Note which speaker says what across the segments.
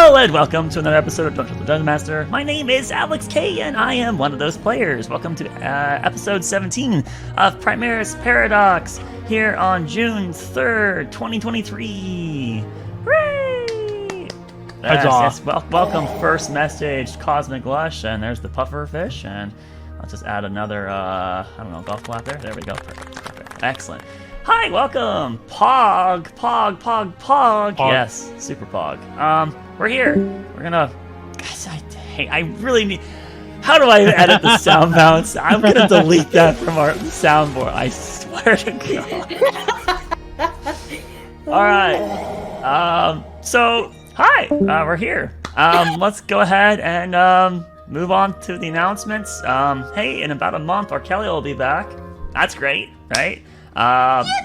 Speaker 1: Hello and welcome to another episode of Dungeons & Dungeon Master. My name is Alex K and I am one of those players. Welcome to episode 17 of Primerus Paradox here on June 3rd, 2023. Hooray! Yes, welcome first message, Cosmic Lush, and there's the puffer fish, and let's just add another, I don't know, golf clap there. There we go. Perfect. Excellent. Hi, welcome! Pog. Yes, super Pog. We're here. We're gonna... Guys, I really need... How do I edit the sound bounce? I'm gonna delete that from our soundboard. I swear to God. Alright. So, hi! We're here. Let's go ahead and move on to the announcements. Hey, in about a month, Arkelya will be back. That's great, right?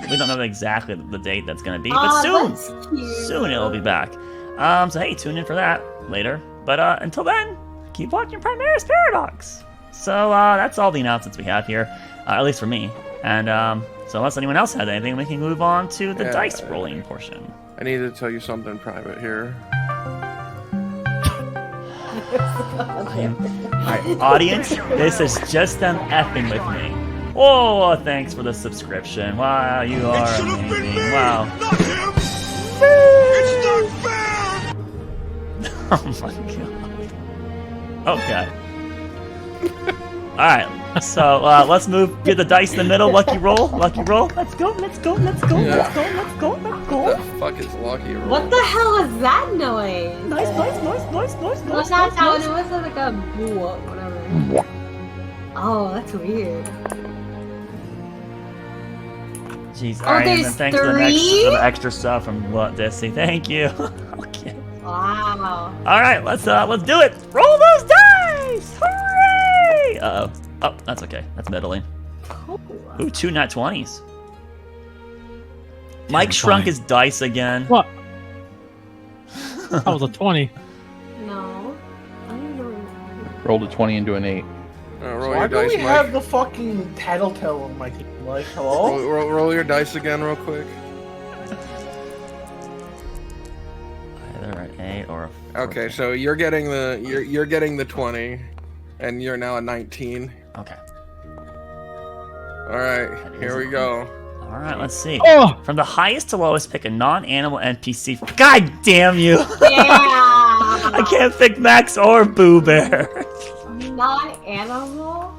Speaker 1: We don't know exactly the date that's going to be, but soon it'll be back. So hey, tune in for that later. But until then, keep watching Primerus Paradox. So that's all the announcements we have here, at least for me. And so unless anyone else had anything, we can move on to the dice rolling portion.
Speaker 2: I need to tell you something private here.
Speaker 1: Alright, audience, this is just them effing with me. Oh, thanks for the subscription. Wow, you are amazing. Wow.
Speaker 3: Not him. It's not fair.
Speaker 1: Oh my god. Okay. Alright, so let's get the dice in the middle. Lucky roll. Let's go. Let's go.
Speaker 2: The fuck is lucky roll?
Speaker 4: What the hell is that noise?
Speaker 1: Nice.
Speaker 4: Well, that's how it was like a boo or whatever. Oh, that's weird.
Speaker 1: Jeez,
Speaker 4: Oh,
Speaker 1: alright, and
Speaker 4: there's
Speaker 1: thanks for the extra stuff from Dissy. Thank you. Okay.
Speaker 4: Wow.
Speaker 1: Alright, let's do it! Roll those dice! Hooray! Uh-oh. Oh, that's okay. That's meddling.
Speaker 4: Cool.
Speaker 1: Ooh, 2 nat 20s. Mike shrunk his dice again.
Speaker 5: What? That was a 20.
Speaker 4: No. I don't know.
Speaker 6: Rolled a 20 into an 8.
Speaker 2: Roll
Speaker 3: Why
Speaker 2: your
Speaker 3: do
Speaker 2: dice,
Speaker 3: we
Speaker 2: Mike.
Speaker 3: have the fucking tattletale on my like, hello?
Speaker 2: Roll your dice again real quick.
Speaker 1: Either an 8 or a 14.
Speaker 2: Okay, so you're getting the 20, and you're now at 19.
Speaker 1: Okay.
Speaker 2: All right, here we go.
Speaker 1: Alright, let's see.
Speaker 5: Oh!
Speaker 1: From the highest to lowest, pick a non-animal NPC. God damn you!
Speaker 4: Yeah.
Speaker 1: I can't pick Max or Boo Bear.
Speaker 4: Non-animal?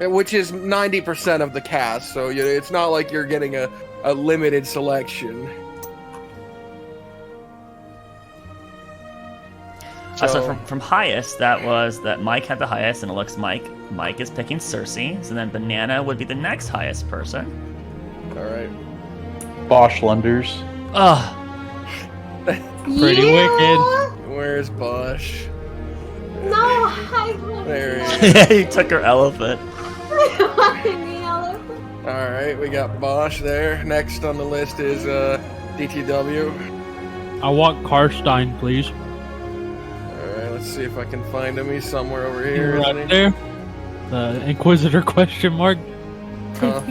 Speaker 2: Which is 90% of the cast, so it's not like you're getting a limited selection.
Speaker 1: So from highest, that Mike had the highest, and it looks Mike is picking Cersei. So then Banana would be the next highest person.
Speaker 2: All right.
Speaker 6: Bosch Lunders.
Speaker 1: Ugh.
Speaker 5: Pretty wicked.
Speaker 2: Where's Bosch?
Speaker 4: No, I
Speaker 2: There he is.
Speaker 1: Yeah, he took her elephant.
Speaker 2: All right, we got Bosch there. Next on the list is DTW.
Speaker 5: I want Karstein, please.
Speaker 2: All right, let's see if I can find him. He's somewhere over here.
Speaker 5: Right
Speaker 2: Isn't he?
Speaker 5: there. The Inquisitor question mark.
Speaker 2: All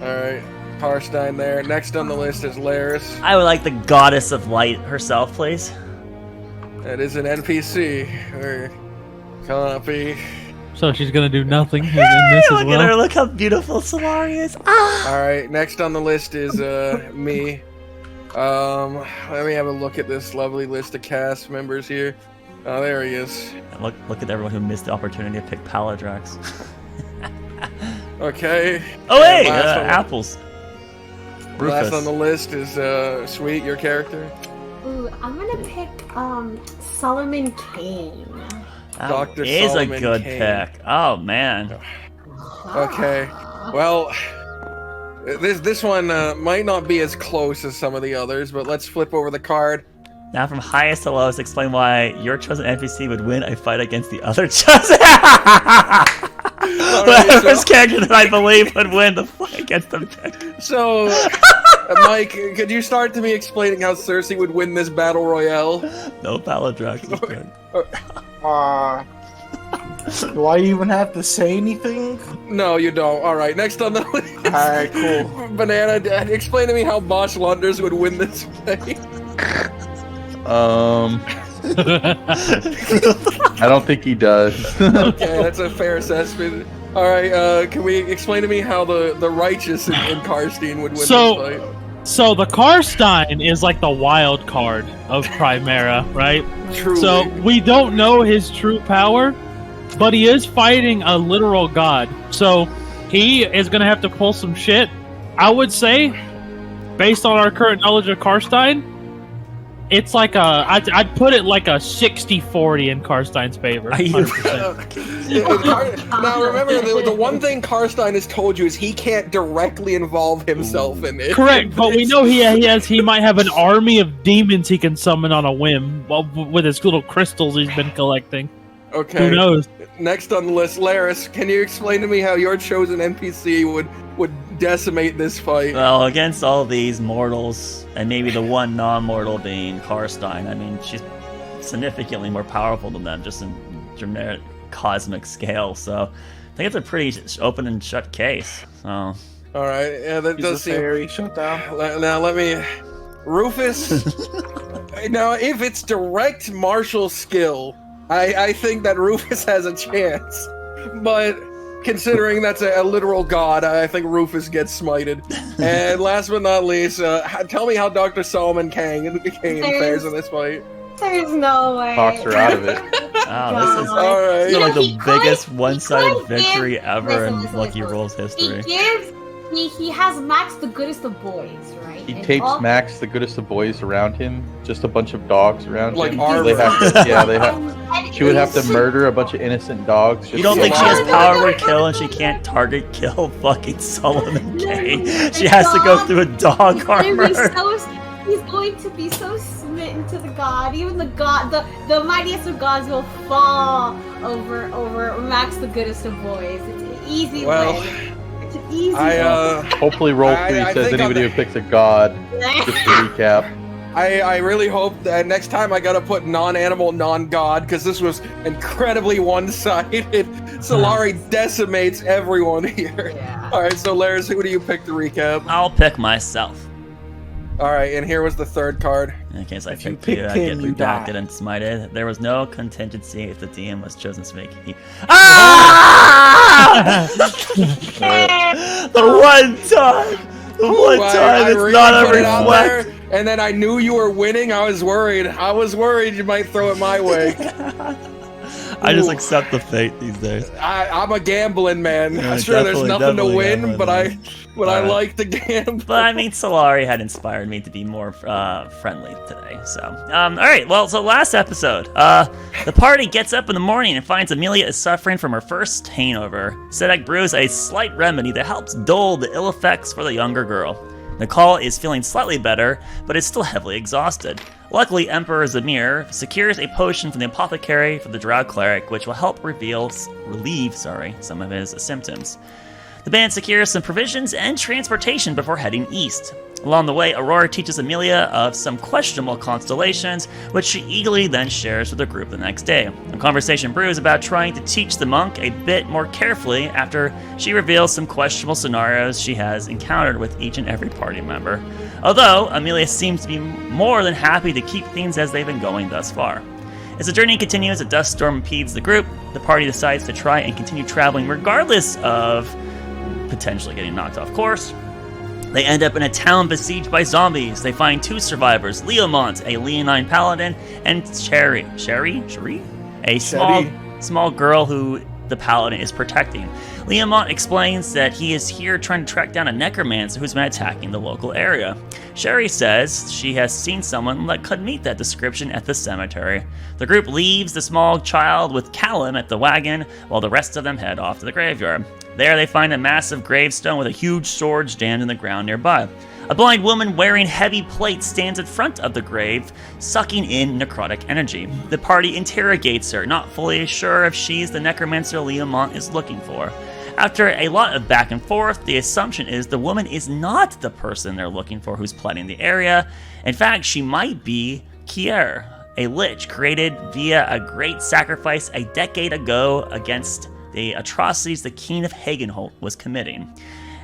Speaker 2: right, Karstein there. Next on the list is Laris.
Speaker 1: I would like the goddess of light herself, please.
Speaker 2: That is an NPC. Or copy.
Speaker 5: So she's gonna do nothing in
Speaker 1: Hey,
Speaker 5: this as
Speaker 1: look at her!
Speaker 5: well.
Speaker 1: Look how beautiful Solari is. Ah!
Speaker 2: All right, next on the list is me. Let me have a look at this lovely list of cast members here. Oh, there he is.
Speaker 1: And look at everyone who missed the opportunity to pick Paladrax.
Speaker 2: Okay.
Speaker 1: Oh hey,
Speaker 2: last on the-
Speaker 1: apples.
Speaker 2: Last on
Speaker 1: Rufus.
Speaker 2: the list is Sweet, your character.
Speaker 4: Ooh, I'm gonna pick Solomon Kane.
Speaker 1: That
Speaker 2: Dr.
Speaker 1: is
Speaker 2: Solomon
Speaker 1: a good
Speaker 2: Kane.
Speaker 1: pick. Oh man.
Speaker 2: Okay. Well, this one might not be as close as some of the others, but let's flip over the card.
Speaker 1: Now from highest to lowest, explain why your chosen NPC would win a fight against the other chosen. Whoever's character that I believe would win the fight against them.
Speaker 2: So, Mike, could you start to me explaining how Cersei would win this battle royale?
Speaker 1: No Paladrax is good.
Speaker 3: Do I even have to say anything?
Speaker 2: No, you don't. All right, next on the list.
Speaker 3: Alright, cool.
Speaker 2: Banana, explain to me how Bosch Lunders would win this fight.
Speaker 6: I don't think he does.
Speaker 2: Okay, that's a fair assessment. All right, can we explain to me how the righteous in Karstein would win this fight?
Speaker 5: So the Karstein is like the wild card of Primera, right?
Speaker 2: Truly.
Speaker 5: So we don't know his true power, but he is fighting a literal god. So he is going to have to pull some shit. I would say, based on our current knowledge of Karstein, it's like I'd put it like a 60-40 in Karstein's favor. 100%.
Speaker 2: Now remember, the one thing Karstein has told you is he can't directly involve himself in it.
Speaker 5: Correct, but we know he might have an army of demons he can summon on a whim, with his little crystals he's been collecting.
Speaker 2: Okay.
Speaker 5: Who knows?
Speaker 2: Next on the list, Laris, can you explain to me how your chosen NPC would decimate this fight?
Speaker 1: Well, against all these mortals, and maybe the one non-mortal being Karstein, I mean, she's significantly more powerful than them, just in generic cosmic scale. So I think it's a pretty open and shut case. So.
Speaker 2: All right, yeah, that does seem.
Speaker 7: Fairy, shut down.
Speaker 2: Now let me, Rufus. Now, if it's direct martial skill, I think that Rufus has a chance, but considering that's a literal god, I think Rufus gets smited. And last but not least, tell me how Dr. Solomon Kang fares in this fight.
Speaker 4: There's no way.
Speaker 6: Talks her out of it.
Speaker 1: Wow, this is
Speaker 2: All right.
Speaker 1: This is like the
Speaker 4: He
Speaker 1: biggest
Speaker 4: could-
Speaker 1: one-sided
Speaker 4: he could
Speaker 1: victory
Speaker 4: give-
Speaker 1: ever in
Speaker 4: listen,
Speaker 1: Lucky
Speaker 4: listen.
Speaker 1: Rolls history.
Speaker 4: He has Max the goodest of boys, right?
Speaker 6: He
Speaker 4: And
Speaker 6: tapes
Speaker 4: all-
Speaker 6: Max, the goodest of boys, around him. Just a bunch of dogs around
Speaker 2: Like
Speaker 6: him.
Speaker 2: armor.
Speaker 6: They have to, yeah, they have.
Speaker 4: and
Speaker 6: She would have to
Speaker 4: he's-
Speaker 6: murder a bunch of innocent dogs. Just
Speaker 1: You don't
Speaker 6: to
Speaker 1: think she has
Speaker 6: survive.
Speaker 1: power word kill and she can't target kill fucking Solomon Kane? She has to go through a dog
Speaker 4: He's gonna be
Speaker 1: armor.
Speaker 4: he's going to be so smitten to the god. Even the god, the mightiest of gods will fall over Max the goodest of boys. It's an easy
Speaker 2: Well,
Speaker 4: win. It's an easy win.
Speaker 6: Hopefully, roll
Speaker 2: I
Speaker 6: 3 says
Speaker 2: think
Speaker 6: anybody
Speaker 2: on
Speaker 6: who picks a god. Just to recap.
Speaker 2: I really hope that next time I gotta put non-animal, non-god, because this was incredibly one-sided. Solari decimates everyone here.
Speaker 4: Yeah.
Speaker 2: All right, so Laris, who do you pick to recap?
Speaker 1: I'll pick myself.
Speaker 2: All right, and here was the third card.
Speaker 1: In case I
Speaker 7: If you
Speaker 1: picked you,
Speaker 7: pick
Speaker 1: I get
Speaker 7: him, you
Speaker 1: redacted
Speaker 7: die.
Speaker 1: and smited. There was no contingency if the DM was chosen to make he. Ah! The one time! The one
Speaker 2: I
Speaker 1: time it's
Speaker 2: really
Speaker 1: not a
Speaker 2: put it out
Speaker 1: reflect!
Speaker 2: there, and then I knew you were winning. I was worried. You might throw it my way.
Speaker 1: I just
Speaker 2: Ooh.
Speaker 1: accept the fate these days.
Speaker 2: I'm a gambling man.
Speaker 1: Yeah,
Speaker 2: Sure, there's nothing to
Speaker 1: definitely
Speaker 2: win,
Speaker 1: gambling,
Speaker 2: but
Speaker 1: man.
Speaker 2: I
Speaker 1: Alright.
Speaker 2: like to gamble.
Speaker 1: But I mean, Solari had inspired me to be more friendly today. So, all right. Well, so last episode, the party gets up in the morning and finds Amelia is suffering from her first hangover. Sedek brews a slight remedy that helps dull the ill effects for the younger girl. Nicole is feeling slightly better, but is still heavily exhausted. Luckily, Emperor Zamir secures a potion from the apothecary for the Drow cleric, which will help relieve some of his symptoms. The band secures some provisions and transportation before heading east. Along the way, Aurora teaches Amelia of some questionable constellations, which she eagerly then shares with the group the next day. A conversation brews about trying to teach the monk a bit more carefully after she reveals some questionable scenarios she has encountered with each and every party member. Although, Amelia seems to be more than happy to keep things as they've been going thus far. As the journey continues, a dust storm impedes the group. The party decides to try and continue traveling regardless of potentially getting knocked off course. They end up in a town besieged by zombies. They find 2 survivors, Leomont, a Leonine paladin, and Sherry, a small girl who the paladin is protecting. Leomont explains that he is here trying to track down a necromancer who's been attacking the local area. Sherry says she has seen someone that could meet that description at the cemetery. The group leaves the small child with Callum at the wagon, while the rest of them head off to the graveyard. There they find a massive gravestone with a huge sword stand in the ground nearby. A blind woman wearing heavy plates stands in front of the grave, sucking in necrotic energy. The party interrogates her, not fully sure if she's the necromancer Leomont is looking for. After a lot of back and forth, the assumption is the woman is not the person they're looking for who's plaguing the area. In fact, she might be Kier, a lich created via a great sacrifice a decade ago against the atrocities the King of Hagenholt was committing.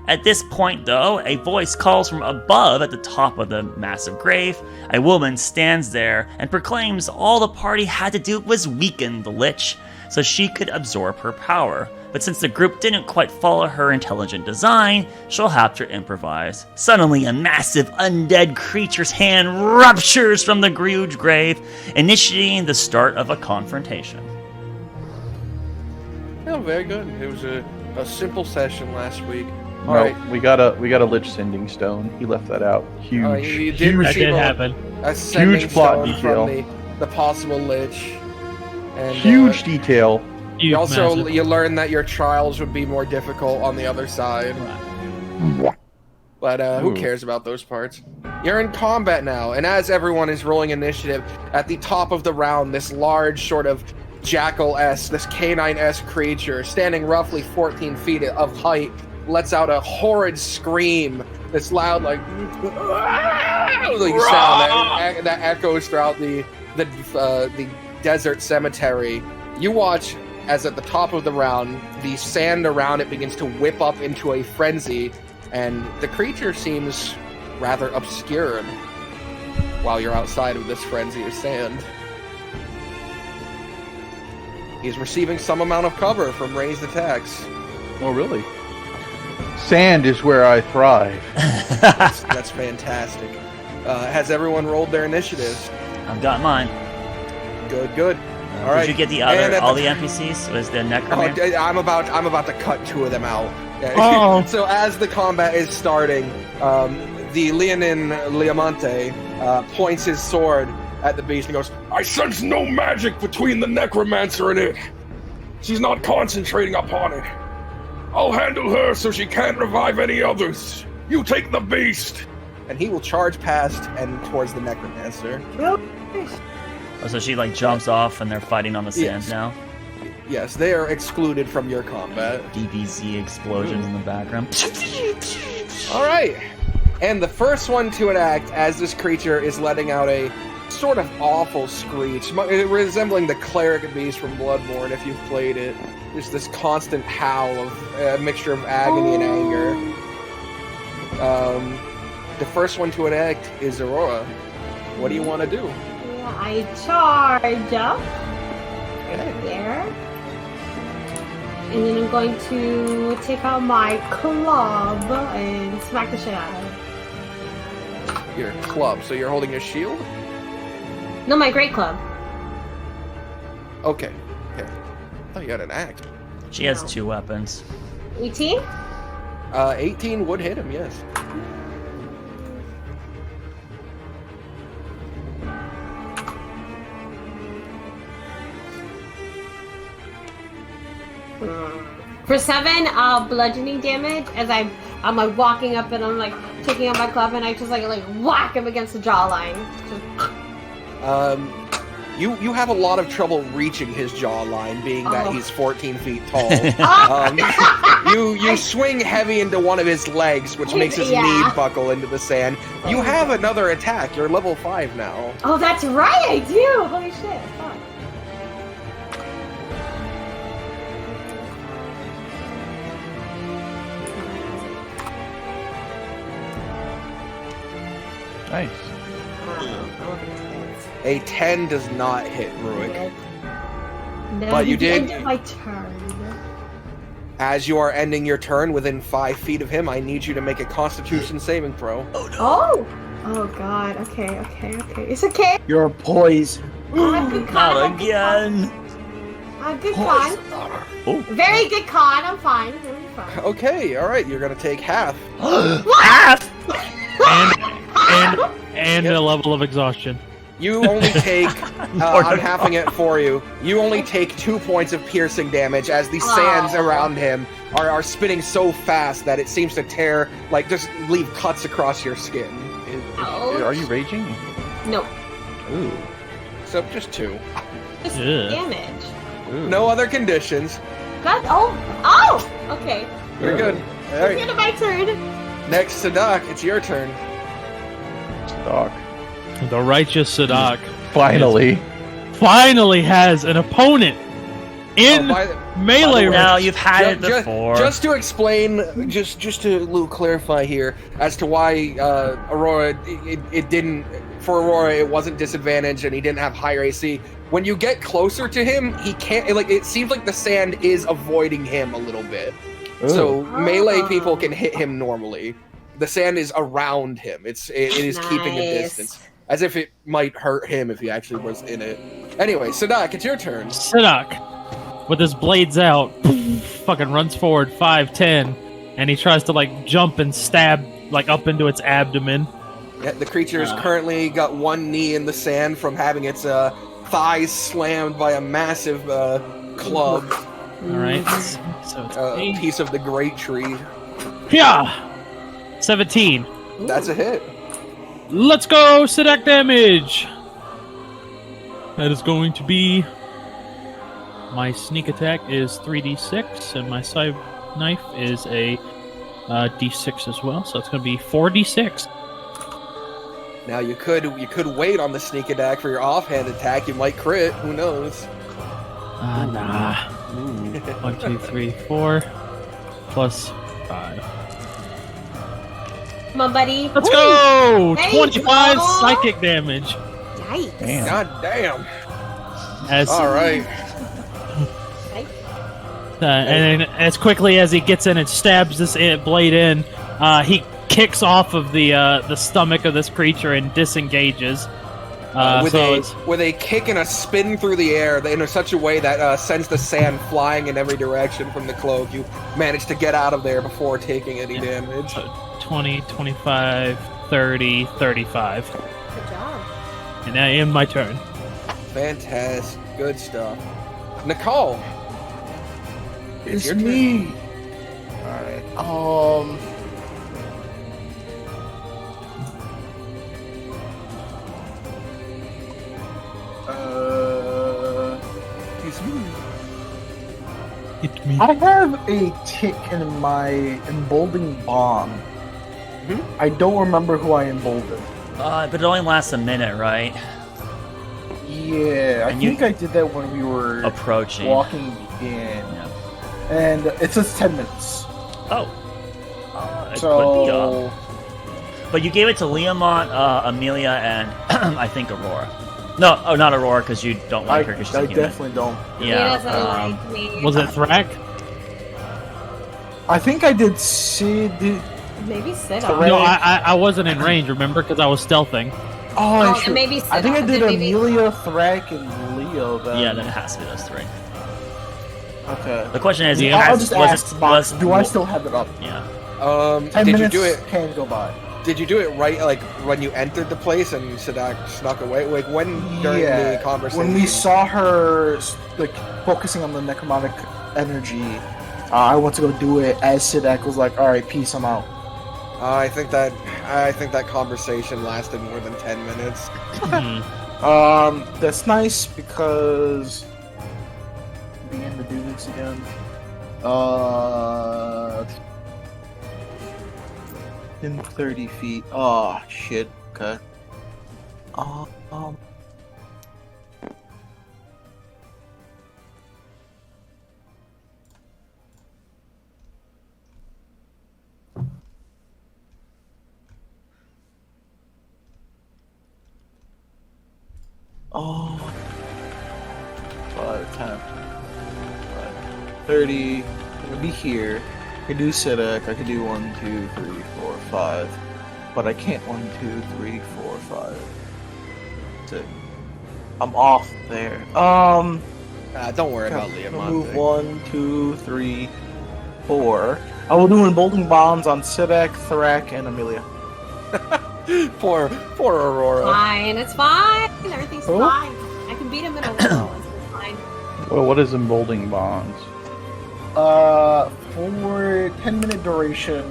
Speaker 1: At this point, though, a voice calls from above at the top of the massive grave. A woman stands there and proclaims all the party had to do was weaken the Lich so she could absorb her power. But since the group didn't quite follow her intelligent design, she'll have to improvise. Suddenly, a massive undead creature's hand ruptures from the huge grave, initiating the start of a confrontation.
Speaker 2: Oh, very good. It was a simple session last week. All
Speaker 6: No,
Speaker 2: right.
Speaker 6: we got a Lich Sending Stone. He left that out. Huge,
Speaker 2: You did
Speaker 6: huge,
Speaker 5: That
Speaker 2: receive
Speaker 5: did happen.
Speaker 2: a sending
Speaker 6: Huge plot
Speaker 2: stone
Speaker 6: detail.
Speaker 2: from the possible Lich. And,
Speaker 6: huge detail.
Speaker 2: You
Speaker 5: Huge,
Speaker 2: also
Speaker 5: massive.
Speaker 2: you learned that your trials would be more difficult on the other side. But who
Speaker 6: Ooh.
Speaker 2: cares about those parts? You're in combat now, and as everyone is rolling initiative, at the top of the round, this large sort of jackal-esque, this canine-esque creature, standing roughly 14 feet of height, lets out a horrid scream that's loud, like sound that echoes throughout the desert cemetery. You watch as at the top of the round, the sand around it begins to whip up into a frenzy, and the creature seems rather obscured while you're outside of this frenzy of sand. He's receiving some amount of cover from raised attacks.
Speaker 6: Oh, really? Sand is where I thrive.
Speaker 2: That's fantastic. Has everyone rolled their initiatives?
Speaker 1: I've got mine.
Speaker 2: Good. All right.
Speaker 1: Did you get the
Speaker 2: And
Speaker 1: other
Speaker 2: at
Speaker 1: all the NPCs? Was the necromancer?
Speaker 2: I'm about to cut two of them out.
Speaker 5: Oh.
Speaker 2: So as the combat is starting, the Leonin Liamante points his sword at the beast and goes,
Speaker 3: I sense no magic between the necromancer and it. She's not concentrating upon it. I'll handle her so she can't revive any others. You take the beast.
Speaker 2: and he will charge past and towards the necromancer.
Speaker 1: Oh, so she like jumps off and they're fighting on the sand
Speaker 2: Yes.
Speaker 1: now?
Speaker 2: Yes, they are excluded from your combat.
Speaker 1: DBZ explosions in the background.
Speaker 2: Alright. And the first one to enact as this creature is letting out a sort of awful screech, resembling the cleric beast from Bloodborne if you've played it. Just this constant howl of a mixture of agony and anger. The first one to enact is Aurora. What do you want to do?
Speaker 4: I charge up
Speaker 2: Okay.
Speaker 4: there. And then I'm going to take out my club and smack the shit out of it.
Speaker 2: Your club. So you're holding a shield?
Speaker 4: No, my great club.
Speaker 2: Okay. I thought you had an axe.
Speaker 1: She has
Speaker 4: No.
Speaker 1: 2 weapons.
Speaker 4: 18?
Speaker 2: 18 would hit him, yes.
Speaker 4: For 7 bludgeoning damage, as I'm like walking up and I'm like taking out my club and I just like whack him against the jawline.
Speaker 2: You have a lot of trouble reaching his jawline, being that
Speaker 4: Oh.
Speaker 2: he's 14 feet tall.
Speaker 4: Ah!
Speaker 2: You swing heavy into one of his legs, which makes his
Speaker 4: Yeah.
Speaker 2: knee buckle into the sand. You have another attack. You're level 5 now.
Speaker 4: Oh, that's right, I do! Holy shit, fuck.
Speaker 6: Nice.
Speaker 2: A 10 does not hit Ruick.
Speaker 4: No,
Speaker 2: But you did-
Speaker 4: ended my turn.
Speaker 2: As you are ending your turn within 5 feet of him, I need you to make a Constitution saving throw.
Speaker 4: Oh! Oh god, okay. It's okay.
Speaker 6: You're poised.
Speaker 4: Good con.
Speaker 1: Not again!
Speaker 4: Good con.
Speaker 1: Oh.
Speaker 4: Very good con, I'm fine.
Speaker 2: Okay, alright, you're gonna take half.
Speaker 1: Half!
Speaker 5: And a level of exhaustion.
Speaker 2: You only take, I'm halving it for you. You only take 2 points of piercing damage as the sands
Speaker 4: Aw.
Speaker 2: around him are spinning so fast that it seems to tear, like just leave cuts across your skin.
Speaker 6: Are you raging?
Speaker 4: No,
Speaker 6: Ooh.
Speaker 2: So just 2.
Speaker 4: just
Speaker 5: Yeah.
Speaker 4: damage.
Speaker 6: Ooh.
Speaker 2: No other conditions.
Speaker 4: God, oh! Okay.
Speaker 2: You're good.
Speaker 4: It's
Speaker 2: Alright,
Speaker 4: end of my turn.
Speaker 2: next to Doc, it's your turn.
Speaker 6: Doc.
Speaker 5: The righteous Sadak
Speaker 6: Finally.
Speaker 5: finally has an opponent. in melee.
Speaker 1: No, you've had it before.
Speaker 2: Just to explain, just to little clarify here as to why Aurora, it didn't, for Aurora it wasn't disadvantaged and he didn't have higher AC. When you get closer to him, he can't, like, it seems like the sand is avoiding him a little bit.
Speaker 6: Ooh.
Speaker 2: So melee people can hit him normally. The sand is around him. It is keeping a distance. As if it might hurt him if he actually was in it. Anyway, Sadak, it's your turn.
Speaker 5: Sadak, with his blades out, fucking runs forward 5'10", and he tries to like jump and stab like up into its abdomen.
Speaker 2: Yeah, the creature's currently got one knee in the sand from having its thighs slammed by a massive club.
Speaker 5: All right, so it's
Speaker 2: A piece of the great tree.
Speaker 5: yeah, 17.
Speaker 2: That's a hit.
Speaker 5: Let's go, Sadak damage. That is going to be my sneak attack is 3d6, and my side knife is a d6 as well. So it's going to be 4d6.
Speaker 2: Now you could wait on the sneak attack for your offhand attack. You might crit. Who knows?
Speaker 5: Nah. 1, 2, 3, 4, plus 5.
Speaker 4: Come on, buddy.
Speaker 5: Let's go!
Speaker 4: There
Speaker 5: 25
Speaker 4: you go.
Speaker 5: psychic damage.
Speaker 4: Yikes.
Speaker 1: Damn.
Speaker 2: God damn.
Speaker 5: As,
Speaker 2: All right.
Speaker 5: and then as quickly as he gets in and stabs this blade in, he kicks off of the stomach of this creature and disengages.
Speaker 2: With a kick and a spin through the air in such a way that sends the sand flying in every direction from the cloak, you manage to get out of there before taking any damage.
Speaker 5: 20, 25, 30, 35.
Speaker 4: Good job.
Speaker 5: And I end my turn.
Speaker 2: Fantastic. Good stuff. Nicole.
Speaker 7: It's
Speaker 2: your
Speaker 7: me. Alright. It's me.
Speaker 5: Hit me.
Speaker 7: I have a tick in my emboldening bomb. I don't remember who I emboldened.
Speaker 1: But it only lasts a minute, right?
Speaker 7: Yeah, I
Speaker 1: And you-
Speaker 7: think I did that when we were
Speaker 1: Approaching.
Speaker 7: walking in.
Speaker 1: Yeah.
Speaker 7: And it says 10 minutes.
Speaker 1: Oh. It could be
Speaker 7: So,
Speaker 1: But you gave it to Leomont, Amelia, and I think Aurora. No, oh, not Aurora, because you don't like her because she's
Speaker 7: I
Speaker 1: a human.
Speaker 7: definitely don't.
Speaker 4: He
Speaker 1: Yeah.
Speaker 4: doesn't like me.
Speaker 5: Was it Thrak?
Speaker 7: I think I did Sid.
Speaker 4: Maybe sit
Speaker 7: Correct.
Speaker 4: on.
Speaker 5: No, I wasn't in range, remember? Because I was stealthing.
Speaker 7: Oh,
Speaker 4: Oh,
Speaker 7: shoot.
Speaker 4: then maybe
Speaker 7: I think I
Speaker 4: Sid-
Speaker 7: did
Speaker 4: then maybe-
Speaker 7: Amelia, Thrak, and Leo. Then.
Speaker 1: Yeah, then it has to be those three.
Speaker 7: Okay.
Speaker 1: The question is,
Speaker 7: I'll just ask,
Speaker 1: was
Speaker 7: do I still have it up?
Speaker 1: Yeah.
Speaker 7: 10
Speaker 2: Did you
Speaker 7: minutes
Speaker 2: do it?
Speaker 7: can go by.
Speaker 2: Did you do it right, like when you entered the place and Sadak snuck away? Like when during the conversation?
Speaker 7: When we saw her like focusing on the necromantic energy, I went to go do it as Sidak was like, "All right, peace, I'm out."
Speaker 2: I think that conversation lasted more than 10 minutes.
Speaker 7: That's nice because begin to do this again. In 30 feet. Oh shit. Okay. Oh. 5, 10, 30. I'm gonna be here. I could do Sidak. I could do 1, 2, 3, 4, 5. But I can't 1, 2, 3, 4, 5. 6. I'm off there.
Speaker 2: Don't worry about
Speaker 7: I'll
Speaker 2: Leomont.
Speaker 7: move 1, 2, 3, 4. I will do emboldening bombs on Sidak, Thrak, and Amelia.
Speaker 2: Poor Aurora.
Speaker 4: Fine, it's fine. Everything's
Speaker 7: Oh.
Speaker 4: fine. I can beat him in a little. It's fine.
Speaker 6: Well, what is emboldening bonds?
Speaker 7: For 10-minute duration,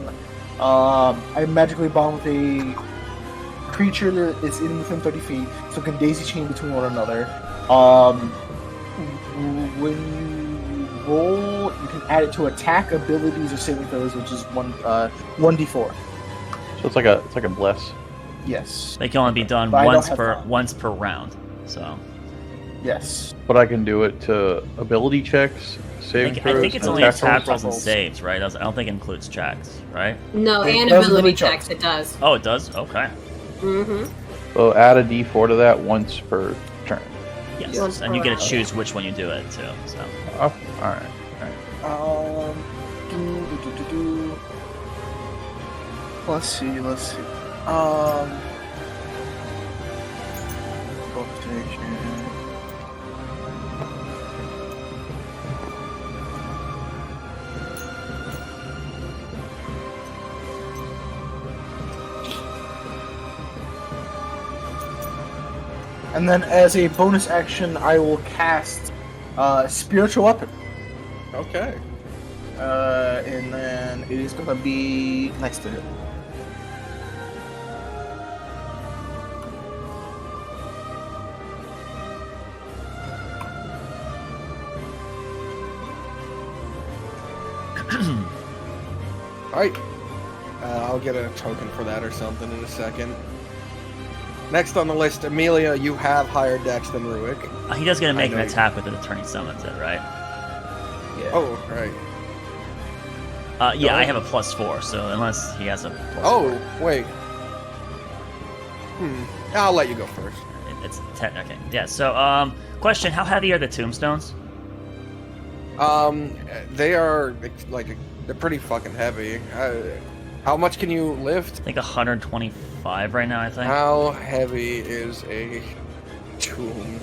Speaker 7: I magically bond with a creature that is in within 30 feet, so can daisy chain between one another. When you roll, you can add it to attack, abilities, or saving throws, which is 1d4.
Speaker 6: So it's like a bless.
Speaker 7: Yes.
Speaker 1: They can only be done
Speaker 7: But I don't
Speaker 1: once
Speaker 7: have
Speaker 1: per
Speaker 7: fun.
Speaker 1: once per round. So
Speaker 7: Yes.
Speaker 6: But I can do it to ability checks, saving
Speaker 1: I
Speaker 6: throws,
Speaker 1: think it's only
Speaker 6: attack
Speaker 1: attack rolls and
Speaker 7: rolls.
Speaker 1: saves, right? I don't think it includes checks, right?
Speaker 4: No,
Speaker 7: It
Speaker 4: and
Speaker 7: does
Speaker 4: ability
Speaker 7: ability
Speaker 4: checks. It does.
Speaker 1: Oh, it does? Okay.
Speaker 4: Mm-hmm.
Speaker 6: So add a D4 to that once per turn.
Speaker 1: Yes,
Speaker 4: Once
Speaker 1: and you
Speaker 4: per
Speaker 1: get to
Speaker 4: round.
Speaker 1: choose which one you do it to, so.
Speaker 6: Oh, all right.
Speaker 7: Let's see. Rotation. And then as a bonus action, I will cast Spiritual Weapon.
Speaker 2: Okay.
Speaker 7: And then it is gonna be next to it.
Speaker 2: Alright. I'll get a token for that or something in a second. Next on the list, Amelia, you have higher dex than Ruick.
Speaker 1: He does get to make
Speaker 2: I
Speaker 1: an
Speaker 2: know
Speaker 1: attack with it if turn he summons it, right?
Speaker 7: Yeah.
Speaker 2: Oh, right.
Speaker 1: Yeah, I have a +4, so unless he has a +4.
Speaker 2: Oh, wait. I'll let you go first.
Speaker 1: It's 10, okay. Yeah, so, question, how heavy are the tombstones?
Speaker 2: They are, like, they're pretty fucking heavy. How much can you lift?
Speaker 1: I think 125 right now, I think.
Speaker 2: How heavy is a tomb?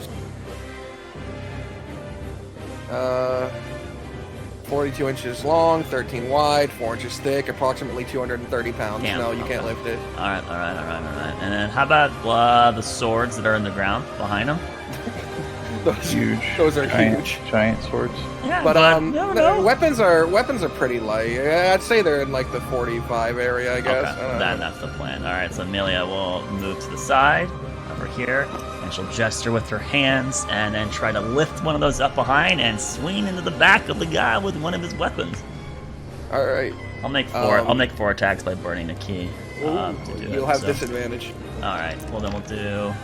Speaker 2: 42 inches long, 13 wide, 4 inches thick, approximately 230 pounds.
Speaker 1: Damn,
Speaker 2: No, you
Speaker 1: okay.
Speaker 2: can't lift it.
Speaker 1: Alright. And then how about the swords that are in the ground behind them?
Speaker 2: Those,
Speaker 6: Huge.
Speaker 2: those are
Speaker 6: giant,
Speaker 2: huge.
Speaker 6: Giant swords.
Speaker 1: Yeah,
Speaker 2: But
Speaker 1: you never know.
Speaker 2: weapons are pretty light. I'd say they're in like the 45 area, I guess. I
Speaker 1: Okay,
Speaker 2: don't know.
Speaker 1: that's the plan. Alright, so Amelia will move to the side, over here, and she'll gesture with her hands, and then try to lift one of those up behind and swing into the back of the guy with one of his weapons.
Speaker 2: All right.
Speaker 1: I'll make four.
Speaker 2: Um,
Speaker 1: I'll make 4 attacks by burning the key. To do
Speaker 2: You'll
Speaker 1: it,
Speaker 2: have
Speaker 1: so.
Speaker 2: disadvantage.
Speaker 1: All right. Well, then we'll do.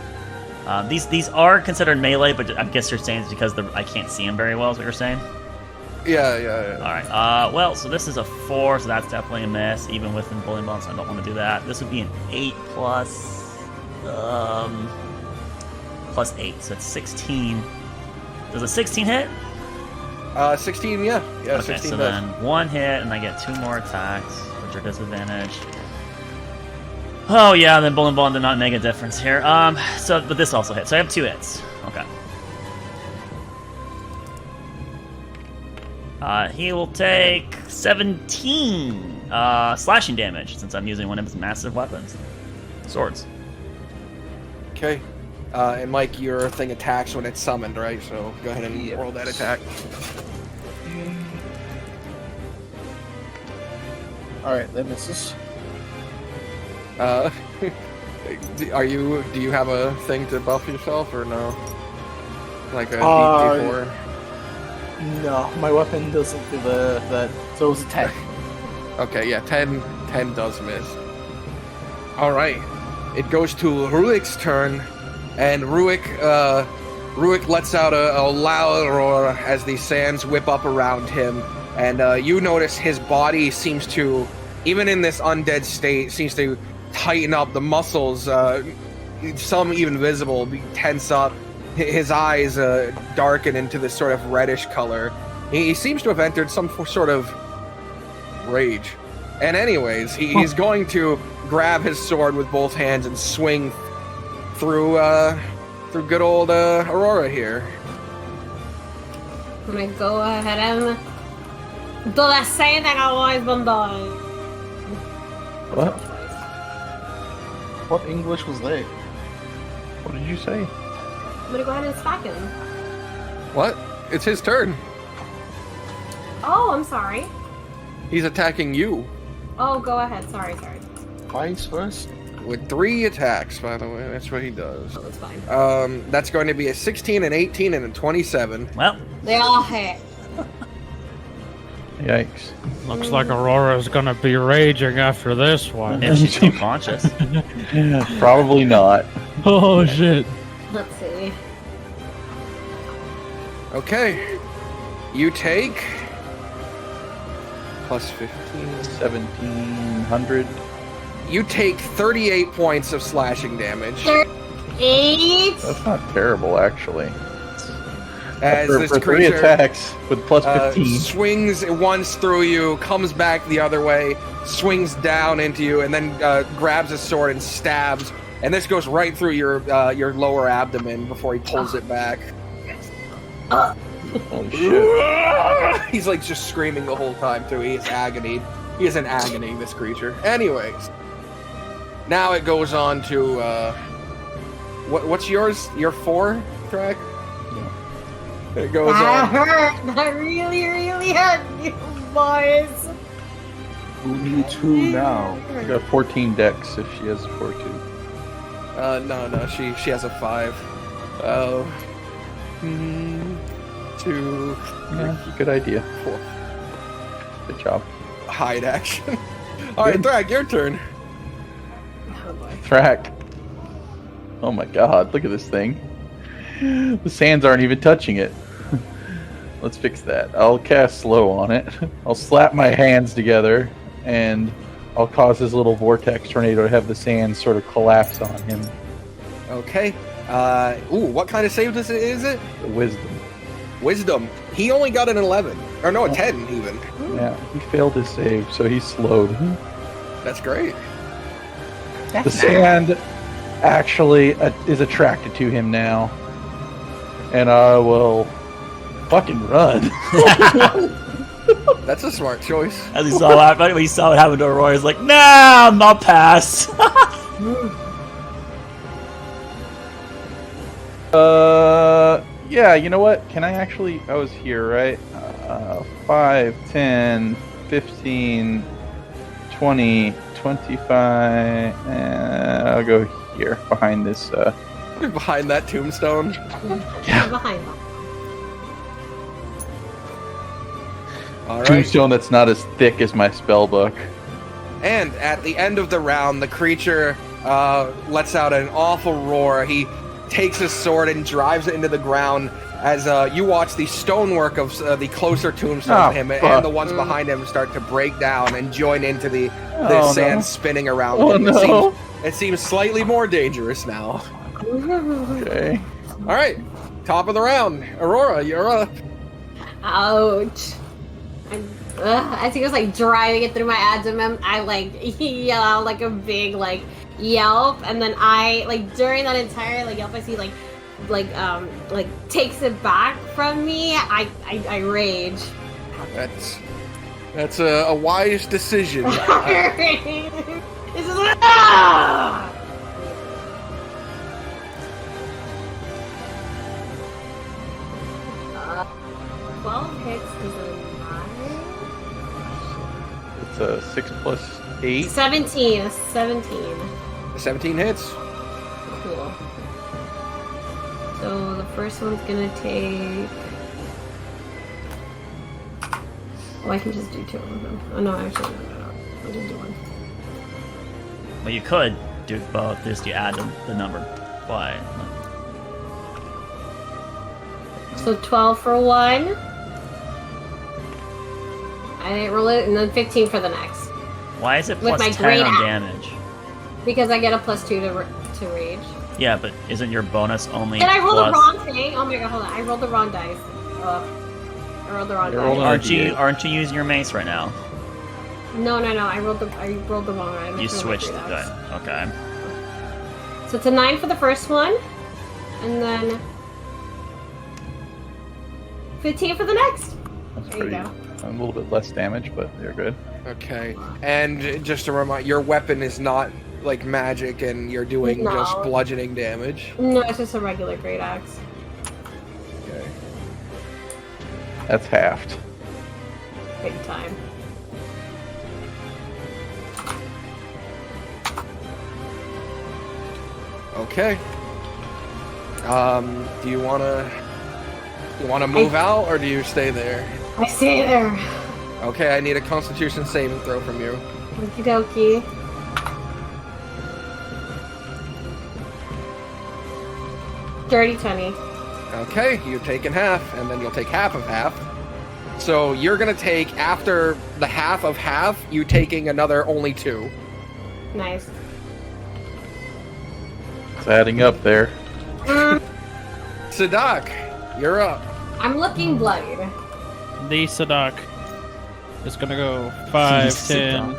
Speaker 1: These are considered melee, but I guess you're saying it's because I can't see them very well. Is what you're saying?
Speaker 2: Yeah.
Speaker 1: All right. Well, so this is a 4, so that's definitely a miss, even with the bullying bonus. I don't want to do that. This would be an 8 plus 8, so it's 16. Does a 16 hit?
Speaker 2: 16, yeah. Yeah,
Speaker 1: Okay,
Speaker 2: 16
Speaker 1: so
Speaker 2: does.
Speaker 1: then 1 hit, and I get 2 more attacks, which are disadvantage. Oh yeah, then bullet ball did not make a difference here. But this also hits. So I have 2 hits. Okay. He will take 17 slashing damage since I'm using one of his massive weapons, swords.
Speaker 2: Okay. And Mike, your thing attacks when it's summoned, right? So go ahead and roll that attack.
Speaker 7: Alright, that misses.
Speaker 2: Do you have a thing to buff yourself or no? Like a D4?
Speaker 7: No, my weapon doesn't do that. So it was a 10.
Speaker 2: Okay, yeah, 10 does miss. Alright. It goes to Ruick's turn, and Ruick lets out a loud roar as the sands whip up around him, and you notice his body seems to, even in this undead state, seems to tighten up. The muscles, some even visible, tense up. His eyes darken into this sort of reddish color. He seems to have entered some sort of rage. And anyways, he's going to grab his sword with both hands and swing through good old Aurora here.
Speaker 4: I'm gonna go ahead and do the same thing I've always been doing.
Speaker 6: What?
Speaker 7: What English was that?
Speaker 6: What did you say?
Speaker 4: I'm gonna go ahead and attack him.
Speaker 2: What? It's his turn.
Speaker 4: Oh, I'm sorry.
Speaker 2: He's attacking you
Speaker 4: Oh, go ahead. Sorry.
Speaker 7: Twice first?
Speaker 2: with 3 attacks, by the way. That's what he does.
Speaker 4: Oh, that's fine.
Speaker 2: That's going to be a 16, an 18, and a 27.
Speaker 1: Well,
Speaker 4: They all hit.
Speaker 6: Yikes.
Speaker 5: Looks like Aurora's gonna be raging after this one.
Speaker 1: if she's still conscious.
Speaker 6: Probably not.
Speaker 5: Oh shit.
Speaker 4: Let's see.
Speaker 2: Okay. You take plus 15.
Speaker 6: 1700.
Speaker 2: You take 38 points of slashing damage
Speaker 4: 8.
Speaker 6: That's not terrible, actually.
Speaker 2: as
Speaker 6: for
Speaker 2: this
Speaker 6: three
Speaker 2: creature
Speaker 6: attacks with plus 15.
Speaker 2: swings once through you, comes back the other way, swings down into you, and then grabs his sword and stabs. And this goes right through your lower abdomen before he pulls it back.
Speaker 6: Holy shit.
Speaker 2: He's like just screaming the whole time too. He is agony. He is in agony, this creature. Anyways, now it goes on to what's yours? Your 4 track? Yeah. It goes
Speaker 4: That
Speaker 2: on.
Speaker 4: hurt. That really, really hurt you, boys.
Speaker 7: Who needs who now?
Speaker 6: She got 14 dex if she has a 4-2.
Speaker 2: No, she has a 5. 2,
Speaker 6: Yeah, good idea.
Speaker 2: 4.
Speaker 6: Good job.
Speaker 2: Hide action. Alright, Thrag, your turn.
Speaker 4: Oh boy.
Speaker 6: Track. Oh my god, look at this thing. The sands aren't even touching it. Let's fix that. I'll cast slow on it. I'll slap my hands together and I'll cause this little vortex tornado to have the sands sort of collapse on him.
Speaker 2: Okay. What kind of save is it?
Speaker 6: The wisdom.
Speaker 2: Wisdom. He only got an 11. Or no, a 10 even.
Speaker 6: Yeah, he failed his save, so he's slowed.
Speaker 2: That's great.
Speaker 6: The sand actually is attracted to him now. And I will fucking run.
Speaker 2: That's a smart choice.
Speaker 1: As he saw that, when he saw what happened to Aurora, he's like, nah, I'll pass.
Speaker 6: Yeah, you know what? Can I actually... I was here, right? 5, 10, 15, 20, 25... I'll go here, behind this...
Speaker 2: Behind that tombstone.
Speaker 6: Yeah.
Speaker 4: Behind.
Speaker 2: All right.
Speaker 6: tombstone that's not as thick as my spell book.
Speaker 2: And at the end of the round, the creature lets out an awful roar. He takes his sword and drives it into the ground as you watch the stonework of the closer tombstones to him and the ones behind him start to break down and join into the sand spinning around him. It seems slightly more dangerous now.
Speaker 6: Okay.
Speaker 2: All right, top of the round. Aurora, you're up.
Speaker 4: Ouch. As he was like driving it through my abdomen, I like yell out like a big like yelp, and then I like during that entire like yelp, I see like takes it back from me. I rage.
Speaker 2: That's a wise decision.
Speaker 4: This is 12 hits is a 9.
Speaker 6: It's a 6 plus 8.
Speaker 4: 17.
Speaker 2: 17 hits.
Speaker 4: Cool. So the first one's gonna take. Oh, I can just do 2 of them. Oh no, actually, no. I'll just do 1.
Speaker 1: Well, you could do both, just you add the number. Why?
Speaker 4: So 12 for 1. I didn't roll it, and then 15 for the next.
Speaker 1: Why is it
Speaker 4: With
Speaker 1: plus
Speaker 4: my
Speaker 1: 10
Speaker 4: great
Speaker 1: on
Speaker 4: axe.
Speaker 1: damage?
Speaker 4: Because I get a +2 to rage.
Speaker 1: Yeah, but isn't your bonus only
Speaker 4: Did I roll
Speaker 1: plus...
Speaker 4: the wrong thing? Oh my god, hold on. I rolled the wrong dice. I rolled the wrong
Speaker 6: You're rolling
Speaker 4: dice.
Speaker 1: Aren't you using your mace right now?
Speaker 4: No. I rolled the wrong one.
Speaker 1: You switched the dice. Okay.
Speaker 4: So it's a 9 for the first one, and then 15 for the next.
Speaker 6: That's
Speaker 4: There you
Speaker 6: pretty.
Speaker 4: go.
Speaker 6: A little bit less damage, but they're good.
Speaker 2: Okay. And just to remind, your weapon is not like magic, and you're doing
Speaker 4: No.
Speaker 2: just bludgeoning damage.
Speaker 4: No, it's just a regular great axe.
Speaker 2: Okay.
Speaker 6: That's halved.
Speaker 4: Big time.
Speaker 2: Okay. Do you wanna move out, or do you stay there?
Speaker 4: I stay there.
Speaker 2: Okay, I need a Constitution saving throw from you.
Speaker 4: Okie dokie. Dirty 20.
Speaker 2: Okay, you're taking half, and then you'll take half of half. So you're gonna take, after the half of half, you taking another only 2.
Speaker 4: Nice.
Speaker 6: It's adding up there.
Speaker 2: Sadak, you're up.
Speaker 4: I'm looking bloodied.
Speaker 5: The Sadak is gonna go 5,
Speaker 1: Jeez,
Speaker 5: 10,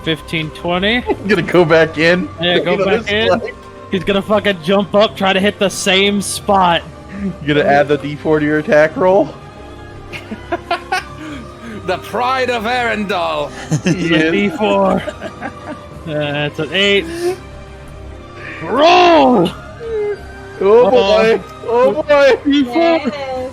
Speaker 5: 15, 20.
Speaker 6: I'm gonna go back in.
Speaker 5: Yeah, go back in. He's gonna fucking jump up, try to hit the same spot.
Speaker 6: You gonna add the D4 to your attack roll?
Speaker 2: The pride of Arendelle.
Speaker 5: It's a D4. That's an 8. Roll!
Speaker 6: Oh boy! Oh boy!
Speaker 5: D4.
Speaker 4: Yes.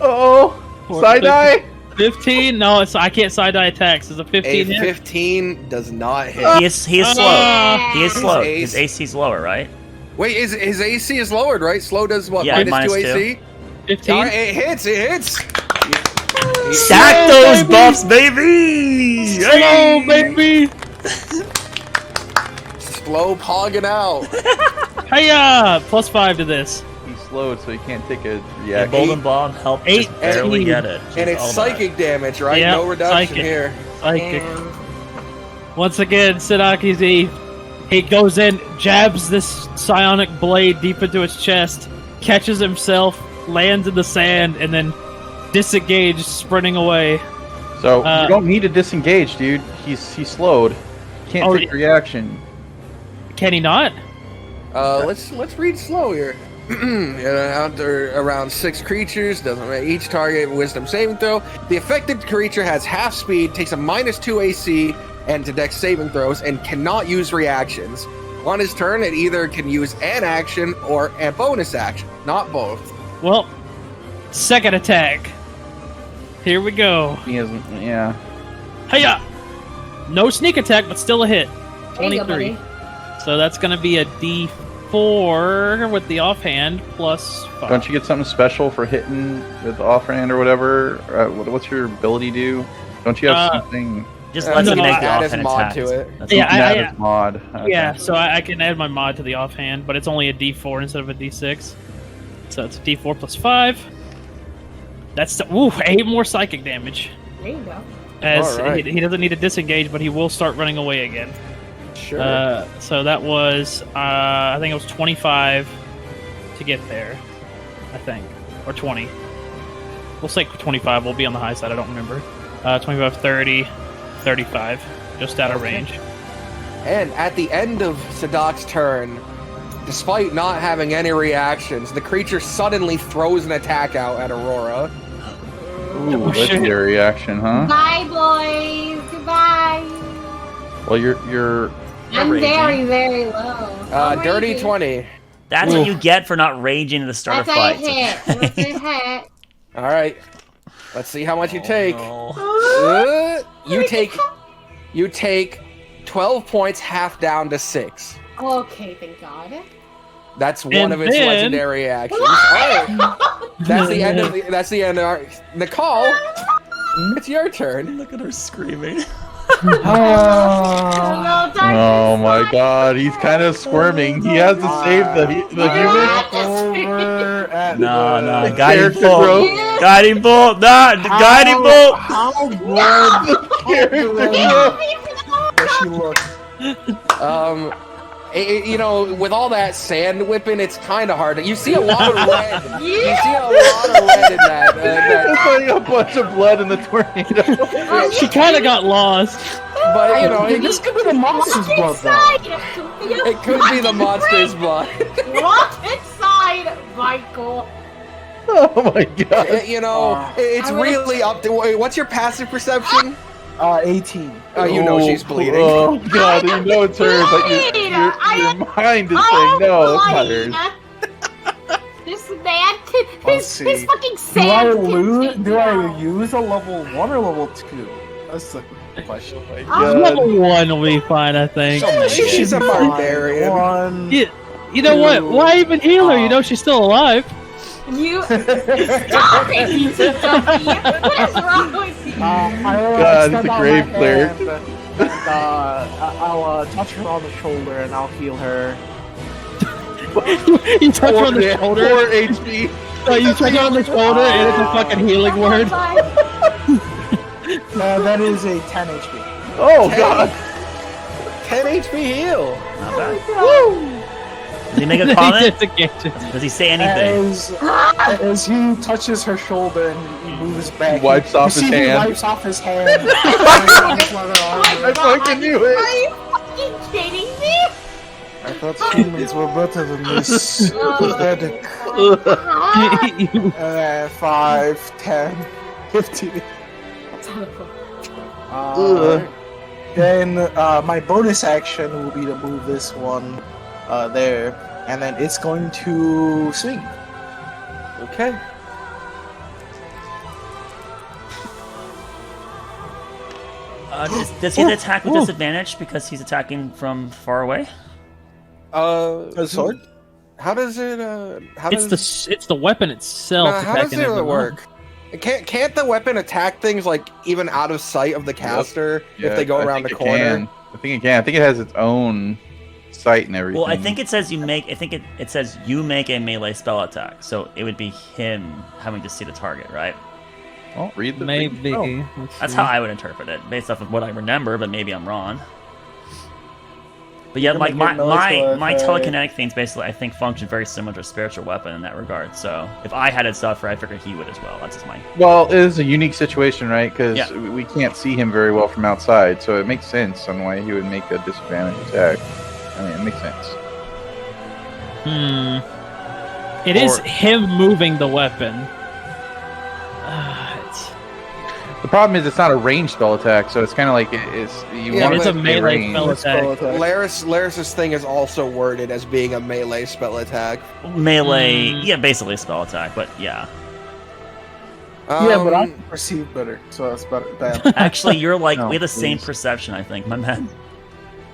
Speaker 6: Oh! Side eye!
Speaker 5: 15? No, I can't side eye attacks. Is a 15
Speaker 2: A
Speaker 5: hit?
Speaker 2: 15 does not hit.
Speaker 1: He is slow. He is slow.
Speaker 2: His
Speaker 1: His AC's lower, right?
Speaker 2: Wait, his AC is lowered, right? Slow does what?
Speaker 1: Yeah,
Speaker 2: minus 2
Speaker 1: minus
Speaker 2: AC?
Speaker 5: 15?
Speaker 2: Alright, it hits, it hits!
Speaker 1: Stack those buffs, baby!
Speaker 5: Hello, baby!
Speaker 2: Slow pogging out.
Speaker 5: Hiya! +5 to this.
Speaker 6: He's slowed, so he can't take a
Speaker 1: Yeah,
Speaker 6: reaction.
Speaker 1: Golden Bomb helped
Speaker 5: 8,
Speaker 1: just barely
Speaker 5: 18.
Speaker 1: get it.
Speaker 2: And
Speaker 1: Just
Speaker 2: it's
Speaker 1: all that.
Speaker 2: psychic damage, right?
Speaker 5: Yeah,
Speaker 2: No reduction
Speaker 5: psychic.
Speaker 2: here.
Speaker 5: Psychic.
Speaker 4: Damn.
Speaker 5: Once again, Sadaki's he goes in, jabs this psionic blade deep into his chest, catches himself, lands in the sand, and then disengaged, sprinting away.
Speaker 6: So you don't need to disengage, dude. He's slowed. Can't
Speaker 5: Oh,
Speaker 6: take a reaction.
Speaker 5: Can he not?
Speaker 2: Let's read slow here. After around 6 creatures, doesn't matter. Each target wisdom saving throw. The affected creature has half speed, takes a -2 AC and to dex saving throws, and cannot use reactions. On his turn, it either can use an action or a bonus action, not both.
Speaker 5: Well, second attack. Here we go.
Speaker 6: He hasn't. Yeah.
Speaker 5: Hiya! No sneak attack, but still a hit.
Speaker 4: There you go,
Speaker 5: 23.
Speaker 4: buddy.
Speaker 5: So that's going to be a D4 with the offhand plus 5.
Speaker 6: Don't you get something special for hitting with offhand or whatever? What's your ability do? Don't you have something?
Speaker 1: Just lets
Speaker 5: No,
Speaker 1: you make the
Speaker 2: add his
Speaker 1: offhand
Speaker 2: mod
Speaker 1: attacks.
Speaker 2: to it.
Speaker 1: That's
Speaker 5: Yeah,
Speaker 1: all.
Speaker 6: You can add
Speaker 5: I-
Speaker 6: his mod. Okay.
Speaker 5: Yeah, so I can add my mod to the offhand, but it's only a D4 instead of a D6. So it's a D4 plus 5. That's 8 more psychic damage.
Speaker 4: There you go.
Speaker 5: As
Speaker 2: Alright.
Speaker 5: he doesn't need to disengage, but he will start running away again.
Speaker 2: Sure.
Speaker 5: So that was I think it was 25 to get there. I think, or 20. We'll say 25. We'll be on the high side. I don't remember. 25, 30, 35, just out of range.
Speaker 2: And at the end of Sadak's turn, despite not having any reactions, the creature suddenly throws an attack out at Aurora.
Speaker 6: Ooh,
Speaker 5: shit.
Speaker 6: legendary reaction, huh?
Speaker 4: Bye, boys. Goodbye.
Speaker 6: Well, you're
Speaker 4: I'm
Speaker 1: raging.
Speaker 4: very, very low. I'm
Speaker 2: Dirty
Speaker 4: raging.
Speaker 2: 20.
Speaker 1: That's what you get for not raging at the start
Speaker 4: That's
Speaker 1: of
Speaker 4: a
Speaker 1: fights.
Speaker 4: hit. That's a hit.
Speaker 2: All right. Let's see how much you take.
Speaker 1: No.
Speaker 2: You take 12 points, half down to 6.
Speaker 4: Okay, thank God.
Speaker 2: That's one
Speaker 5: And
Speaker 2: of its
Speaker 5: then-
Speaker 2: legendary actions. All right. That's the end of that's the end of our Nicole. It's your turn.
Speaker 1: Look at her screaming.
Speaker 6: Oh my god, he's kind of squirming. He has to save the human.
Speaker 7: Over at
Speaker 1: No,
Speaker 6: The
Speaker 1: guiding
Speaker 6: character
Speaker 1: bolt.
Speaker 6: growth.
Speaker 1: Guiding bolt, the guiding bolt.
Speaker 7: How good does she look?
Speaker 2: You know, with all that sand whipping, it's kind of hard. You see a lot of red. You see a lot of red in that.
Speaker 6: It's like a bunch of blood in the tornado.
Speaker 5: She kind of got lost.
Speaker 2: But you know,
Speaker 7: This could be the monster's blood, though.
Speaker 4: Inside.
Speaker 2: it could be the monster's blood.
Speaker 4: Walk inside, Michael.
Speaker 6: Oh my god.
Speaker 2: You know, it's really up to. What's your passive perception?
Speaker 7: 18.
Speaker 2: You know she's bleeding.
Speaker 6: Oh god, you know it's her, but your mind is saying no, it's not hers.
Speaker 4: This man,
Speaker 7: Let's see.
Speaker 4: his fucking
Speaker 7: Do I
Speaker 4: sand.
Speaker 7: lose?
Speaker 4: tips
Speaker 7: Do I
Speaker 4: down.
Speaker 7: use a level 1 or level 2? That's the question.
Speaker 6: God.
Speaker 5: Level 1 will be fine, I think.
Speaker 2: She's a barbarian.
Speaker 7: One.
Speaker 5: Yeah, you know what?
Speaker 7: Two.
Speaker 5: Why even heal her? You know she's still alive.
Speaker 4: You stop it, you two dumpy. What is wrong with you?
Speaker 6: God,
Speaker 7: extend
Speaker 6: it's a
Speaker 7: out
Speaker 6: grave
Speaker 7: my
Speaker 6: cleric.
Speaker 7: hand, and, I'll touch her on the shoulder and I'll heal her.
Speaker 5: You touch her on the shoulder.
Speaker 6: 4 HP.
Speaker 5: No, you touch her on the shoulder, and it's a fucking healing word.
Speaker 7: No, that is a 10 HP.
Speaker 6: Oh god.
Speaker 2: 10 HP heal.
Speaker 1: Not bad. Does he make a comment? Does he say anything?
Speaker 7: As he touches her shoulder and he moves back,
Speaker 6: He wipes off his
Speaker 7: He
Speaker 6: hand.
Speaker 7: wipes off his hand.
Speaker 6: I fucking knew it.
Speaker 4: Are you fucking kidding me?
Speaker 7: I thought humans were better than this. Pathetic. 5, 10, 15. Then my bonus action will be to move this one there, and then it's going to swing.
Speaker 2: Okay.
Speaker 1: Does he attack with disadvantage because he's attacking from far away?
Speaker 7: A sword?
Speaker 2: How does it?
Speaker 5: It's the weapon itself.
Speaker 2: How does
Speaker 5: attacking
Speaker 2: it
Speaker 5: everyone.
Speaker 2: work? Can't the weapon attack things like even out of sight of the caster if they go around the corner?
Speaker 6: I think it can. I think it has its own sight and everything.
Speaker 1: Well, I think it says you make. I think it says you make a melee spell attack, so it would be him having to see the target, right?
Speaker 6: Oh, read the
Speaker 5: Maybe.
Speaker 6: Oh.
Speaker 1: That's how I would interpret it, based off of what I remember, but maybe I'm wrong. But yeah, like my telekinetic things basically I think function very similar to a spiritual weapon in that regard. So if I had it suffer, I figured he would as well. That's just my.
Speaker 6: Well, it is a unique situation, right? Because
Speaker 1: Yeah.
Speaker 6: we can't see him very well from outside, so it makes sense on why he would make a disadvantage attack. I mean, it makes sense.
Speaker 5: It is him moving the weapon.
Speaker 6: The problem is it's not a ranged spell attack, so it's kind of like it's you
Speaker 2: Yeah,
Speaker 6: want
Speaker 5: it's
Speaker 6: it
Speaker 5: a
Speaker 6: to be
Speaker 5: melee
Speaker 6: ranged.
Speaker 5: spell attack.
Speaker 2: Laris's thing is also worded as being a melee spell attack.
Speaker 1: Melee, yeah, basically a spell attack, but yeah.
Speaker 7: Yeah, but I perceive better, so that's better. Bad.
Speaker 1: Actually, you're like,
Speaker 6: No,
Speaker 1: we have the same
Speaker 6: please.
Speaker 1: perception, I think, my man.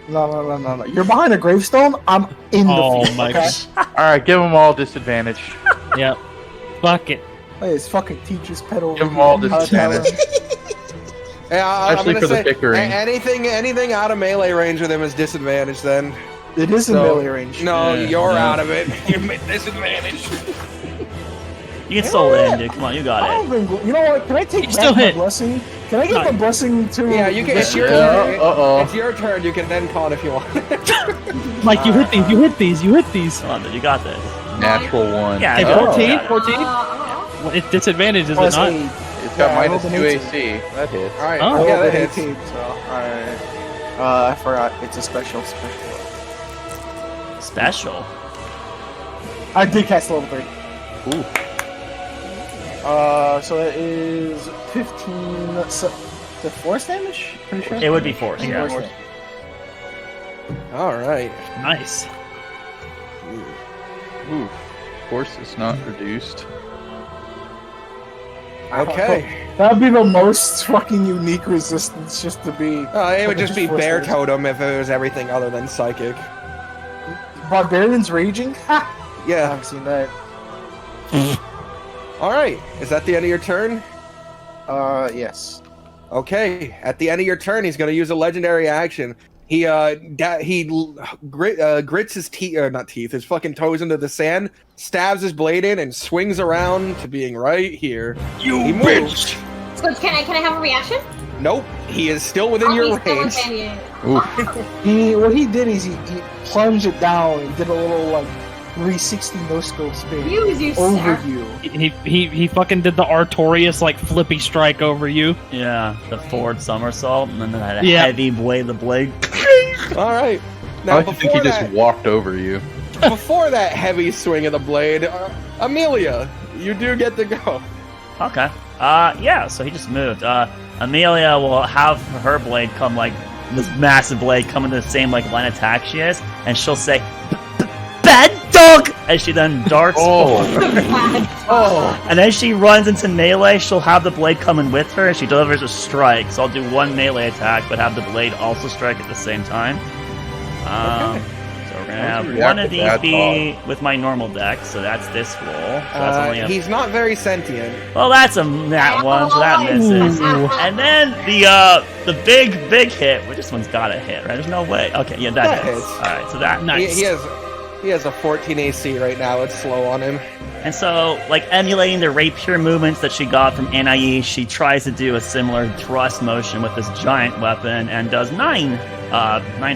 Speaker 7: No. You're behind a gravestone. I'm in the
Speaker 5: Oh
Speaker 7: field.
Speaker 5: my
Speaker 7: Okay?
Speaker 5: gosh.
Speaker 6: Alright, give them all disadvantage.
Speaker 5: Yep. Fuck it.
Speaker 7: Hey, it's fucking teacher's pet over
Speaker 6: Give 'em
Speaker 7: here.
Speaker 6: all
Speaker 7: How
Speaker 6: disadvantage.
Speaker 2: Yeah, I'm
Speaker 6: Especially
Speaker 2: gonna
Speaker 6: for the
Speaker 2: say,
Speaker 6: bickering.
Speaker 2: anything out of melee range with him is disadvantage. Then
Speaker 7: It is in
Speaker 2: So-
Speaker 7: melee range.
Speaker 2: no,
Speaker 1: Yeah,
Speaker 2: you're
Speaker 1: no.
Speaker 2: out of it. You're at disadvantage.
Speaker 1: You can soul in, dude. Come on, you
Speaker 7: I
Speaker 1: got it.
Speaker 7: don't think. You know what? Can I take
Speaker 5: You
Speaker 7: back
Speaker 5: still
Speaker 7: my
Speaker 5: hit.
Speaker 7: blessing? Can I get my blessing to?
Speaker 2: Yeah, you can. It's your
Speaker 6: Yeah,
Speaker 2: turn.
Speaker 6: uh-oh.
Speaker 2: It's your turn. You can then call it if you want.
Speaker 5: Like, you hit these, you hit these, you hit these.
Speaker 1: Come on, dude, you got this.
Speaker 6: Natural one.
Speaker 1: Yeah,
Speaker 5: Hey,
Speaker 1: Oh.
Speaker 5: 14?
Speaker 1: Oh.
Speaker 5: 14? Well, it's disadvantage, is it
Speaker 7: Plus
Speaker 5: not?
Speaker 7: 8.
Speaker 6: It's got
Speaker 7: Yeah, I
Speaker 6: minus
Speaker 7: rolled
Speaker 6: 2
Speaker 7: an
Speaker 6: AC. That hits.
Speaker 2: All right.
Speaker 5: Oh.
Speaker 2: yeah, that
Speaker 7: rolled an
Speaker 2: hits.
Speaker 7: 18, so alright. I forgot. It's a special.
Speaker 1: Special.
Speaker 7: I did cast level 3.
Speaker 6: Ooh.
Speaker 7: So that is 15. The force damage? Pretty sure.
Speaker 1: It would be force, yeah.
Speaker 7: Force damage.
Speaker 2: All right.
Speaker 5: Nice.
Speaker 6: Ooh. Of course, it's not reduced.
Speaker 2: Okay.
Speaker 7: That'd be the most fucking unique resistance, just to be.
Speaker 2: It would just be
Speaker 7: Force
Speaker 2: bear
Speaker 7: damage.
Speaker 2: totem if it was everything other than psychic.
Speaker 7: Barbarians raging? Ha! I
Speaker 2: Yeah.
Speaker 7: haven't seen that.
Speaker 2: All right. Is that the end of your turn?
Speaker 7: Yes.
Speaker 2: Okay. At the end of your turn, he's going to use a legendary action. He grits his his fucking toes into the sand, stabs his blade in, and swings around to being right here.
Speaker 3: You
Speaker 2: He
Speaker 3: bitch!
Speaker 4: So can I have a reaction?
Speaker 2: Nope. He is still within
Speaker 4: Oh,
Speaker 2: your
Speaker 4: he's still
Speaker 2: range.
Speaker 4: within you.
Speaker 7: What he did is he plunged it down and did a little like 360 no scope spin
Speaker 4: Use you,
Speaker 7: over
Speaker 4: sir.
Speaker 7: you.
Speaker 5: He fucking did the Artorias, like, flippy strike over you.
Speaker 1: Yeah, the forward somersault, and then that
Speaker 5: Yeah.
Speaker 1: heavy blade, the blade.
Speaker 2: All right.
Speaker 6: I
Speaker 2: Now
Speaker 6: like to think he
Speaker 2: before
Speaker 6: just
Speaker 2: that,
Speaker 6: walked over you.
Speaker 2: before that heavy swing of the blade, Amelia, you do get to go.
Speaker 1: Okay. Yeah, so he just moved. Amelia will have her blade come, like, this massive blade come into the same, like, line attack she is, and she'll say, "Bad dog!" as she then darts
Speaker 6: Oh.
Speaker 1: And as she runs into melee, she'll have the blade coming with her, and she delivers a strike. So I'll do one melee attack, but have the blade also strike at the same time. So we're gonna have
Speaker 6: React
Speaker 1: one of
Speaker 6: to
Speaker 1: these
Speaker 6: bad
Speaker 1: be with my normal deck, so that's this roll. So that's only a
Speaker 2: He's not very sentient.
Speaker 1: well, that's a nat one, so that misses. And then the big hit. Well, this one's got to hit, right? There's no way. Okay, yeah, that
Speaker 2: That
Speaker 1: hits.
Speaker 2: hits.
Speaker 1: All right, so that
Speaker 5: Nice.
Speaker 2: He has He has a 14 AC right now. It's slow on him.
Speaker 1: And so, like, emulating the rapier movements that she got from Anais, she tries to do a similar thrust motion with this giant weapon and does 9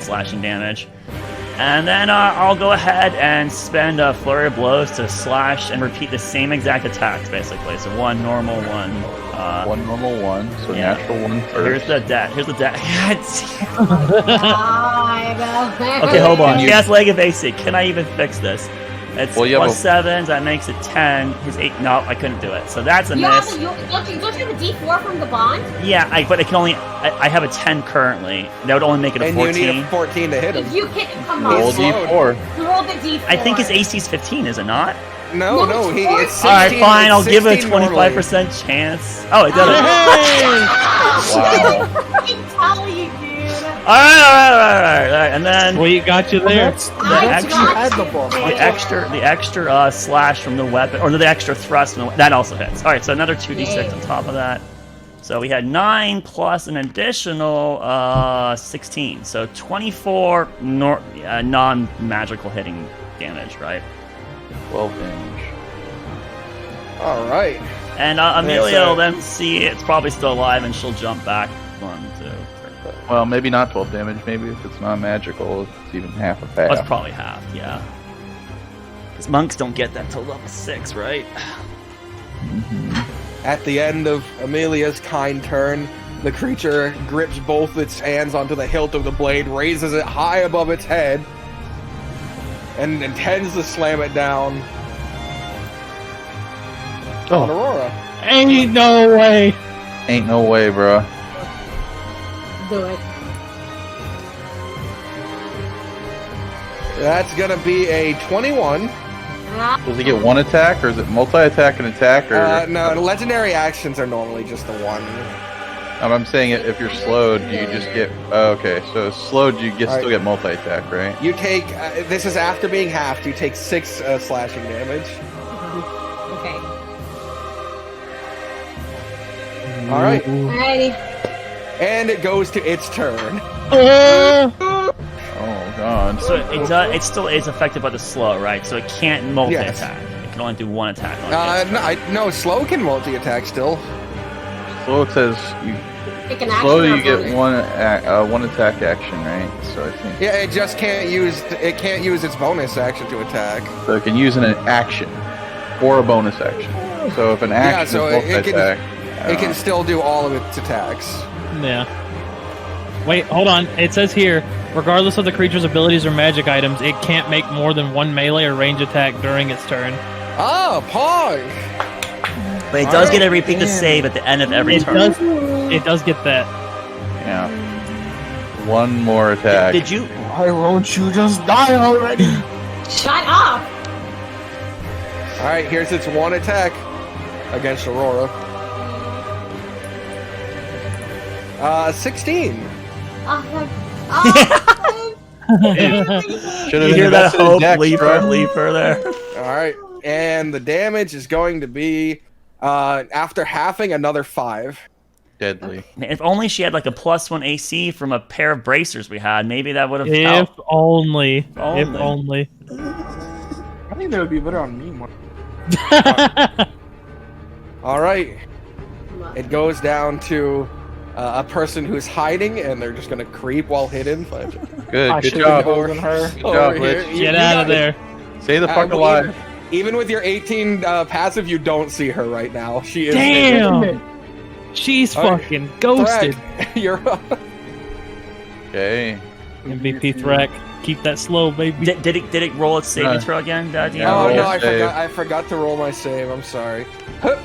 Speaker 1: slashing damage. And then I'll go ahead and spend a flurry of blows to slash and repeat the same exact attacks, basically. So one normal, one...
Speaker 6: one normal, one. So
Speaker 1: yeah.
Speaker 6: natural one first.
Speaker 1: Here's the death.
Speaker 4: God.
Speaker 1: Okay, hold on. He has leg of AC. Can I even fix this? It's
Speaker 6: Well, yeah,
Speaker 1: plus
Speaker 6: but-
Speaker 1: 7, that makes it 10. His 8, no, I couldn't do it. So that's a
Speaker 4: You
Speaker 1: miss.
Speaker 4: don't you have a D4 from the bond?
Speaker 1: Yeah, but it can only... I have a 10 currently. That would only make it a
Speaker 2: And
Speaker 1: 14.
Speaker 2: you need a 14 to hit him.
Speaker 4: If you can, come
Speaker 6: Roll
Speaker 4: on.
Speaker 2: slowed.
Speaker 6: D4.
Speaker 4: Roll the D4.
Speaker 1: I think his AC's 15, is it not?
Speaker 2: No,
Speaker 4: No,
Speaker 2: no,
Speaker 4: it's
Speaker 2: it's
Speaker 4: 14.
Speaker 2: 16.
Speaker 1: Alright, fine, I'll
Speaker 2: it's
Speaker 1: give it a
Speaker 2: 16 normally.
Speaker 1: 25% chance. Oh, it does it.
Speaker 6: Wow.
Speaker 4: I tell you, dude.
Speaker 1: Alright. And then
Speaker 5: We got you there.
Speaker 4: I
Speaker 1: extra-
Speaker 4: got
Speaker 8: the
Speaker 4: you
Speaker 8: ball.
Speaker 4: there.
Speaker 1: the extra slash from the weapon, or the extra thrust from the, that also hits. Alright, so another 2d6 on top of that. So we had 9 plus an additional 16. So 24 non-magical hitting damage, right?
Speaker 6: 12 damage.
Speaker 2: All right.
Speaker 1: And Amelia will then see it's probably still alive, and she'll jump back. 1, 2, 3.
Speaker 6: Well, maybe not 12 damage. Maybe if it's not magical, it's even half of half.
Speaker 1: That's probably half, yeah. Because monks don't get that till level 6, right?
Speaker 2: At the end of Amelia's kind turn, the creature grips both its hands onto the hilt of the blade, raises it high above its head, and intends to slam it down on Aurora.
Speaker 5: Ain't no way.
Speaker 6: Ain't no way, bro.
Speaker 4: Do it.
Speaker 2: That's gonna be a 21.
Speaker 6: Does he get one attack, or is it multi-attack and attack, or?
Speaker 2: No, legendary actions are normally just the one.
Speaker 6: I'm saying if you're slowed, do you just get? Oh, okay, so slowed, you
Speaker 2: Alright.
Speaker 6: still get multi-attack, right?
Speaker 2: You take, this is after being halved, you take 6 slashing damage.
Speaker 4: Okay.
Speaker 2: Alright,
Speaker 4: Alrighty.
Speaker 2: and it goes to its turn.
Speaker 6: Oh god.
Speaker 1: So it still is affected by the slow, right? So it can't multi-attack. It can only do one attack.
Speaker 2: No, slow can multi-attack still.
Speaker 6: Slow says you.
Speaker 4: Take an action.
Speaker 6: Slow,
Speaker 4: or
Speaker 6: you get
Speaker 4: bonus.
Speaker 6: one attack action, right? So I think
Speaker 2: Yeah, it just can't use its bonus action to attack.
Speaker 6: so it can use an action or a bonus action. So if an action
Speaker 2: so
Speaker 6: is
Speaker 2: it can-
Speaker 6: multi-attack,
Speaker 2: It can still do all of its attacks.
Speaker 5: Yeah. Wait, hold on. It says here, regardless of the creature's abilities or magic items, it can't make more than one melee or range attack during its turn.
Speaker 2: Oh, Pog!
Speaker 1: But it does get to repeat the save at the end of every
Speaker 5: It
Speaker 1: turn.
Speaker 5: does get that.
Speaker 6: yeah, one more attack.
Speaker 1: Did you?
Speaker 8: Why won't you just die already?
Speaker 4: Shut up!
Speaker 2: Alright, here's its one attack against Aurora. 16.
Speaker 4: Oh,
Speaker 6: Should've
Speaker 1: You hear that
Speaker 6: invested in
Speaker 1: hope
Speaker 6: Dex, bro.
Speaker 1: leap her there.
Speaker 2: Alright, and the damage is going to be, after halving, another 5.
Speaker 6: Deadly.
Speaker 1: Man, if only she had like a +1 AC from a pair of bracers we had, maybe that would have
Speaker 5: If
Speaker 1: helped.
Speaker 5: only.
Speaker 1: Only.
Speaker 5: If only.
Speaker 8: I think that would be better on me more.
Speaker 2: Alright, it goes down to a person who's hiding, and they're just gonna creep while hidden.
Speaker 6: Good.
Speaker 8: I
Speaker 6: Good
Speaker 8: should've
Speaker 6: job.
Speaker 8: been older than her.
Speaker 6: Good job,
Speaker 2: Over
Speaker 6: Rich.
Speaker 2: here.
Speaker 5: Get
Speaker 2: You
Speaker 5: out
Speaker 2: got
Speaker 5: of there.
Speaker 6: Stay the fuck
Speaker 2: well,
Speaker 6: alive.
Speaker 2: Even with your 18 passive, you don't see her right now. She is.
Speaker 5: Damn! She's
Speaker 2: Alright.
Speaker 5: fucking ghosted.
Speaker 2: Threk, you're up.
Speaker 6: Okay.
Speaker 5: MVP Threk. Keep that slow, baby.
Speaker 1: Did it roll its saving throw again, Dad?
Speaker 6: Yeah,
Speaker 2: Oh
Speaker 6: roll
Speaker 2: no,
Speaker 6: a save.
Speaker 2: I forgot to roll my save. I'm sorry. Hup.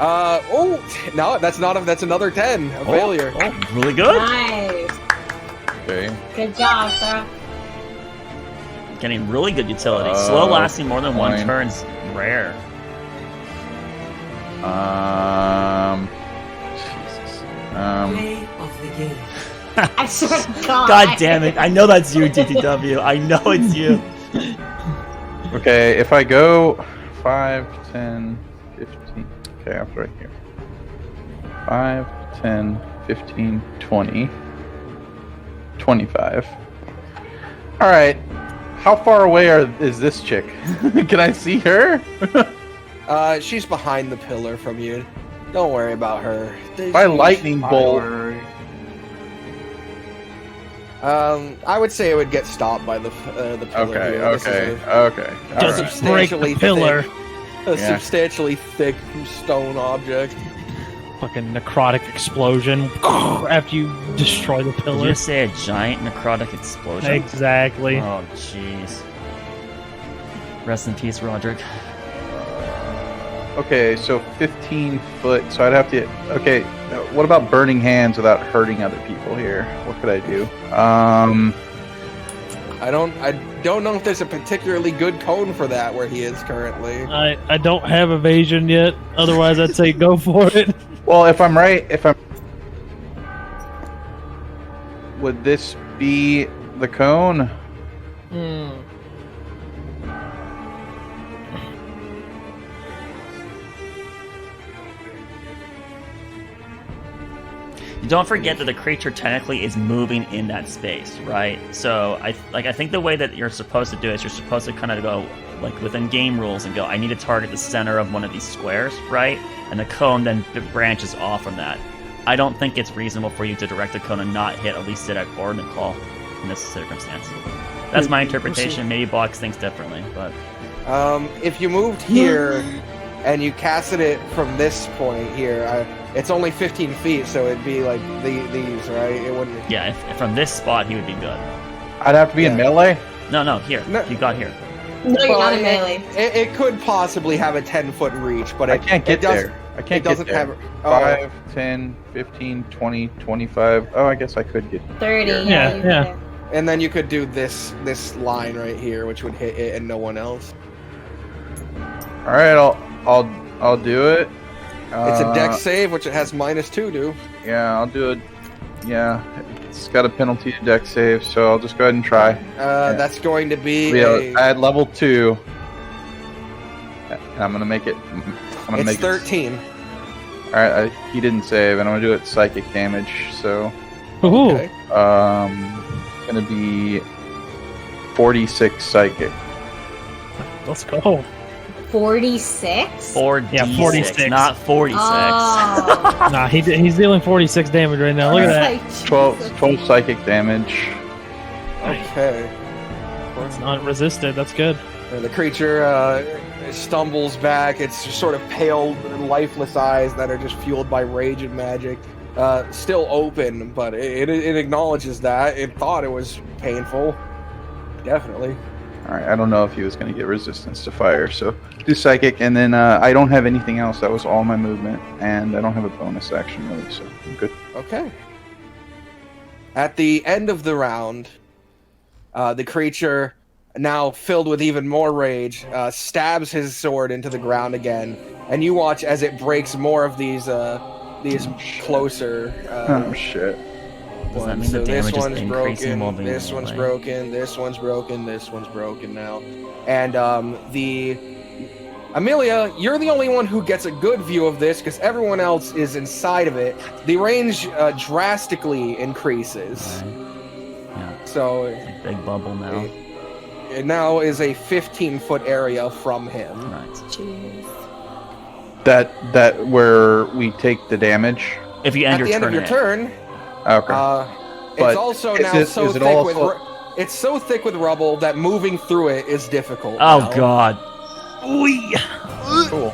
Speaker 2: Oh no, that's another 10. A failure.
Speaker 1: Oh, really good.
Speaker 4: nice.
Speaker 6: Okay.
Speaker 4: Good job, sir.
Speaker 1: Getting really good utility. Slow lasting more than one
Speaker 6: fine.
Speaker 1: turn's rare.
Speaker 6: Jesus.
Speaker 4: I swear to God.
Speaker 1: God damn it! I know that's you, DTW. I know it's you.
Speaker 6: Okay, if I go 5, 10, 15. Okay, I'll right here. 5, 10, 15, 20, 25. All right. How far away is this chick? Can I see her?
Speaker 2: She's behind the pillar from you. Don't worry about her.
Speaker 6: By lightning bolt.
Speaker 2: I would say it would get stopped by the pillar.
Speaker 6: Okay,
Speaker 2: here. This is
Speaker 6: okay.
Speaker 2: a
Speaker 5: Doesn't break the pillar.
Speaker 2: a
Speaker 6: Yeah.
Speaker 2: substantially thick stone object.
Speaker 5: Fucking necrotic explosion after you destroy the
Speaker 1: Did
Speaker 5: pillar.
Speaker 1: you say a giant necrotic explosion?
Speaker 5: Exactly.
Speaker 1: Oh, jeez. Rest in peace, Roderick.
Speaker 6: Okay, so 15 foot. So I'd have to. Okay, what about burning hands without hurting other people here? What could I do?
Speaker 2: I don't know if there's a particularly good cone for that where he is currently.
Speaker 5: I don't have evasion yet. Otherwise, I'd say go for it.
Speaker 6: Well, if I'm right, would this be the cone?
Speaker 1: Don't forget that the creature technically is moving in that space, right? So I think the way that you're supposed to do it is you're supposed to kind of go like within game rules and go, I need to target the center of one of these squares, right? And the cone then branches off from that. I don't think it's reasonable for you to direct the cone and not hit at least Sidak or Nicole in this circumstance. That's my interpretation. Maybe Box thinks differently, but
Speaker 2: If you moved here and you casted it from this point here, it's only 15 feet, so it'd be like these, right? It wouldn't.
Speaker 1: yeah, if from this spot he would be good.
Speaker 6: I'd have to be in
Speaker 2: Yeah.
Speaker 6: melee.
Speaker 1: No, here.
Speaker 2: No.
Speaker 1: You got here.
Speaker 4: No, you're
Speaker 2: Well,
Speaker 4: not in melee.
Speaker 2: It could possibly have a 10-foot reach, but
Speaker 6: I can't get there. I can't
Speaker 2: it doesn't
Speaker 6: get there.
Speaker 2: have.
Speaker 6: 5, 10, 15, 20, 25. Oh, I guess I could get.
Speaker 4: 30.
Speaker 5: Yeah,
Speaker 4: Yeah. You
Speaker 5: yeah.
Speaker 4: can do.
Speaker 2: And then you could do this line right here, which would hit it and no one else.
Speaker 6: All right, I'll do it.
Speaker 2: It's a dex save, which it has -2 to.
Speaker 6: Yeah, I'll do it. Yeah, it's got a penalty to dex save, so I'll just go ahead and try.
Speaker 2: That's going to be.
Speaker 6: Yeah, I had level 2. And I'm gonna make it.
Speaker 2: It's 13.
Speaker 6: All right, he didn't save, and I'm gonna do it psychic damage. So,
Speaker 5: Ooh.
Speaker 2: Okay.
Speaker 6: it's gonna be 46 psychic.
Speaker 5: Let's go.
Speaker 4: 46?
Speaker 1: 4d6,
Speaker 5: Yeah, 46.
Speaker 1: not 46.
Speaker 4: Oh.
Speaker 5: Nah, he's dealing 46 damage right now. Look at that.
Speaker 4: Like,
Speaker 6: 12
Speaker 4: Jesus.
Speaker 6: psychic damage.
Speaker 2: Okay.
Speaker 5: It's not resisted. That's good.
Speaker 2: And the creature stumbles back. It's just sort of pale, lifeless eyes that are just fueled by rage and magic. Still open, but it acknowledges that. It thought it was painful. Definitely.
Speaker 6: All right, I don't know if he was gonna get resistance to fire, so do psychic, and then I don't have anything else. That was all my movement, and I don't have a bonus action really, so I'm good.
Speaker 2: Okay. At the end of the round, the creature, now filled with even more rage, stabs his sword into the ground again, and you watch as it breaks more of these closer.
Speaker 6: Oh shit!
Speaker 1: Does that
Speaker 2: ones.
Speaker 1: mean the
Speaker 2: this
Speaker 1: damage is
Speaker 2: one's
Speaker 1: increasing while
Speaker 2: broken.
Speaker 1: being
Speaker 2: This one's
Speaker 1: melee?
Speaker 2: broken. This one's broken. This one's broken now, and the. Amelia, you're the only one who gets a good view of this because everyone else is inside of it. The range drastically increases.
Speaker 1: Right. Yeah,
Speaker 2: So
Speaker 1: it's a big bubble now.
Speaker 2: it now is a 15-foot area from him.
Speaker 1: Right.
Speaker 4: Jeez.
Speaker 6: That where we take the damage.
Speaker 1: If you end
Speaker 2: At
Speaker 1: your
Speaker 2: the end
Speaker 1: turn,
Speaker 2: of your turn,
Speaker 6: Okay.
Speaker 2: it's
Speaker 6: But
Speaker 2: also
Speaker 6: is
Speaker 2: now
Speaker 6: it-
Speaker 2: so
Speaker 6: is it
Speaker 2: thick
Speaker 6: also-
Speaker 2: with it's so thick with rubble that moving through it is difficult.
Speaker 1: Oh
Speaker 2: now.
Speaker 1: god. Wee.
Speaker 6: Cool.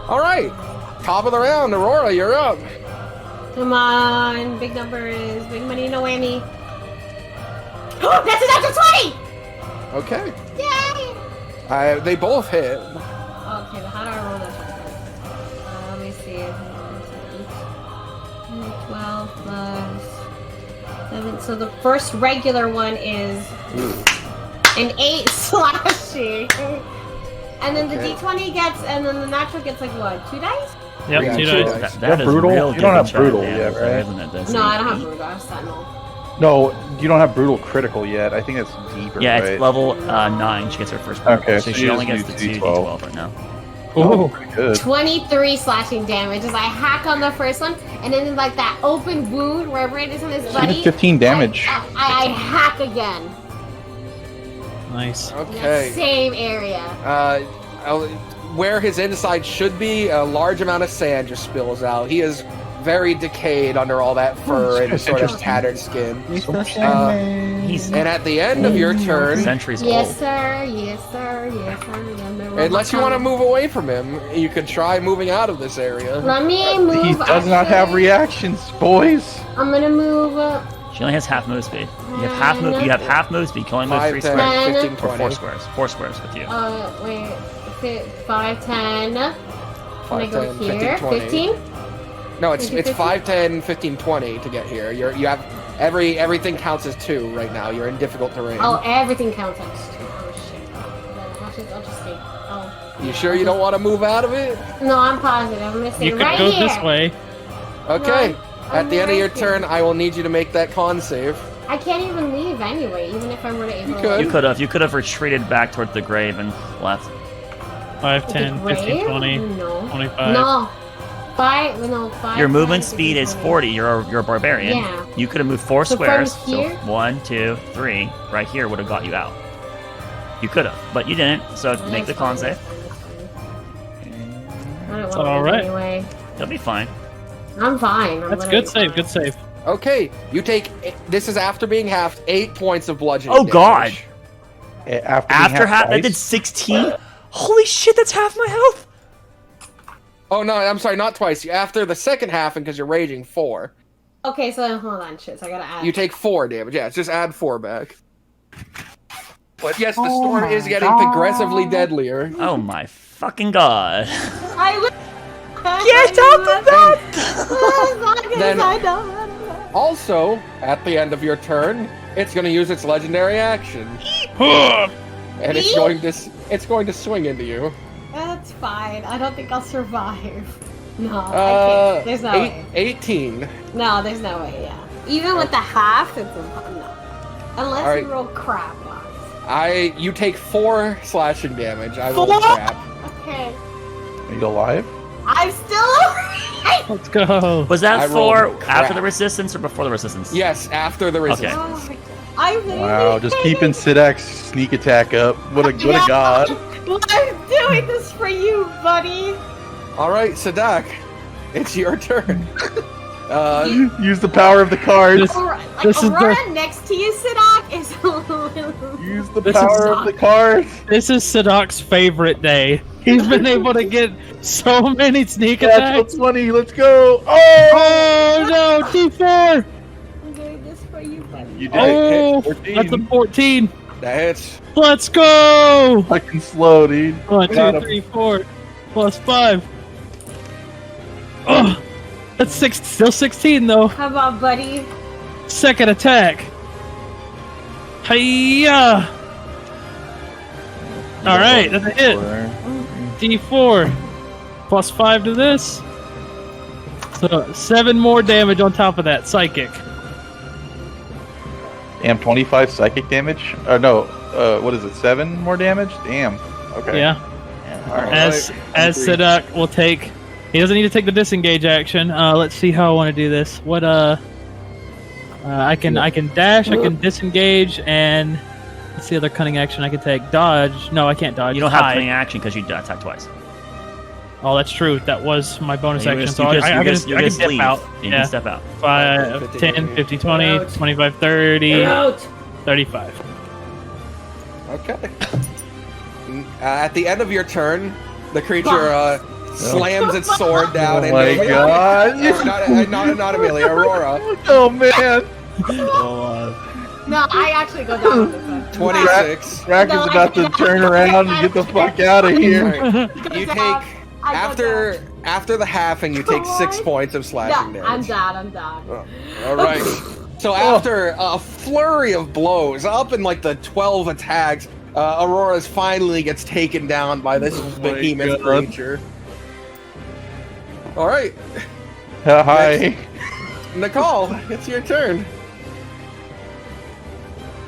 Speaker 2: All right, top of the round, Aurora, you're up.
Speaker 4: Come on. Big numbers. Big money, no whammy. Oh, that's a natural 20!
Speaker 2: Okay,
Speaker 4: Yay!
Speaker 2: they both hit.
Speaker 4: Okay, but how do I roll this one? Let me see. 12 plus 7. So the first regular one is an 8 slashing. And then the
Speaker 2: Okay.
Speaker 4: d20 gets, and then the natural gets like what? 2 dice?
Speaker 5: Yep,
Speaker 2: Yeah,
Speaker 5: 2
Speaker 2: two
Speaker 5: dice.
Speaker 2: dice.
Speaker 1: That is
Speaker 6: brutal?
Speaker 1: real
Speaker 6: You don't have
Speaker 1: good
Speaker 6: brutal
Speaker 1: damage
Speaker 6: yet,
Speaker 1: there,
Speaker 6: right?
Speaker 1: isn't it? That's
Speaker 4: No, I don't
Speaker 1: an
Speaker 4: have
Speaker 1: eight.
Speaker 4: Brutal. I have Sentinel.
Speaker 6: No, you don't have brutal critical yet. I think that's deeper.
Speaker 1: Yeah,
Speaker 6: right?
Speaker 1: it's level 9. She gets her first brutal.
Speaker 6: Okay,
Speaker 1: so
Speaker 6: so
Speaker 1: she
Speaker 6: you
Speaker 1: only
Speaker 6: just
Speaker 1: gets the
Speaker 6: do
Speaker 1: 2d12
Speaker 6: D12
Speaker 1: right now.
Speaker 5: Oh,
Speaker 6: Good.
Speaker 4: 23 slashing damage as I hack on the first one, and then in like that open wound wherever it is in his
Speaker 6: She
Speaker 4: body.
Speaker 6: did 15 damage.
Speaker 4: I hack again.
Speaker 5: nice.
Speaker 4: In that
Speaker 2: Okay.
Speaker 4: same area.
Speaker 2: Where his inside should be, a large amount of sand just spills out. He is very decayed under all that fur and sort of tattered skin.
Speaker 1: He's
Speaker 2: And at the end of your turn,
Speaker 1: centuries
Speaker 4: Yes,
Speaker 1: old.
Speaker 4: sir. Yes, sir. Yes, sir.
Speaker 2: unless you want to move away from him, you could try moving out of this area.
Speaker 4: Let me move.
Speaker 6: He does not have
Speaker 4: actually.
Speaker 6: reactions, boys.
Speaker 4: I'm gonna move.
Speaker 1: She only has half move speed. You have half move. You have half move speed. You can only move
Speaker 2: 5,
Speaker 1: 3
Speaker 2: 10,
Speaker 1: squares
Speaker 2: 15,
Speaker 1: or 4
Speaker 2: 20.
Speaker 1: squares. 4 squares with you.
Speaker 4: Wait. 5, 10. Can I
Speaker 2: 5,
Speaker 4: go
Speaker 2: 10,
Speaker 4: here?
Speaker 2: 15, 20.
Speaker 4: 15?
Speaker 2: No, it's
Speaker 4: 15?
Speaker 2: 5, 10, 15, 20 to get here. You have everything counts as 2 right now. You're in difficult terrain.
Speaker 4: Oh, everything counts as 2. Oh shit. I'll just stay. Oh.
Speaker 2: You sure you don't want to move out of it?
Speaker 4: No, I'm positive. I'm gonna stay
Speaker 5: You could
Speaker 4: right
Speaker 5: go
Speaker 4: here.
Speaker 5: this way.
Speaker 2: Okay.
Speaker 4: I'm
Speaker 2: At the end of your
Speaker 4: right here.
Speaker 2: turn, I will need you to make that con save.
Speaker 4: I can't even leave anyway, even if I were to able
Speaker 2: could.
Speaker 1: You could have retreated back towards the grave and left.
Speaker 5: 5,
Speaker 4: The
Speaker 5: 10, 15,
Speaker 4: grave?
Speaker 5: 20,
Speaker 4: No.
Speaker 5: 25.
Speaker 4: No. 5, 10,
Speaker 1: Your movement
Speaker 4: 15,
Speaker 1: speed is
Speaker 4: 20.
Speaker 1: 40. You're a barbarian.
Speaker 4: Yeah.
Speaker 1: You could have moved 4
Speaker 4: So from
Speaker 1: squares.
Speaker 4: here?
Speaker 1: So 1, 2, 3. Right here would have got you out. You could have, but you didn't. So
Speaker 4: That's
Speaker 1: make the
Speaker 4: fine,
Speaker 1: con save.
Speaker 4: that's fine. I don't
Speaker 5: It's
Speaker 4: want
Speaker 5: all
Speaker 4: to
Speaker 5: right.
Speaker 4: anyway.
Speaker 1: You'll be fine.
Speaker 4: I'm fine. I'm
Speaker 5: That's
Speaker 4: gonna
Speaker 5: good
Speaker 4: be
Speaker 5: save.
Speaker 4: fine.
Speaker 5: Good save.
Speaker 2: Okay, you take. This is after being halved 8 points of bludgeoning.
Speaker 1: Oh, God.
Speaker 2: damage.
Speaker 1: After half, that did 16. Holy shit, that's half my health.
Speaker 2: Oh no, I'm sorry, not twice. After the second half, and because you're raging 4,
Speaker 4: Okay, so hold on, shit. So I gotta add.
Speaker 2: you take 4 damage. Yeah, just add 4 back. But yes, the
Speaker 8: Oh
Speaker 2: storm
Speaker 8: my
Speaker 2: is getting
Speaker 8: God.
Speaker 2: progressively deadlier.
Speaker 1: Oh my fucking god.
Speaker 4: I would.
Speaker 1: Get out of that!
Speaker 2: Then-
Speaker 4: I don't.
Speaker 2: Also, at the end of your turn, it's going to use its legendary action, and it's going to swing into you.
Speaker 4: That's fine. I don't think I'll survive. No, I
Speaker 2: Uh,
Speaker 4: can't. There's no way.
Speaker 2: 18.
Speaker 4: No, there's no way. Yeah. Even with the half, it's impossible. No. Unless
Speaker 2: All right.
Speaker 4: you roll crap ones.
Speaker 2: You take 4 slashing damage. I rolled
Speaker 5: 4?
Speaker 2: crap.
Speaker 4: Okay.
Speaker 6: Are you alive?
Speaker 4: I'm still alright.
Speaker 5: Let's go.
Speaker 1: Was that
Speaker 2: I
Speaker 1: for
Speaker 2: rolled crap.
Speaker 1: after the resistance or before the resistance?
Speaker 2: Yes, after the resistance.
Speaker 4: Oh my god. I really
Speaker 6: Wow, just
Speaker 4: hate
Speaker 6: keeping
Speaker 4: it.
Speaker 6: Sidak's sneak attack up. What a
Speaker 4: Yeah.
Speaker 6: god.
Speaker 4: I'm doing this for you, buddy.
Speaker 2: All right, Sadak, it's your turn.
Speaker 6: Use the power of the cards.
Speaker 5: This-
Speaker 4: Like,
Speaker 5: This is
Speaker 4: Aurora
Speaker 5: the-
Speaker 4: next to you, Sidak, is a little...
Speaker 6: Use the
Speaker 5: This is
Speaker 6: power of the cards.
Speaker 5: This is Sadok's favorite day. He's been able to get so many sneak
Speaker 6: That's
Speaker 5: attacks.
Speaker 6: what's funny. Let's go. Oh!
Speaker 5: Oh no, T4!
Speaker 4: I'm doing this for you, buddy.
Speaker 6: You did.
Speaker 5: Oh,
Speaker 6: Hit 14.
Speaker 5: that's a 14.
Speaker 2: That hits.
Speaker 5: Let's go!
Speaker 6: Fucking slow, dude.
Speaker 5: 1,
Speaker 6: Got
Speaker 5: 2,
Speaker 6: him.
Speaker 5: 3, 4, plus 5. Oh, that's still 16 though.
Speaker 4: How about, buddy?
Speaker 5: Second attack. Hiya! All right, that's a hit. D4 plus 5 to this. So 7 more damage on top of that. Psychic.
Speaker 6: Damn, 25 psychic damage? No, what is it, 7 more damage? Damn. Okay.
Speaker 5: Yeah.
Speaker 6: Alright.
Speaker 5: As
Speaker 6: Agreed.
Speaker 5: Sadak will take. He doesn't need to take the disengage action. Let's see how I want to do this. What I can dash. I can disengage, and what's the other cunning action I can take? Dodge. No, I can't dodge.
Speaker 1: You don't have
Speaker 5: Hide.
Speaker 1: cunning action because you attack twice.
Speaker 5: Oh, that's true. That was my bonus
Speaker 1: You
Speaker 5: action.
Speaker 1: just,
Speaker 5: So
Speaker 1: you
Speaker 5: I
Speaker 1: just,
Speaker 5: can
Speaker 1: you just
Speaker 5: dip
Speaker 1: leave.
Speaker 5: out.
Speaker 1: You
Speaker 5: Yeah.
Speaker 1: can step out.
Speaker 5: 5, 10, 50, 20,
Speaker 4: Out.
Speaker 5: 25, 30,
Speaker 4: Out.
Speaker 5: 35.
Speaker 2: Okay. At the end of your turn, the creature slams its sword down
Speaker 6: Oh
Speaker 2: into
Speaker 6: my
Speaker 2: Amelia.
Speaker 6: god.
Speaker 2: Not Amelia, Aurora.
Speaker 6: Oh man.
Speaker 4: No, I actually go down on this one.
Speaker 2: 26.
Speaker 6: Rack is about to turn around and get the fuck out of here.
Speaker 2: Alright, you
Speaker 4: down.
Speaker 2: take
Speaker 4: I go
Speaker 2: after the halving, you take 6
Speaker 4: What?
Speaker 2: points of slashing
Speaker 4: down. I'm
Speaker 2: damage.
Speaker 4: down. I'm down.
Speaker 2: All right. So after a flurry of blows, up in like the 12 attacks, Aurora's finally gets taken down by this behemoth
Speaker 6: God.
Speaker 2: creature. All right,
Speaker 6: Hi.
Speaker 2: Nicole, it's your turn.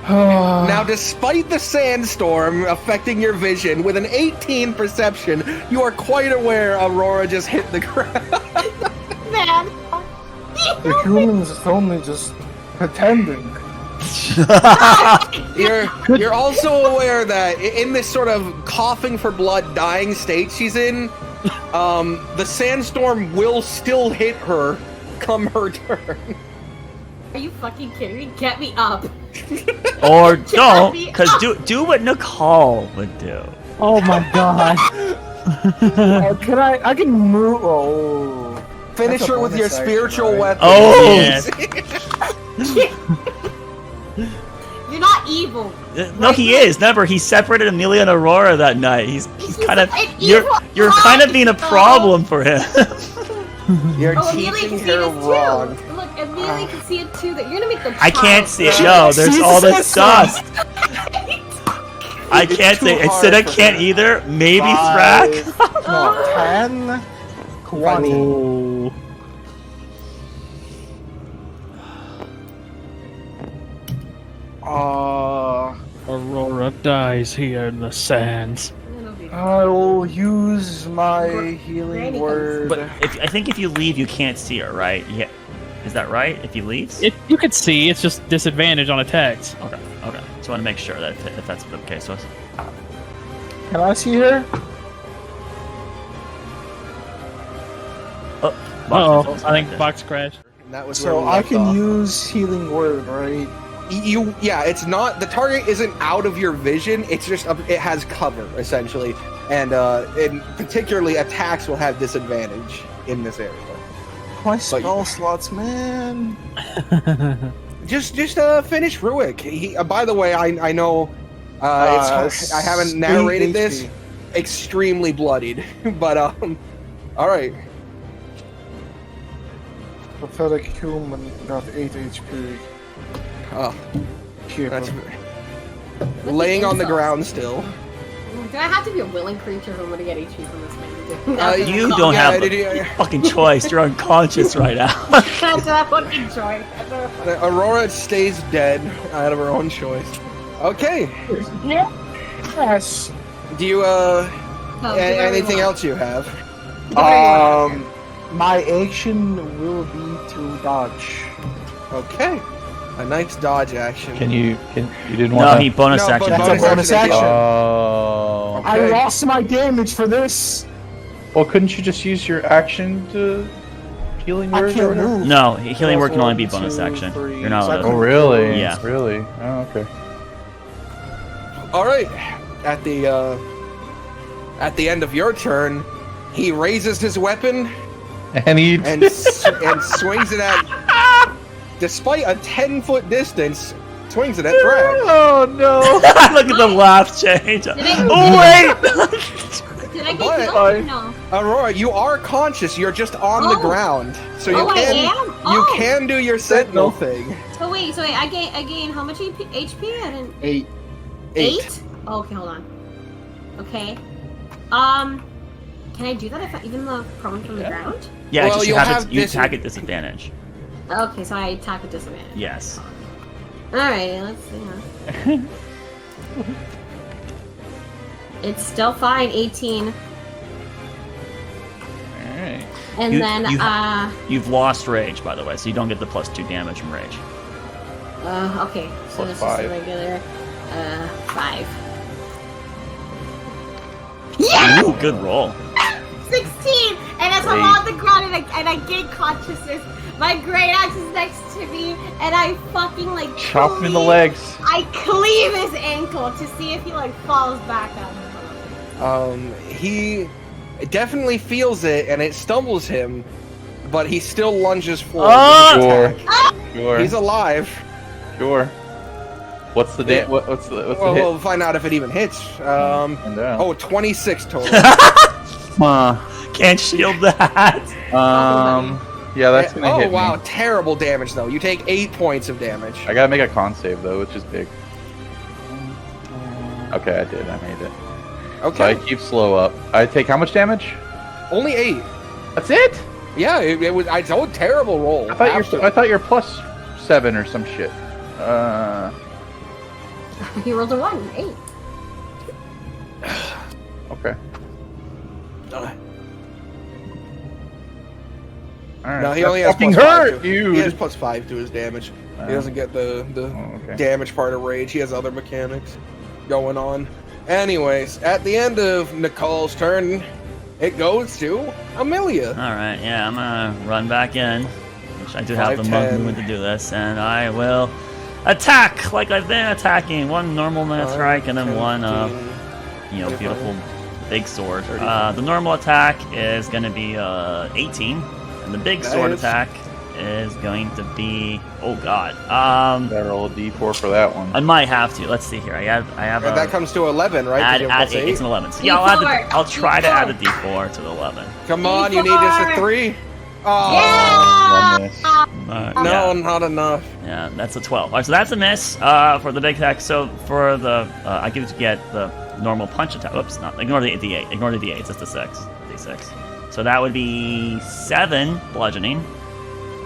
Speaker 2: Now, despite the sandstorm affecting your vision, with an 18 perception, you are quite aware Aurora just hit the ground.
Speaker 4: Man.
Speaker 8: The humans is only just pretending.
Speaker 2: You're also aware that in this sort of coughing for blood, dying state she's in, the sandstorm will still hit her come her turn.
Speaker 4: Are you fucking kidding me? Get me up.
Speaker 1: Or don't, because do what Nicole would do.
Speaker 5: Oh my god.
Speaker 8: I can move. Oh.
Speaker 2: Finish
Speaker 8: That's a
Speaker 2: her with your
Speaker 8: bonus action,
Speaker 2: spiritual
Speaker 8: right?
Speaker 2: weapon.
Speaker 1: Oh!
Speaker 2: Yes.
Speaker 4: You're not evil.
Speaker 1: No, he is. Remember, he separated Amelia and Aurora that night. He's kind of
Speaker 4: an
Speaker 1: you're
Speaker 4: evil
Speaker 1: kind of being a
Speaker 4: dog.
Speaker 1: problem for him.
Speaker 2: You're
Speaker 4: Oh, Amelia
Speaker 2: teaching
Speaker 4: can see
Speaker 2: her
Speaker 4: this
Speaker 2: wrong.
Speaker 4: too. Look, Amelia can see it too. That you're gonna make the.
Speaker 1: I can't
Speaker 4: child
Speaker 1: see it.
Speaker 4: cry.
Speaker 1: No, there's all this
Speaker 8: Jesus.
Speaker 1: dust. I
Speaker 2: It's
Speaker 1: can't
Speaker 2: too
Speaker 1: say.
Speaker 2: hard
Speaker 1: Instead, I
Speaker 2: for
Speaker 1: can't
Speaker 2: her.
Speaker 1: either. Maybe
Speaker 8: 5,
Speaker 1: Thrak.
Speaker 8: No, 10, 20.
Speaker 5: Oh. Aurora dies here in the sands.
Speaker 4: It'll be fine.
Speaker 8: I will use my
Speaker 4: Granny
Speaker 8: healing
Speaker 4: comes.
Speaker 8: word.
Speaker 1: But I think if you leave, you can't see her, right? Yeah. Is that right? If you leave?
Speaker 5: You could see, it's just disadvantage on attacks.
Speaker 1: Okay. Okay. Just want to make sure that if that's what the case was.
Speaker 8: Can I see her?
Speaker 1: Oh.
Speaker 5: Uh-oh, I think box crashed.
Speaker 2: And that was where
Speaker 8: So
Speaker 2: we
Speaker 8: I
Speaker 2: left
Speaker 8: can
Speaker 2: off.
Speaker 8: use healing word, right?
Speaker 2: Yeah, it's not, the target isn't out of your vision, it's just, it has cover, essentially. And particularly attacks will have disadvantage in this area.
Speaker 8: My spell slots, man.
Speaker 2: Just finish Ruick. By the way, I know, I haven't narrated this,
Speaker 8: HP.
Speaker 2: extremely bloodied, but, alright.
Speaker 8: Pathetic human got 8 HP.
Speaker 2: Oh,
Speaker 8: Keep
Speaker 2: that's
Speaker 8: him.
Speaker 2: laying on the
Speaker 4: insults.
Speaker 2: ground still.
Speaker 4: Do I have to be a willing creature if I'm gonna get HP from this man?
Speaker 1: You don't have a fucking choice. You're unconscious right now.
Speaker 4: That's what I fucking joy.
Speaker 2: Aurora stays dead out of her own choice. Okay.
Speaker 8: Yes.
Speaker 2: Do you, anything else you have?
Speaker 8: My action will be to dodge.
Speaker 2: Okay. A nice dodge action.
Speaker 6: You didn't
Speaker 1: No,
Speaker 6: want
Speaker 1: he bonus
Speaker 2: No,
Speaker 1: action.
Speaker 2: but
Speaker 8: That's a bonus action.
Speaker 6: Oh.
Speaker 8: I
Speaker 2: Okay.
Speaker 8: lost my damage for this.
Speaker 6: Well, couldn't you just use your action to healing
Speaker 8: I
Speaker 6: word or
Speaker 8: can't
Speaker 6: whatever?
Speaker 8: move.
Speaker 1: No, healing word can only be
Speaker 8: 1,
Speaker 1: bonus
Speaker 8: 2,
Speaker 1: action.
Speaker 8: 3,
Speaker 1: You're not
Speaker 8: so I
Speaker 1: allowed
Speaker 6: Oh,
Speaker 1: to.
Speaker 6: really?
Speaker 1: Yeah.
Speaker 6: Really? Oh, okay.
Speaker 2: All right. At the end of your turn, he raises his weapon
Speaker 6: And he
Speaker 2: and swings it at. Despite a 10-foot distance, swings it at Thrak.
Speaker 6: Oh no!
Speaker 1: Look at the laugh change.
Speaker 4: Did
Speaker 1: Oh wait!
Speaker 4: Did I get
Speaker 2: But-
Speaker 4: killed or no?
Speaker 2: Aurora, you are conscious. You're just on the
Speaker 4: Oh.
Speaker 2: ground, so you
Speaker 4: Oh, I
Speaker 2: can
Speaker 4: am?
Speaker 2: you
Speaker 4: Oh.
Speaker 2: can do your sentinel thing.
Speaker 4: So wait, I gain how much HP? I didn't.
Speaker 8: 8.
Speaker 2: 8.
Speaker 4: Oh, okay, hold on. Okay. Can I do that even though I'm prone from the ground?
Speaker 1: Yeah,
Speaker 2: Well,
Speaker 1: just
Speaker 2: you'll have
Speaker 1: you
Speaker 2: dis-
Speaker 1: attack at disadvantage.
Speaker 4: Okay, so I attack with disadvantage.
Speaker 1: Yes.
Speaker 4: Alright, let's see. It's still fine, 18.
Speaker 1: Alright.
Speaker 4: And
Speaker 1: You-
Speaker 4: then,
Speaker 1: you- You've lost rage, by the way, so you don't get the +2 damage from rage.
Speaker 4: okay. So
Speaker 6: Plus
Speaker 4: this is
Speaker 6: 5.
Speaker 4: a regular, 5.
Speaker 1: Ooh, good roll.
Speaker 4: 16! And as I'm on the ground and I gain consciousness, my great axe is next to me, and I fucking like
Speaker 6: chop him in the
Speaker 4: cleave-
Speaker 6: legs.
Speaker 4: I cleave his ankle to see if he like falls back on me.
Speaker 2: He definitely feels it, and it stumbles him, but he still lunges forward.
Speaker 1: Ah!
Speaker 2: with his
Speaker 6: Sure.
Speaker 2: attack.
Speaker 6: Sure.
Speaker 2: He's alive.
Speaker 6: Sure. What's the
Speaker 2: Yeah.
Speaker 6: what's the
Speaker 2: Well,
Speaker 6: hit?
Speaker 2: we'll find out if it even hits.
Speaker 6: And down.
Speaker 2: Oh, 26 total.
Speaker 1: Can't shield that.
Speaker 6: Yeah, that's gonna
Speaker 2: Oh
Speaker 6: hit
Speaker 2: wow,
Speaker 6: me.
Speaker 2: terrible damage though. You take 8 points of damage.
Speaker 6: I gotta make a con save though, which is big. Okay, I did. I made it. So I
Speaker 2: Okay,
Speaker 6: keep slow up. I take how much damage?
Speaker 2: only 8.
Speaker 6: That's it.
Speaker 2: Yeah, it was. It's a terrible roll.
Speaker 6: I thought you're +7 or some shit.
Speaker 4: He rolled a 1. 8.
Speaker 6: Okay. Alright,
Speaker 2: No, he
Speaker 6: that
Speaker 2: only has
Speaker 6: fucking
Speaker 2: plus
Speaker 6: hurt,
Speaker 2: 5
Speaker 6: dude.
Speaker 2: He has plus 5 to his damage. He doesn't get the
Speaker 6: okay.
Speaker 2: damage part of rage. He has other mechanics going on. Anyways, at the end of Nicole's turn, it goes to Amelia.
Speaker 1: All right, yeah, I'm gonna run back in, which I do have the
Speaker 2: 5'10".
Speaker 1: movement to do this, and I will attack like I've been attacking. One normal strike, and then
Speaker 2: 10,
Speaker 1: one,
Speaker 2: 15, 25,
Speaker 1: beautiful big sword.
Speaker 2: 35.
Speaker 1: The normal attack is gonna be 18, and the big
Speaker 2: That
Speaker 1: sword
Speaker 2: is.
Speaker 1: attack is going to be, oh god,
Speaker 6: Gotta roll a d4 for that one.
Speaker 1: I might have to. Let's see here. I have
Speaker 2: And that comes to 11, right? 'Cause
Speaker 1: add,
Speaker 2: you have
Speaker 1: add
Speaker 2: plus
Speaker 1: 8. It's
Speaker 2: 8.
Speaker 1: an 11. So yeah, I'll try to add a
Speaker 4: D4.
Speaker 1: d4 to the 11.
Speaker 2: Come on, you need just a 3. Oh,
Speaker 4: Yeah!
Speaker 6: One miss.
Speaker 2: no,
Speaker 1: Yeah.
Speaker 2: not enough.
Speaker 1: Yeah, that's a 12. All right, so that's a miss for the big attack. So for the, I get to get the normal punch attack. Oops, not ignore the d8. Ignore the d8. It's just a 6. D6. So that would be 7 bludgeoning.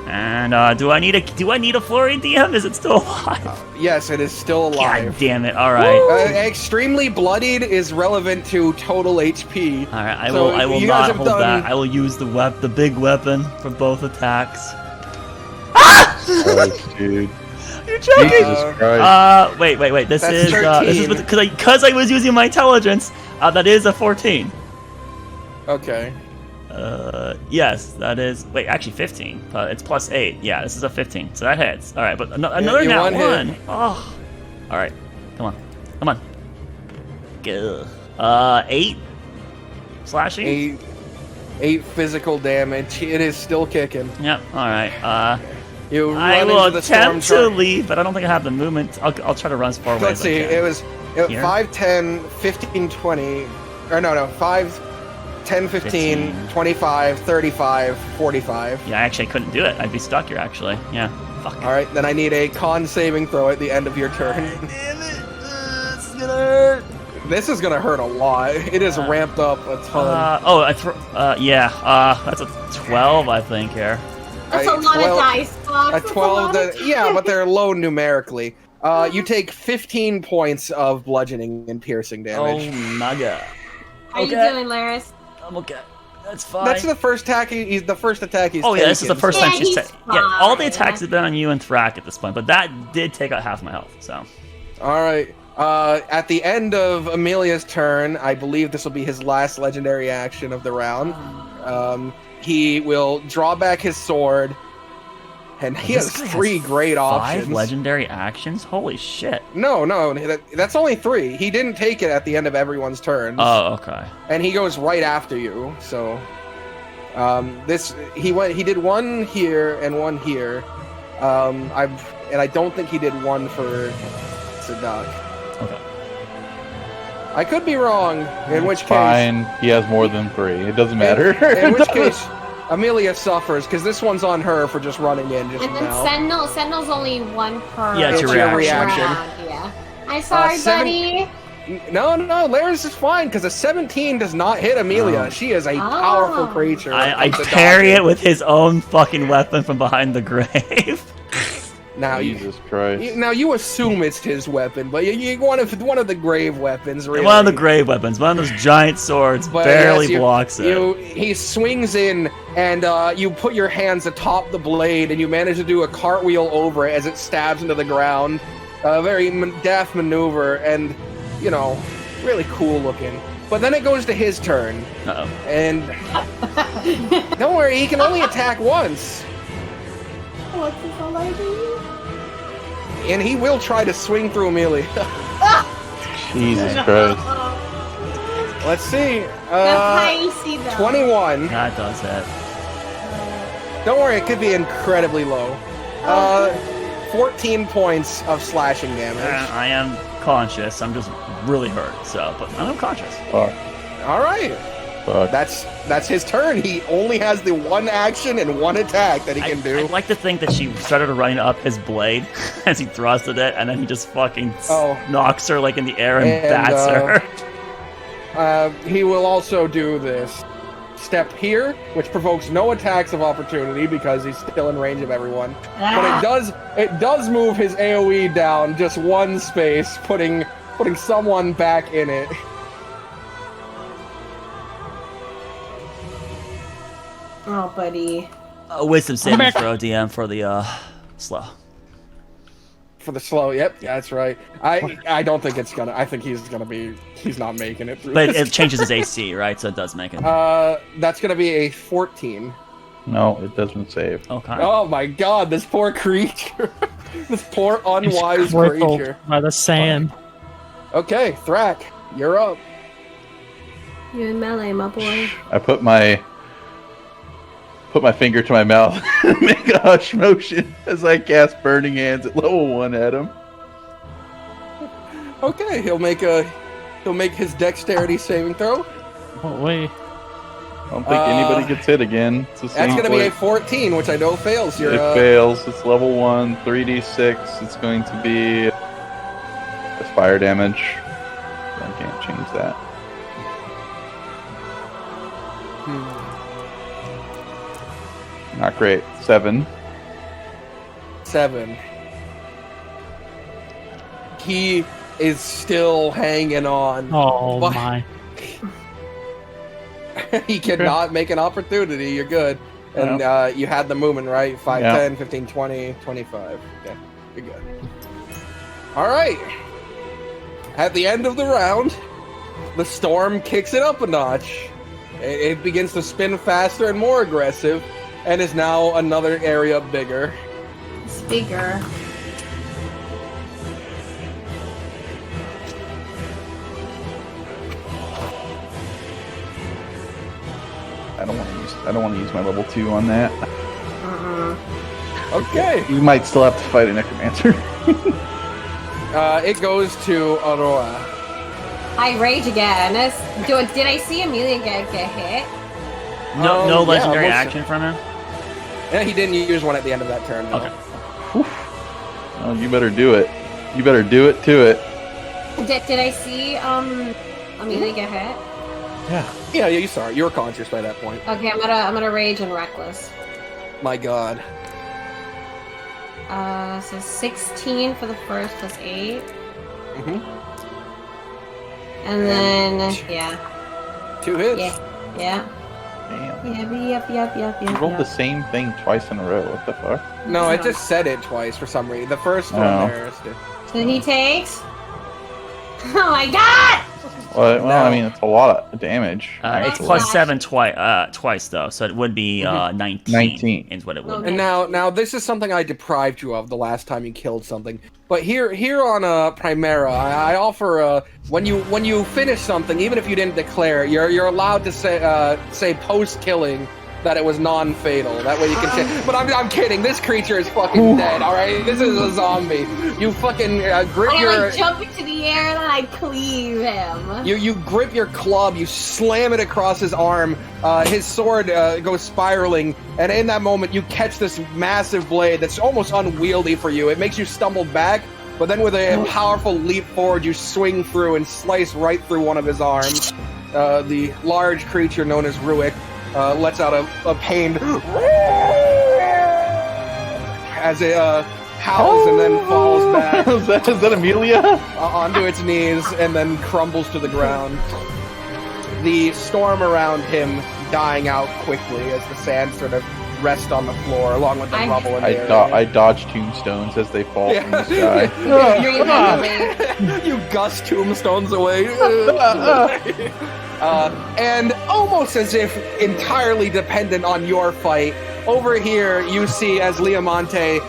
Speaker 1: And do I need a flurry DM? Is it still alive?
Speaker 2: Yes, it is still alive.
Speaker 1: God damn it! All right,
Speaker 2: Extremely bloodied is relevant to total HP.
Speaker 1: all right. I
Speaker 2: So
Speaker 1: will
Speaker 2: you guys
Speaker 1: not
Speaker 2: have
Speaker 1: hold
Speaker 2: done-
Speaker 1: back. I will use the big weapon for both attacks.
Speaker 6: Christ, dude.
Speaker 1: You're joking.
Speaker 6: Jesus Christ.
Speaker 1: Wait. This
Speaker 2: That's
Speaker 1: is
Speaker 2: 13.
Speaker 1: because I was using my intelligence. That is a 14.
Speaker 2: Okay.
Speaker 1: Yes, that is. Wait, actually 15. It's plus 8. Yeah, this is a 15. So that hits. All right, but another
Speaker 2: you
Speaker 1: nat
Speaker 2: one hit.
Speaker 1: 1. Oh. All right. Come on. Go. 8 slashing.
Speaker 2: 8 physical damage. It is still kicking.
Speaker 1: Yep. All right.
Speaker 2: You
Speaker 1: I
Speaker 2: run
Speaker 1: will
Speaker 2: into the storm
Speaker 1: attempt to
Speaker 2: truck.
Speaker 1: leave, but I don't think I have the movement. I'll try to run as far away
Speaker 2: Let's
Speaker 1: as I
Speaker 2: see.
Speaker 1: can.
Speaker 2: It was
Speaker 1: Here?
Speaker 2: 5, 10, 15, 20. Or no. 5, 10, 15,
Speaker 1: 15.
Speaker 2: 25, 35, 45.
Speaker 1: Yeah, actually, I couldn't do it. I'd be stuck here, actually. Yeah. Fuck.
Speaker 2: All right, then I need a con saving throw at the end of your turn.
Speaker 1: Damn it. This is gonna hurt.
Speaker 2: This is gonna hurt a lot. It is ramped up a ton.
Speaker 1: That's a 12, I think, here.
Speaker 4: That's a lot of dice, Fox.
Speaker 2: A 12, yeah, but they're low numerically. You take 15 points of bludgeoning and piercing damage.
Speaker 1: Oh my god.
Speaker 4: How you
Speaker 1: Okay.
Speaker 4: doing, Laris?
Speaker 1: I'm okay. That's fine.
Speaker 2: That's the first attack. The first attack he's
Speaker 1: Oh yeah, this is the
Speaker 2: taken.
Speaker 1: first
Speaker 4: Yeah,
Speaker 1: time she's
Speaker 4: he's
Speaker 1: yeah, all the
Speaker 4: fine.
Speaker 1: attacks have been on you and Thrak at this point, but that did take out half my health, so.
Speaker 2: All right. At the end of Amelia's turn, I believe this will be his last legendary action of the round. He will draw back his sword, and he has
Speaker 1: This guy
Speaker 2: 3 great
Speaker 1: 5
Speaker 2: options.
Speaker 1: legendary actions? Holy shit.
Speaker 2: No, that's only 3. He didn't take it at the end of everyone's turns.
Speaker 1: Oh, okay.
Speaker 2: And he goes right after you. So, he did 1 here and 1 here. I don't think he did 1 for Sadak.
Speaker 1: Okay.
Speaker 2: I could be wrong. In which case,
Speaker 6: Fine. He has more than 3. It doesn't matter.
Speaker 2: in which case, Amelia suffers because this one's on her for just running in just
Speaker 4: And then
Speaker 2: now.
Speaker 4: Sentinel's only 1 per
Speaker 1: Yeah, it's
Speaker 2: It's
Speaker 1: your
Speaker 2: your
Speaker 1: reaction.
Speaker 2: reaction.
Speaker 4: round, yeah. I'm sorry,
Speaker 2: seven-
Speaker 4: buddy.
Speaker 2: No, Laris is fine because a 17 does not hit Amelia.
Speaker 1: Oh.
Speaker 2: She is a powerful creature. when it
Speaker 1: I
Speaker 2: comes to
Speaker 1: parry
Speaker 2: dodging.
Speaker 1: it with his own fucking weapon from behind the grave.
Speaker 2: Now
Speaker 6: Jesus Christ.
Speaker 2: Now you assume it's his weapon, but you one of the grave weapons. Really.
Speaker 1: One of the grave weapons, one of those giant swords,
Speaker 2: But
Speaker 1: barely
Speaker 2: yes,
Speaker 1: blocks it.
Speaker 2: He swings in, and you put your hands atop the blade, and you manage to do a cartwheel over it as it stabs into the ground. A very deft maneuver, and really cool looking. But then it goes to his turn,
Speaker 1: Uh-oh.
Speaker 2: and don't worry, he can only attack once,
Speaker 4: What's this all I do?
Speaker 2: and he will try to swing through Amelia.
Speaker 6: Jesus Christ.
Speaker 2: Let's see.
Speaker 4: That's spicy, though.
Speaker 2: 21.
Speaker 1: That does hit.
Speaker 2: Don't worry, it could be incredibly low. 14 points of slashing damage.
Speaker 1: I am conscious. I'm just really hurt. But I'm unconscious.
Speaker 6: Fuck.
Speaker 2: All right,
Speaker 6: Fuck.
Speaker 2: that's his turn. He only has the 1 action and 1 attack that he can do.
Speaker 1: I'd like to think that she started running up his blade as he thrusted it, and then he just fucking knocks her in the air and bats her.
Speaker 2: He will also do this. step here, which provokes no attacks of opportunity because he's still in range of everyone. But it does move his AoE down just one space, putting someone back in it.
Speaker 4: Oh, buddy.
Speaker 1: Wisdom saving throw, DM, for the slow.
Speaker 2: For the slow, yep, yeah, that's right. I don't think it's gonna. I think he's not making it through.
Speaker 1: But
Speaker 2: this.
Speaker 1: it changes his AC, right? So it does make it.
Speaker 2: That's gonna be a 14.
Speaker 6: No, it doesn't save.
Speaker 1: Okay.
Speaker 2: Oh my god, this poor creature. This poor unwise
Speaker 5: He's crippled
Speaker 2: creature.
Speaker 5: by the sand.
Speaker 2: Okay, Thrak, you're up.
Speaker 4: You in melee, my boy.
Speaker 6: I put my finger to my mouth and make a hush motion as I cast Burning Hands at level 1 at him.
Speaker 2: Okay, he'll make his dexterity saving throw.
Speaker 5: Oh, wait.
Speaker 6: I don't think anybody gets hit again. It's the same
Speaker 2: That's gonna be a
Speaker 6: place.
Speaker 2: 14, which I know fails.
Speaker 6: It fails. It's level 1, 3d6. It's going to be a fire damage. I can't change that. Not great. 7.
Speaker 2: 7. He is still hanging on.
Speaker 5: Oh,
Speaker 2: But
Speaker 5: my.
Speaker 2: he cannot make an opportunity. You're good. And you had the movement, right? 5,
Speaker 6: Yeah.
Speaker 2: 10, 15, 20, 25. Okay, you're good. All right. At the end of the round, the storm kicks it up a notch. It begins to spin faster and more aggressive, and is now another area bigger.
Speaker 4: It's bigger.
Speaker 6: I don't want to use my level 2 on that.
Speaker 2: Okay.
Speaker 6: You might still have to fight a necromancer.
Speaker 2: It goes to Aurora.
Speaker 4: I rage again. Did I see Amelia get hit?
Speaker 1: No
Speaker 2: yeah,
Speaker 1: legendary
Speaker 2: most-
Speaker 1: action from him.
Speaker 2: Yeah, he didn't use one at the end of that turn. No.
Speaker 1: Okay.
Speaker 6: Oh, you better do it. You better do it to it.
Speaker 4: Did I see Amelia get hit?
Speaker 2: Yeah, you saw it. You were conscious by that point.
Speaker 4: Okay, I'm gonna rage and reckless.
Speaker 2: My God.
Speaker 4: So 16 for the first plus 8.
Speaker 2: Mhm.
Speaker 4: And then yeah.
Speaker 2: 2 hits.
Speaker 4: Yeah.
Speaker 6: Damn.
Speaker 4: Yep.
Speaker 6: You rolled the same thing twice in a row. What the fuck?
Speaker 2: No, it just said it twice for some reason. The first one
Speaker 6: Oh.
Speaker 2: there.
Speaker 4: So he takes. Oh my god!
Speaker 6: Well,
Speaker 2: No.
Speaker 6: I mean, it's a lot of damage.
Speaker 1: It's
Speaker 6: actually.
Speaker 1: plus 7 twice though, so it would be 19.
Speaker 6: 19
Speaker 1: is what it would
Speaker 4: Okay.
Speaker 1: be.
Speaker 2: And now this is something I deprived you of the last time you killed something. But here on Primera, I offer when you finish something, even if you didn't declare, you're allowed to say post killing that it was non-fatal. That way you can say. But I'm kidding. This creature is fucking dead. All right, this is a zombie. You fucking grip
Speaker 4: I
Speaker 2: your.
Speaker 4: jump into the air and then I cleave him.
Speaker 2: You grip your club, you slam it across his arm, his sword goes spiraling, and in that moment you catch this massive blade that's almost unwieldy for you. It makes you stumble back, but then with a powerful leap forward, you swing through and slice right through one of his arms. The large creature known as Ruick lets out a pained as it howls and then falls back
Speaker 6: is that Amelia?
Speaker 2: onto its knees and then crumbles to the ground. The storm around him dying out quickly as the sand sort of rests on the floor along with the rubble in the area.
Speaker 6: I dodge tombstones as they fall from the sky.
Speaker 2: You gust tombstones away. And almost as if entirely dependent on your fight, over here you see as Leomonte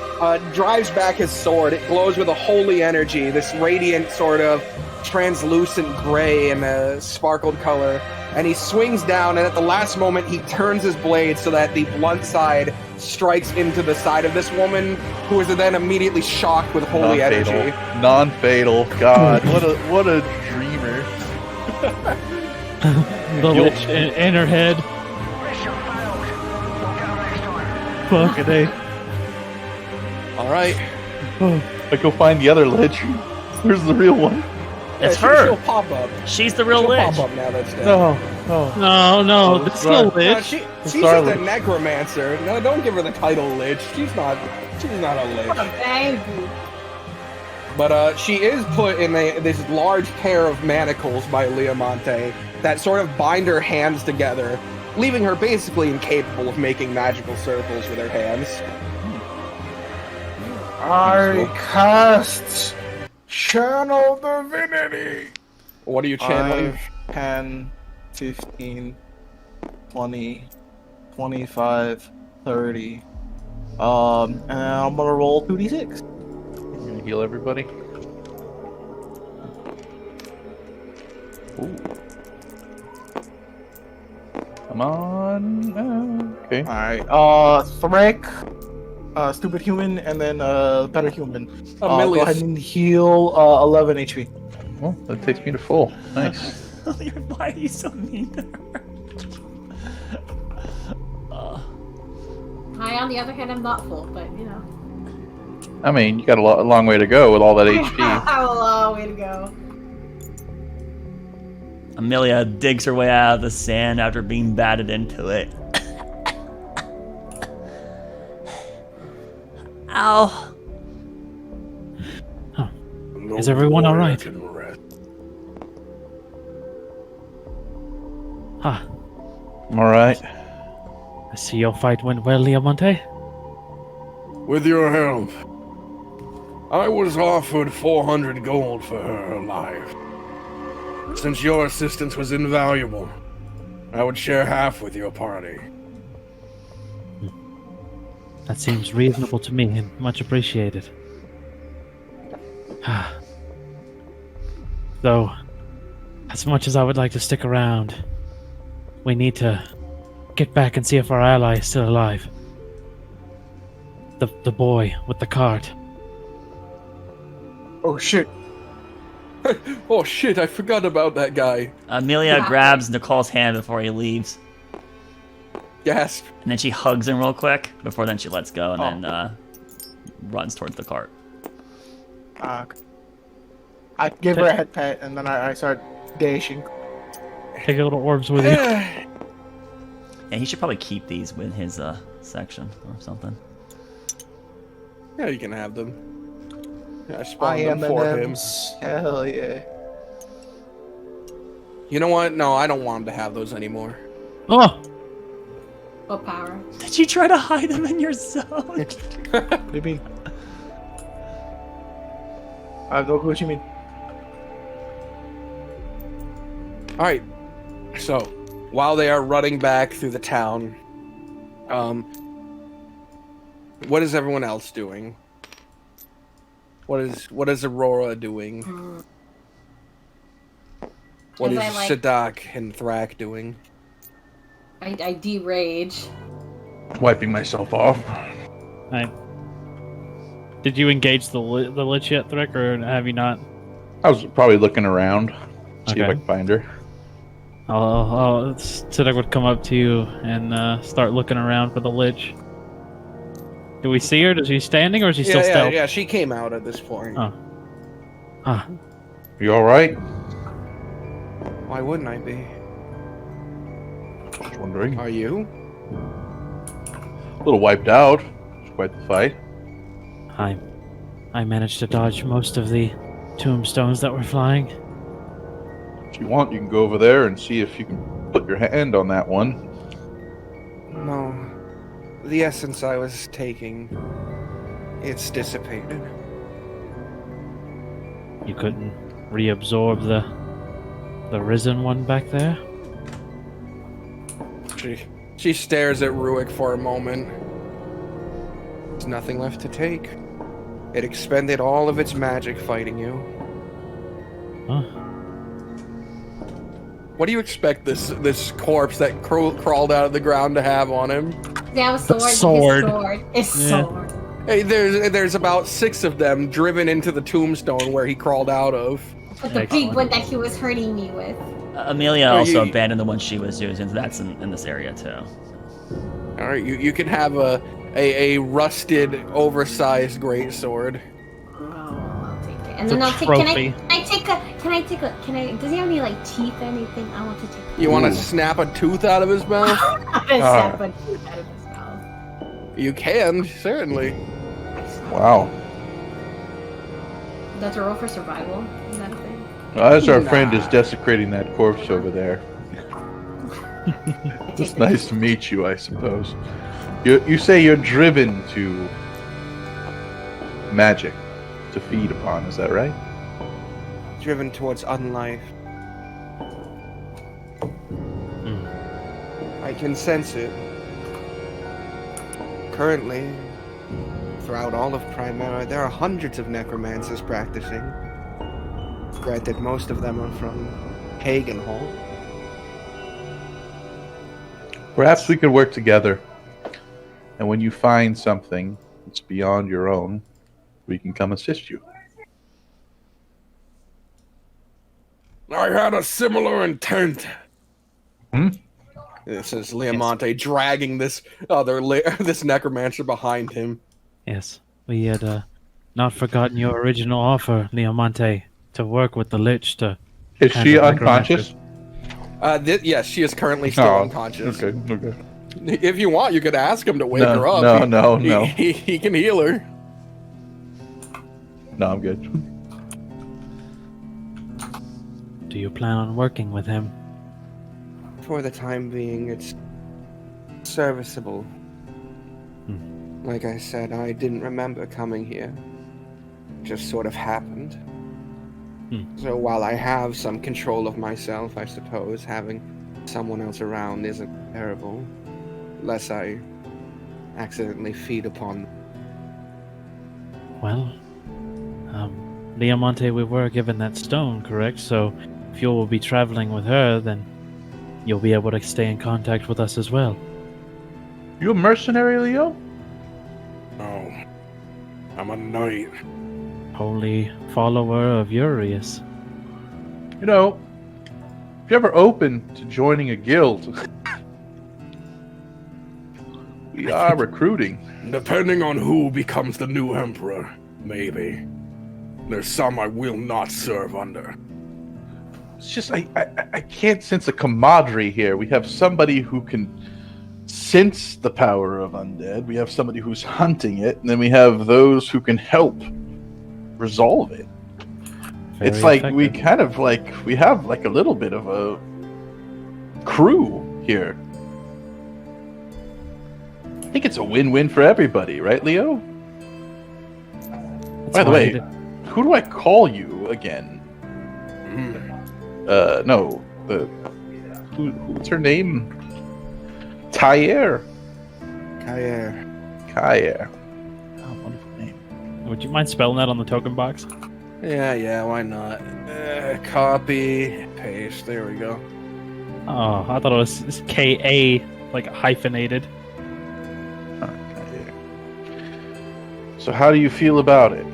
Speaker 2: drives back his sword. It glows with a holy energy, this radiant sort of translucent gray and a sparkled color. And he swings down, and at the last moment he turns his blade so that the blunt side strikes into the side of this woman, who is then immediately shocked with holy energy.
Speaker 6: Non-fatal. God, what a dreamer.
Speaker 5: The lich in her head. Fucking A.
Speaker 2: All right.
Speaker 6: I go find the other lich. Where's the real one?
Speaker 1: It's
Speaker 2: She'll
Speaker 1: her.
Speaker 2: pop up.
Speaker 1: She's the real
Speaker 2: She'll
Speaker 1: lich.
Speaker 2: pop up now that's dead.
Speaker 6: No, no.
Speaker 5: No,
Speaker 6: Oh,
Speaker 5: this is
Speaker 6: sorry.
Speaker 5: a
Speaker 2: No,
Speaker 5: lich.
Speaker 2: she's
Speaker 6: Sorry,
Speaker 2: just a
Speaker 6: Lich.
Speaker 2: necromancer. No, don't give her the title lich. She's not a lich.
Speaker 4: Baby.
Speaker 2: But she is put in this large pair of manacles by Leomonte that sort of bind her hands together, leaving her basically incapable of making magical circles with her hands.
Speaker 8: I cast Channel Divinity.
Speaker 2: What are you channeling?
Speaker 7: 5, 10, 15, 20, 25, 30. And I'm gonna roll 2d6.
Speaker 6: You gonna heal everybody? Ooh. Come on. Okay.
Speaker 7: Alright, Thrick, Stupid Human, and then Better Human. Go
Speaker 2: Amelius.
Speaker 7: ahead and heal 11 HP.
Speaker 6: Well, that takes me to full. Nice.
Speaker 1: Why are you so mean to her?
Speaker 4: I, on the other hand, am not full, but you know.
Speaker 6: I mean, you got a long way to go with all that HP.
Speaker 4: A long way to go.
Speaker 1: Amelia digs her way out of the sand after being batted into it. Ow.
Speaker 5: Is everyone all right? Huh.
Speaker 6: I'm alright.
Speaker 5: I see your fight went well, Leomonte.
Speaker 3: With your help, I was offered 400 gold for her alive. Since your assistance was invaluable, I would share half with your party.
Speaker 5: That seems reasonable to me and much appreciated. Though, as much as I would like to stick around, we need to get back and see if our ally is still alive. The boy with the cart.
Speaker 7: Oh shit.
Speaker 2: Oh shit, I forgot about that guy.
Speaker 1: Amelia grabs Nicole's hand before he leaves,
Speaker 2: Gasp.
Speaker 1: and then she hugs him real quick before then she lets go and then runs towards the cart.
Speaker 7: I give her a head pat, and then I start dashing.
Speaker 5: Take your little orbs with you.
Speaker 1: Yeah, he should probably keep these with his section or something.
Speaker 2: Yeah, you can have them. Yeah, I
Speaker 7: I
Speaker 2: spawned
Speaker 7: am
Speaker 2: them for him.
Speaker 7: Hell yeah.
Speaker 2: You know what? No, I don't want him to have those anymore.
Speaker 5: Oh!
Speaker 4: What power?
Speaker 1: Did you try to hide them in your zone?
Speaker 7: What do you mean? I have no clue what you mean.
Speaker 2: Alright, so, while they are running back through the town, what is everyone else doing? What is Aurora doing? What is Sadak and Thrak doing?
Speaker 4: I de-rage.
Speaker 6: Wiping myself off.
Speaker 5: Right. Did you engage the lich yet, Thrick, or have you not?
Speaker 6: I was probably looking around. See if
Speaker 5: Okay.
Speaker 6: I can find her.
Speaker 5: Sidek would come up to you and start looking around for the lich. Do we see her? Is she standing or is she still stealth?
Speaker 2: Yeah, she came out at this point.
Speaker 5: Oh. Ah.
Speaker 6: You alright?
Speaker 2: Why wouldn't I be?
Speaker 6: Just wondering.
Speaker 2: Are you?
Speaker 6: A little wiped out. It's quite the fight.
Speaker 5: I managed to dodge most of the tombstones that were flying.
Speaker 6: If you want, you can go over there and see if you can put your hand on that one.
Speaker 2: No. The essence I was taking, it's dissipated.
Speaker 5: You couldn't reabsorb the risen one back there?
Speaker 2: She stares at Ruick for a moment. There's nothing left to take. It expended all of its magic fighting you.
Speaker 5: Huh.
Speaker 2: What do you expect this corpse that crawled out of the ground to have on him?
Speaker 4: Yeah, sword.
Speaker 5: Sword.
Speaker 4: His sword. His
Speaker 5: Yeah.
Speaker 4: sword.
Speaker 2: Hey, there's about 6 of them driven into the tombstone where he crawled out of.
Speaker 4: But the big
Speaker 5: Excellent.
Speaker 4: one that he was hurting me with.
Speaker 1: Amelia
Speaker 2: Oh,
Speaker 1: also
Speaker 2: you-
Speaker 1: abandoned the one she was using, so that's in this area too.
Speaker 2: All right, you can have a rusted, oversized greatsword.
Speaker 4: Oh, I'll take it. And
Speaker 5: It's
Speaker 4: then
Speaker 5: a
Speaker 4: I'll take.
Speaker 5: trophy.
Speaker 4: Can I? Does he have any like teeth or anything? I want to take.
Speaker 2: You want to snap a tooth out of his mouth?
Speaker 4: Snap a tooth out of his mouth.
Speaker 2: You can, certainly.
Speaker 6: Wow.
Speaker 4: That's a roll for survival. Is that a thing?
Speaker 6: Well, as our friend is desecrating that corpse over there. It's nice to meet you, I suppose. You say you're driven to magic to feed upon, is that right?
Speaker 2: Driven towards unlife. I can sense it. Currently, throughout all of Primera, there are hundreds of necromancers practicing. Granted, most of them are from Hagenhall.
Speaker 6: Perhaps we could work together. And when you find something that's beyond your own, we can come assist you.
Speaker 3: I had a similar intent.
Speaker 2: This is Leomonte dragging this this necromancer behind him.
Speaker 5: Yes, we had not forgotten your original offer, Leomonte, to work with the Lich to.
Speaker 6: Is she
Speaker 5: handle
Speaker 6: unconscious?
Speaker 2: Yes, she is currently still unconscious.
Speaker 6: Okay.
Speaker 2: If you want, you could ask him to wake
Speaker 6: No,
Speaker 2: her up.
Speaker 6: no.
Speaker 2: He can heal her.
Speaker 6: No, I'm good.
Speaker 5: Do you plan on working with him?
Speaker 2: For the time being, it's serviceable. Like I said, I didn't remember coming here. It just sort of happened. So while I have some control of myself, I suppose having someone else around isn't terrible. Unless I accidentally feed upon them.
Speaker 5: Well, Leomonte, we were given that stone, correct? So if you will be traveling with her, then you'll be able to stay in contact with us as well.
Speaker 6: You a mercenary, Leo?
Speaker 3: No. I'm a knight.
Speaker 5: Holy follower of Urius.
Speaker 6: You know, if you're ever open to joining a guild, we are recruiting.
Speaker 3: Depending on who becomes the new emperor, maybe. There's some I will not serve under.
Speaker 6: It's just I can't sense a camaraderie here. We have somebody who can sense the power of undead. We have somebody who's hunting it, and then we have those who can help resolve it.
Speaker 5: Very
Speaker 6: it's like
Speaker 5: effective.
Speaker 6: we kind of we have like a little bit of a crew here. I think it's a win-win for everybody, right, Leo?
Speaker 5: That's
Speaker 6: By the
Speaker 5: why
Speaker 6: way,
Speaker 5: I did-
Speaker 6: who do I call you again? No, what's her name? Tyre. Kayer. Oh, wonderful name.
Speaker 5: would you mind spelling that on the token box?
Speaker 2: Yeah, why not? Copy, paste, there we go.
Speaker 5: Oh, I thought it was K-A, like hyphenated.
Speaker 6: Kayer. So how do you feel about it?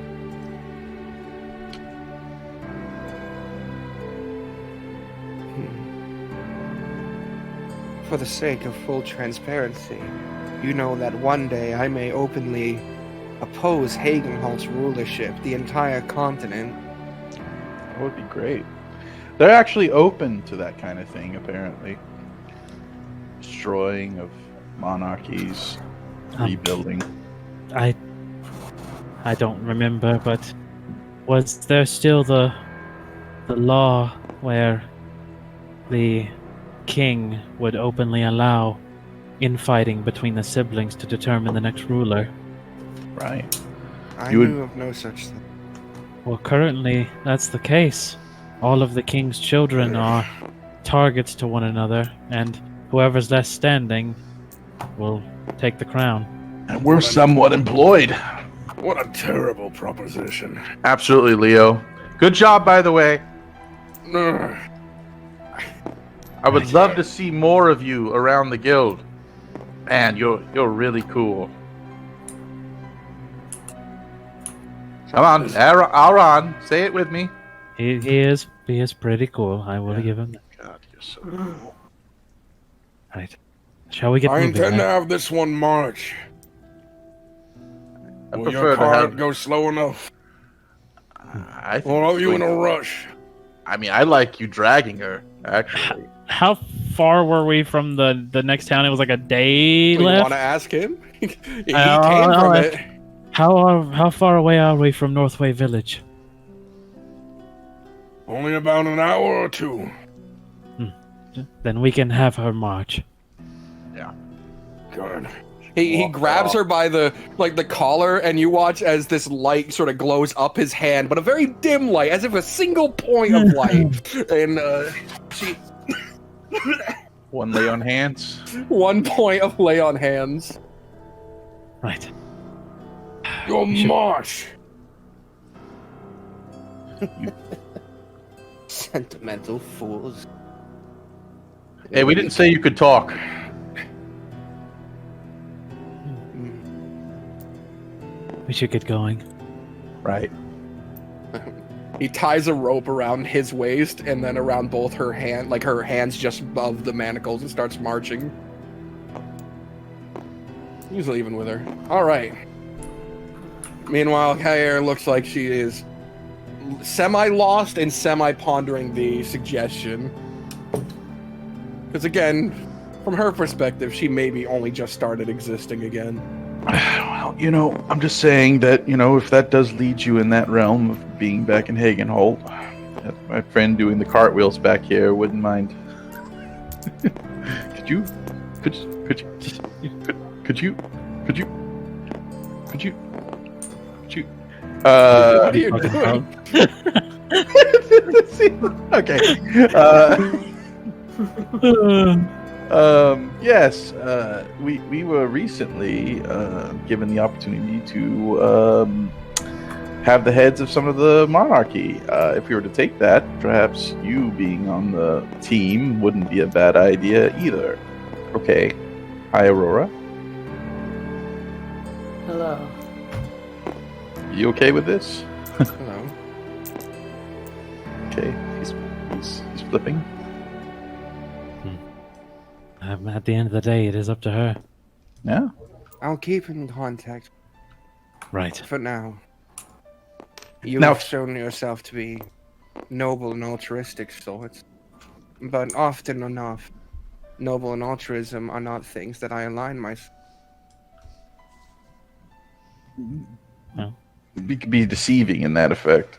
Speaker 2: For the sake of full transparency, you know that one day I may openly oppose Hagenholt's rulership, the entire continent.
Speaker 6: That would be great. They're actually open to that kind of thing, apparently. Destroying of monarchies, rebuilding.
Speaker 5: I don't remember, but was there still the law where the king would openly allow infighting between the siblings to determine the next ruler?
Speaker 6: Right.
Speaker 2: I
Speaker 6: You would-
Speaker 2: knew of no such thing.
Speaker 5: Well, currently that's the case. All of the king's children are targets to one another, and whoever's left standing will take the crown.
Speaker 6: And we're somewhat employed.
Speaker 3: What a terrible proposition.
Speaker 6: Absolutely, Leo. Good job, by the way.
Speaker 3: Ugh.
Speaker 6: I would love to see more of you around the guild. Man, you're really cool. Come on, Aaron, say it with me.
Speaker 5: He is pretty cool. I will give him that.
Speaker 6: God, you're so cool.
Speaker 5: Right. Shall we get
Speaker 3: I
Speaker 5: moving?
Speaker 3: intend to
Speaker 5: then?
Speaker 3: have this one march.
Speaker 6: I
Speaker 3: Will
Speaker 6: prefer
Speaker 3: your
Speaker 6: to
Speaker 3: cart
Speaker 6: have.
Speaker 3: go slow enough?
Speaker 6: I think
Speaker 3: Or are you in
Speaker 6: we-
Speaker 3: a rush?
Speaker 6: I mean, I like you dragging her, actually.
Speaker 5: How far were we from the next town? It was like a day
Speaker 2: Do you
Speaker 5: left.
Speaker 2: want to ask him? he came
Speaker 5: I'll
Speaker 2: from
Speaker 5: ask-
Speaker 2: it.
Speaker 5: How far away are we from Northway Village?
Speaker 3: Only about an hour or two.
Speaker 5: Then we can have her march.
Speaker 3: Good.
Speaker 2: He
Speaker 6: Walk
Speaker 2: grabs
Speaker 6: off.
Speaker 2: her by the collar, and you watch as this light sort of glows up his hand, but a very dim light, as if a single point of light. And she
Speaker 6: One lay on hands.
Speaker 2: 1 point of lay on hands.
Speaker 5: Right.
Speaker 3: Your march.
Speaker 2: Sentimental fools.
Speaker 6: Hey, we didn't say you could talk.
Speaker 5: We should get going.
Speaker 6: Right.
Speaker 2: He ties a rope around his waist and then around both her hand, like her hands just above the manacles, and starts marching. He's leaving with her. All right. Meanwhile, Kair looks like she is semi-lost and semi-pondering the suggestion. Because again, from her perspective, she maybe only just started existing again.
Speaker 6: Well, I'm just saying that, if that does lead you in that realm of being back in Hagenholt, that my friend doing the cartwheels back here wouldn't mind. Could you?
Speaker 2: What are you doing?
Speaker 6: Okay. Yes, we were recently given the opportunity to have the heads of some of the monarchy. If we were to take that, perhaps you being on the team wouldn't be a bad idea either. Okay. Hi, Aurora.
Speaker 8: Hello.
Speaker 6: You okay with this?
Speaker 2: Hello.
Speaker 6: Okay. He's flipping.
Speaker 5: At the end of the day, it is up to her.
Speaker 6: Yeah.
Speaker 2: I'll keep in contact
Speaker 5: Right.
Speaker 2: for now. You
Speaker 6: Now-
Speaker 2: have shown yourself to be noble and altruistic sorts, but often enough, noble and altruism are not things that I align myself.
Speaker 6: We could be deceiving in that effect.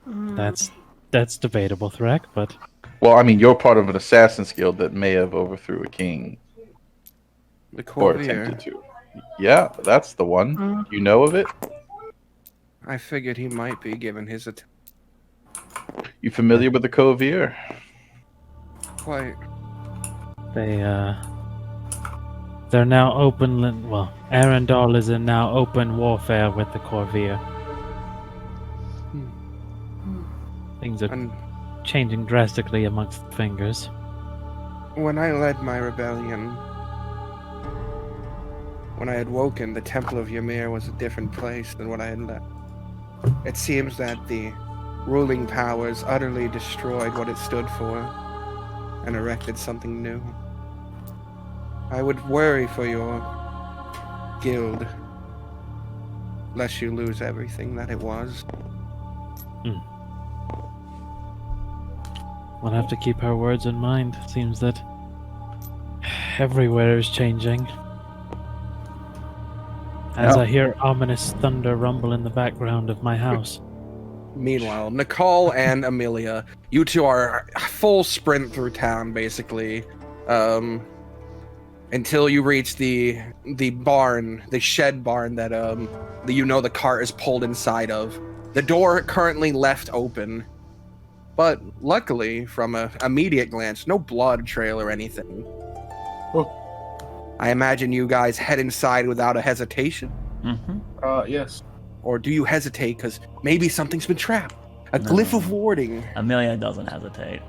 Speaker 5: That's debatable, Threk, but
Speaker 6: Well, I mean, you're part of an assassin's guild that may have overthrew a king.
Speaker 2: The
Speaker 6: Or
Speaker 2: Corvair,
Speaker 6: attempted to. Yeah, that's the one. You know of it?
Speaker 2: I figured he might be given his
Speaker 6: You familiar with the Covier?
Speaker 2: quite.
Speaker 5: they're now open. Well, Arendelle is in now open warfare with the Corvair. Things are
Speaker 2: And
Speaker 5: changing drastically amongst the fingers.
Speaker 2: when I led my rebellion, when I had woken, the Temple of Ymir was a different place than what I had left. It seems that the ruling powers utterly destroyed what it stood for and erected something new. I would worry for your guild, lest you lose everything that it was.
Speaker 5: We'll have to keep our words in mind. Seems that everywhere is changing. As
Speaker 6: Yeah.
Speaker 5: I hear ominous thunder rumble in the background of my house.
Speaker 2: Meanwhile, Nicole and Amelia, you two are full sprint through town, basically, until you reach the barn, the shed barn that the cart is pulled inside of. The door currently left open, but luckily, from a immediate glance, no blood trail or anything. I imagine you guys head inside without a hesitation.
Speaker 1: Mm-hmm.
Speaker 8: Yes.
Speaker 2: Or do you hesitate because maybe something's been trapped? A
Speaker 1: No.
Speaker 2: glyph of warding.
Speaker 1: Amelia doesn't hesitate.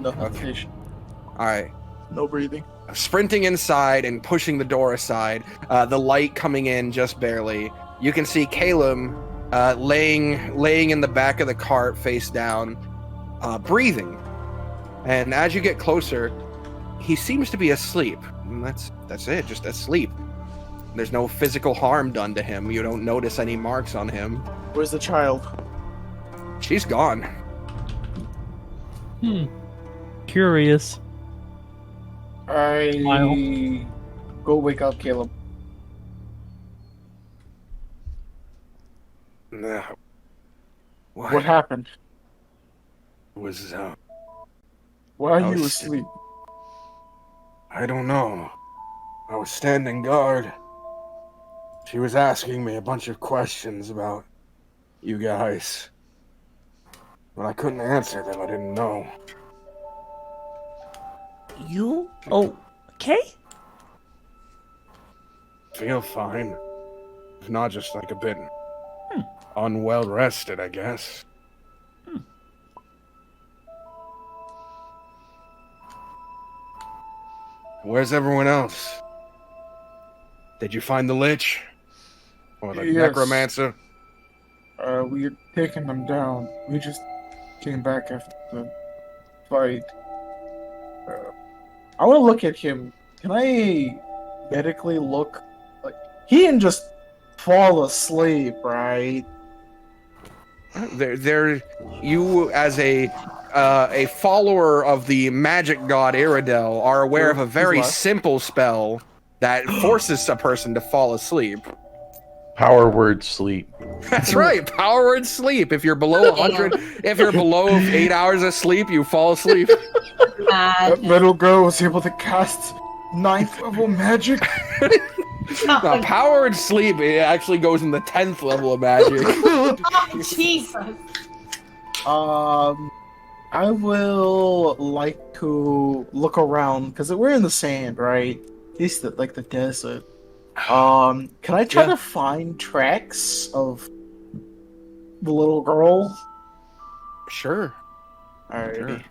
Speaker 8: No hesitation.
Speaker 2: All right.
Speaker 7: No breathing.
Speaker 2: Sprinting inside and pushing the door aside, the light coming in just barely. You can see Caleb laying in the back of the cart, face down, breathing. And as you get closer, he seems to be asleep. And that's it, just asleep. There's no physical harm done to him. You don't notice any marks on him.
Speaker 7: Where's the child?
Speaker 3: She's gone.
Speaker 5: Curious.
Speaker 8: I
Speaker 5: Smile.
Speaker 8: go wake up Caleb.
Speaker 3: No.
Speaker 8: What happened?
Speaker 3: was
Speaker 8: Why are
Speaker 3: I
Speaker 8: you
Speaker 3: was-
Speaker 8: asleep?
Speaker 3: I don't know. I was standing guard. She was asking me a bunch of questions about you guys. But I couldn't answer them. I didn't know.
Speaker 1: You okay?
Speaker 3: Feel fine. If not, just like a bit unwell rested, I guess. Where's everyone else? Did you find the Lich? Or the
Speaker 8: Yes.
Speaker 3: Necromancer?
Speaker 8: We had taken them down. We just came back after the fight. I want to look at him. Can I medically look? Like he didn't just fall asleep, right?
Speaker 2: You as a follower of the magic god Iridel are aware of a very
Speaker 8: left.
Speaker 2: simple spell that forces a person to fall asleep.
Speaker 6: Power word sleep.
Speaker 2: That's right, power word sleep. If you're below 100, if you're below 8 hours of sleep, you fall asleep.
Speaker 8: That little girl was able to cast 9th level magic.
Speaker 2: Now, power word sleep, it actually goes in the 10th level of magic.
Speaker 4: Oh, Jesus.
Speaker 8: I will like to look around because we're in the sand, right? At least like the desert. Can I try to find tracks of the little girl?
Speaker 2: Sure.
Speaker 8: Alrighty.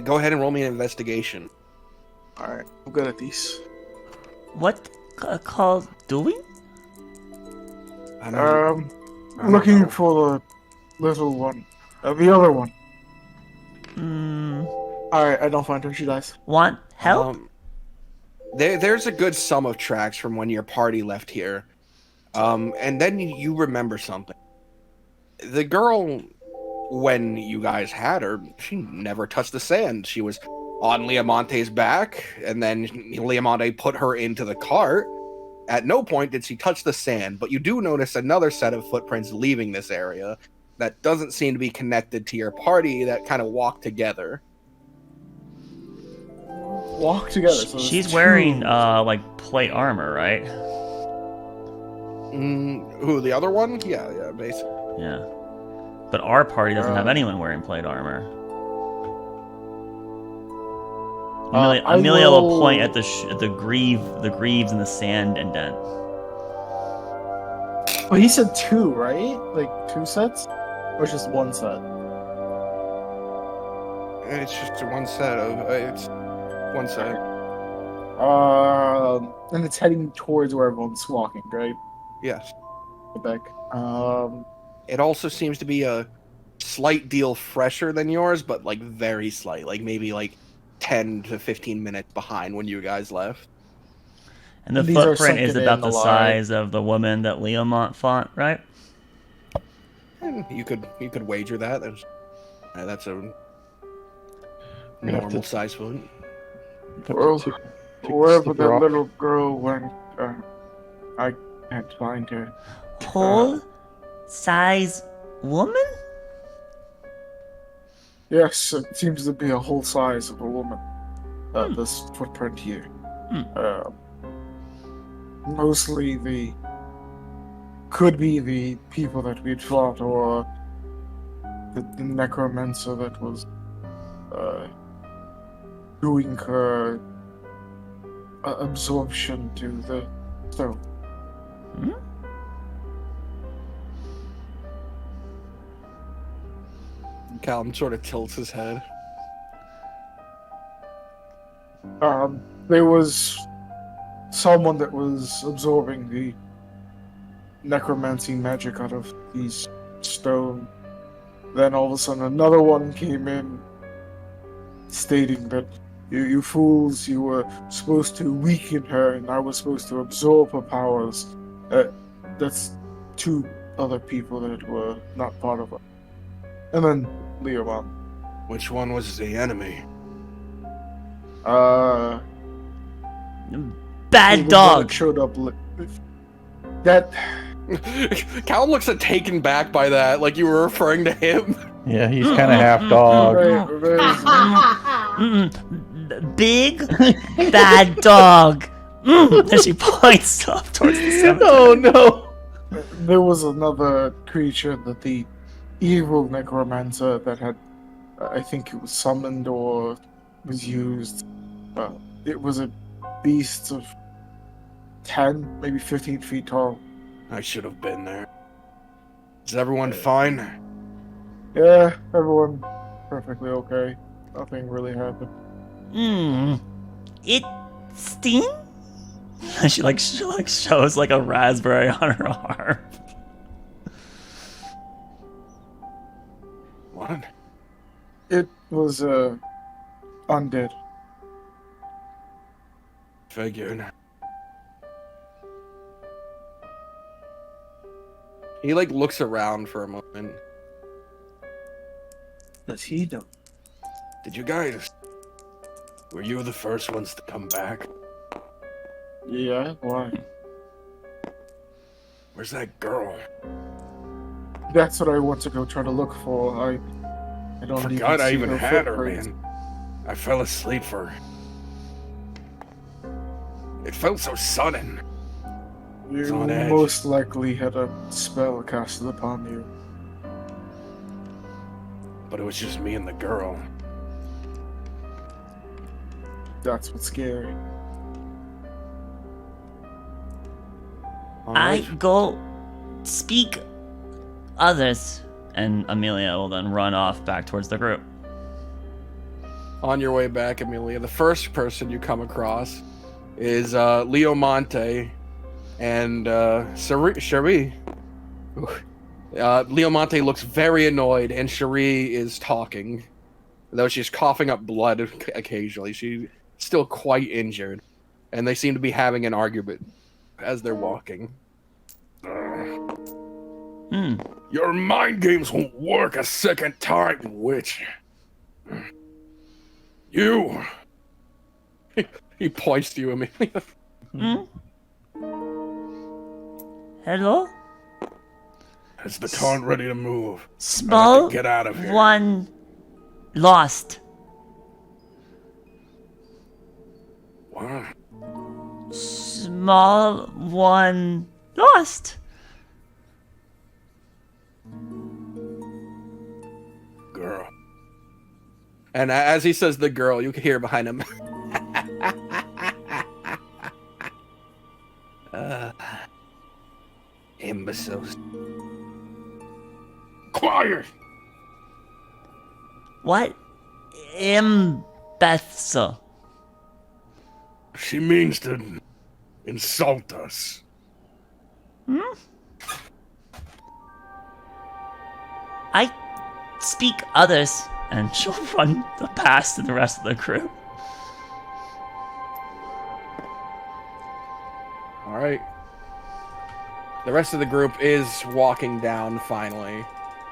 Speaker 2: Go ahead and roll me an investigation.
Speaker 8: Alright, I'm good at these.
Speaker 1: What called doing?
Speaker 2: I don't
Speaker 8: Looking
Speaker 2: know.
Speaker 8: for the little one. The other one. Alright, I don't find her. She dies.
Speaker 1: Want help?
Speaker 2: There's a good sum of tracks from when your party left here. And then you remember something. The girl, when you guys had her, she never touched the sand. She was on Liamonte's back, and then Liamonte put her into the cart. At no point did she touch the sand, but you do notice another set of footprints leaving this area that doesn't seem to be connected to your party that kind of walk together.
Speaker 8: Walk together. So there's
Speaker 1: She's
Speaker 8: two.
Speaker 1: wearing like plate armor, right?
Speaker 2: Who, the other one? Yeah, basically.
Speaker 1: Yeah. But our party doesn't have anyone wearing plate armor. Amelia will point at the greaves in the sand indent.
Speaker 8: But he said two, right? Like 2 sets? Or just 1 set?
Speaker 2: It's just one set of. It's one set.
Speaker 8: And it's heading towards where everyone's walking, right?
Speaker 2: Yes.
Speaker 8: Get back.
Speaker 2: It also seems to be a slight deal fresher than yours, but like very slight, like maybe like 10 to 15 minutes behind when you guys left.
Speaker 1: And the
Speaker 8: These are
Speaker 1: footprint is
Speaker 8: sunken
Speaker 1: about
Speaker 8: in
Speaker 1: the
Speaker 8: a lot.
Speaker 1: size of the woman that Leomont fought, right?
Speaker 2: You could wager that. That's a
Speaker 6: We have
Speaker 2: normal
Speaker 6: to-
Speaker 2: size foot.
Speaker 8: Well,
Speaker 6: Take
Speaker 8: wherever
Speaker 6: the
Speaker 8: that
Speaker 6: rock.
Speaker 8: little girl went, I can't find her.
Speaker 1: Whole size woman?
Speaker 8: Yes, it seems to be a whole size of a woman. This footprint here. Mostly could be the people that we'd fought, or the necromancer that was doing her absorption to the stone.
Speaker 2: Callum sort of tilts his head.
Speaker 8: There was someone that was absorbing the necromancy magic out of these stone. Then all of a sudden another one came in stating that you fools, you were supposed to weaken her and I was supposed to absorb her powers. That's too other people that were not part of it. And then Leomon.
Speaker 3: Which one was the enemy?
Speaker 8: The
Speaker 1: Bad
Speaker 8: one
Speaker 1: dog.
Speaker 8: that showed up. That
Speaker 2: Callum looks taken back by that, like you were referring to him.
Speaker 6: Yeah, he's kind of half dog.
Speaker 1: Big bad dog. And she points up towards the cemetery.
Speaker 6: Oh no!
Speaker 8: there was another creature that the evil necromancer that had, I think it was summoned or was used. It was a beast of 10, maybe 15 feet tall.
Speaker 3: I should have been there. Is everyone fine?
Speaker 8: Yeah, everyone perfectly okay. Nothing really happened.
Speaker 1: It sting? She shows like a raspberry on her arm.
Speaker 3: What?
Speaker 8: It was undead.
Speaker 3: Figured.
Speaker 2: He looks around for a moment.
Speaker 7: Does he know?
Speaker 3: Did you guys? Were you the first ones to come back?
Speaker 8: Yeah, why?
Speaker 3: Where's that girl?
Speaker 8: That's what I want to go try to look for. I don't
Speaker 3: Forgot I
Speaker 8: see
Speaker 3: even
Speaker 8: her
Speaker 3: had her,
Speaker 8: footprints.
Speaker 3: man. I fell asleep for. It felt so sudden.
Speaker 8: You
Speaker 3: on edge.
Speaker 8: most likely had a spell casted upon you.
Speaker 3: But it was just me and the girl.
Speaker 8: That's what's scary.
Speaker 1: I go speak others. And Amelia will then run off back towards the group.
Speaker 2: On your way back, Amelia, the first person you come across is Leomonte and Cherie. Leomonte looks very annoyed, and Cherie is talking, though she's coughing up blood occasionally. She's still quite injured, and they seem to be having an argument as they're walking.
Speaker 3: Your mind games won't work a second time, witch. You.
Speaker 2: He points to you, Amelia.
Speaker 1: Hello?
Speaker 3: Is the con ready to move?
Speaker 1: Small
Speaker 3: Get out of here.
Speaker 1: one lost.
Speaker 3: What?
Speaker 1: Small one lost.
Speaker 3: Girl.
Speaker 2: And as he says the girl, you can hear behind him. Imbeciles.
Speaker 3: Quiet!
Speaker 1: What? Imbecile.
Speaker 3: She means to insult us.
Speaker 1: I speak others. And she'll run past the rest of the group.
Speaker 2: Alright. The rest of the group is walking down, finally.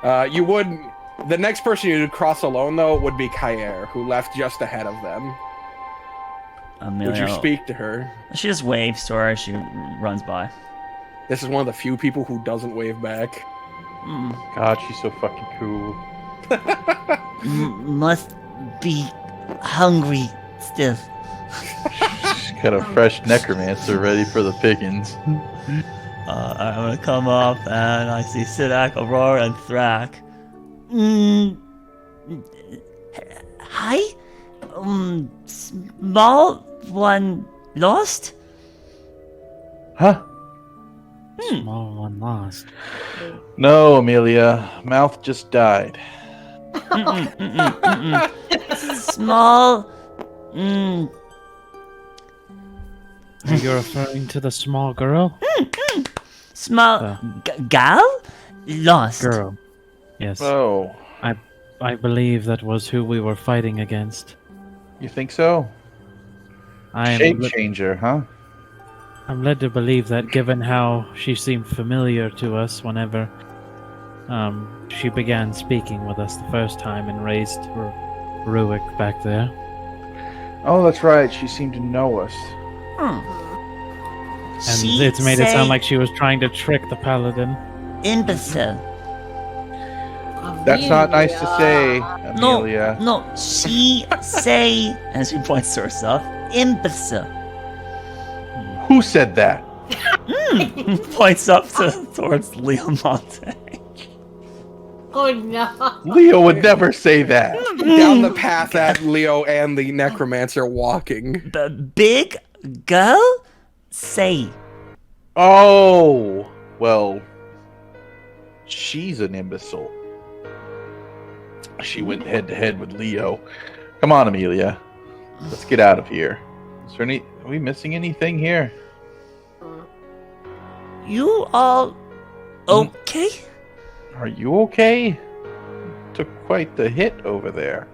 Speaker 2: The next person you'd cross alone, though, would be Kair, who left just ahead of them.
Speaker 1: Amelia,
Speaker 2: Would you speak to her?
Speaker 1: She just waves to her as she runs by.
Speaker 2: This is one of the few people who doesn't wave back.
Speaker 6: God, she's so fucking cool.
Speaker 1: Must be hungry still.
Speaker 6: She's got a fresh necromancer ready for the pickings.
Speaker 1: I'm gonna come up and I see Sidak, Aurora, and Thrak. Hi? Small one lost?
Speaker 6: Huh?
Speaker 5: Small one lost.
Speaker 6: No, Amelia. Mouth just died.
Speaker 1: Small.
Speaker 5: Are you referring to the small girl?
Speaker 1: Small. Gal? Lost.
Speaker 5: Girl. Yes.
Speaker 6: Oh,
Speaker 5: I believe that was who we were fighting against.
Speaker 6: you think so?
Speaker 5: I'm
Speaker 6: Shape changer, huh?
Speaker 5: I'm led to believe that given how she seemed familiar to us whenever she began speaking with us the first time and raised Ruick back there.
Speaker 6: Oh, that's right. She seemed to know us.
Speaker 5: And it's made it sound like she was trying to trick the paladin.
Speaker 1: imbecile.
Speaker 6: That's not nice to say, Amelia.
Speaker 1: No, she say, and she points to herself, imbecile.
Speaker 6: Who said that?
Speaker 1: Points up towards Leo Monte.
Speaker 4: Oh no.
Speaker 6: Leo would never say that.
Speaker 2: Down the path that Leo and the necromancer walking.
Speaker 1: The big girl say.
Speaker 6: Oh, well, she's an imbecile. She went head to head with Leo. Come on, Amelia. Let's get out of here. Is there are we missing anything here?
Speaker 1: You all okay?
Speaker 6: Are you okay? Took quite the hit over there.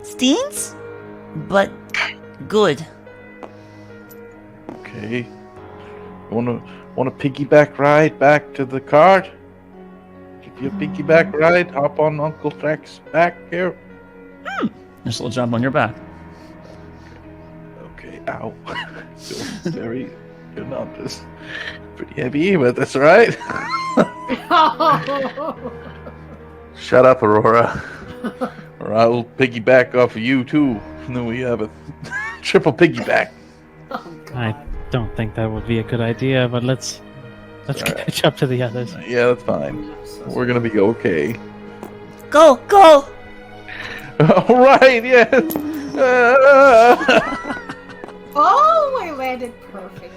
Speaker 1: Stings? But good.
Speaker 6: Okay. Want a piggyback ride back to the cart? Give you a piggyback ride. Hop on Uncle Trek's back here.
Speaker 1: Just a little jump on your back.
Speaker 6: Okay. Ow. Feels very. You're not just pretty heavy, but that's all right. Shut up, Aurora. Or I'll piggyback off of you too. And then we have a triple piggyback.
Speaker 5: I don't think that would be a good idea, but let's catch up to the others.
Speaker 6: Yeah, that's fine. We're gonna be okay.
Speaker 1: Go!
Speaker 6: All right, yes.
Speaker 4: Oh, I landed perfectly.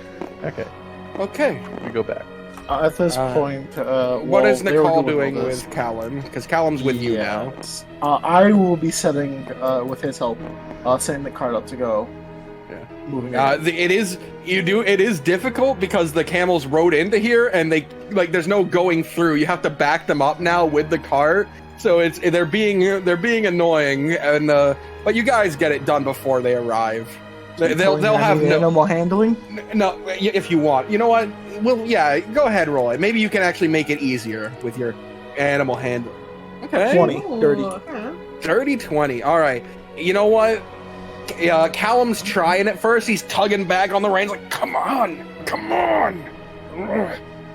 Speaker 6: Okay, we go back.
Speaker 8: At this point,
Speaker 2: What is
Speaker 8: they were
Speaker 2: Nicole
Speaker 8: all
Speaker 2: doing
Speaker 8: this,
Speaker 2: with Callum? Because Callum's with you now.
Speaker 8: I will be setting, with his help, setting the cart up to go.
Speaker 2: Yeah.
Speaker 8: Moving on.
Speaker 2: It is difficult because the camels rode into here and there's no going through. You have to back them up now with the cart. So they're being annoying, and but you guys get it done before they arrive. They'll have no
Speaker 7: animal handling.
Speaker 2: No, if you want. You know what? Well, yeah, go ahead, roll it. Maybe you can actually make it easier with your animal handling. Okay.
Speaker 7: 20, dirty.
Speaker 2: Dirty 20. All right. You know what? Callum's trying it first. He's tugging back on the reins like, come on.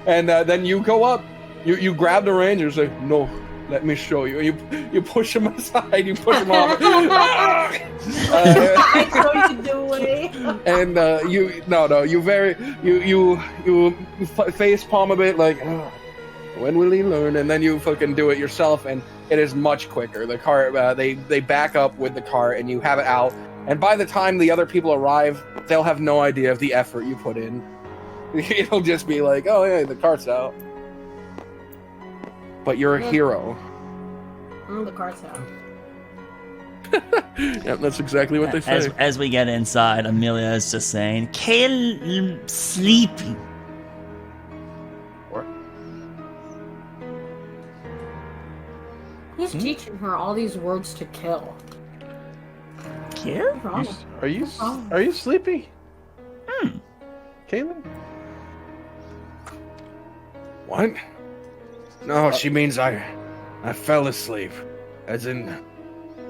Speaker 2: And then you go up. You grab the reins and say, no, let me show you. You push him aside. You push him off.
Speaker 4: I'm going to do it.
Speaker 2: And you face palm a bit like, when will he learn? And then you fucking do it yourself, and it is much quicker. The car, they back up with the car, and you have it out. And by the time the other people arrive, they'll have no idea of the effort you put in. It'll just be like, oh yeah, the cart's out. But you're a hero.
Speaker 4: The cart's out.
Speaker 2: Yep, that's exactly what they say.
Speaker 1: As we get inside, Amelia is just saying, "Kale sleepy."
Speaker 4: Who's teaching her all these words to kill?
Speaker 1: Kill?
Speaker 6: Are you sleepy? Kaylin?
Speaker 2: What? No, she means I fell asleep. As in,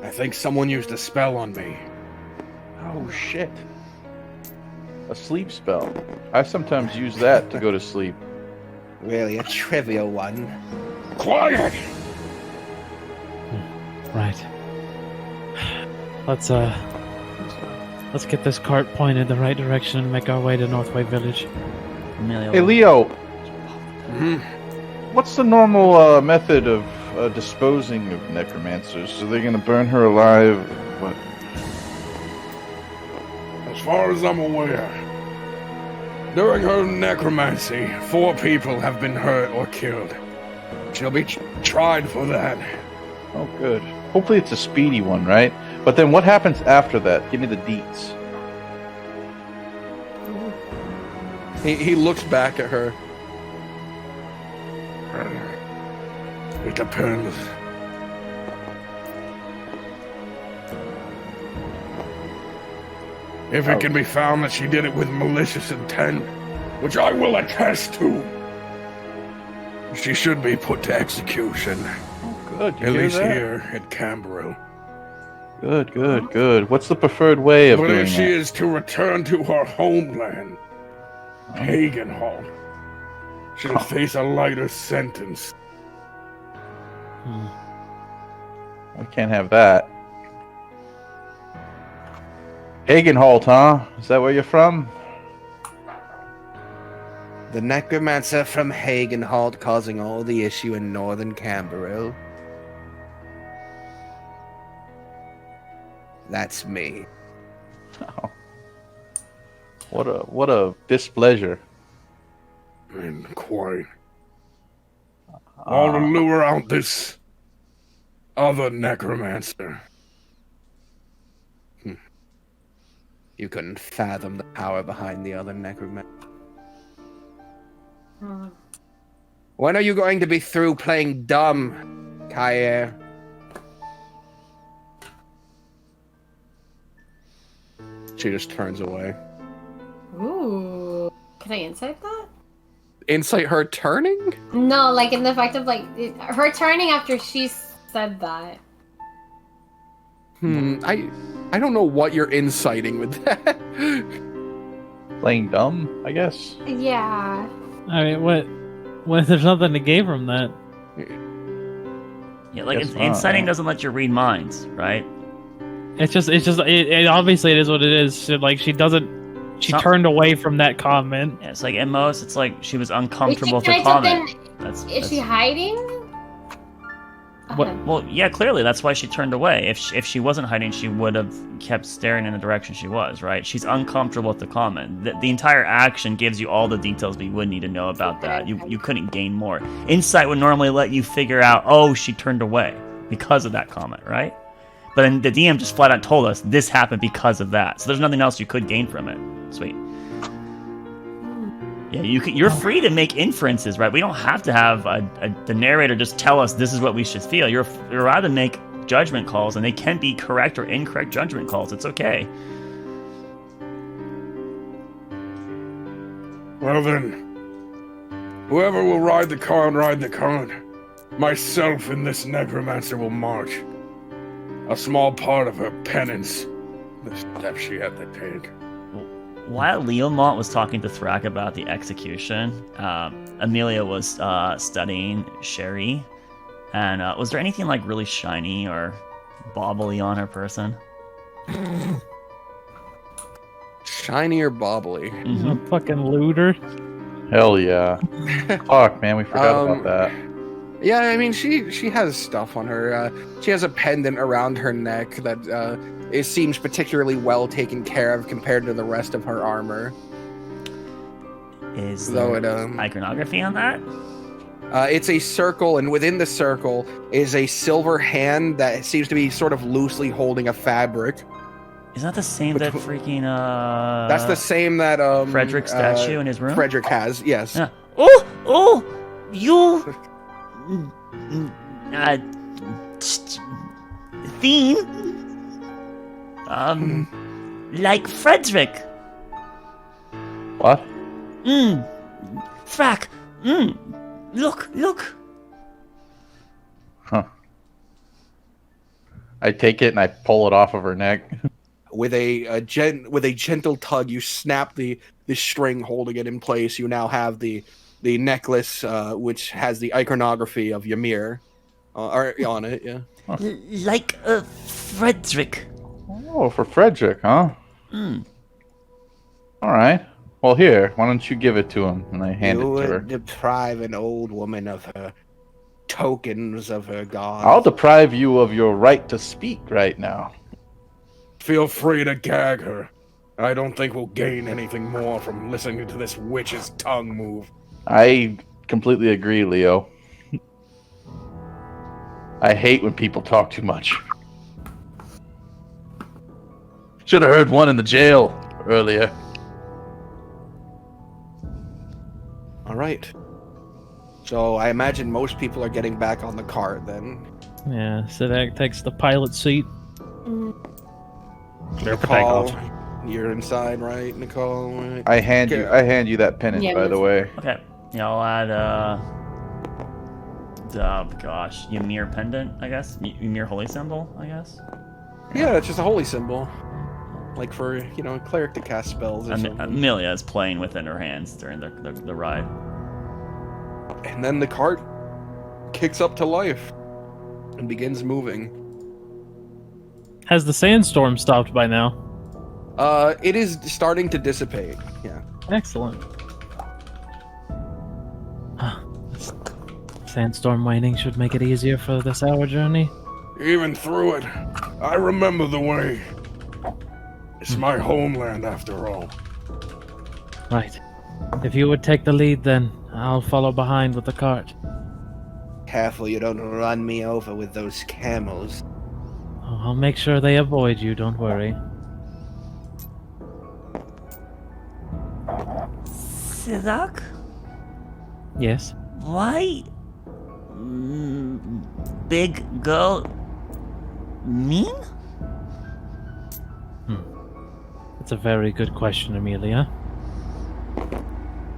Speaker 2: I think someone used a spell on me.
Speaker 6: Oh shit. A sleep spell. I sometimes use that to go to sleep.
Speaker 2: Really, a trivial one.
Speaker 3: Quiet!
Speaker 5: Right. Let's get this cart pointed the right direction and make our way to Northway Village.
Speaker 1: Amelia.
Speaker 6: Hey Leo,
Speaker 2: Mm-hmm.
Speaker 6: what's the normal method of disposing of necromancers? Are they gonna burn her alive? What?
Speaker 3: As far as I'm aware, during her necromancy, 4 people have been hurt or killed. She'll be tried for that.
Speaker 6: Oh, good. Hopefully it's a speedy one, right? But then what happens after that? Give me the deets.
Speaker 2: He looks back at her.
Speaker 3: It depends. If it can be found that she did it with malicious intent, which I will attest to, she should be put to execution.
Speaker 6: Good. You
Speaker 3: At
Speaker 6: hear
Speaker 3: least
Speaker 6: that?
Speaker 3: here at Camberwell.
Speaker 6: Good. What's the preferred way of
Speaker 3: But
Speaker 6: doing
Speaker 3: if she
Speaker 6: that?
Speaker 3: is to return to her homeland, Hagenhall, she'll face a lighter sentence.
Speaker 6: We can't have that. Hagenholt, huh? Is that where you're from?
Speaker 9: The necromancer from Hagenholt causing all the issue in northern Camberwell. That's me.
Speaker 6: Oh. What a displeasure.
Speaker 3: And quite. All to lure out this other necromancer.
Speaker 9: You couldn't fathom the power behind the other necromancer. When are you going to be through playing dumb, Kair? She just turns away.
Speaker 4: Ooh. Can I insight that?
Speaker 9: Insight her turning?
Speaker 4: No, like in the fact of like her turning after she said that.
Speaker 9: I don't know what you're inciting with that.
Speaker 6: Playing dumb, I guess.
Speaker 4: Yeah.
Speaker 5: I mean, what? There's nothing to gain from that.
Speaker 1: Yeah, like
Speaker 6: Guess not,
Speaker 1: inciting
Speaker 6: huh?
Speaker 1: doesn't let you read minds, right?
Speaker 5: It's obviously it is what it is. So, like she turned away from that comment.
Speaker 1: Yeah, it's like at most, it's like she was uncomfortable with
Speaker 4: Can
Speaker 1: the
Speaker 4: I jump
Speaker 1: comment.
Speaker 4: in? Is she hiding?
Speaker 5: What-
Speaker 4: Okay.
Speaker 1: Well, yeah, clearly that's why she turned away. If she wasn't hiding, she would have kept staring in the direction she was, right? She's uncomfortable with the comment. The entire action gives you all the details we would need to know about that. You couldn't gain more. Insight would normally let you figure out, oh, she turned away because of that comment, right? But then the DM just flat out told us this happened because of that. So there's nothing else you could gain from it. Sweet. Yeah, you're free to make inferences, right? We don't have to have the narrator just tell us this is what we should feel. You're allowed to make judgment calls, and they can be correct or incorrect judgment calls. It's okay.
Speaker 3: Well then, whoever will ride the cart. Myself and this necromancer will march. A small part of her penance, the steps she had to take.
Speaker 1: While Leomont was talking to Thrak about the execution, Amelia was studying Sherry. And was there anything like really shiny or bobbly on her person?
Speaker 9: Shiny or bobbly?
Speaker 5: A fucking looter.
Speaker 6: Hell yeah. Fuck, man, we forgot about that.
Speaker 9: Yeah, I mean, she has stuff on her. She has a pendant around her neck that it seems particularly well taken care of compared to the rest of her armor.
Speaker 1: Is
Speaker 9: Though
Speaker 1: there
Speaker 9: it,
Speaker 1: iconography on that?
Speaker 9: It's a circle, and within the circle is a silver hand that seems to be sort of loosely holding a fabric.
Speaker 1: Is that the same that freaking
Speaker 9: That's the same that
Speaker 1: Frederick's statue in his room?
Speaker 9: Frederick has, yes.
Speaker 1: Yeah. Oh, you theme like Frederick.
Speaker 6: What?
Speaker 1: Frack. Look.
Speaker 6: Huh. I take it and I pull it off of her neck.
Speaker 9: With a gentle tug, you snap the string holding it in place. You now have the necklace, which has the iconography of Ymir on it. Yeah.
Speaker 1: Like Frederick.
Speaker 6: Oh, for Frederick, huh? All right. Well, here, why don't you give it to him? And I hand
Speaker 9: You
Speaker 6: it to her.
Speaker 9: would deprive an old woman of her tokens of her god.
Speaker 6: I'll deprive you of your right to speak right now.
Speaker 3: Feel free to gag her. I don't think we'll gain anything more from listening to this witch's tongue move.
Speaker 6: I completely agree, Leo. I hate when people talk too much. Should have heard one in the jail earlier.
Speaker 9: All right. So I imagine most people are getting back on the cart then.
Speaker 5: Yeah, Sidak takes the pilot seat.
Speaker 9: Call You're inside, right, Nicole?
Speaker 6: I hand you that pennant,
Speaker 4: Yeah,
Speaker 6: by the way.
Speaker 1: Okay. Yeah, I'll add gosh, Ymir pendant, I guess. Ymir holy symbol, I guess.
Speaker 9: Yeah, it's just a holy symbol. Like for, a cleric to cast spells or something.
Speaker 1: Amelia is playing within her hands during the ride.
Speaker 9: And then the cart kicks up to life and begins moving.
Speaker 5: Has the sandstorm stopped by now?
Speaker 9: It is starting to dissipate. Yeah.
Speaker 5: Excellent. Sandstorm mining should make it easier for this hour journey.
Speaker 3: Even through it, I remember the way. It's my homeland, after all.
Speaker 5: Right. If you would take the lead, then I'll follow behind with the cart.
Speaker 9: Careful you don't run me over with those camels.
Speaker 5: Oh, I'll make sure they avoid you, don't worry.
Speaker 1: Sidak?
Speaker 5: Yes?
Speaker 1: Why? Big girl mean?
Speaker 5: That's a very good question, Amelia.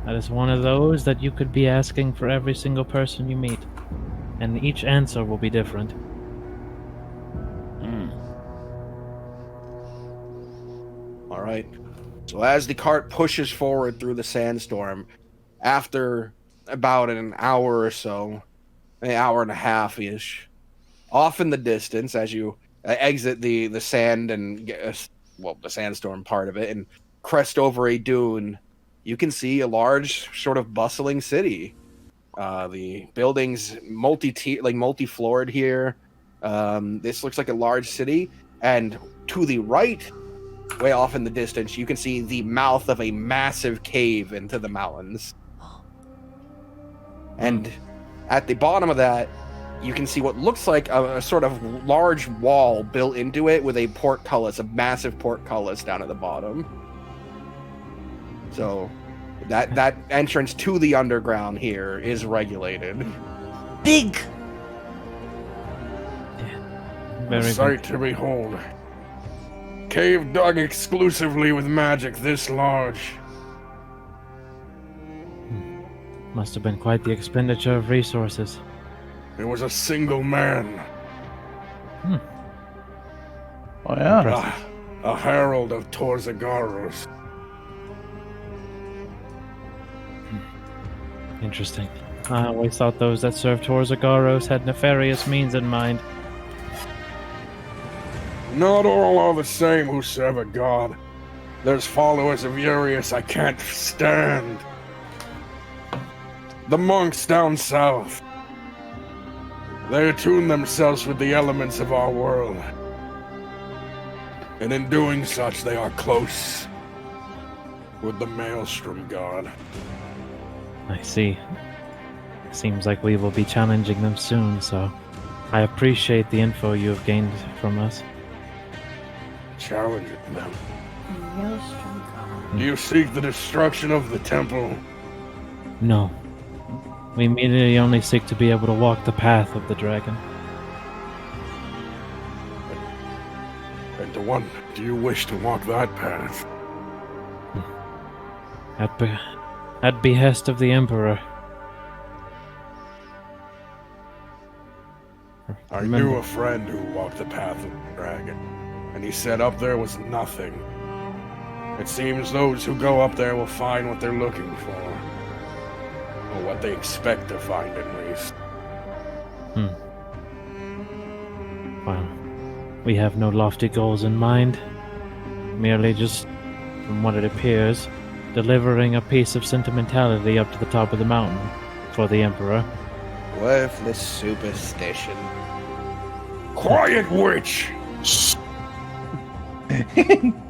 Speaker 5: That is one of those that you could be asking for every single person you meet. And each answer will be different.
Speaker 9: All right. So as the cart pushes forward through the sandstorm, after about an hour or so, an hour and a half-ish, off in the distance, as you exit the sand and the sandstorm part of it, and crest over a dune, you can see a large, sort of bustling city. The buildings multi-floored here. This looks like a large city, and to the right, way off in the distance, you can see the mouth of a massive cave into the mountains. And at the bottom of that, you can see what looks like a sort of large wall built into it with a massive portcullis down at the bottom. So that entrance to the underground here is regulated.
Speaker 1: Big!
Speaker 3: A sight to behold. Cave dug exclusively with magic this large.
Speaker 5: Must have been quite the expenditure of resources.
Speaker 3: It was a single man.
Speaker 6: Oh, yeah.
Speaker 3: A herald of Torzagaros.
Speaker 5: Interesting. I always thought those that served Torzagaros had nefarious means in mind.
Speaker 3: Not all are the same who serve a god. There's followers of Urius I can't stand. The monks down south. They attune themselves with the elements of our world. And in doing such, they are close with the Maelstrom god.
Speaker 5: I see. Seems like we will be challenging them soon, so I appreciate the info you have gained from us.
Speaker 3: Challenging them. Do you seek the destruction of the temple?
Speaker 5: No. We merely only seek to be able to walk the path of the dragon.
Speaker 3: And to what do you wish to walk that path?
Speaker 5: At behest of the Emperor.
Speaker 3: I knew a friend who walked the path of the dragon, and he said up there was nothing. It seems those who go up there will find what they're looking for. Or what they expect to find, at least.
Speaker 5: Well, we have no lofty goals in mind. Merely just, from what it appears, delivering a piece of sentimentality up to the top of the mountain for the Emperor.
Speaker 9: Worthless superstition.
Speaker 3: Quiet, witch!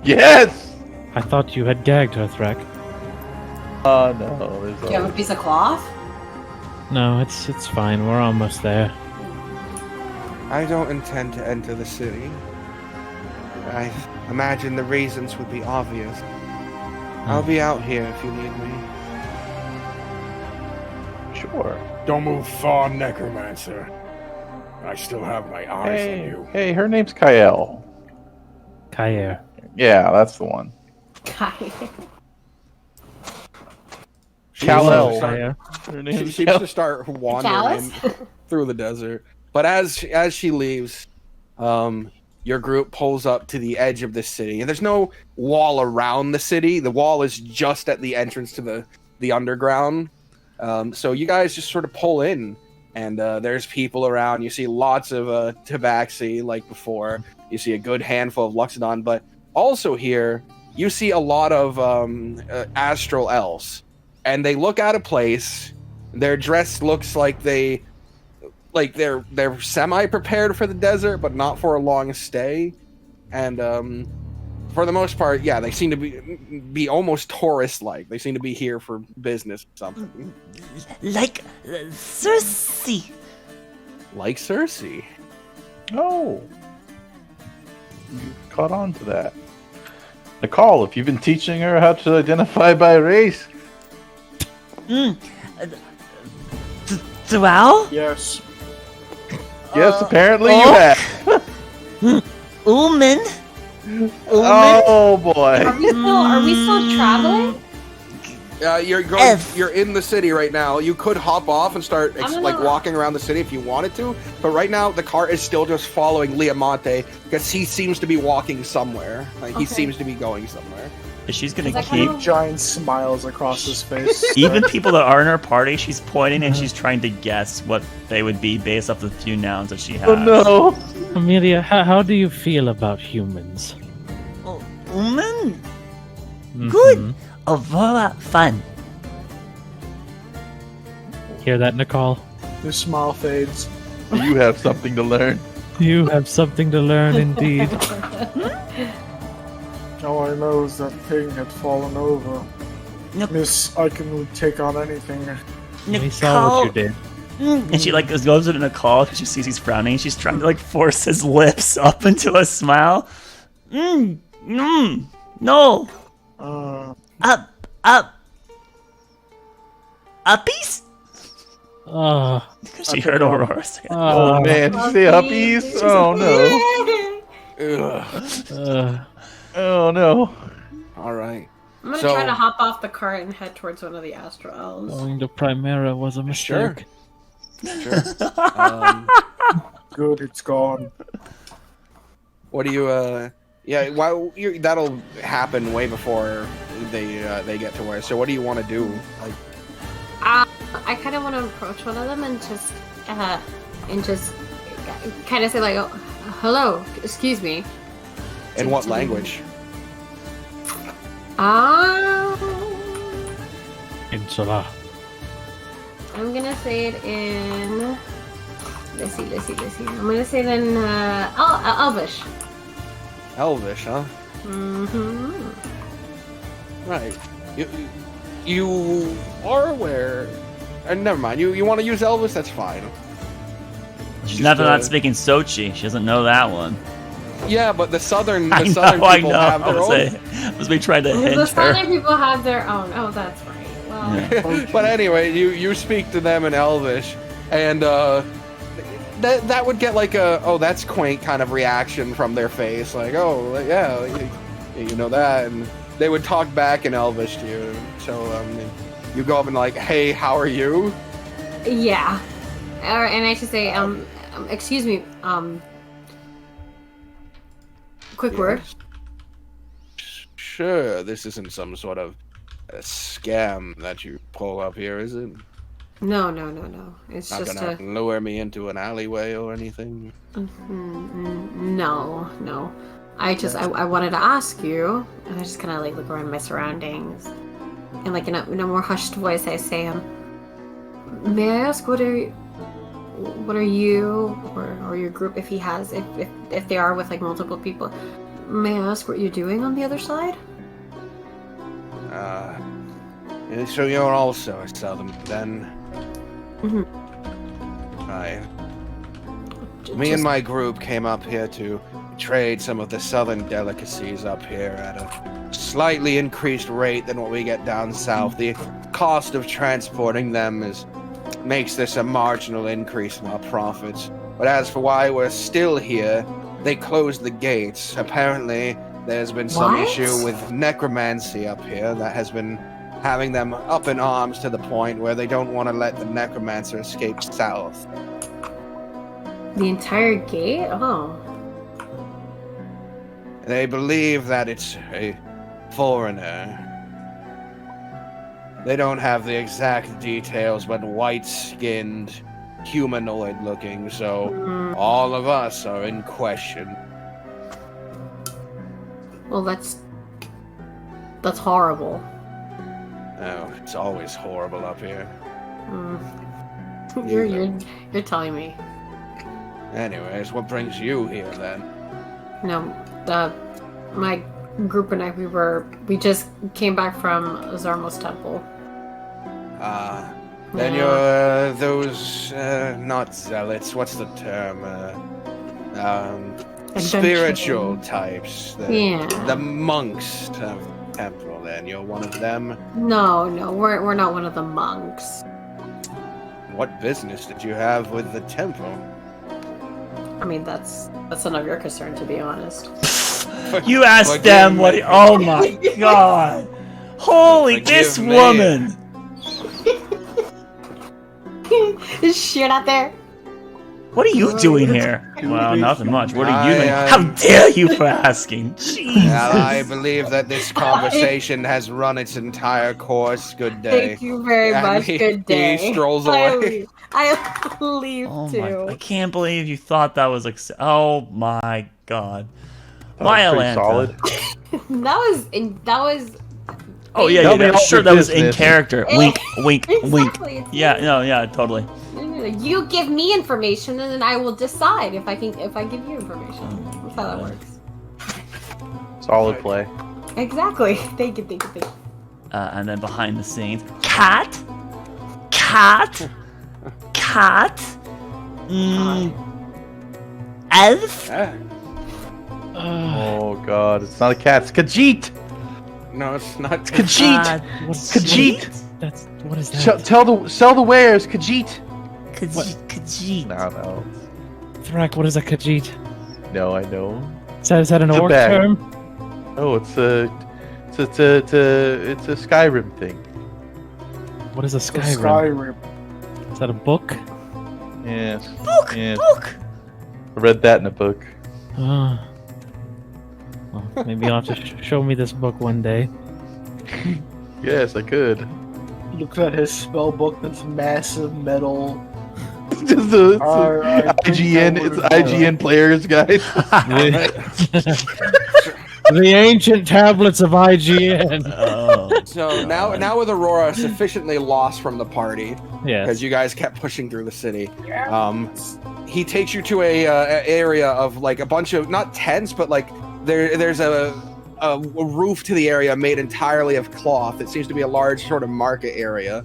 Speaker 6: Yes!
Speaker 5: I thought you had gagged her, Threk.
Speaker 6: Oh no, there's
Speaker 4: Do you have a piece of cloth?
Speaker 5: No, it's fine. We're almost there.
Speaker 9: I don't intend to enter the city. I imagine the reasons would be obvious. I'll be out here if you need me.
Speaker 6: Sure.
Speaker 3: Don't move far, Necromancer. I still have my eyes on you.
Speaker 6: Hey, her name's Kael.
Speaker 5: Kair.
Speaker 6: Yeah, that's the one.
Speaker 4: Kai.
Speaker 6: Kal-El.
Speaker 5: Freya.
Speaker 6: Her
Speaker 9: She
Speaker 6: name's
Speaker 9: seems
Speaker 6: Kal-
Speaker 9: to start wandering
Speaker 4: Chalice?
Speaker 9: through the desert. But as she leaves, your group pulls up to the edge of the city. And there's no wall around the city. The wall is just at the entrance to the underground. So you guys just sort of pull in, and there's people around. You see lots of tabaxi like before. You see a good handful of Luxodon, but also here you see a lot of astral elves, and they look out of place. Their dress looks like they're semi-prepared for the desert, but not for a long stay. And for the most part, yeah, they seem to be almost tourist-like. They seem to be here for business or something.
Speaker 1: Like Cersei.
Speaker 9: Like Cersei.
Speaker 6: Oh. You caught on to that. Nicole, if you've been teaching her how to identify by race.
Speaker 1: Dual?
Speaker 8: Yes.
Speaker 6: Yes, apparently you have.
Speaker 1: Ullman?
Speaker 6: Oh boy.
Speaker 4: Are we still traveling?
Speaker 9: You're in the city right now. You could hop off and start walking around the city if you wanted to, but right now the car is still just following Liamonte because he seems to be walking somewhere. He seems to be going somewhere.
Speaker 1: She's gonna
Speaker 4: Is that
Speaker 1: keep
Speaker 4: kind
Speaker 8: Giant smiles across his face.
Speaker 1: even people that are in her party. She's pointing and she's trying to guess what they would be based off the few nouns that she has.
Speaker 6: Oh no.
Speaker 5: Amelia, how do you feel about humans?
Speaker 1: Ullman?
Speaker 5: Mhm.
Speaker 1: Good. A lot fun.
Speaker 5: Hear that, Nicole?
Speaker 8: His smile fades.
Speaker 6: You have something to learn.
Speaker 5: You have something to learn, indeed.
Speaker 8: All I know is that thing had fallen over.
Speaker 1: Nope.
Speaker 8: Miss, I can take on anything.
Speaker 5: We saw what you did.
Speaker 1: And she goes into Nicole because she sees he's frowning. She's trying to force his lips up into a smile. No. Uppies? She heard Aurora say it.
Speaker 6: Oh man, did you say uppies? Oh no. Oh no.
Speaker 9: All right.
Speaker 4: I'm gonna
Speaker 9: So-
Speaker 4: try to hop off the cart and head towards one of the astral elves.
Speaker 5: Going to Primera was a mistake.
Speaker 9: Sure.
Speaker 8: Good, it's gone.
Speaker 9: What do you? That'll happen way before they get to where. So what do you want to do?
Speaker 4: I kind of want to approach one of them and just kind of say like, oh, "Hello, excuse me."
Speaker 9: In what language?
Speaker 5: Inshallah.
Speaker 4: I'm gonna say it in. Let's see. I'm gonna say it in Elvish.
Speaker 9: Elvish, huh?
Speaker 4: Mm-hmm.
Speaker 9: Right. You are aware. Never mind. You want to use Elvis? That's fine.
Speaker 1: She's
Speaker 9: Just,
Speaker 1: definitely not speaking Sochi. She doesn't know that one.
Speaker 9: Yeah, but the southern
Speaker 1: I
Speaker 9: people
Speaker 1: know.
Speaker 9: have their own.
Speaker 1: I was trying to
Speaker 4: The
Speaker 1: hint her.
Speaker 4: southern people have their own. Oh, that's right. Well,
Speaker 9: But anyway, you speak to them in Elvish, and that would get like a that's quaint kind of reaction from their face, like yeah, you know that, and they would talk back in Elvish to you. So you go up and like, hey, how are you?
Speaker 4: yeah. And I should say, excuse me, quick word.
Speaker 9: Sure, this isn't some sort of a scam that you pull up here, is it?
Speaker 4: No. It's
Speaker 9: Not
Speaker 4: just
Speaker 9: gonna lure me into an alleyway or anything?
Speaker 4: No. I wanted to ask you, and I just kind of like look around my surroundings, and like in a more hushed voice, I say, may I ask what are you or your group, if he has, if they are with like multiple people, may I ask what you're doing on the other side?
Speaker 9: So you're also a southern then?
Speaker 4: Mhm.
Speaker 9: Right. Me and my group came up here to trade some of the southern delicacies up here at a slightly increased rate than what we get down south. The cost of transporting them makes this a marginal increase in our profits. But as for why we're still here, they closed the gates. Apparently, There's been some
Speaker 4: What?
Speaker 9: issue with necromancy up here that has been having them up in arms to the point where they don't want to let the necromancer escape south.
Speaker 4: The entire gate? Oh.
Speaker 9: They believe that it's a foreigner. They don't have the exact details, but white-skinned, humanoid-looking, so all of us are in question.
Speaker 4: Well, that's horrible.
Speaker 9: Oh, it's always horrible up here.
Speaker 4: You're telling me.
Speaker 9: Anyways, what brings you here then?
Speaker 4: No, my group and I, we just came back from Zarmos Temple.
Speaker 9: Then
Speaker 4: Yeah.
Speaker 9: you're those, not zealots, what's the term? Spiritual types. The monks of the temple, then. You're one of them?
Speaker 4: No, we're not one of the monks.
Speaker 9: What business did you have with the temple?
Speaker 4: I mean, that's none of your concern, to be honest.
Speaker 1: You asked them what. Oh my god! Holy, this
Speaker 9: Forgive me.
Speaker 1: woman!
Speaker 4: Is shit out there?
Speaker 1: What are you doing here? Well, nothing much. What are you doing?
Speaker 9: I,
Speaker 1: How dare you for asking? Jesus!
Speaker 9: Well, I believe that this conversation has run its entire course. Good day.
Speaker 4: Thank you very
Speaker 9: And
Speaker 4: much. Good day.
Speaker 9: He strolls
Speaker 4: I
Speaker 9: away.
Speaker 4: leave. I leave
Speaker 1: Oh
Speaker 4: too.
Speaker 1: my! I can't believe you thought that was oh my god!
Speaker 6: That was pretty
Speaker 1: Violanta.
Speaker 6: solid.
Speaker 4: That was.
Speaker 1: Oh yeah,
Speaker 6: Tell me
Speaker 1: yeah,
Speaker 6: all
Speaker 1: sure
Speaker 6: your
Speaker 1: that was in
Speaker 6: business.
Speaker 1: character. Wink, wink, wink.
Speaker 4: Exactly, it's
Speaker 1: Yeah, no, yeah, totally.
Speaker 4: You give me information, and then I will decide if I give you information. That's how that works.
Speaker 6: Solid play.
Speaker 4: Exactly. Thank you.
Speaker 1: And then behind the scenes, cat. Elf.
Speaker 6: Oh god, it's not a cat, it's Khajiit!
Speaker 9: No, it's not.
Speaker 6: Khajiit!
Speaker 5: What's
Speaker 6: Khajiit!
Speaker 5: That's what is that?
Speaker 6: Sell the wares, Khajiit!
Speaker 1: Khajiit.
Speaker 6: No.
Speaker 5: Thrak, what is a Khajiit?
Speaker 6: No, I know.
Speaker 5: Is that an
Speaker 6: It's a
Speaker 5: orc
Speaker 6: bag.
Speaker 5: term?
Speaker 6: Oh, it's a Skyrim thing.
Speaker 5: What is a
Speaker 8: The
Speaker 5: Skyrim?
Speaker 8: Skyrim.
Speaker 5: Is that a book?
Speaker 6: Yes.
Speaker 1: Book.
Speaker 6: Yes.
Speaker 1: Book.
Speaker 6: I read that in a book.
Speaker 5: Well, maybe you'll have to show me this book one day.
Speaker 6: Yes, I could.
Speaker 7: Look at his spell book. That's massive metal.
Speaker 6: Just it's
Speaker 8: I think
Speaker 6: IGN.
Speaker 8: that
Speaker 6: It's
Speaker 8: would've-
Speaker 6: IGN players, guys.
Speaker 5: The ancient tablets of IGN.
Speaker 1: Oh.
Speaker 9: So now with Aurora sufficiently lost from the party, because
Speaker 5: Yes.
Speaker 9: you guys kept pushing through the city, he takes you to a area of like a bunch of not tents, but like there's a roof to the area made entirely of cloth. It seems to be a large sort of market area.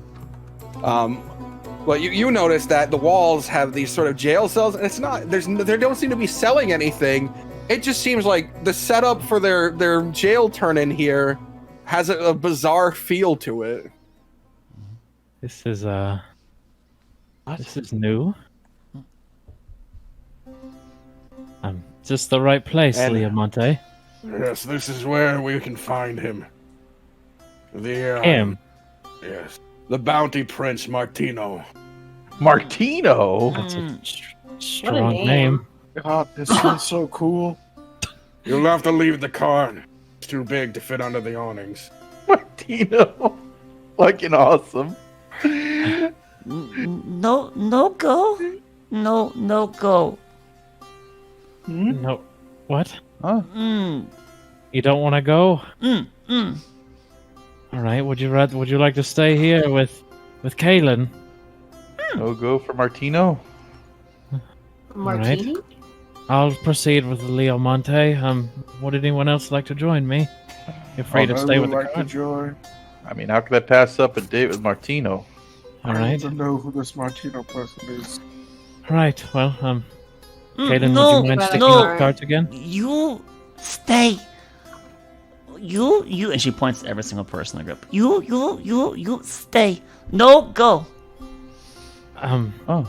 Speaker 9: Well, you notice that the walls have these sort of jail cells, and it's not they don't seem to be selling anything. It just seems like the setup for their jail turn-in here has a bizarre feel to it.
Speaker 5: This is this is new. Is this the right place,
Speaker 9: And-
Speaker 5: Leomonte?
Speaker 3: Yes, this is where we can find him.
Speaker 5: Him.
Speaker 3: Yes. The bounty prince, Martino.
Speaker 6: Martino?
Speaker 5: That's a
Speaker 1: Mm.
Speaker 5: strong
Speaker 4: name.
Speaker 5: name.
Speaker 8: God, this is so cool.
Speaker 3: You'll have to leave the car. It's too big to fit under the awnings.
Speaker 6: Martino. Fucking awesome.
Speaker 1: No go. No go.
Speaker 5: No. What?
Speaker 6: Huh?
Speaker 5: You don't want to go?
Speaker 1: Mm.
Speaker 5: All right. Would you like to stay here with Kaylin?
Speaker 6: No go for Martino?
Speaker 4: Martini?
Speaker 5: I'll proceed with Leomonte. Would anyone else like to join me? You're free to
Speaker 8: I
Speaker 5: stay
Speaker 8: would
Speaker 5: with the
Speaker 8: like to
Speaker 5: card.
Speaker 8: join.
Speaker 6: I mean, how could I pass up a date with Martino?
Speaker 5: All
Speaker 8: I
Speaker 5: right.
Speaker 8: want to know who this Martino person is.
Speaker 5: All right. Well, Kaylin,
Speaker 1: No,
Speaker 5: would you mind sticking
Speaker 1: no.
Speaker 5: up cards again?
Speaker 1: You stay. You, and she points to every single person in the group. You stay. No go.
Speaker 5: Oh,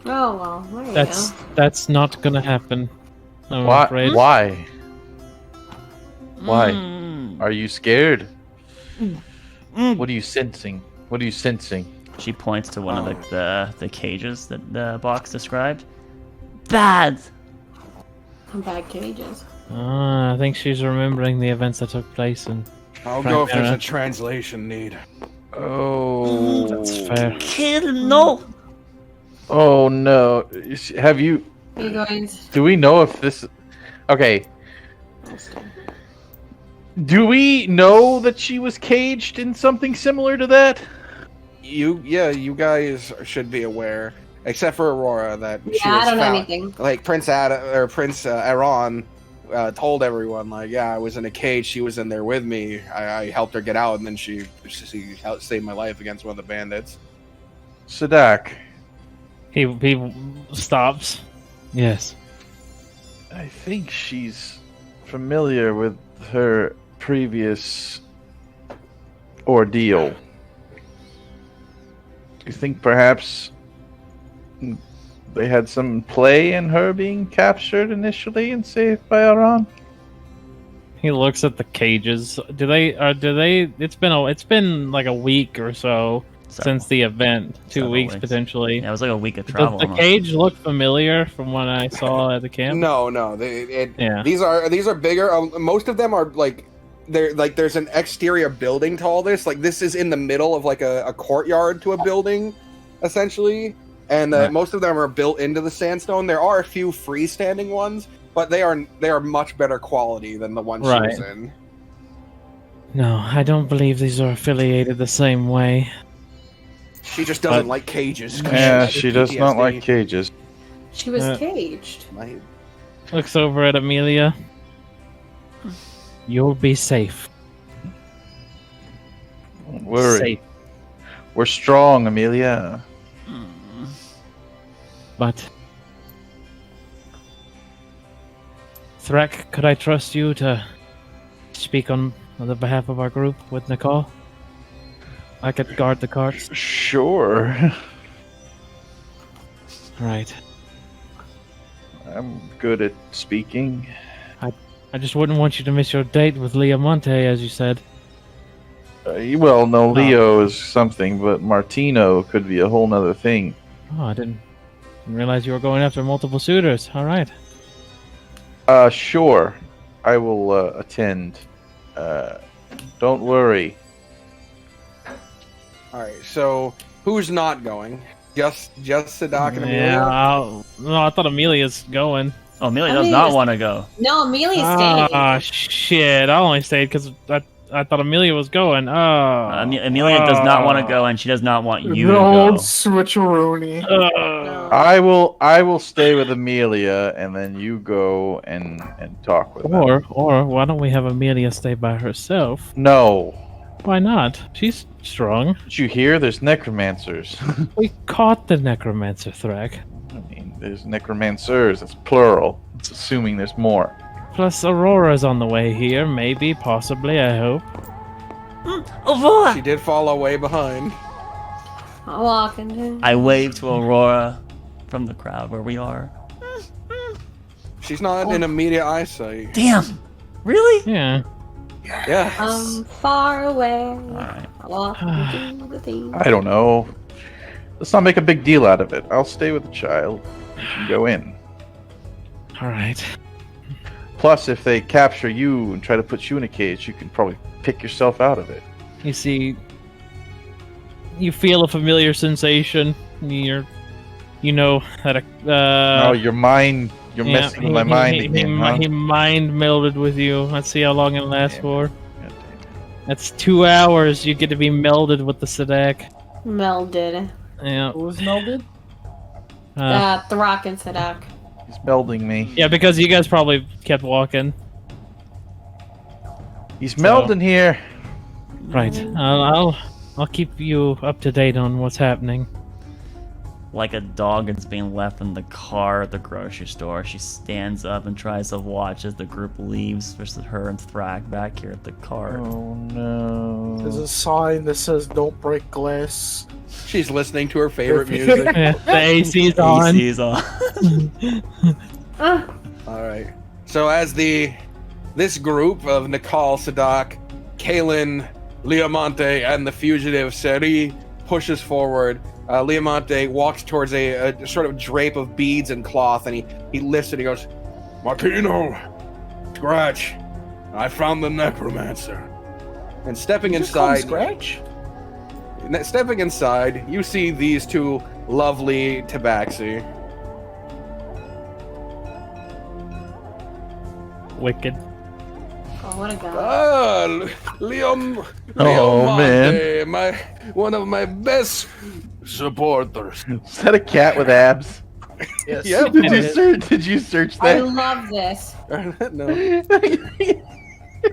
Speaker 4: Oh well, there you
Speaker 5: that's not gonna happen. I'm
Speaker 6: Why?
Speaker 5: afraid.
Speaker 6: Why? Why?
Speaker 1: Mm.
Speaker 6: Are you scared?
Speaker 1: Mm.
Speaker 6: What are you sensing? What are you sensing?
Speaker 1: She points to one of the cages that the box described. Bad.
Speaker 4: Bad cages.
Speaker 5: I think she's remembering the events that took place in.
Speaker 3: I'll go if there's
Speaker 5: Primera.
Speaker 3: a translation need.
Speaker 6: Oh,
Speaker 5: That's fair.
Speaker 1: Kid, no.
Speaker 6: Oh no! Have you?
Speaker 4: Are you going to...
Speaker 6: Do we know if this? Okay. Do we know that she was caged in something similar to that?
Speaker 9: You guys should be aware, except for Aurora, that she
Speaker 4: Yeah,
Speaker 9: was
Speaker 4: I don't know
Speaker 9: found-
Speaker 4: anything.
Speaker 9: Like Prince Aaron told everyone, like, yeah, I was in a cage. She was in there with me. I helped her get out, and then she helped save my life against one of the bandits.
Speaker 6: Sadak,
Speaker 5: He stops. Yes.
Speaker 6: I think she's familiar with her previous ordeal. Do you think perhaps they had some play in her being captured initially and saved by Aran?
Speaker 5: He looks at the cages. Do they? It's been like a week or so since the event. 2
Speaker 1: Several
Speaker 5: weeks
Speaker 1: weeks.
Speaker 5: potentially.
Speaker 1: Yeah, it was like a week of
Speaker 5: Does
Speaker 1: travel.
Speaker 5: the
Speaker 1: almost.
Speaker 5: cage look familiar from what I saw at the camp?
Speaker 9: No,
Speaker 5: Yeah.
Speaker 9: These are bigger. Most of them are like there's an exterior building to all this. Like this is in the middle of like a courtyard to a building, essentially. And
Speaker 5: Right.
Speaker 9: most of them are built into the sandstone. There are a few freestanding ones, but they are much better quality than the ones she was
Speaker 5: Right.
Speaker 9: in.
Speaker 5: No, I don't believe these are affiliated the same way.
Speaker 9: She just doesn't like cages. 'cause
Speaker 6: Yeah,
Speaker 9: she
Speaker 6: she
Speaker 9: has
Speaker 6: does not
Speaker 9: PTSD.
Speaker 6: like cages.
Speaker 4: She was
Speaker 5: Uh,
Speaker 4: caged.
Speaker 9: Like,
Speaker 5: Looks over at Amelia. You'll be safe.
Speaker 6: Don't worry.
Speaker 5: Safe.
Speaker 6: We're strong, Amelia.
Speaker 5: But Threk, could I trust you to speak on the behalf of our group with Nicole? I could guard the carts.
Speaker 6: Sure.
Speaker 5: Right.
Speaker 6: I'm good at speaking.
Speaker 5: I just wouldn't want you to miss your date with Leah Monte, as you said.
Speaker 6: Well, no, Leo is something, but Martino could be a whole nother thing.
Speaker 5: Oh, I didn't realize you were going after multiple suitors. All right.
Speaker 6: Sure. I will attend. Don't worry.
Speaker 9: all right, so who's not going? Just Sadak and Amelia.
Speaker 5: Yeah. No, I thought Amelia's going.
Speaker 1: Oh, Amelia does not want to go.
Speaker 4: No, Amelia stayed.
Speaker 5: Ah, shit! I only stayed because I thought Amelia was going. Oh,
Speaker 1: Amelia does not want to go, and she does not want you
Speaker 8: the
Speaker 1: to
Speaker 8: old
Speaker 1: go.
Speaker 8: switcheroony.
Speaker 6: I will stay with Amelia, and then you go and talk with them.
Speaker 5: Or why don't we have Amelia stay by herself?
Speaker 6: No.
Speaker 5: Why not? She's strong.
Speaker 6: Did you hear? There's necromancers.
Speaker 5: We caught the necromancer, Threk.
Speaker 6: I mean, there's necromancers. It's plural. It's assuming there's more.
Speaker 5: Plus, Aurora's on the way here. Maybe, possibly. I hope.
Speaker 1: Aurora!
Speaker 9: She did fall away behind.
Speaker 4: I'll walk into.
Speaker 1: I wave to Aurora from the crowd where we are.
Speaker 9: She's not in immediate eyesight.
Speaker 1: Damn! Really?
Speaker 5: Yeah.
Speaker 9: Yeah.
Speaker 4: Far away.
Speaker 1: Alright.
Speaker 4: I'll walk into the thing.
Speaker 6: I don't know. Let's not make a big deal out of it. I'll stay with the child. You can go in.
Speaker 5: All right.
Speaker 6: Plus, if they capture you and try to put you in a cage, you can probably pick yourself out of it.
Speaker 5: You see, you feel a familiar sensation. You know that
Speaker 6: Oh, your mind. You're
Speaker 5: yeah,
Speaker 6: messing with my mind again, huh?
Speaker 5: He mind melded with you. Let's see how long it lasts
Speaker 6: Damn.
Speaker 5: for.
Speaker 6: God damn it.
Speaker 5: That's 2 hours. You get to be melded with the Sadak.
Speaker 4: Melded.
Speaker 5: Yeah.
Speaker 8: Who was melded?
Speaker 4: Thrak and Sadak.
Speaker 6: He's melding me.
Speaker 5: Yeah, because you guys probably kept walking.
Speaker 6: He's melding here.
Speaker 5: Right. I'll keep you up to date on what's happening.
Speaker 1: Like a dog that's being left in the car at the grocery store, she stands up and tries to watch as the group leaves versus her and Thrak back here at the car.
Speaker 6: Oh no.
Speaker 8: There's a sign that says "Don't break glass."
Speaker 9: She's listening to her favorite music.
Speaker 5: Yeah, the AC's on.
Speaker 1: AC's on.
Speaker 9: All right. So as the this group of Nikal, Sadak, Kalen, Leomonte, and the fugitive Seri pushes forward. Leomonte walks towards a sort of drape of beads and cloth, and he lifts it. He goes,
Speaker 3: Martino, Scratch, I found the necromancer.
Speaker 9: and stepping
Speaker 7: Just call him
Speaker 9: inside.
Speaker 7: Scratch.
Speaker 9: Stepping inside, you see these two lovely tabaxi.
Speaker 5: Wicked.
Speaker 4: Oh, what a guy.
Speaker 3: Liam,
Speaker 6: Oh,
Speaker 3: Leomante, one of my best supporters.
Speaker 6: Is that a cat with abs?
Speaker 7: Yes.
Speaker 9: Yeah,
Speaker 6: Did you search
Speaker 4: I
Speaker 6: that?
Speaker 4: love this.
Speaker 9: no.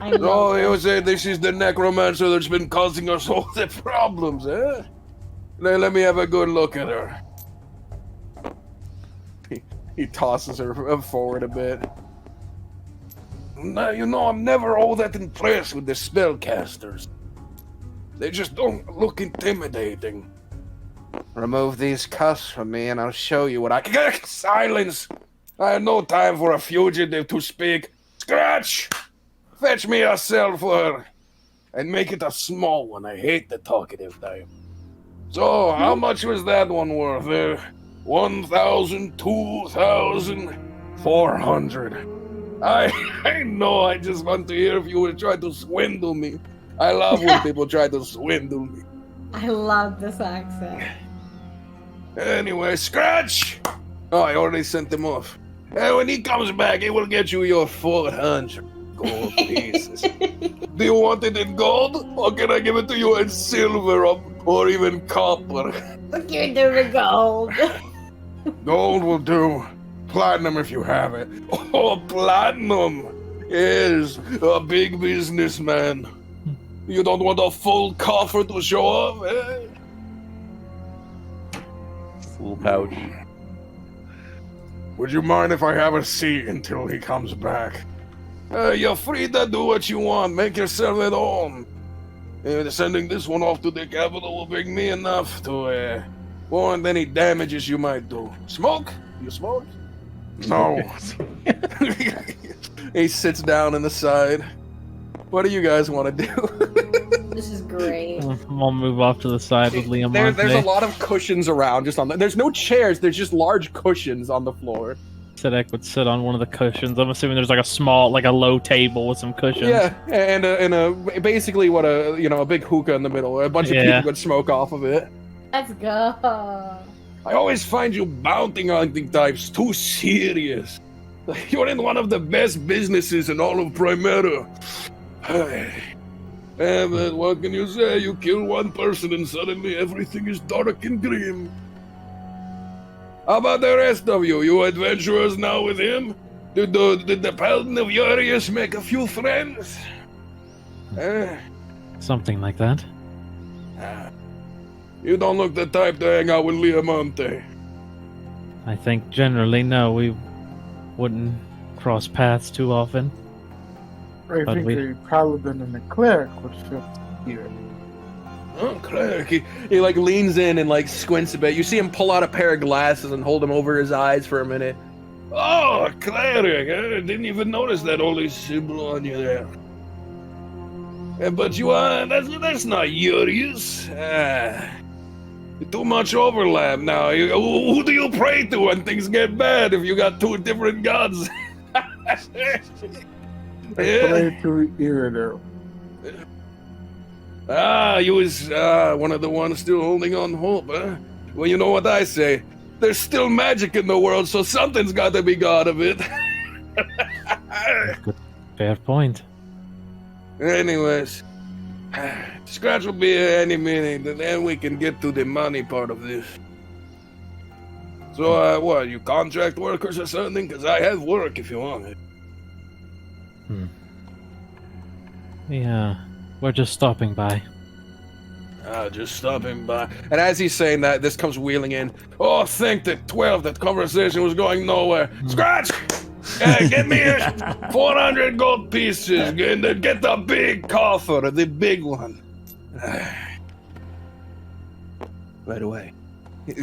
Speaker 4: I love
Speaker 3: Oh,
Speaker 4: this.
Speaker 3: you say this is the necromancer that's been causing us all the problems, eh? Let me have a good look at her.
Speaker 9: He tosses her forward a bit.
Speaker 3: Now, I'm never all that impressed with the spellcasters. They just don't look intimidating.
Speaker 9: Remove these cuffs from me, and I'll show you what I can.
Speaker 3: Silence! I have no time for a fugitive to speak. Scratch! Fetch me a silver! And make it a small one. I hate the talkative type. So, how much was that one worth? 1,000, 2,000, 400. I know, I just want to hear if you will try to swindle me. I love when people try to swindle me.
Speaker 4: I love this accent.
Speaker 3: Anyway, Scratch! Oh, I already sent him off. When he comes back, he will get you your 400 gold pieces. Do you want it in gold, or can I give it to you in silver or even copper?
Speaker 4: Look, you're doing gold.
Speaker 3: Gold will do. Platinum if you have it. Oh, platinum! Yes, a big businessman. You don't want a full coffer to show off, eh?
Speaker 6: Little pouch.
Speaker 3: Would you mind if I have a seat until he comes back? You're free to do what you want. Make yourself at home. Sending this one off to the capital will bring me enough to warrant any damages you might do. Smoke? You smoke? No.
Speaker 9: He sits down in the side. What do you guys want to do?
Speaker 4: This is great.
Speaker 5: I'll move off to the side with Liam.
Speaker 9: There's a lot of cushions around. There's no chairs. There's just large cushions on the floor.
Speaker 5: Sidek would sit on one of the cushions. I'm assuming there's like a small, like a low table with some cushions.
Speaker 9: Yeah, and a basically what a big hookah in the middle. A bunch of people would smoke off of it.
Speaker 4: Let's go.
Speaker 3: I always find you bounty hunting types too serious. You're in one of the best businesses in all of Primera. But what can you say? You kill one person and suddenly everything is dark and grim. How about the rest of you? You adventurers now with him? Did the Paladin of Urius make a few friends?
Speaker 5: Something like that.
Speaker 3: You don't look the type to hang out with Leomonte.
Speaker 5: I think generally, no, we wouldn't cross paths too often.
Speaker 8: I
Speaker 5: But
Speaker 8: think
Speaker 5: we-
Speaker 8: a paladin and a cleric would fit here.
Speaker 3: Oh, cleric.
Speaker 9: He like leans in and like squints a bit. You see him pull out a pair of glasses and hold them over his eyes for a minute.
Speaker 3: Oh, cleric. I didn't even notice that holy symbol on you there. But you are, that's not Urius. Too much overlap now. Who do you pray to when things get bad if you got two different gods?
Speaker 8: I pray to Irido.
Speaker 3: You was one of the ones still holding on hope, huh? Well, you know what I say. There's still magic in the world, so something's got to be god of it.
Speaker 5: Good, fair point.
Speaker 3: Anyways, Scratch will be here any minute, and then we can get to the money part of this. So, what, you contract workers or something? Because I have work if you want it.
Speaker 5: Yeah, we're just stopping by.
Speaker 3: Just stopping by.
Speaker 9: And as he's saying that, this comes wheeling in.
Speaker 3: Oh, think that 12, that conversation was going nowhere. Scratch! Get me 400 gold pieces, and then get the big coffer, the big one.
Speaker 9: Right away.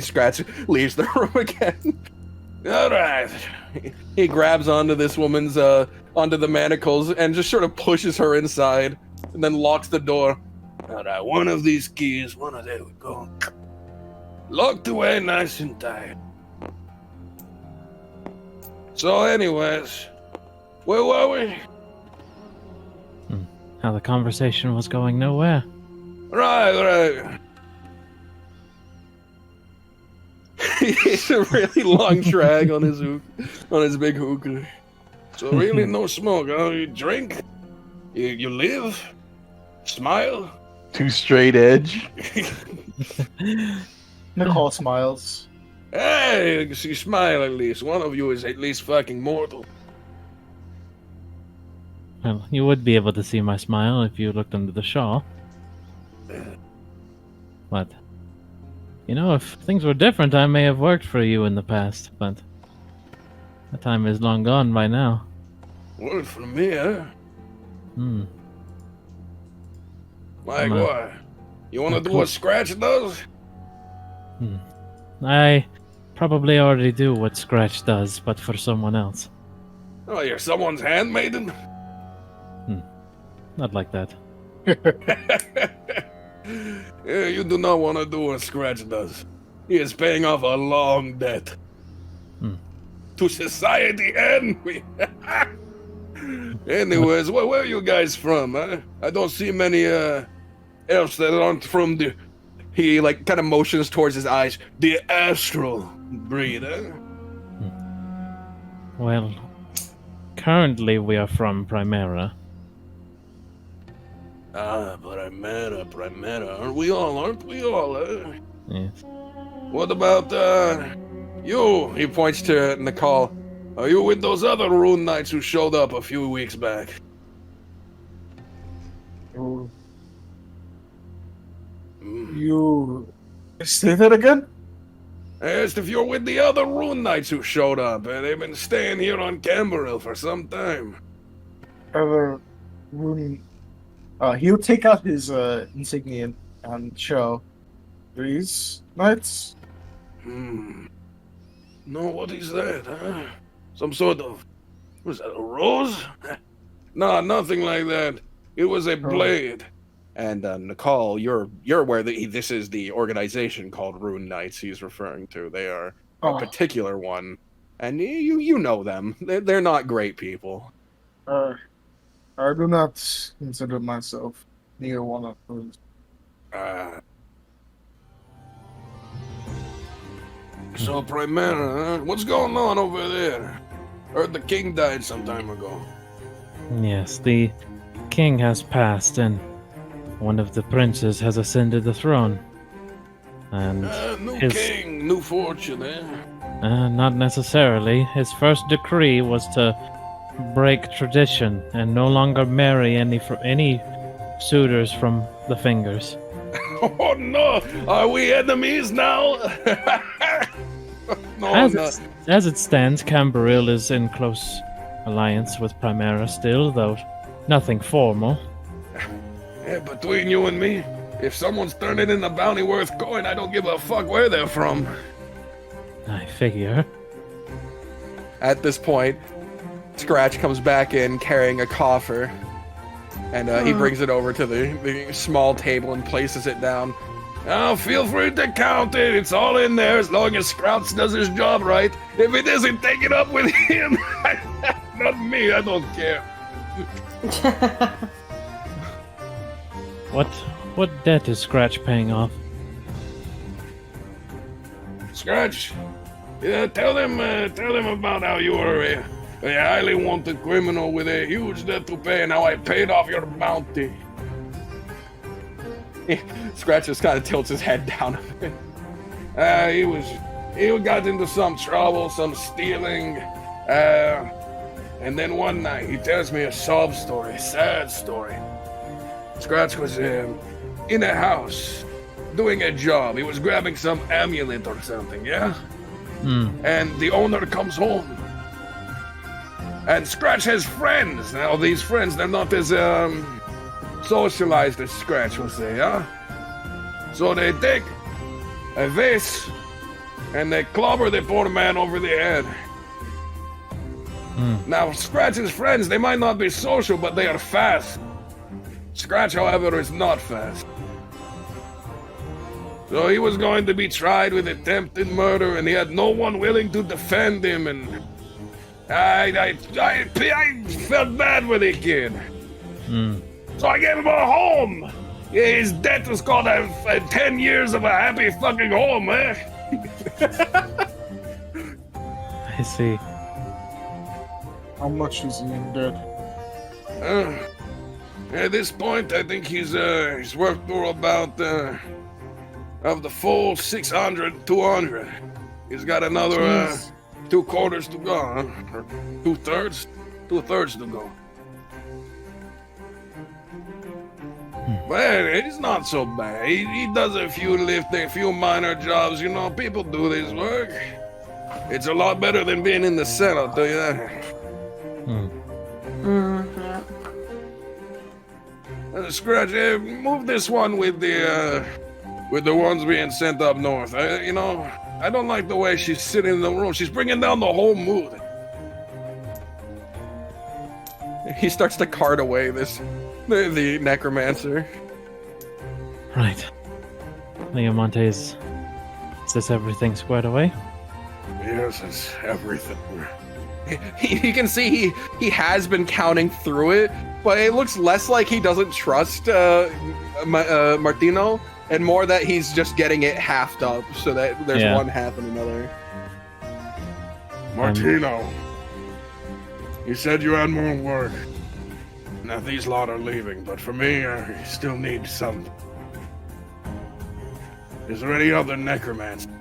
Speaker 9: Scratch leaves the room again.
Speaker 3: All right.
Speaker 9: He grabs onto this woman's, onto the manacles and just sort of pushes her inside and then locks the door.
Speaker 3: All right, one of these keys, there we go. Locked away nice and tight. So anyways, where were we?
Speaker 5: How the conversation was going nowhere.
Speaker 3: Right.
Speaker 9: It's a really long drag on his big hookah.
Speaker 3: So really no smoke, huh? You drink? You live? Smile?
Speaker 6: Too straight edge.
Speaker 8: Nicole smiles.
Speaker 3: Hey, you smile at least. One of you is at least fucking mortal.
Speaker 5: Well, you would be able to see my smile if you looked under the shawl. But, if things were different, I may have worked for you in the past, but that time is long gone by now.
Speaker 3: Worked for me, huh? Like
Speaker 5: I'm a-
Speaker 3: what? You want to
Speaker 5: a
Speaker 3: do
Speaker 5: cl-
Speaker 3: what Scratch does?
Speaker 5: I probably already do what Scratch does, but for someone else.
Speaker 3: Oh, you're someone's handmaiden?
Speaker 5: Not like that.
Speaker 3: Yeah, you do not want to do what Scratch does. He is paying off a long debt. To society and we... Anyways, where are you guys from, huh? I don't see many, elves that aren't from the...
Speaker 9: He kind of motions towards his eyes.
Speaker 3: The astral breed, huh?
Speaker 5: Well, currently we are from Primera.
Speaker 3: Ah, Primera. Aren't we all, eh?
Speaker 5: Yes.
Speaker 3: What about, you?
Speaker 9: He points to Nicole.
Speaker 3: Are you with those other rune knights who showed up a few weeks back?
Speaker 8: You say that again?
Speaker 3: I asked if you're with the other rune knights who showed up, and they've been staying here on Camberhill for some time.
Speaker 8: Other rune. He'll take out his insignia and show these knights.
Speaker 3: No, what is that, huh? Some sort of... Was that a rose? No, nothing like that. It was a blade.
Speaker 9: And Nicole, you're aware that this is the organization called Rune Knights he's referring to. They are a particular one, and you know them. They're not great people.
Speaker 8: I do not consider myself near one of those.
Speaker 3: So Primera, huh? What's going on over there? Heard the king died some time ago.
Speaker 5: Yes, the king has passed, and one of the princes has ascended the throne. And
Speaker 3: New
Speaker 5: his...
Speaker 3: king, new fortune, eh?
Speaker 5: Not necessarily. His first decree was to break tradition and no longer marry any suitors from the fingers.
Speaker 3: Oh no! Are we enemies now? No,
Speaker 5: As it stands, Camberhill is in close alliance with Primera still, though nothing formal.
Speaker 3: Yeah, between you and me, if someone's turning in a bounty worth coin, I don't give a fuck where they're from.
Speaker 5: I figure.
Speaker 9: At this point, Scratch comes back in carrying a coffer, and he brings it over to the small table and places it down.
Speaker 3: Now, feel free to count it. It's all in there as long as Scrouts does his job right. If it isn't, take it up with him. Not me, I don't care.
Speaker 5: What debt is Scratch paying off?
Speaker 3: Scratch, yeah, tell them about how you were a highly wanted criminal with a huge debt to pay and how I paid off your bounty.
Speaker 9: Scratch just kind of tilts his head down a bit.
Speaker 3: He got into some trouble, some stealing, and then one night he tells me a sob story, a sad story. Scratch was in a house doing a job. He was grabbing some amulet or something, yeah? And the owner comes home. And Scratch has friends. Now, these friends, they're not as socialized as Scratch will say, huh? So they take a vase and they clobber the poor man over the head. Now, Scratch's friends, they might not be social, but they are fast. Scratch, however, is not fast. So he was going to be tried with attempted murder, and he had no one willing to defend him, and I felt bad for the kid. So I gave him a home. His death was called 10 years of a happy fucking home, eh?
Speaker 5: I see.
Speaker 8: How much is he in debt?
Speaker 3: At this point, I think he's worth for about of the full 600, 200. He's got another 2 quarters to go, huh? Or 2/3? 2/3 to go. But he's not so bad. He does a few lifting, a few minor jobs. You know, people do this work. It's a lot better than being in the cell, I'll tell you that. Scratch, move this one with the ones being sent up north. I don't like the way she's sitting in the room. She's bringing down the whole mood.
Speaker 9: He starts to cart away the necromancer.
Speaker 5: Right. Leomontes, is this everything squared away?
Speaker 3: Yes, it's everything.
Speaker 9: You can see he has been counting through it, but it looks less like he doesn't trust Martino, and more that he's just getting it halved up so that there's one half and another.
Speaker 3: Martino, you said you had more work. Now these lot are leaving, but for me, I still need some. Is there any other necromancers?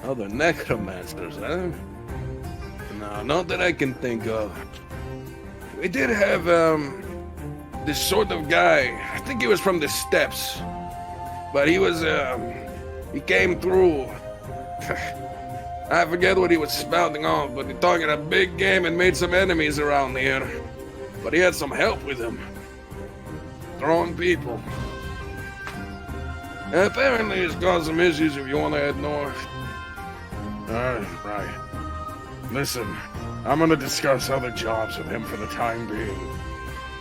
Speaker 9: Other necromancers, huh? No, not that I can think of.
Speaker 3: We did have this sort of guy. I think he was from the steppes, but he came through. I forget what he was spouting off, but he talking a big game and made some enemies around here. But he had some help with him, throwing people. Apparently, it's caused some issues if you want to head north. Right. Listen, I'm gonna discuss other jobs with him for the time being.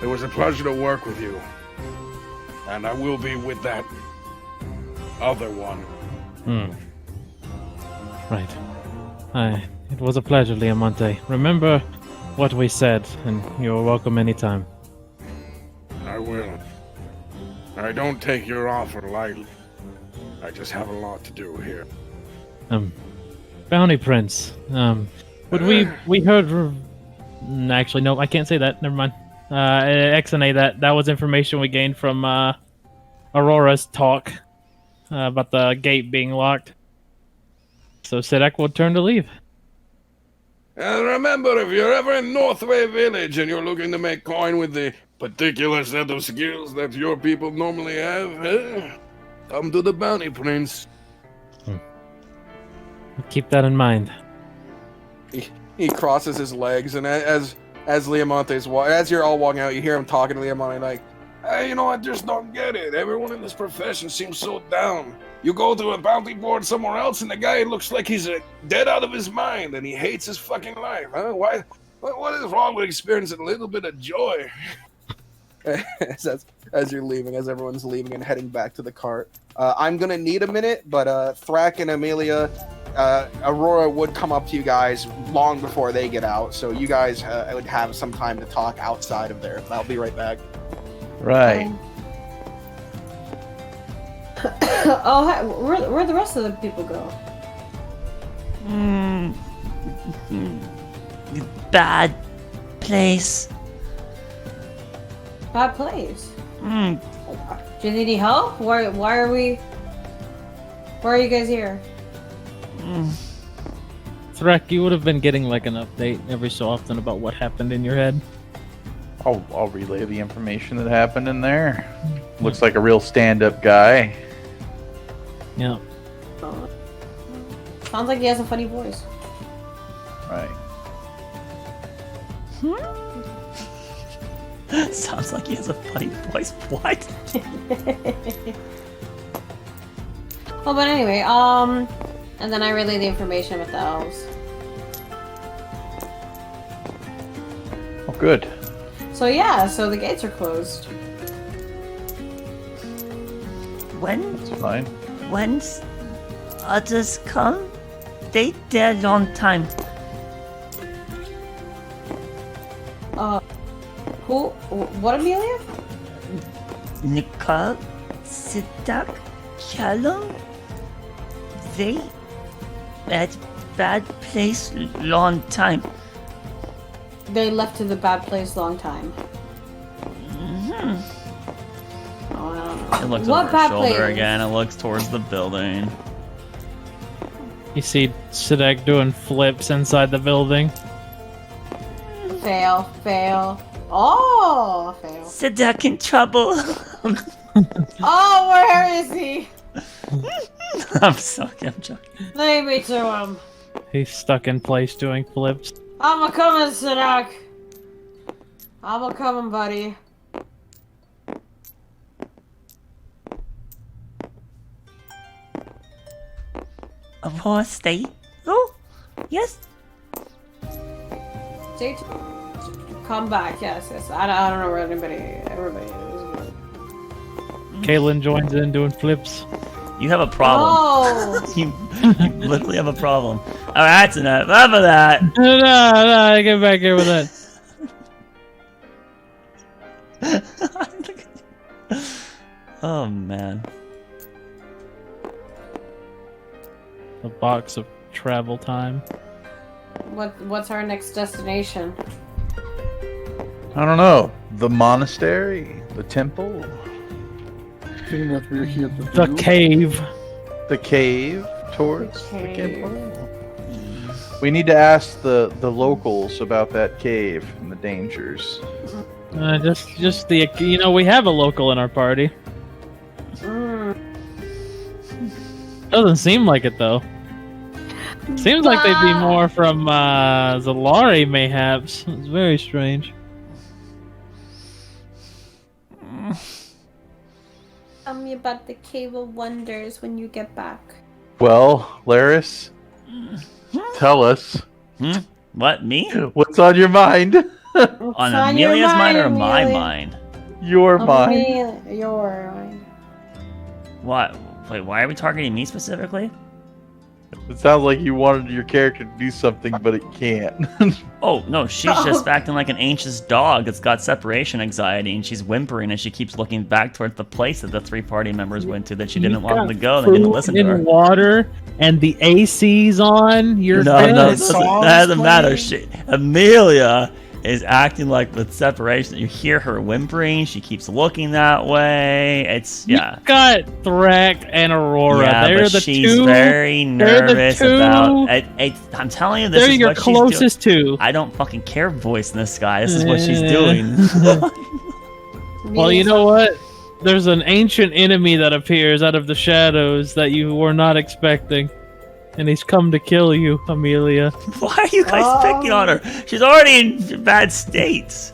Speaker 3: It was a pleasure to work with you. And I will be with that other one.
Speaker 5: Right. It was a pleasure, Leomonte. Remember what we said, and you're welcome anytime.
Speaker 3: I will. I don't take your offer lightly. I just have a lot to do here.
Speaker 5: Bounty Prince. We heard... Actually, no, I can't say that. Never mind. Exonate that was information we gained from Aurora's talk about the gate being locked. So Sedek will turn to leave.
Speaker 3: And remember, if you're ever in Northway Village and you're looking to make coin with the particular set of skills that your people normally have, come to the Bounty Prince.
Speaker 5: Keep that in mind.
Speaker 9: He crosses his legs, and as you're all walking out, you hear him talking to Leomonte like,
Speaker 3: Hey, I just don't get it. Everyone in this profession seems so down. You go to a bounty board somewhere else, and the guy looks like he's dead out of his mind, and he hates his fucking life, huh? Why? What is wrong with experiencing a little bit of joy?
Speaker 9: as you're leaving, as everyone's leaving and heading back to the cart. I'm gonna need a minute, but Thrak and Amelia, Aurora would come up to you guys long before they get out, so you guys would have some time to talk outside of there. I'll be right back.
Speaker 6: Right.
Speaker 4: Oh, hi, where'd the rest of the people go?
Speaker 1: Bad place.
Speaker 4: Bad place. Do you need any help? Why are you guys here?
Speaker 5: Threk, you would have been getting like an update every so often about what happened in your head.
Speaker 6: I'll relay the information that happened in there. Looks like a real stand-up guy.
Speaker 5: Yeah.
Speaker 4: Sounds like he has a funny voice.
Speaker 6: Right.
Speaker 1: Sounds like he has a funny voice. What?
Speaker 4: Oh, but anyway, And then I relay the information with the elves.
Speaker 6: Oh, good.
Speaker 4: So yeah, so the gates are closed.
Speaker 6: That's fine.
Speaker 1: When's others come? They there long time.
Speaker 4: Who? What, Amelia?
Speaker 1: Nicole, Sidak, Callum, they at bad place long time.
Speaker 4: They left to the bad place long time.
Speaker 1: Mm-hmm.
Speaker 4: Oh, I don't know.
Speaker 1: It looks
Speaker 4: What
Speaker 1: over her
Speaker 4: bad
Speaker 1: shoulder
Speaker 4: place?
Speaker 1: again. It looks towards the building.
Speaker 5: You see Sidek doing flips inside the building.
Speaker 4: Fail, fail. Oh, fail.
Speaker 1: Sidak in trouble.
Speaker 4: Oh, where is he?
Speaker 1: I'm sorry, I'm joking.
Speaker 4: Lead me to him.
Speaker 5: He's stuck in place doing flips.
Speaker 4: I'm a coming, Sidak. I'm a coming, buddy.
Speaker 1: Aurora, stay. Oh, yes.
Speaker 4: Stay t- Come back, yes, yes. I don't know where everybody is.
Speaker 5: Kaylin joins in doing flips.
Speaker 1: You have a problem.
Speaker 4: Oh!
Speaker 1: You literally have a problem. Alright, that's enough. Enough of that.
Speaker 5: No, get back here with that.
Speaker 1: Oh, man.
Speaker 5: A box of travel time.
Speaker 4: What's our next destination?
Speaker 6: I don't know. The monastery? The temple?
Speaker 8: Seeing that we're here to
Speaker 5: The
Speaker 8: do-
Speaker 5: cave.
Speaker 6: The cave towards
Speaker 4: The
Speaker 6: the
Speaker 4: cave.
Speaker 6: temple? We need to ask the locals about that cave and the dangers.
Speaker 5: Just the, we have a local in our party.
Speaker 4: Mm.
Speaker 5: Doesn't seem like it though. Seems like they'd be more from Zalari, mayhaps. It's very strange.
Speaker 4: Tell me about the Cave of Wonders when you get back.
Speaker 6: Well, Laris, tell us.
Speaker 1: What, me?
Speaker 6: What's on your mind?
Speaker 1: On
Speaker 4: on your
Speaker 1: Amelia's mind or
Speaker 4: mind,
Speaker 1: my
Speaker 4: Amelia?
Speaker 1: mind?
Speaker 6: Your mind.
Speaker 4: Your mind.
Speaker 1: What? Wait, why are we targeting me specifically?
Speaker 6: It sounds like you wanted your character to do something, but it can't.
Speaker 1: Oh, no, she's just acting like an anxious dog that's got separation anxiety, and she's whimpering as she keeps looking back towards the place that the 3 party members went to that she didn't want them to go, and they didn't listen to her.
Speaker 5: And water, and the AC's on. You're
Speaker 1: No,
Speaker 5: dead.
Speaker 1: that doesn't matter. Amelia is acting like with separation. You hear her whimpering. She keeps looking that way. It's, yeah.
Speaker 5: You got Threk and Aurora.
Speaker 1: Yeah,
Speaker 5: they're
Speaker 1: but
Speaker 5: the
Speaker 1: she's
Speaker 5: two.
Speaker 1: very
Speaker 5: they're the
Speaker 1: nervous
Speaker 5: two-
Speaker 1: about. I'm telling you, this
Speaker 5: They're
Speaker 1: is
Speaker 5: your
Speaker 1: what she's doing.
Speaker 5: closest two.
Speaker 1: I don't fucking care voicing this guy. This is what she's doing.
Speaker 5: Well, you know what? There's an ancient enemy that appears out of the shadows that you were not expecting. And he's come to kill you, Amelia.
Speaker 1: Why are you guys picking on her? She's already in bad states.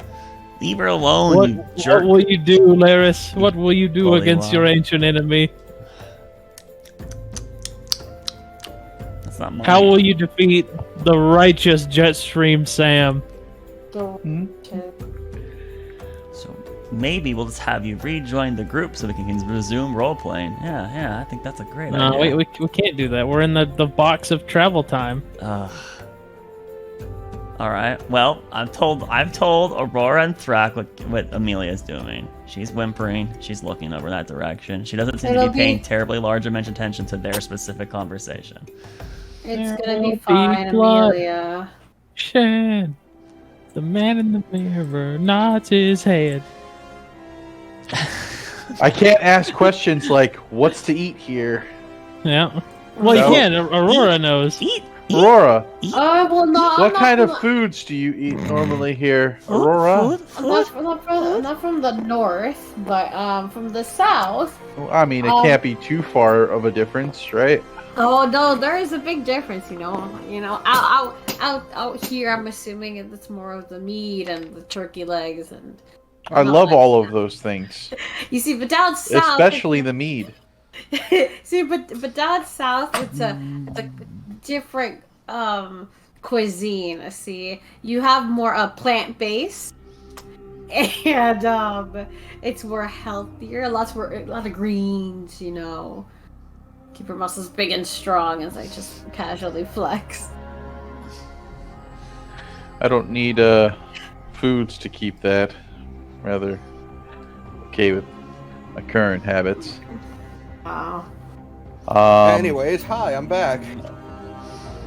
Speaker 1: Leave her alone, you jerk.
Speaker 5: What will you do, Laris? What will you do
Speaker 1: Holy
Speaker 5: against
Speaker 1: wow.
Speaker 5: your ancient enemy?
Speaker 1: That's not mine.
Speaker 5: How will you defeat the righteous Jetstream Sam?
Speaker 1: So maybe we'll just have you rejoin the group so we can resume role playing. Yeah, I think that's a great
Speaker 5: No,
Speaker 1: idea.
Speaker 5: we can't do that. We're in the box of travel time.
Speaker 1: All right. Well, I've told Aurora and Thrak what Amelia's doing. She's whimpering. She's looking over that direction. She doesn't seem to be paying terribly large attention to their specific conversation.
Speaker 4: It's gonna
Speaker 5: There
Speaker 4: be
Speaker 5: will
Speaker 4: fine,
Speaker 5: blood
Speaker 4: Amelia.
Speaker 5: shed. The man in the mirror nods his head.
Speaker 6: I can't ask questions like, what's to eat here?
Speaker 5: Yeah. Well,
Speaker 6: No.
Speaker 5: you can. Aurora knows.
Speaker 1: Eat.
Speaker 6: Aurora,
Speaker 4: Well, no.
Speaker 6: what kind of foods do you eat normally here? Aurora?
Speaker 4: I'm not from the north, but from the south.
Speaker 6: Well, I mean, it can't be too far of a difference, right?
Speaker 4: Oh no, there is a big difference, you know. Out here, I'm assuming it's more of the meat and the turkey legs and.
Speaker 6: I love all of those things,
Speaker 4: You see, but down south,
Speaker 6: especially the mead.
Speaker 4: See, but down south, it's a different cuisine. See, you have more plant based, and it's more healthier. A lot of greens. You know, keep your muscles big and strong as I just casually flex.
Speaker 6: I don't need foods to keep that. Rather okay with my current habits.
Speaker 4: Wow.
Speaker 9: Anyways, hi, I'm back.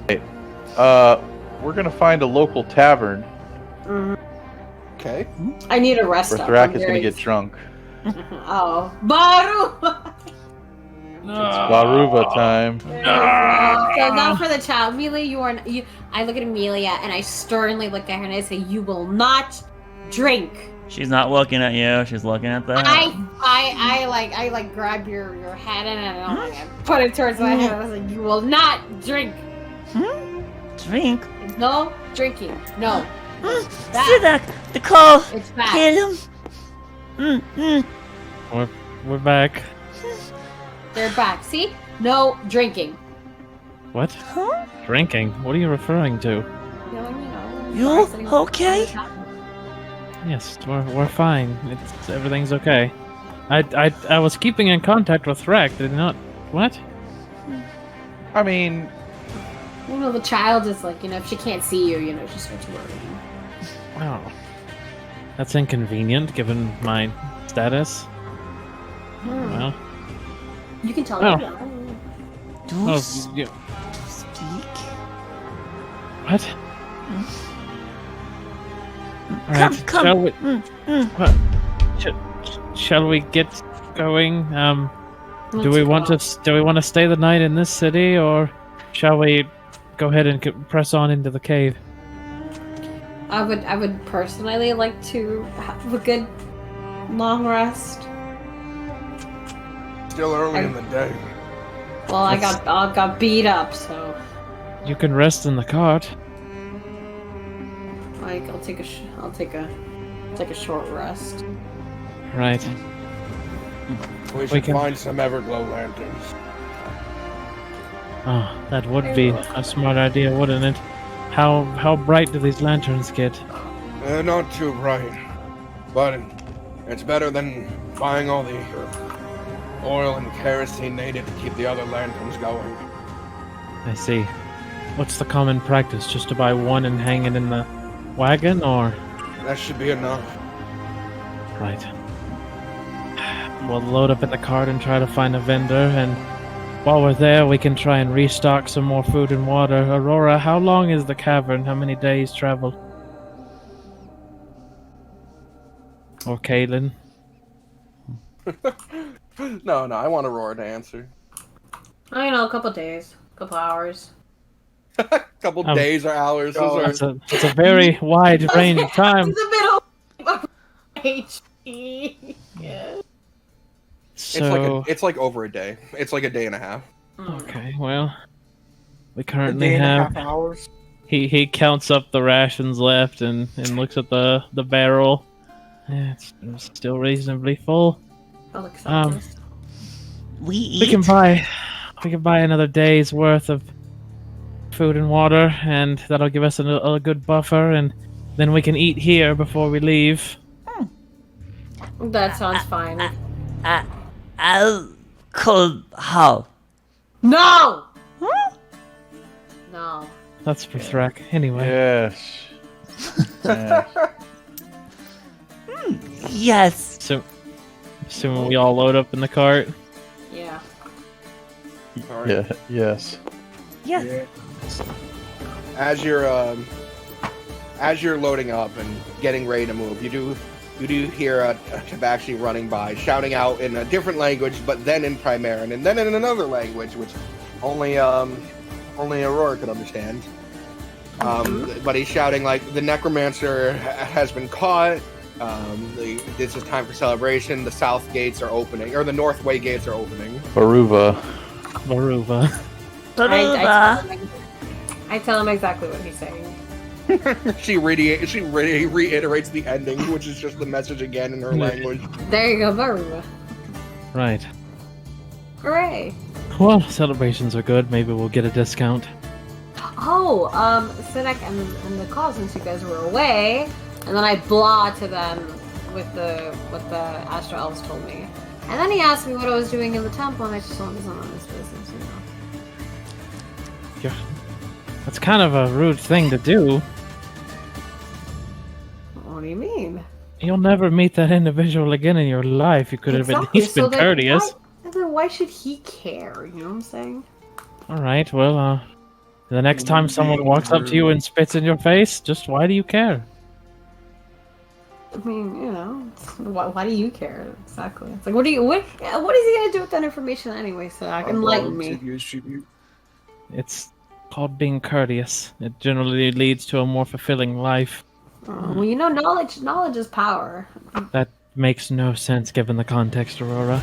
Speaker 6: We're gonna find a local tavern
Speaker 9: Okay.
Speaker 4: I need a rest
Speaker 6: where
Speaker 4: stop.
Speaker 6: Thrak is gonna get drunk.
Speaker 4: Oh, Baru!
Speaker 6: It's Baruva time.
Speaker 4: So not for the child. Amelia, you. I look at Amelia and I sternly look at her and I say, "You will not drink."
Speaker 1: She's not looking at you. She's looking at that.
Speaker 4: I like grab your head and I put it towards my head. I was like, "You will not drink."
Speaker 1: Drink.
Speaker 4: No drinking. No.
Speaker 1: Sidak, the call.
Speaker 4: It's bad.
Speaker 1: Kill him.
Speaker 5: We're back.
Speaker 4: They're back. See? No drinking.
Speaker 5: What?
Speaker 1: Huh?
Speaker 5: Drinking? What are you referring to?
Speaker 1: You okay?
Speaker 5: Yes, we're fine. Everything's okay. I was keeping in contact with Thrak. Did not. What?
Speaker 6: I mean,
Speaker 4: You know, the child is like, if she can't see you, she starts worrying.
Speaker 5: Oh, that's inconvenient given my status. Well,
Speaker 4: You can tell
Speaker 5: Oh.
Speaker 4: me.
Speaker 1: Do
Speaker 5: oh,
Speaker 1: speak.
Speaker 5: what? All
Speaker 1: Come,
Speaker 5: right,
Speaker 1: come.
Speaker 5: shall we? What? Shall we get going? Do we want to stay the night in this city, or shall we go ahead and press on into the cave?
Speaker 4: I would personally like to have a good long rest.
Speaker 3: Still early in the day.
Speaker 4: Well, I got beat up, so
Speaker 5: You can rest in the cart.
Speaker 4: like I'll take a short rest.
Speaker 5: Right.
Speaker 3: We should
Speaker 5: can-
Speaker 3: find some Everglow lanterns.
Speaker 5: Oh, that would be a smart idea, wouldn't it? How bright do these lanterns get?
Speaker 3: Not too bright, but it's better than buying all the oil and kerosene needed to keep the other lanterns going.
Speaker 5: I see. What's the common practice? Just to buy one and hang it in the wagon, or?
Speaker 3: That should be enough.
Speaker 5: Right. We'll load up in the cart and try to find a vendor, and while we're there, we can try and restock some more food and water. Aurora, how long is the cavern? How many days travel? Or Kaylin?
Speaker 9: No, I want Aurora to answer.
Speaker 4: I know, a couple days, couple hours.
Speaker 9: Couple days or hours. Those are...
Speaker 5: It's a very wide range of time.
Speaker 4: In the middle of HP. Yeah.
Speaker 5: So,
Speaker 9: It's like over a day. It's like a day and a half.
Speaker 5: okay, well, we
Speaker 8: A
Speaker 5: currently
Speaker 8: day and a
Speaker 5: have...
Speaker 8: half hours.
Speaker 5: He counts up the rations left and looks at the barrel. Yeah, it's still reasonably full.
Speaker 4: I'll accept this.
Speaker 1: We eat.
Speaker 5: We can buy another day's worth of food and water, and that'll give us a good buffer, and then we can eat here before we leave.
Speaker 4: That sounds fine.
Speaker 1: Alcohol.
Speaker 4: No! No.
Speaker 5: That's for Thrak. Anyway,
Speaker 6: yes. Yes.
Speaker 1: Yes.
Speaker 5: so assuming we all load up in the cart.
Speaker 4: Yeah.
Speaker 6: Yeah. Yes.
Speaker 1: Yes.
Speaker 8: Yeah.
Speaker 9: As you're loading up and getting ready to move, you do hear a Tabaxi running by, shouting out in a different language, but then in Primeran, and then in another language, which only Aurora could understand. But he's shouting like, the Necromancer has been caught. This is time for celebration. The south gates are opening, or the northway gates are opening.
Speaker 6: Baruva.
Speaker 4: I tell him exactly what he's saying.
Speaker 9: She reiterates the ending, which is just the message again in her language.
Speaker 4: There you go, Baruva.
Speaker 5: Right.
Speaker 4: Hooray!
Speaker 5: Well, celebrations are good. Maybe we'll get a discount.
Speaker 4: Oh, Sinek and the call, since you guys were away, and then I blah to them with what the Astro Elves told me. And then he asked me what I was doing in the temple, and I just told him it's none of his business, you know.
Speaker 5: Yeah. That's kind of a rude thing to do.
Speaker 4: What do you mean?
Speaker 5: You'll never meet that individual again in your life. You could have at least been courteous.
Speaker 4: Then why should he care? You know what I'm saying?
Speaker 5: Alright, well, the next time someone walks up to you and spits in your face, just why do you care?
Speaker 4: I mean, you know, why do you care? Exactly. It's like, what is he gonna do with that information anyway? So I can enlighten me.
Speaker 5: It's called being courteous. It generally leads to a more fulfilling life.
Speaker 4: Well, you know, knowledge is power.
Speaker 5: That makes no sense given the context, Aurora.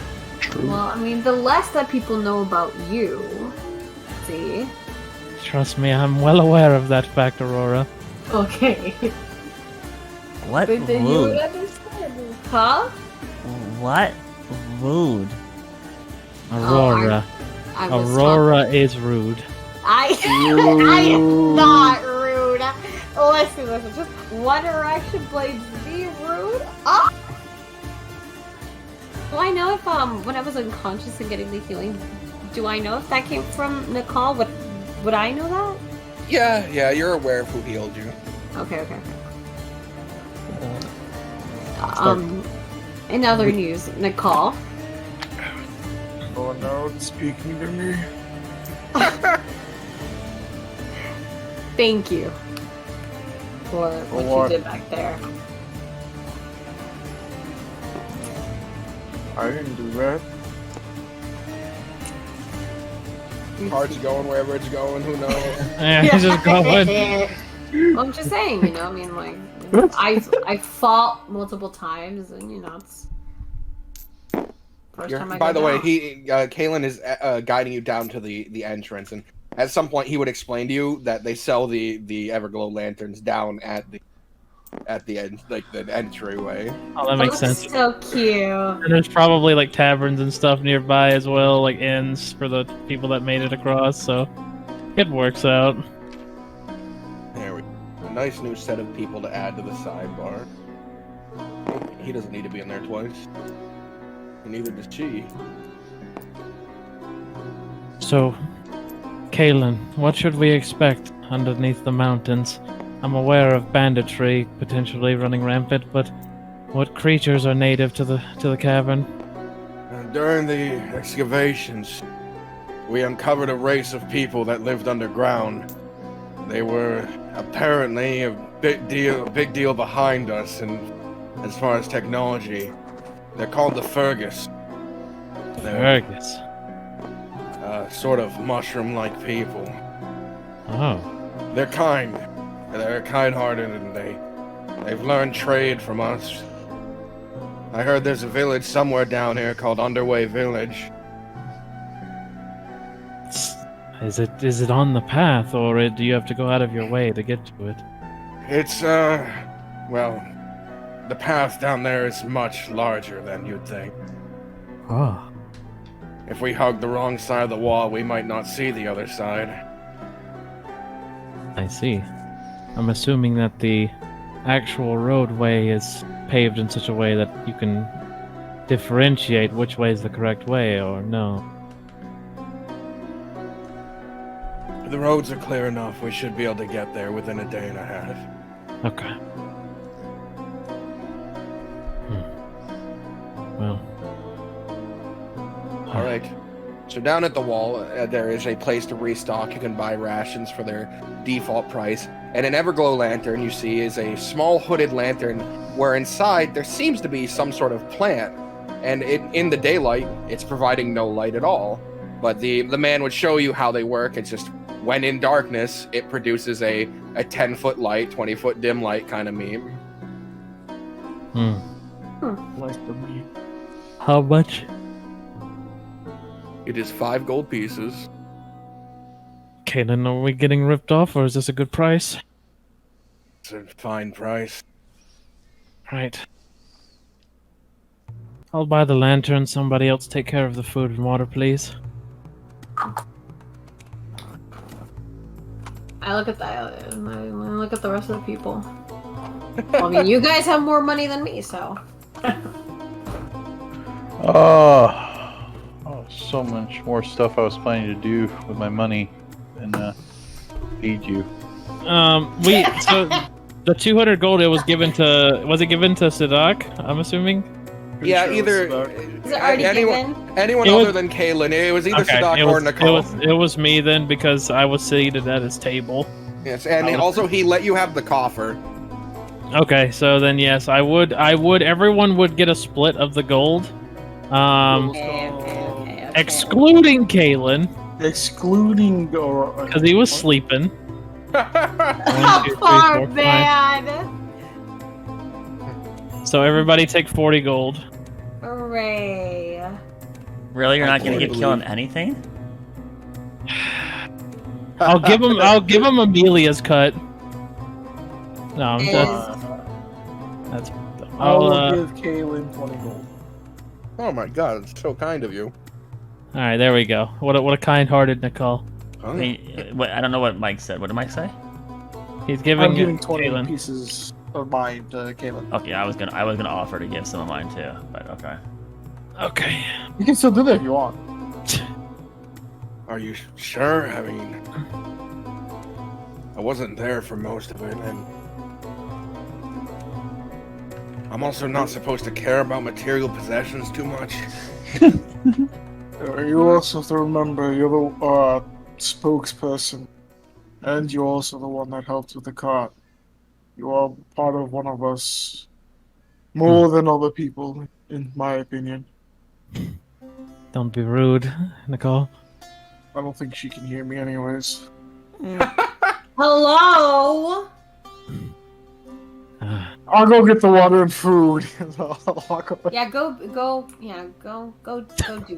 Speaker 4: Well, I mean, the less that people know about you, see?
Speaker 5: Trust me, I'm well aware of that fact, Aurora.
Speaker 4: Okay.
Speaker 1: What
Speaker 4: But then you would
Speaker 1: rude?
Speaker 4: understand, huh?
Speaker 1: What rude?
Speaker 5: Aurora.
Speaker 4: I was
Speaker 5: Aurora is rude.
Speaker 4: I am not rude. Listen. Just One Direction blades be rude. Oh! Do I know if when I was unconscious and getting the healing, do I know if that came from Nicole? Would I know that?
Speaker 2: Yeah, you're aware of who healed you.
Speaker 4: Okay. In other news, Nicole.
Speaker 8: Oh no, it's speaking to me.
Speaker 4: Thank you for what you did back there.
Speaker 8: I didn't do that.
Speaker 2: Cards going wherever it's going, who knows?
Speaker 5: Yeah, he's just going.
Speaker 4: Well, I'm just saying, you know, I mean, like, I fought multiple times, and you know, it's first time I
Speaker 2: By
Speaker 4: go
Speaker 2: the way,
Speaker 4: down.
Speaker 2: Kalen is guiding you down to the entrance, and at some point he would explain to you that they sell the Everglow lanterns down at the end, like the entryway.
Speaker 5: Oh, that makes
Speaker 4: That's
Speaker 5: sense.
Speaker 4: so cute.
Speaker 5: And there's probably like taverns and stuff nearby as well, like inns for the people that made it across, so it works out.
Speaker 2: There we go. A nice new set of people to add to the sidebar. He doesn't need to be in there twice. And neither does she.
Speaker 5: So, Kalen, what should we expect underneath the mountains? I'm aware of banditry potentially running rampant, but what creatures are native to the cavern?
Speaker 3: During the excavations, we uncovered a race of people that lived underground. They were apparently a big deal behind us, and as far as technology, they're called the Fergus. They're
Speaker 5: Fergus.
Speaker 3: sort of mushroom-like people.
Speaker 5: Oh.
Speaker 3: They're kind. They're kind-hearted, and they've learned trade from us. I heard there's a village somewhere down here called Underway Village.
Speaker 5: Is it on the path, or do you have to go out of your way to get to it?
Speaker 3: It's, well, the path down there is much larger than you'd think.
Speaker 5: Oh.
Speaker 3: If we hug the wrong side of the wall, we might not see the other side.
Speaker 5: I see. I'm assuming that the actual roadway is paved in such a way that you can differentiate which way is the correct way, or no?
Speaker 3: The roads are clear enough. We should be able to get there within a day and a half.
Speaker 5: Okay. Well.
Speaker 2: All right. So down at the wall, there is a place to restock. You can buy rations for their default price. And an Everglow lantern you see is a small hooded lantern where inside there seems to be some sort of plant. And in the daylight, it's providing no light at all. But the man would show you how they work. It's just when in darkness, it produces a 10-foot light, 20-foot dim light kind of meme.
Speaker 8: Like the me.
Speaker 5: How much?
Speaker 3: It is 5 gold pieces.
Speaker 5: Kaden, are we getting ripped off, or is this a good price?
Speaker 3: It's a fine price.
Speaker 5: Right. I'll buy the lantern. Somebody else take care of the food and water, please.
Speaker 4: I look at that. I look at the rest of the people. Well, I mean, you guys have more money than me, so.
Speaker 6: Oh, so much more stuff I was planning to do with my money than feed you.
Speaker 5: So the 200 gold, it was given to. Was it given to Sidak? I'm assuming.
Speaker 2: Yeah,
Speaker 8: sure it
Speaker 2: either
Speaker 8: was
Speaker 4: Is it already given?
Speaker 2: anyone
Speaker 5: It
Speaker 2: other
Speaker 5: was-
Speaker 2: than Kaylin. It was either
Speaker 5: Okay,
Speaker 2: Sadak
Speaker 5: it
Speaker 2: or
Speaker 5: was,
Speaker 2: Nicole.
Speaker 5: it was me then because I was seated at his table.
Speaker 2: Yes, and also he let you have the coffer.
Speaker 5: Okay, so then yes, I would. Everyone would get a split of the gold.
Speaker 4: Okay.
Speaker 5: Excluding Kalen,
Speaker 8: Excluding
Speaker 5: because he was sleeping.
Speaker 4: How far, man?
Speaker 5: So everybody take 40 gold.
Speaker 4: Hooray.
Speaker 1: Really, you're not
Speaker 9: I
Speaker 1: gonna
Speaker 9: totally
Speaker 1: give Killen anything?
Speaker 5: I'll give him Amelia's cut. No, that's.
Speaker 8: I'll give Kaylin 20 gold.
Speaker 2: Oh my god, it's so kind of you.
Speaker 5: All right, there we go. What a kind-hearted Nicole.
Speaker 2: Huh?
Speaker 1: I mean, I don't know what Mike said. What did Mike say?
Speaker 5: He's giving
Speaker 8: I'm giving
Speaker 5: it
Speaker 8: 20
Speaker 5: Kalen.
Speaker 8: pieces of mine to Kaylin.
Speaker 1: Okay, I was gonna offer to give some of mine too, but okay.
Speaker 5: Okay.
Speaker 8: You can still do that if you want.
Speaker 3: Are you sure? I mean, I wasn't there for most of it, and I'm also not supposed to care about material possessions too much.
Speaker 8: You also have to remember you're the spokesperson, and you're also the one that helped with the cart. You are part of one of us, more than other people, in my opinion.
Speaker 5: Don't be rude, Nicole.
Speaker 8: I don't think she can hear me anyways.
Speaker 4: Hello?
Speaker 8: I'll go get the water and food. And I'll walk away.
Speaker 4: Yeah, go do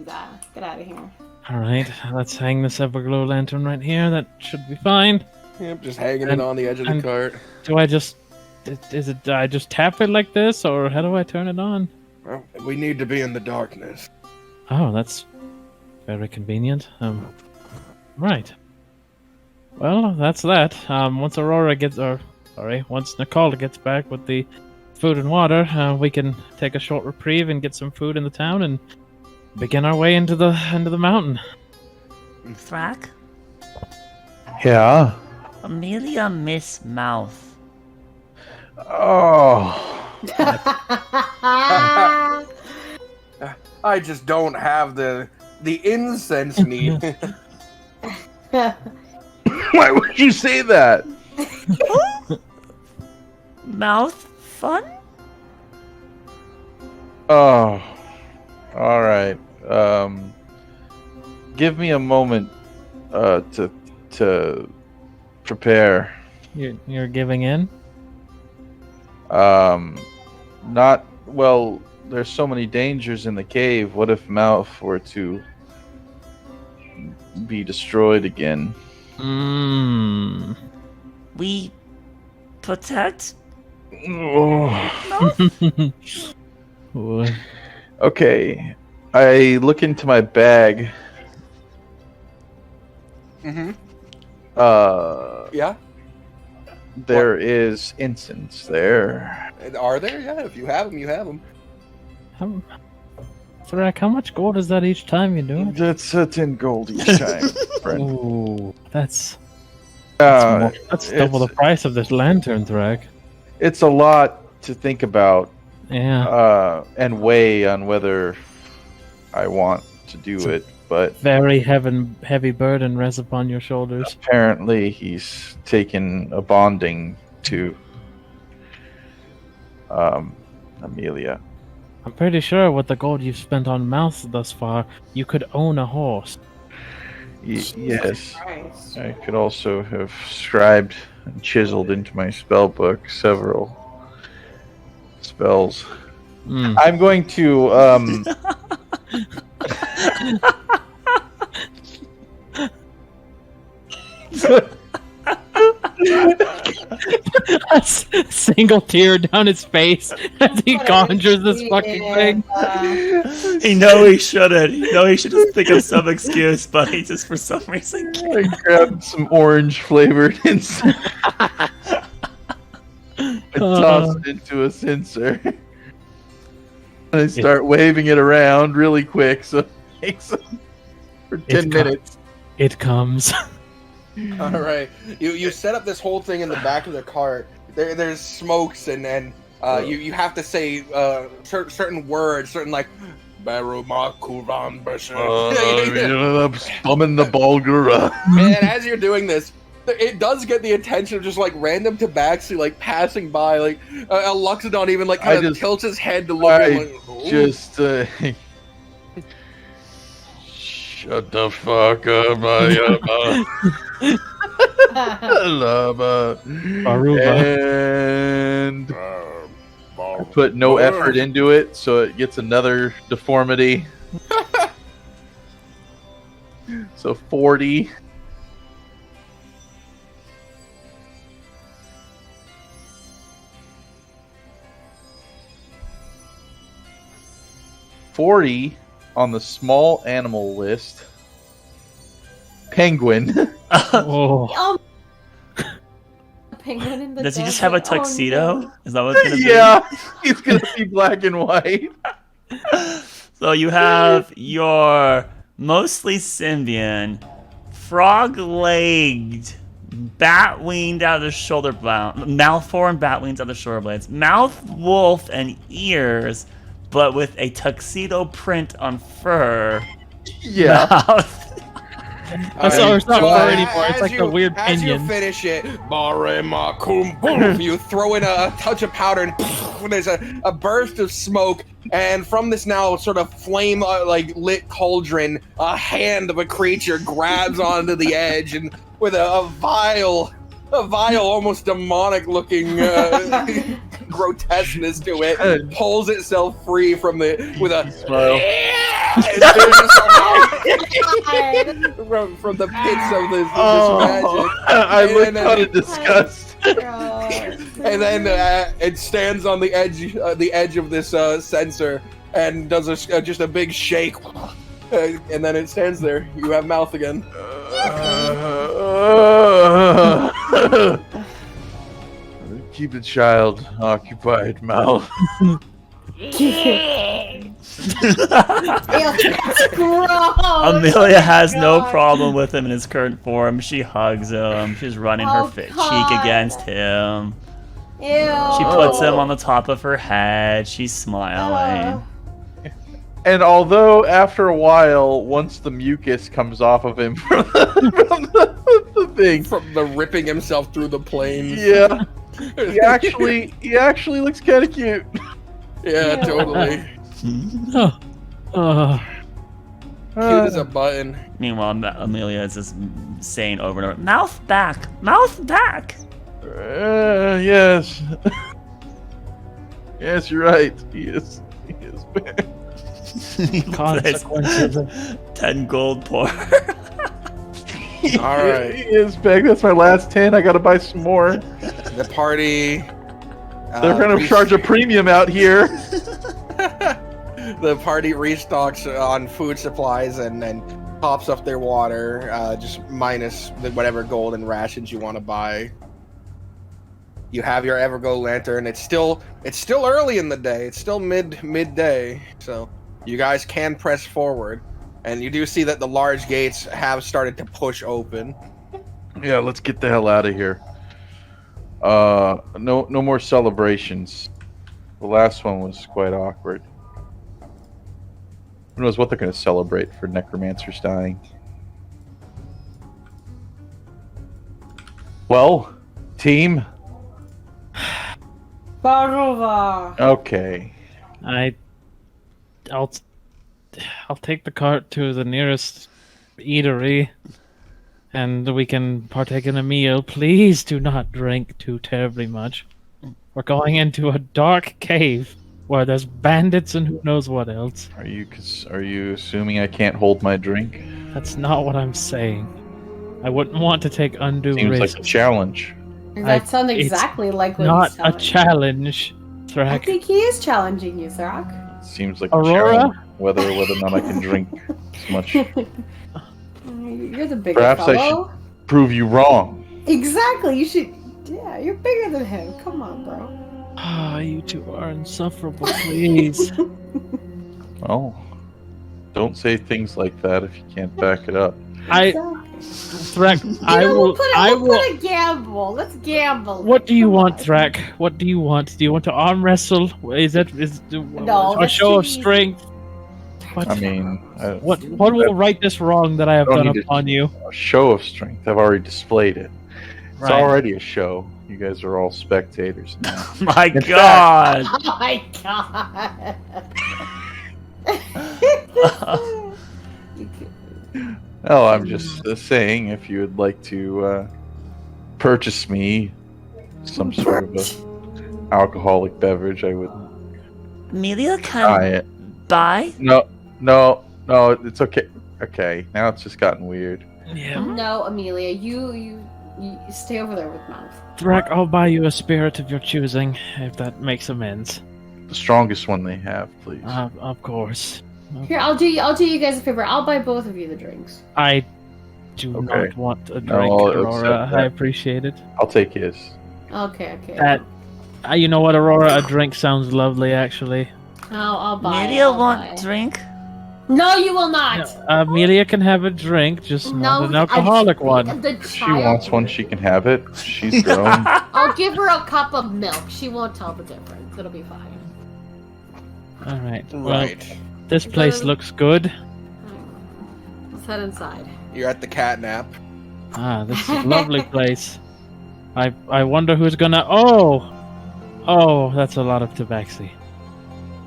Speaker 4: that. Get out of here.
Speaker 5: All right, let's hang this Everglow lantern right here. That should be fine.
Speaker 2: Yep, just hanging it
Speaker 5: And-
Speaker 2: on the edge of the
Speaker 5: and-
Speaker 2: cart.
Speaker 5: Do I just do I just tap it like this, or how do I turn it on?
Speaker 3: Well, we need to be in the darkness.
Speaker 5: Oh, that's very convenient. Right. Well, that's that. Once once Nicole gets back with the food and water, we can take a short reprieve and get some food in the town and begin our way into the mountain.
Speaker 1: Thrak?
Speaker 6: Yeah.
Speaker 1: Amelia Miss Mouth.
Speaker 6: Oh.
Speaker 2: I just don't have the incense need.
Speaker 6: Why would you say that?
Speaker 1: Mouth fun?
Speaker 6: Oh. All right. Give me a moment to prepare.
Speaker 5: You're giving in?
Speaker 6: Not well. There's so many dangers in the cave. What if Mouth were to be destroyed again?
Speaker 1: We protect?
Speaker 5: What?
Speaker 6: Okay. I look into my bag.
Speaker 2: Mm-hmm.
Speaker 6: Yeah. There is incense there.
Speaker 2: Are there? Yeah, if you have them, you have them.
Speaker 5: Thrak, how much gold is that each time you do it?
Speaker 6: That's 10 gold each time, friend.
Speaker 5: Ooh, that's double the price of this lantern, Thrak.
Speaker 6: It's a lot to think about.
Speaker 5: Yeah.
Speaker 6: And weigh on whether I want to do it, but
Speaker 5: Very heavy burden rests upon your shoulders.
Speaker 6: apparently he's taken a bonding to Amelia.
Speaker 5: I'm pretty sure with the gold you've spent on Mouth thus far, you could own a horse.
Speaker 6: Yes.
Speaker 4: Christ.
Speaker 6: I could also have scribed and chiseled into my spell book several spells. I'm going to
Speaker 5: A single tear down his face as he conjures this fucking thing.
Speaker 1: He know he shouldn't. He know he should just think of some excuse, but he just for some reason
Speaker 6: I grabbed some orange flavored insect. I toss it into a sensor. And I start waving it around really quick, so it takes for 10 minutes.
Speaker 5: It comes.
Speaker 9: All right, you set up this whole thing in the back of the cart. There's smokes and you have to say certain words, certain like Barumakuran
Speaker 6: I'm bumming the Bulgara.
Speaker 9: And as you're doing this, it does get the attention of just like random tabaxi like passing by, like a Luxodon even like kind of tilts his head to look at him, like,
Speaker 6: just shut the fuck up, and I put no effort into it, so it gets another deformity. So 40. On the small animal list. Penguin.
Speaker 5: Oh.
Speaker 4: Penguin in the
Speaker 1: Does he just
Speaker 4: desert.
Speaker 1: have a tuxedo?
Speaker 4: Oh, no.
Speaker 1: Is that what it's gonna be?
Speaker 6: Yeah, he's gonna be black and white.
Speaker 1: So you have your mostly symbian, frog-legged, bat-winged out of the shoulder blade, malformed bat-wings out of the shoulder blades, mouth, wolf, and ears, but with a tuxedo print on fur.
Speaker 6: Yeah.
Speaker 1: Mouth.
Speaker 5: It's not fur anymore. It's like
Speaker 9: you,
Speaker 5: the weird
Speaker 9: as
Speaker 5: pinion.
Speaker 9: you finish it, you throw in a touch of powder, and there's a burst of smoke. And from this now sort of flame like lit cauldron, a hand of a creature grabs onto the edge, and with a vile, almost demonic-looking grotesqueness to it, pulls itself free from with a
Speaker 6: smile.
Speaker 9: from the pits of this magic.
Speaker 6: I looked out in disgust.
Speaker 9: And then it stands on the edge of this sensor and does just a big shake, and then it stands there. You have mouth again.
Speaker 6: Keep the child occupied, mouth.
Speaker 1: Amelia has no problem with him in his current form. She hugs him. She's running her cheek against him.
Speaker 4: Ew.
Speaker 1: She puts him on the top of her head. She's smiling.
Speaker 6: And although after a while, once the mucus comes off of him from the thing,
Speaker 9: from the ripping himself through the plains.
Speaker 6: Yeah, he actually looks kind of cute.
Speaker 9: Yeah, totally.
Speaker 5: Oh.
Speaker 9: Cute as a button.
Speaker 1: Meanwhile, Amelia is just saying over and over, "Mouth back, mouth back."
Speaker 6: Yes. Yes, you're right. He is back.
Speaker 5: Consequences.
Speaker 1: 10 gold pour.
Speaker 9: All right.
Speaker 6: He is back. That's my last 10. I gotta buy some more.
Speaker 9: The party.
Speaker 6: They're gonna charge a premium out here.
Speaker 9: The party restocks on food supplies and then tops up their water, just minus whatever gold and rations you want to buy. You have your Evergo lantern. It's still early in the day. It's still midday, so you guys can press forward, and you do see that the large gates have started to push open.
Speaker 6: Yeah, let's get the hell out of here. No more celebrations. The last one was quite awkward. Who knows what they're going to celebrate for necromancers dying? Well, team.
Speaker 4: Baruva.
Speaker 6: Okay.
Speaker 5: I'll take the cart to the nearest eatery, and we can partake in a meal. Please do not drink too terribly much. We're going into a dark cave where there's bandits and who knows what else.
Speaker 6: Are you assuming I can't hold my drink?
Speaker 5: That's not what I'm saying. I wouldn't want to take undue
Speaker 6: Seems
Speaker 5: risks.
Speaker 6: like a challenge.
Speaker 4: That sounds
Speaker 5: it's
Speaker 4: exactly like what
Speaker 5: Not
Speaker 4: he's
Speaker 5: a
Speaker 4: telling me.
Speaker 5: challenge,
Speaker 4: I
Speaker 5: Thrak.
Speaker 4: think he is challenging you, Thrak.
Speaker 6: Seems like
Speaker 5: Aurora?
Speaker 6: a challenge, whether or not I can drink as much.
Speaker 4: You're the bigger
Speaker 6: Perhaps I
Speaker 4: fellow.
Speaker 6: Prove you wrong.
Speaker 4: Exactly. You should. Yeah, you're bigger than him. Come on, bro.
Speaker 5: Ah, you two are insufferable, please.
Speaker 6: Well, don't say things like that if you can't back it up.
Speaker 5: Thrak,
Speaker 4: We'll put a gamble. Let's gamble.
Speaker 5: What do you
Speaker 4: Come
Speaker 5: want,
Speaker 4: on.
Speaker 5: Thrak? What do you want? Do you want to arm wrestle? Is a
Speaker 4: that's
Speaker 5: show
Speaker 4: too
Speaker 5: of
Speaker 4: easy.
Speaker 5: strength?
Speaker 6: I mean,
Speaker 5: What will right this wrong that I have
Speaker 6: don't
Speaker 5: done
Speaker 6: need to-
Speaker 5: upon you?
Speaker 6: a show of strength. I've already displayed it. It's
Speaker 5: Right.
Speaker 6: already a show. You guys are all spectators now.
Speaker 1: My
Speaker 6: In
Speaker 1: God.
Speaker 4: Oh my god.
Speaker 6: No, I'm just saying if you would like to purchase me some sort of a alcoholic beverage, I would
Speaker 1: Amelia
Speaker 6: buy
Speaker 1: can
Speaker 6: it.
Speaker 1: buy?
Speaker 6: No, it's okay. Okay, now it's just gotten weird.
Speaker 5: Yeah.
Speaker 4: No, Amelia, you stay over there with mouth.
Speaker 5: Thrak, I'll buy you a spirit of your choosing, if that makes amends.
Speaker 6: The strongest one they have, please.
Speaker 5: Of course.
Speaker 4: Here, I'll do you guys a favor. I'll buy both of you the drinks.
Speaker 5: I do
Speaker 6: Okay.
Speaker 5: not want a drink,
Speaker 6: I'll
Speaker 5: Aurora.
Speaker 6: accept that.
Speaker 5: I appreciate it.
Speaker 6: I'll take his.
Speaker 4: Okay.
Speaker 5: That, you know what, Aurora? A drink sounds lovely, actually.
Speaker 4: I'll buy.
Speaker 1: Amelia
Speaker 4: I'll
Speaker 1: want
Speaker 4: buy.
Speaker 1: drink?
Speaker 4: No, you will not.
Speaker 5: Amelia can have a drink, just not an
Speaker 4: No,
Speaker 5: alcoholic one.
Speaker 4: The
Speaker 6: If she wants
Speaker 4: child.
Speaker 6: one, she can have it. She's grown.
Speaker 4: I'll give her a cup of milk. She won't tell the difference. It'll be fine.
Speaker 5: All right. Well,
Speaker 2: Right.
Speaker 5: this place looks good.
Speaker 4: Let's head inside.
Speaker 2: You're at the catnap.
Speaker 5: Ah, this is a lovely place. I wonder who's gonna. Oh, that's a lot of tabaxi.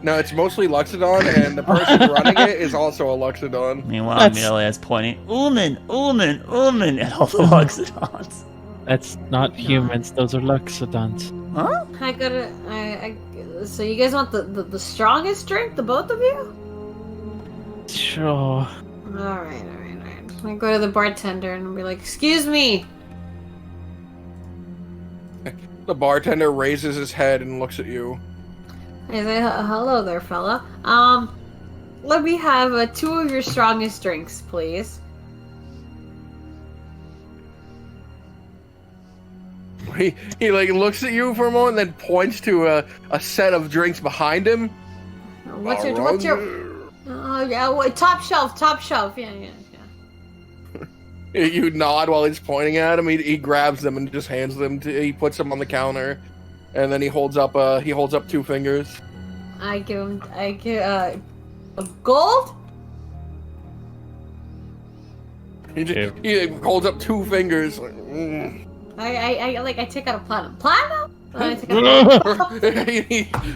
Speaker 2: No, it's mostly Luxodon, and the person running it is also a Luxodon.
Speaker 1: Meanwhile,
Speaker 5: That's-
Speaker 1: Amelia is pointing, Uman at all the Luxodons.
Speaker 5: That's not humans; those are Luxodons.
Speaker 1: Huh?
Speaker 4: I gotta. So you guys want the strongest drink, the both of you?
Speaker 5: Sure.
Speaker 4: All right. I go to the bartender and be like, "Excuse me."
Speaker 2: The bartender raises his head and looks at you.
Speaker 4: I say, "Hello there, fella. Let me have 2 of your strongest drinks, please."
Speaker 2: He like looks at you for a moment, then points to a set of drinks behind him.
Speaker 4: What's your? Oh yeah, top shelf. Yeah.
Speaker 2: You nod while he's pointing at him. He grabs them and just hands them to. He puts them on the counter, and then he holds up 2 fingers.
Speaker 4: I give a gold.
Speaker 2: He holds up 2 fingers. Like, mm.
Speaker 4: I take out a platinum. Platinum? I take out
Speaker 5: No!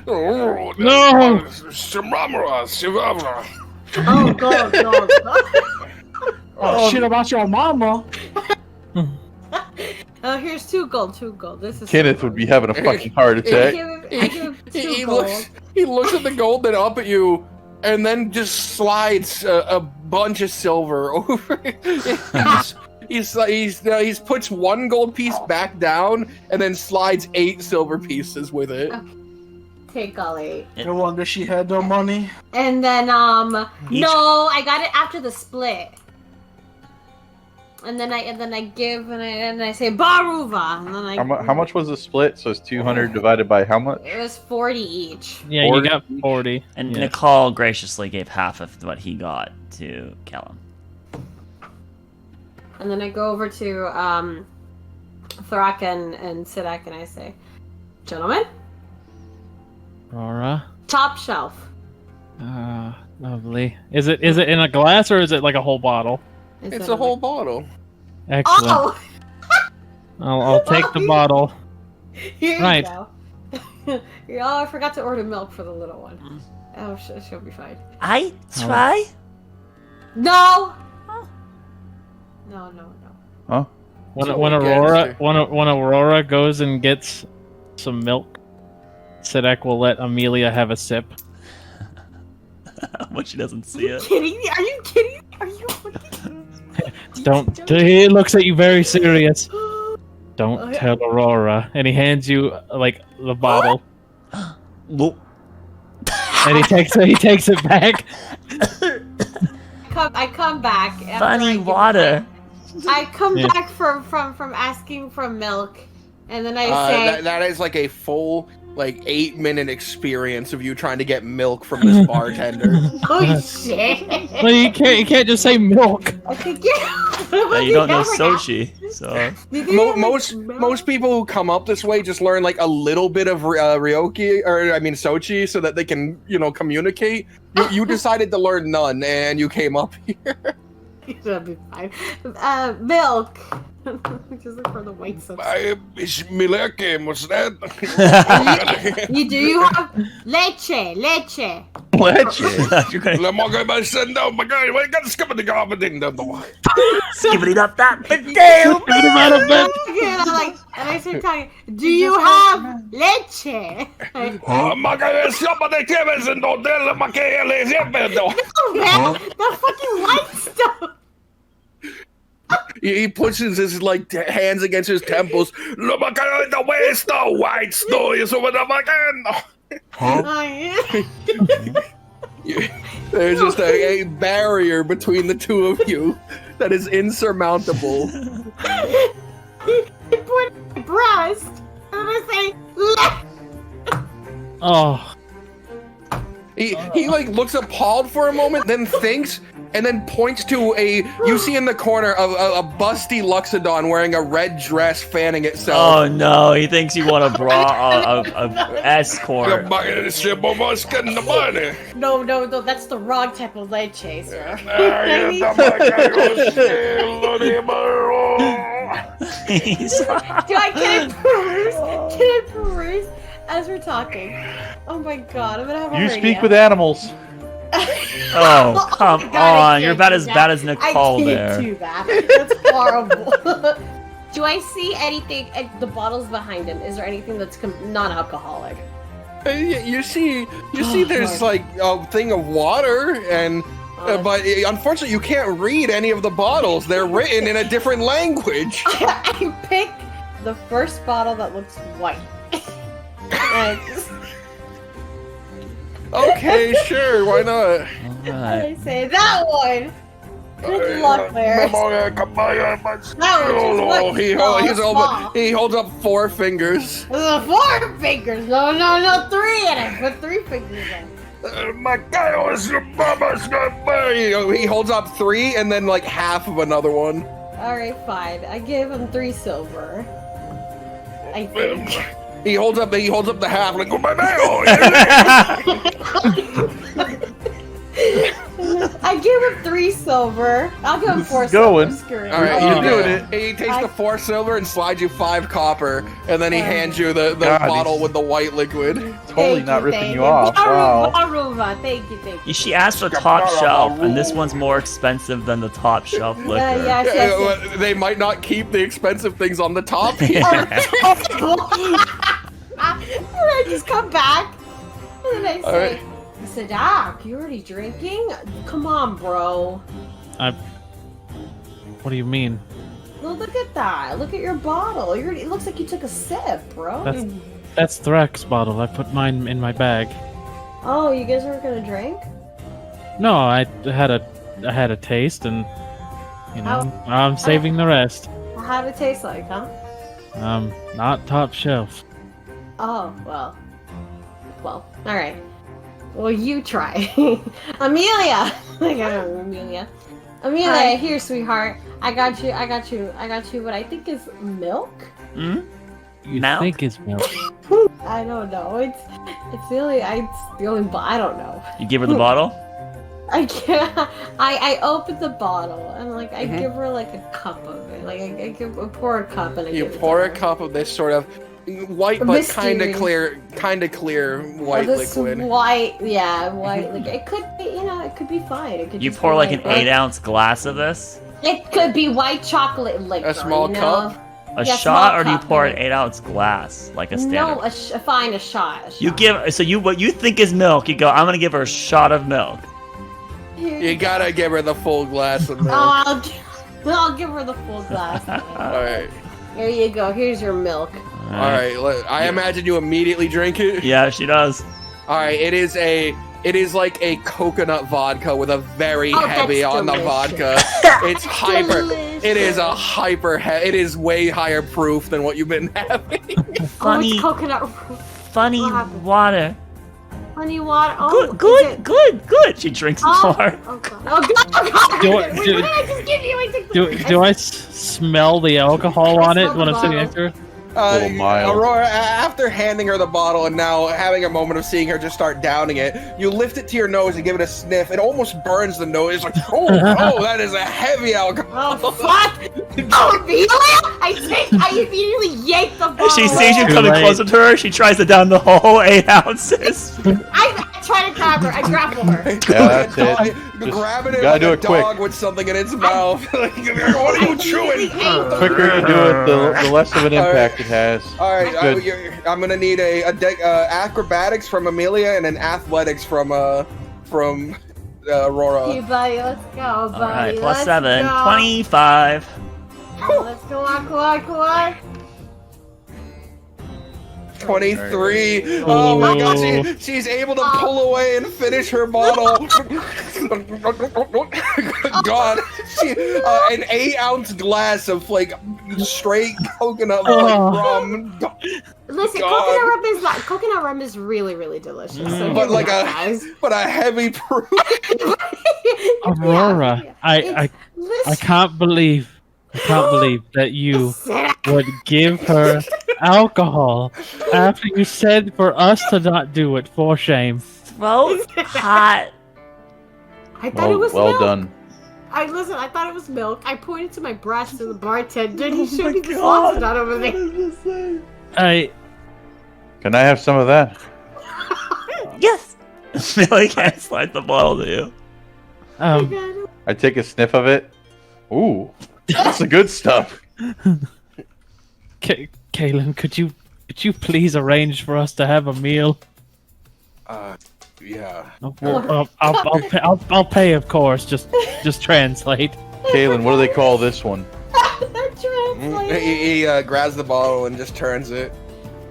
Speaker 4: oh, gold.
Speaker 8: Oh, shit about your mama.
Speaker 4: Oh, here's 2 gold. This is
Speaker 6: Kenneth would be having a fucking heart
Speaker 4: I
Speaker 6: attack.
Speaker 4: give him 2
Speaker 2: he
Speaker 4: gold.
Speaker 2: looks at the gold, then up at you, and then just slides a bunch of silver over. He's puts 1 gold piece back down, and then slides 8 silver pieces with it.
Speaker 4: Take all 8.
Speaker 8: No wonder she had no money.
Speaker 4: And then no, I got it after the split. And then I give and I say Baruva, and then I
Speaker 6: How much was the split? So it's 200 divided by how much?
Speaker 4: It was 40 each.
Speaker 5: Yeah, you
Speaker 6: 40?
Speaker 5: got 40.
Speaker 1: And
Speaker 5: Yeah.
Speaker 1: Nicole graciously gave half of what he got to Callum.
Speaker 4: And then I go over to Thrak and Sidak and I say, "Gentlemen,
Speaker 5: Aurora.
Speaker 4: top shelf."
Speaker 5: Lovely. Is it in a glass or is it like a whole bottle?
Speaker 2: It's a whole bottle.
Speaker 5: Excellent.
Speaker 4: Oh,
Speaker 5: I'll take the bottle.
Speaker 4: here
Speaker 5: Right.
Speaker 4: you go. Oh, I forgot to order milk for the little one. Oh, she'll be fine.
Speaker 1: I try?
Speaker 4: No. No.
Speaker 5: When
Speaker 2: So
Speaker 5: when
Speaker 2: again,
Speaker 5: Aurora
Speaker 2: Mr.
Speaker 5: when Aurora goes and gets some milk, Sidak will let Amelia have a sip.
Speaker 1: When she doesn't see it.
Speaker 4: Kidding me? Are you kidding me? Are you?
Speaker 5: Don't. He looks at you very serious. Don't tell Aurora. And he hands you like the bottle.
Speaker 1: Whoop.
Speaker 5: And he takes it back.
Speaker 4: I come back. after
Speaker 1: Funny water.
Speaker 4: I come
Speaker 5: Yeah.
Speaker 4: back from asking for milk, and then I say,
Speaker 9: that is like a full 8-minute experience of you trying to get milk from this bartender.
Speaker 4: "Oh shit!"
Speaker 5: Well, you can't just say milk.
Speaker 4: I could get.
Speaker 1: Yeah, you don't know Sochi, so
Speaker 9: Most people who come up this way just learn a little bit of Ryoki, or I mean Sochi, so that they can communicate. You decided to learn none, and you came up here.
Speaker 4: That'll be fine. Milk. Just look for the white substance.
Speaker 3: Milk, what's that?
Speaker 4: You have leche.
Speaker 6: Leche.
Speaker 1: you're gonna
Speaker 3: Let me go send out my guy. We got to skip the garbage.
Speaker 1: skip it up that damn.
Speaker 4: And I'm like, and I start talking. Do you have leche?
Speaker 3: Magari somebody cares and don't tell them I can't let you
Speaker 4: No, man, the fucking white stuff.
Speaker 9: He pushes his hands against his temples. Look, the waste of white snow is over the There's just a barrier between the two of you that is insurmountable.
Speaker 4: He put my breast, and I say,
Speaker 5: Oh.
Speaker 9: He looks appalled for a moment, then thinks, and then points to you see in the corner a busty Luxodon wearing a red dress fanning itself.
Speaker 1: Oh no, he thinks you want to bra a escort.
Speaker 4: no, that's the wrong type of leche, sir. Can I peruse as we're talking? Oh my god, I'm gonna have a
Speaker 6: You
Speaker 4: hernia.
Speaker 6: speak with animals.
Speaker 1: Oh, come
Speaker 4: God, I
Speaker 1: on. You're
Speaker 4: can't
Speaker 1: about
Speaker 4: do
Speaker 1: as
Speaker 4: that.
Speaker 1: bad as Nicole
Speaker 4: I
Speaker 1: there.
Speaker 4: can't do that. That's horrible. Do I see anything at the bottles behind him? Is there anything that's non-alcoholic?
Speaker 9: You see there's a thing of water and but unfortunately you can't read any of the bottles. They're written in a different language.
Speaker 4: I pick the first bottle that looks white. And
Speaker 9: Okay, sure, why not?
Speaker 1: Alright.
Speaker 4: I say that one. Good luck there.
Speaker 9: He holds up 4 fingers.
Speaker 4: 4 fingers. No, 3. And I put 3 fingers in.
Speaker 9: He holds up 3 and then half of another one.
Speaker 4: Alright, fine. I gave him 3 silver. I think.
Speaker 9: He holds up the half like
Speaker 4: I give him 3 silver. I'll give him 4
Speaker 6: Going.
Speaker 4: silver. Screw it.
Speaker 9: Alright,
Speaker 6: You're doing it.
Speaker 9: He takes the 4 silver and slides you 5 copper, and then he hands you the
Speaker 6: God,
Speaker 9: bottle
Speaker 6: he's-
Speaker 9: with the white liquid.
Speaker 6: Totally not ripping you off.
Speaker 4: Wow.
Speaker 6: Wow.
Speaker 4: Thank you.
Speaker 1: She asked for top shelf, and this one's more expensive than the top shelf liquor.
Speaker 4: Yes.
Speaker 9: They might not keep the expensive things on the top here.
Speaker 4: I just come back, and then I say,
Speaker 9: Alright.
Speaker 4: Sadak, you already drinking? Come on, bro.
Speaker 5: What do you mean?
Speaker 4: Well, look at that. Look at your bottle. It looks like you took a sip, bro.
Speaker 5: That's Thrax's bottle. I put mine in my bag.
Speaker 4: Oh, you guys weren't gonna drink?
Speaker 5: No, I had a taste, and I'm saving the rest.
Speaker 4: How'd it taste like, huh?
Speaker 5: Not top shelf.
Speaker 4: Oh, well, alright. Well, you try. Amelia! I got Amelia. Amelia,
Speaker 10: Hi.
Speaker 4: here, sweetheart. I got you what I think is milk?
Speaker 1: Hmm?
Speaker 5: You
Speaker 1: Milk?
Speaker 5: think it's milk?
Speaker 4: I don't know. It's the only, I don't know.
Speaker 1: You give her the bottle?
Speaker 4: I can't. I open the bottle and I give her a cup of it. I pour a cup and I
Speaker 9: You
Speaker 4: give it
Speaker 9: pour
Speaker 4: to
Speaker 9: a
Speaker 4: her.
Speaker 9: cup of this sort of white but kind of
Speaker 4: Mystery.
Speaker 9: clear white
Speaker 4: This
Speaker 9: liquid.
Speaker 4: white. It could be, it could be fine. It could
Speaker 1: You
Speaker 4: just
Speaker 1: pour
Speaker 4: be
Speaker 1: an 8-ounce glass of this?
Speaker 4: It could be white chocolate liquor.
Speaker 9: A small cup?
Speaker 1: A
Speaker 4: Yeah,
Speaker 1: shot,
Speaker 4: small
Speaker 1: or do you
Speaker 4: cup,
Speaker 1: pour
Speaker 4: yeah.
Speaker 1: an 8-ounce glass, like a standard?
Speaker 4: No, a shot.
Speaker 1: You give what you think is milk. You go, I'm gonna give her a shot of milk.
Speaker 9: You gotta give her the full glass of milk.
Speaker 4: I'll give her the full glass.
Speaker 9: Alright.
Speaker 4: Here you go. Here's your milk.
Speaker 9: All right, I imagine you immediately drink it.
Speaker 1: Yeah, she does.
Speaker 9: All right, it is like a coconut vodka with a very heavy
Speaker 4: that's
Speaker 9: on the
Speaker 4: delicious.
Speaker 9: vodka. It's hyper. It is a hyper. It is way higher proof than what you've been having.
Speaker 1: Funny,
Speaker 4: it's coconut.
Speaker 1: funny
Speaker 4: What happened?
Speaker 1: water.
Speaker 4: Honey water. Oh,
Speaker 1: Good. She drinks more.
Speaker 4: Oh god. Oh god. Oh god.
Speaker 5: Do
Speaker 4: Wait, what did I just give you? I took the-
Speaker 5: Do I smell the alcohol on it
Speaker 4: smell
Speaker 5: when
Speaker 4: the
Speaker 5: I'm sitting
Speaker 4: bottle.
Speaker 5: next to her?
Speaker 6: little mild.
Speaker 9: Aurora, after handing her the bottle and now having a moment of seeing her just start downing it, you lift it to your nose and give it a sniff. It almost burns the nose. It's like, oh, that is a heavy alcohol.
Speaker 4: Oh fuck! Oh, Amelia! I immediately yank the bottle.
Speaker 1: She sees you
Speaker 5: Too
Speaker 1: coming
Speaker 5: late.
Speaker 1: closer to her. She tries to down the whole 8 ounces.
Speaker 4: I try to grab her. I grapple her.
Speaker 6: Yeah, that's it. Just
Speaker 9: Grabbing it
Speaker 6: gotta
Speaker 9: like
Speaker 6: do
Speaker 9: a
Speaker 6: it quick.
Speaker 9: dog with something in its mouth. Like, what are you chewing?
Speaker 6: The quicker you do it, the less of an impact it has.
Speaker 9: All right,
Speaker 6: Good.
Speaker 9: I'm gonna need a acrobatics from Amelia and an athletics from Aurora.
Speaker 4: Hey, buddy, let's go, buddy.
Speaker 1: All right, plus
Speaker 4: let's
Speaker 1: 7,
Speaker 4: go.
Speaker 1: 25.
Speaker 4: Let's go on, come on.
Speaker 9: 23. Oh my god, she's able to pull away and finish her bottle. God, an 8-ounce glass of like straight coconut rum.
Speaker 4: Listen,
Speaker 9: God.
Speaker 4: coconut rum is really, really delicious. So
Speaker 9: But
Speaker 4: hear
Speaker 9: like
Speaker 4: me out, guys.
Speaker 9: a heavy proof.
Speaker 5: Aurora, I can't believe that you would give her alcohol after you said for us to not do it. For shame.
Speaker 1: Throat hot.
Speaker 4: I thought it was
Speaker 6: Well
Speaker 4: milk.
Speaker 6: done.
Speaker 4: I thought it was milk. I pointed to my breast to the bartender and he
Speaker 1: Oh
Speaker 4: showed
Speaker 1: my
Speaker 4: me the
Speaker 1: God.
Speaker 4: sauce not over there.
Speaker 6: Can I have some of that?
Speaker 1: Yes. Millie can't slide the bottle to you.
Speaker 6: I take a sniff of it. Ooh, that's the good stuff.
Speaker 5: Kaylin, could you please arrange for us to have a meal?
Speaker 9: Yeah.
Speaker 5: I'll pay, of course. Just translate.
Speaker 6: Kaylin, what do they call this one?
Speaker 9: He grabs the bottle and just turns it.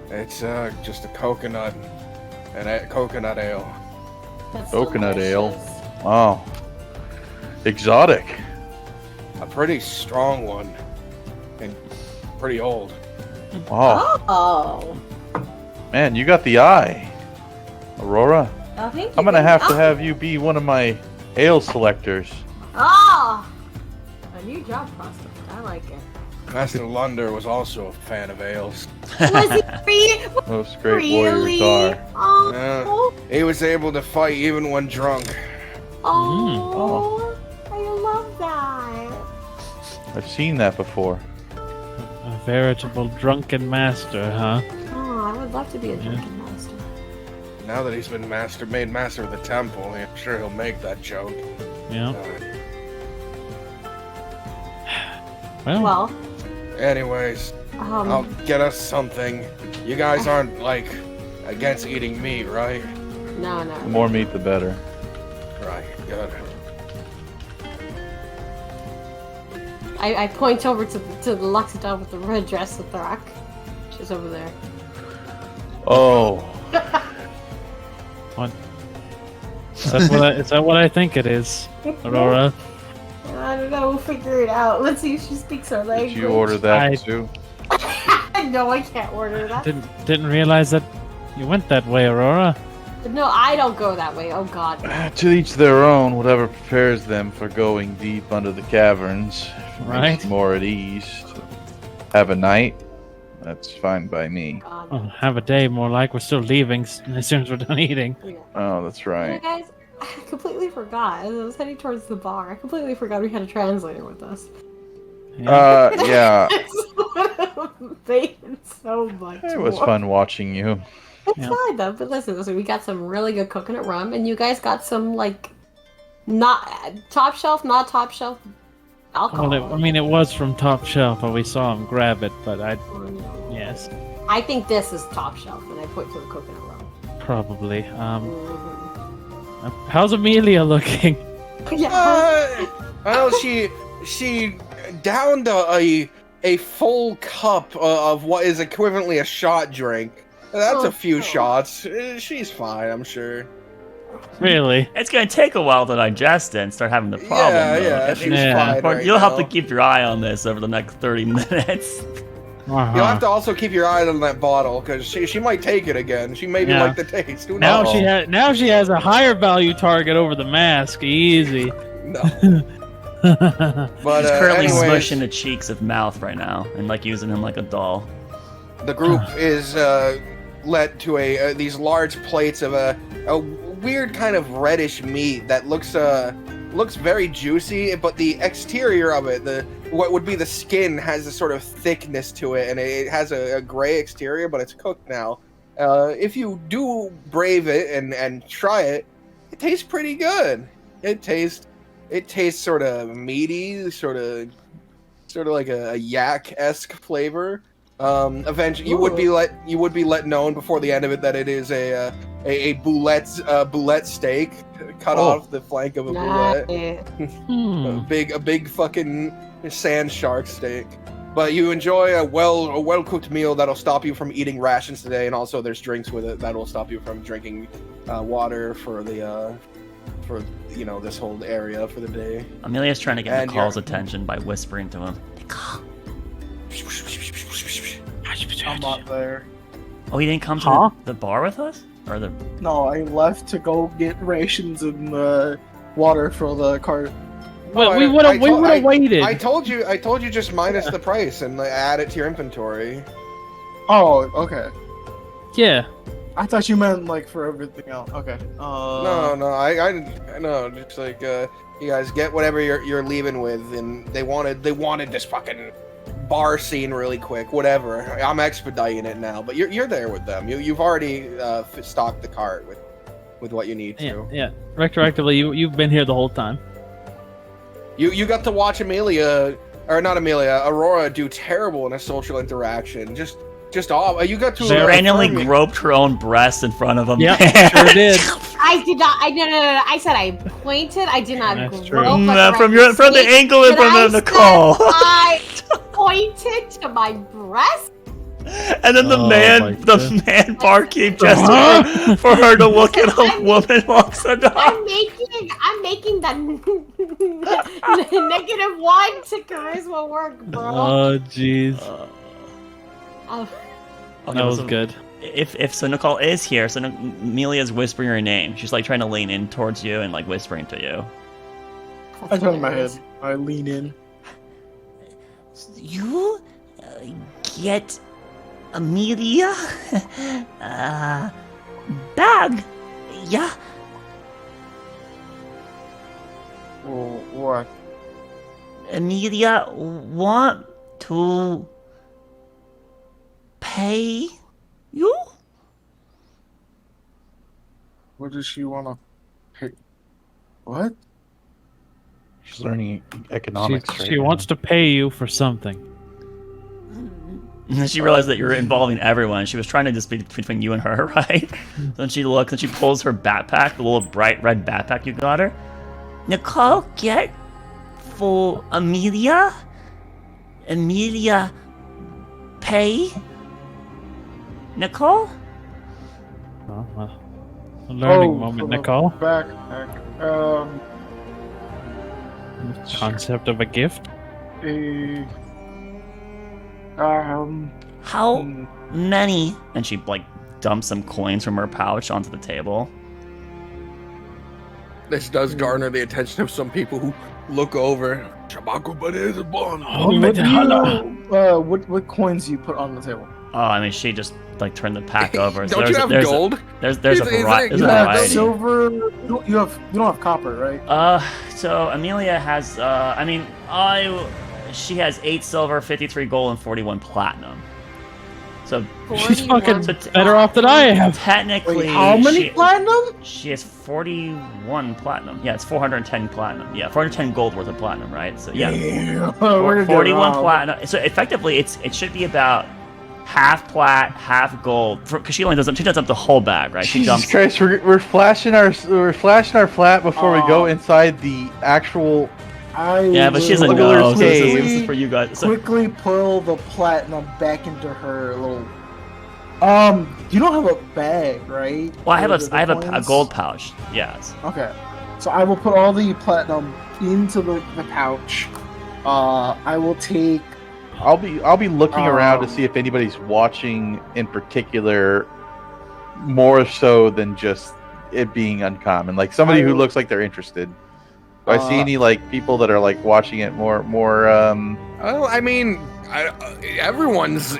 Speaker 9: It's just a coconut and a coconut ale.
Speaker 4: That's
Speaker 6: Coconut ale.
Speaker 4: delicious.
Speaker 6: Wow. Exotic.
Speaker 9: A pretty strong one and pretty old.
Speaker 6: Wow.
Speaker 4: Oh.
Speaker 6: Man, you got the eye. Aurora,
Speaker 4: Oh, thank you.
Speaker 6: I'm gonna have to
Speaker 4: Oh.
Speaker 6: have you be one of my ale selectors.
Speaker 4: Oh! A new job prospect. I like it.
Speaker 9: Master Lunder was also a fan of ales.
Speaker 4: Was he free?
Speaker 6: Most great
Speaker 4: Really?
Speaker 6: warriors are.
Speaker 4: Oh.
Speaker 9: He was able to fight even when drunk.
Speaker 4: Oh. I love that.
Speaker 6: I've seen that before.
Speaker 5: A veritable drunken master, huh?
Speaker 4: Oh, I would love to be a drunken master.
Speaker 9: Now that he's been made master of the temple, I'm sure he'll make that joke.
Speaker 5: Yeah.
Speaker 6: Oh.
Speaker 4: Well,
Speaker 9: Anyways, I'll get us something. You guys aren't like against eating meat, right?
Speaker 4: no.
Speaker 6: The more meat, the better.
Speaker 9: Right, good.
Speaker 4: I point over to the Luxadon with the red dress with the rock. She's over there.
Speaker 6: Oh,
Speaker 5: What? Is that what I think it is, Aurora?
Speaker 4: I don't know. We'll figure it out. Let's see if she speaks our language.
Speaker 6: did you order that
Speaker 5: I-
Speaker 6: too?
Speaker 4: No, I can't order that.
Speaker 5: Didn't realize that you went that way, Aurora.
Speaker 4: No, I don't go that way. Oh God.
Speaker 6: To each their own, whatever prepares them for going deep under the caverns. If it makes
Speaker 5: Right.
Speaker 6: them more at ease. To have a night, that's fine by me.
Speaker 4: God.
Speaker 5: Oh, have a day, more like we're still leaving as soon as we're done eating.
Speaker 4: Yeah.
Speaker 6: Oh, that's
Speaker 4: You know,
Speaker 6: right.
Speaker 4: guys, I completely forgot. As I was heading towards the bar, I completely forgot we had a translator with us.
Speaker 6: Yeah,
Speaker 4: Made it so much.
Speaker 6: it was
Speaker 4: more.
Speaker 6: fun watching you.
Speaker 4: It's
Speaker 5: Yeah.
Speaker 4: fine though. But listen, we got some really good coconut rum, and you guys got some like not top shelf alcohol.
Speaker 5: Well, it was from top shelf, and we saw him grab it. But yes,
Speaker 4: I think this is top shelf, and I point to the coconut rum.
Speaker 5: probably.
Speaker 4: Mhm.
Speaker 5: How's Amelia looking?
Speaker 4: Yeah.
Speaker 9: Well, she downed a
Speaker 2: a full cup of what is equivalently a shot drink. That's a few shots. She's fine, I'm sure.
Speaker 5: Really?
Speaker 1: It's gonna take a while to digest it and start having the problem.
Speaker 2: Yeah, she's fine. Right
Speaker 1: You'll have
Speaker 2: now.
Speaker 1: to keep your eye on this over the next 30 minutes.
Speaker 2: You'll have to also keep your eye on that bottle because she might take it again. She maybe like the taste. Who knows?
Speaker 5: Now she has a higher value target over the mask. Easy.
Speaker 2: No. But
Speaker 1: He's currently
Speaker 2: anyways,
Speaker 1: smushing the cheeks of Mouth right now and like using him like a doll.
Speaker 2: the group is led to these large plates of a weird kind of reddish meat that looks very juicy, but the exterior of it, what would be the skin, has a sort of thickness to it, and it has a gray exterior, but it's cooked now. If you do brave it and try it, it tastes pretty good. It tastes sort of meaty, sort of like a yak-esque flavor. Eventually, you would be let known before the end of it that it is a boulette steak cut off the flank of a boulette. a big fucking sand shark steak. But you enjoy a well cooked meal that'll stop you from eating rations today, and also there's drinks with it that'll stop you from drinking water for this whole area for the day.
Speaker 1: Amelia's trying to get Nicole's attention by whispering to him. Nicole.
Speaker 8: I'm not there.
Speaker 1: Oh, he didn't come to the bar with us? Or the...
Speaker 7: No, I left to go get rations and water for the cart.
Speaker 5: Well, we would have waited.
Speaker 2: I told you just minus the price and add it to your inventory.
Speaker 7: Oh, okay.
Speaker 5: Yeah.
Speaker 7: I thought you meant like for everything else. Okay.
Speaker 2: No, I know. Just like you guys get whatever you're leaving with, and they wanted this fucking bar scene really quick. Whatever. I'm expediting it now, but you're there with them. You've already stocked the cart with what you need to.
Speaker 5: Yeah. Retroactively, you've been here the whole time.
Speaker 2: You got to watch Aurora do terrible in a social interaction. Just off. You got to
Speaker 1: She randomly groped her own breast in front of him.
Speaker 5: Yeah, sure did.
Speaker 4: I did not. No. I said I pointed. I did not
Speaker 5: That's
Speaker 4: grope.
Speaker 5: true.
Speaker 1: From the angle in front of Nicole.
Speaker 4: I pointed to my breast.
Speaker 1: And then the man barkeep gestured for her to look at a woman walks the dog.
Speaker 4: I'm making the -1 to charisma work, bro.
Speaker 5: Oh, jeez. That was good.
Speaker 1: If Nicole is here, so Amelia's whispering her name. She's like trying to lean in towards you and like whispering to you.
Speaker 7: I turn my head. I lean in.
Speaker 1: You get Amelia bag, yeah.
Speaker 8: What?
Speaker 1: Amelia want to pay you?
Speaker 8: What does she want to pay? What?
Speaker 6: She's learning economics.
Speaker 5: She wants to pay you for something.
Speaker 1: And then she realized that you're involving everyone. She was trying to just be between you and her, right? Then she looks and she pulls her backpack, the little bright red backpack you got her. Nicole, get for Amelia? Amelia pay? Nicole?
Speaker 5: A learning moment, Nicole.
Speaker 8: Backpack.
Speaker 5: Concept of a gift.
Speaker 1: How many? And she like dumps some coins from her pouch onto the table.
Speaker 2: This does garner the attention of some people who look over.
Speaker 7: What coins do you put on the table?
Speaker 1: Oh, I mean, she just like turned the pack over.
Speaker 2: Don't you have gold?
Speaker 1: There's a variety.
Speaker 7: You have silver. You don't have copper, right?
Speaker 1: So Amelia has. She has 8 silver, 53 gold, and 41 platinum. So
Speaker 5: she's fucking better off than I am.
Speaker 1: Technically,
Speaker 7: wait, how many platinum?
Speaker 1: She has 41 platinum. Yeah, it's 410 platinum. Yeah, 410 gold worth of platinum, right? So yeah, 41 platinum. So effectively, it should be about half plat, half gold. Because she does up the whole bag, right? She
Speaker 6: Jesus Christ, we're flashing our flat before we go inside the actual
Speaker 1: Yeah, but she doesn't
Speaker 6: Look at her
Speaker 1: know. So this
Speaker 6: cave.
Speaker 1: is for you guys. So,
Speaker 8: Quickly pull the platinum back into her little. You don't have a bag, right?
Speaker 1: well, I have
Speaker 8: For the
Speaker 1: a
Speaker 8: coins?
Speaker 1: gold pouch. Yes.
Speaker 8: Okay, so I will put all the platinum into the pouch. I will take.
Speaker 6: I'll be looking around to see if anybody's watching in particular, more so than just it being uncommon. Like somebody who looks like they're interested. Do I see any like people that are like watching it more?
Speaker 9: Oh, I mean, everyone's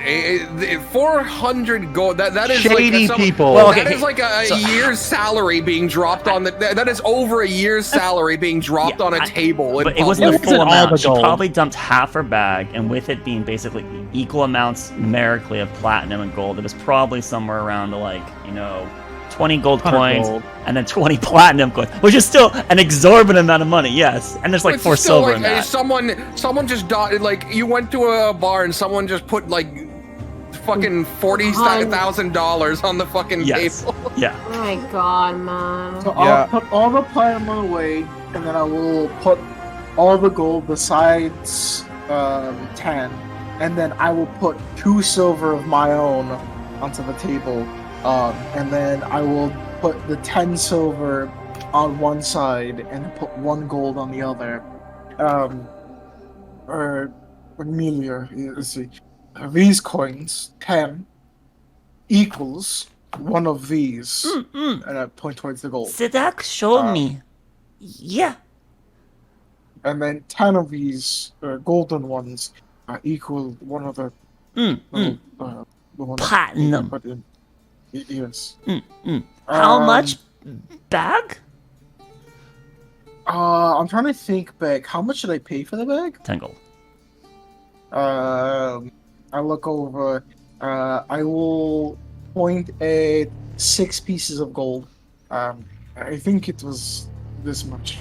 Speaker 9: 400 gold. That is
Speaker 6: shady
Speaker 9: like
Speaker 6: people.
Speaker 1: Well, okay,
Speaker 9: that is like a year's salary being dropped on the. That is over a year's salary being dropped on a table.
Speaker 1: But
Speaker 9: in
Speaker 1: it wasn't the
Speaker 9: public.
Speaker 1: full
Speaker 5: all
Speaker 1: amount.
Speaker 5: the
Speaker 1: She
Speaker 5: gold.
Speaker 1: probably dumped half her bag, and with it being basically equal amounts numerically of platinum and gold, it was probably somewhere around to like 20 gold
Speaker 5: 100
Speaker 1: coins
Speaker 5: gold.
Speaker 1: and then 20 platinum coins, which is still an exorbitant amount of money. Yes, and there's like
Speaker 9: It's
Speaker 1: 4
Speaker 9: still
Speaker 1: silver
Speaker 9: like,
Speaker 1: in that.
Speaker 9: someone just like you went to a bar and someone just put like fucking $40,000 on the fucking
Speaker 1: Yes.
Speaker 9: table.
Speaker 1: Yeah.
Speaker 4: Oh my god, man.
Speaker 8: So
Speaker 6: Yeah.
Speaker 8: I'll put all the platinum away, and then I will put all the gold besides 10, and then I will put 2 silver of my own onto the table, and then I will put the 10 silver on one side and put 1 gold on the other. Or Amelia, let's see. These coins, 10, equals one of these, and I point towards the gold.
Speaker 1: Sidak showed
Speaker 8: Uh,
Speaker 1: me. Yeah.
Speaker 8: And then 10 of these golden ones equal one of the
Speaker 1: Mm,
Speaker 8: little, the one that
Speaker 1: Platinum.
Speaker 8: you put in. Yes.
Speaker 1: How much bag?
Speaker 8: I'm trying to think back. How much did I pay for the bag?
Speaker 1: 10 gold.
Speaker 8: I look over. I will point at 6 pieces of gold. I think it was this much.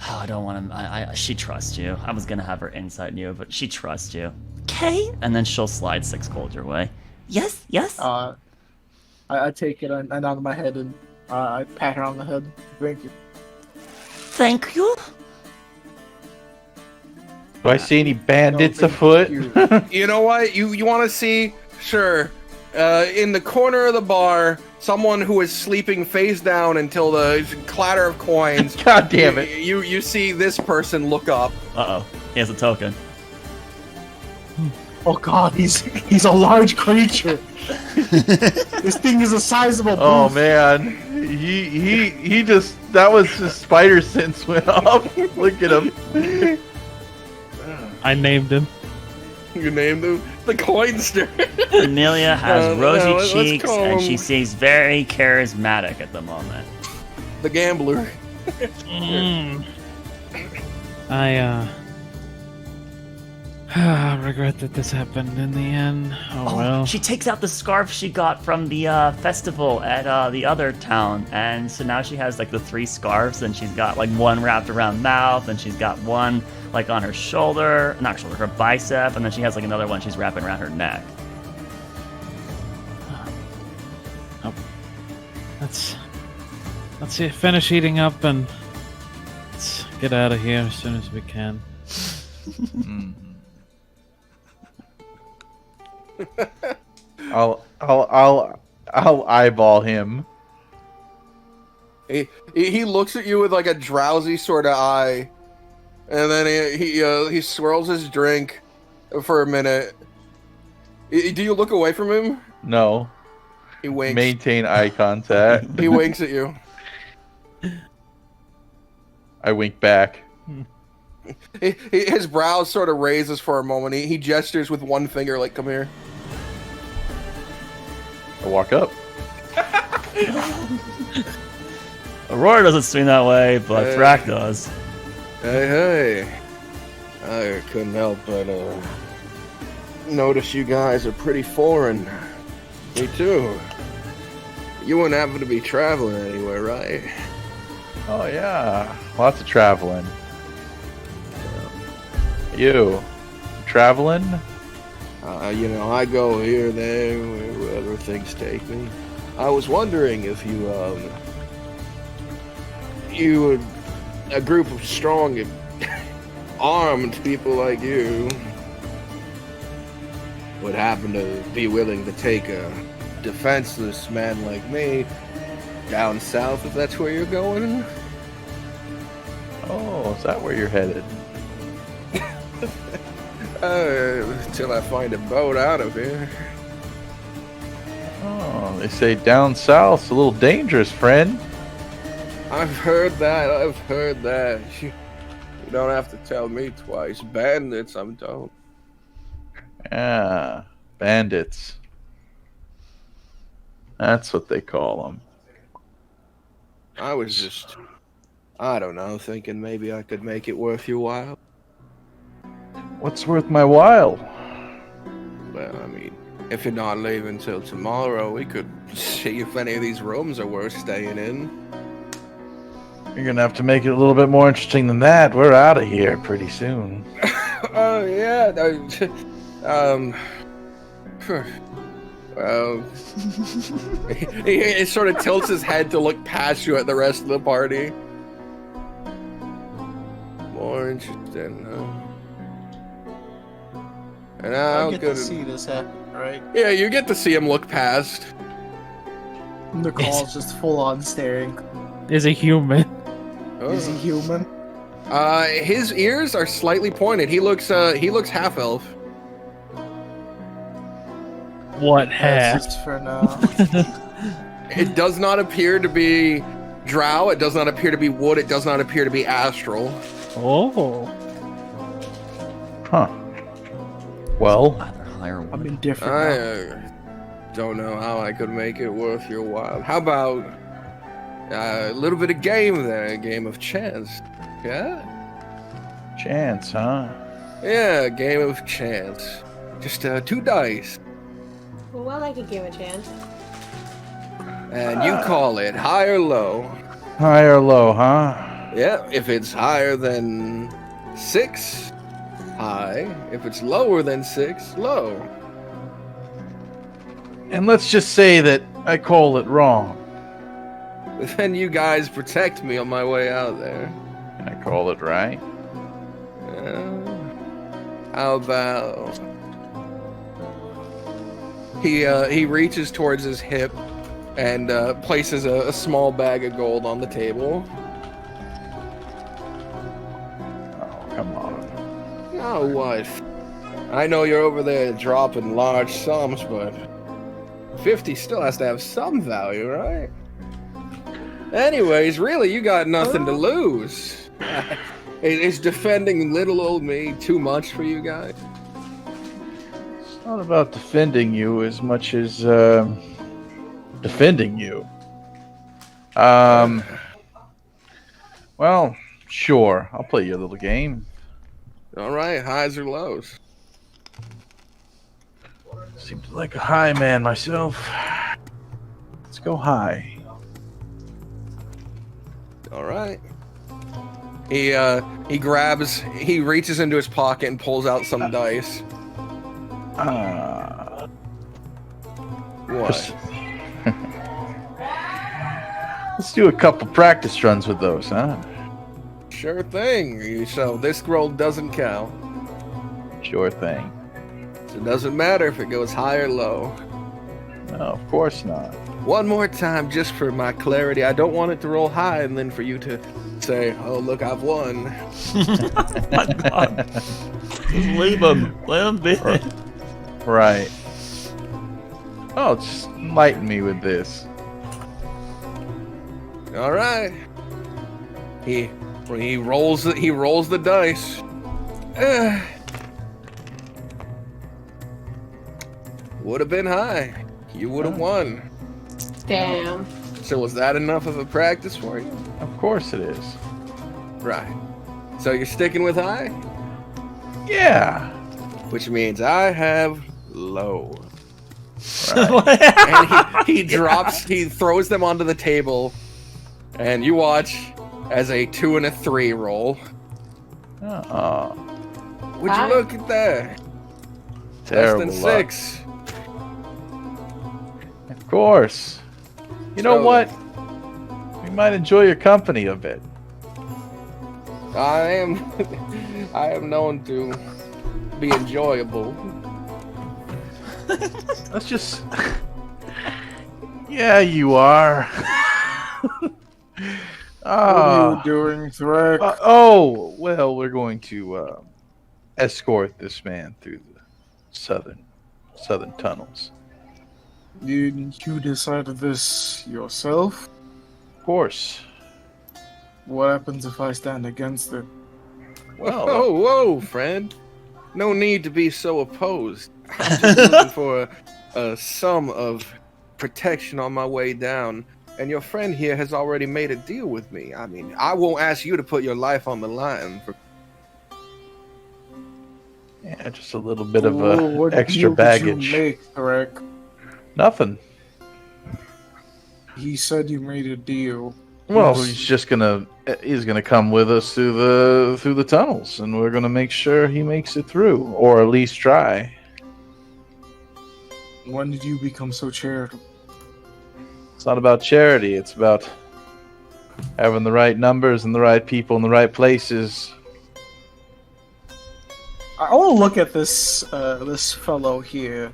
Speaker 1: Oh, I don't want to. She trusts you. I was gonna have her insight you, but she trusts you. Okay. And then she'll slide 6 gold your way. Yes. Yes.
Speaker 8: I take it and on my head and I pat her on the head. Thank you.
Speaker 1: Thank you.
Speaker 6: Do I see any bandits
Speaker 8: No,
Speaker 6: afoot?
Speaker 8: thank you.
Speaker 9: You know what? You want to see? Sure. In the corner of the bar, someone who is sleeping face down until the clatter of coins.
Speaker 6: God damn it!
Speaker 9: You see this person look up.
Speaker 1: Uh oh. He has a token.
Speaker 8: Oh god, he's a large creature. This thing is a sizable booth.
Speaker 6: Oh man, he just that was just spider sense went off. Look at him.
Speaker 5: I named him.
Speaker 9: You named him the Coinster.
Speaker 1: Amelia has rosy
Speaker 9: let's
Speaker 1: cheeks
Speaker 9: call
Speaker 1: and
Speaker 9: him-
Speaker 1: she seems very charismatic at the moment.
Speaker 9: The gambler.
Speaker 5: I regret that this happened in the end. Oh well.
Speaker 1: She takes out the scarf she got from the festival at the other town, and so now she has like the 3 scarves, and she's got like one wrapped around mouth, and she's got one like on her shoulder, not shoulder, her bicep, and then she has like another one she's wrapping around her neck.
Speaker 5: Let's finish eating up and let's get out of here as soon as we can.
Speaker 6: I'll eyeball him.
Speaker 9: He looks at you with like a drowsy sort of eye, and then he swirls his drink for a minute. Do you look away from him?
Speaker 6: No.
Speaker 9: He winks.
Speaker 6: Maintain eye contact.
Speaker 9: He winks at you.
Speaker 6: I wink back.
Speaker 9: His brows sort of raises for a moment. He gestures with one finger, like, "Come here."
Speaker 6: I walk up.
Speaker 1: Aurora doesn't swing that way, but
Speaker 9: Hey.
Speaker 1: Thrak does.
Speaker 9: Hey, I couldn't help but notice you guys are pretty foreign. Me too. You wouldn't happen to be traveling anywhere, right?
Speaker 6: Oh yeah, lots of traveling. You traveling?
Speaker 9: I go here, there, wherever things take me. I was wondering if you would
Speaker 3: a group of strong and armed people like you would happen to be willing to take a defenseless man like me down south, if that's where you're going.
Speaker 6: Oh, is that where you're headed?
Speaker 3: Till I find a boat out of here.
Speaker 6: Oh, they say down south's a little dangerous, friend.
Speaker 3: I've heard that. You don't have to tell me twice. Bandits, I'm told.
Speaker 6: Yeah, bandits. That's what they call them.
Speaker 3: I was just, I don't know, thinking maybe I could make it worth your while.
Speaker 6: What's worth my while?
Speaker 3: Well, I mean, if you're not leaving till tomorrow, we could see if any of these rooms are worth staying in.
Speaker 6: You're gonna have to make it a little bit more interesting than that. We're out of here pretty soon.
Speaker 3: Oh, yeah. Well, he sort of tilts his head to look past you at the rest of the party. More interesting, huh? And
Speaker 7: I get to see this happen, right?
Speaker 3: Yeah, you get to see him look past.
Speaker 8: Nicole's just full on staring.
Speaker 5: Is a human.
Speaker 8: Is he human?
Speaker 3: His ears are slightly pointed. He looks half elf.
Speaker 5: What
Speaker 8: That's
Speaker 5: half?
Speaker 8: just for now.
Speaker 3: It does not appear to be drow. It does not appear to be wood. It does not appear to be astral.
Speaker 5: Oh.
Speaker 6: Huh. Well,
Speaker 8: I'm indifferent
Speaker 3: I don't know how I could make it worth your while. How about a little bit of game there? A game of chance. Yeah?
Speaker 6: chance, huh?
Speaker 3: Yeah, a game of chance. Just 2 dice.
Speaker 4: Well, I could give a chance.
Speaker 3: And you call it high or low.
Speaker 6: High or low, huh?
Speaker 3: Yeah, if it's higher than 6, high. If it's lower than 6, low.
Speaker 6: And let's just say that I call it wrong.
Speaker 3: Then you guys protect me on my way out there.
Speaker 6: I call it right.
Speaker 3: How about... He reaches towards his hip and places a small bag of gold on the table.
Speaker 6: Oh, come on.
Speaker 3: Oh, what? I know you're over there dropping large sums, but 50 still has to have some value, right? Anyways, really, you got nothing to lose. Is defending little old me too much for you guys?
Speaker 6: It's not about defending you as much as defending you. Well, sure. I'll play you a little game.
Speaker 3: All right, highs or lows?
Speaker 6: Seems like a high man myself. Let's go high.
Speaker 3: All right. He reaches into his pocket and pulls out some dice. What?
Speaker 6: Let's do a couple practice runs with those, huh?
Speaker 3: Sure thing. So this roll doesn't count.
Speaker 6: Sure thing.
Speaker 3: So it doesn't matter if it goes high or low.
Speaker 6: No, of course not.
Speaker 3: One more time, just for my clarity. I don't want it to roll high and then for you to say, "Oh, look, I've won."
Speaker 1: My God. Just leave him. Let him be.
Speaker 6: Right. Oh, just enlighten me with this.
Speaker 3: All right. He rolls the dice. Would have been high. You would have won.
Speaker 4: Damn.
Speaker 3: So was that enough of a practice for you?
Speaker 6: Of course it is.
Speaker 3: Right. So you're sticking with high?
Speaker 6: Yeah.
Speaker 3: Which means I have low.
Speaker 6: Right.
Speaker 3: And he throws them onto the table, and you watch as a 2 and a 3 roll.
Speaker 6: Oh,
Speaker 3: Would you look at that?
Speaker 6: terrible
Speaker 3: Less than
Speaker 6: luck.
Speaker 3: 6.
Speaker 6: Of course. You know
Speaker 3: So-
Speaker 6: what? We might enjoy your company a bit.
Speaker 2: I am I am known to be enjoyable.
Speaker 6: Let's just. Yeah, you are.
Speaker 8: What are you
Speaker 6: Ah.
Speaker 8: doing, Threk?
Speaker 6: Oh, well, we're going to escort this man through the southern tunnels.
Speaker 8: You decided this yourself?
Speaker 6: Of course.
Speaker 8: What happens if I stand against it?
Speaker 6: Well,
Speaker 2: Whoa, whoa, friend. No need to be so opposed. I'm just looking for a sum of protection on my way down. And your friend here has already made a deal with me. I mean, I won't ask you to put your life on the line.
Speaker 6: yeah, just a little bit of
Speaker 8: What
Speaker 6: extra
Speaker 8: deal
Speaker 6: baggage.
Speaker 8: Did you make, Threk?
Speaker 6: Nothing.
Speaker 8: He said you made a deal.
Speaker 6: Well, he's gonna come with us through the tunnels, and we're gonna make sure he makes it through, or at least try.
Speaker 8: When did you become so charitable?
Speaker 6: It's not about charity. It's about having the right numbers and the right people in the right places.
Speaker 7: I want to look at this this fellow here.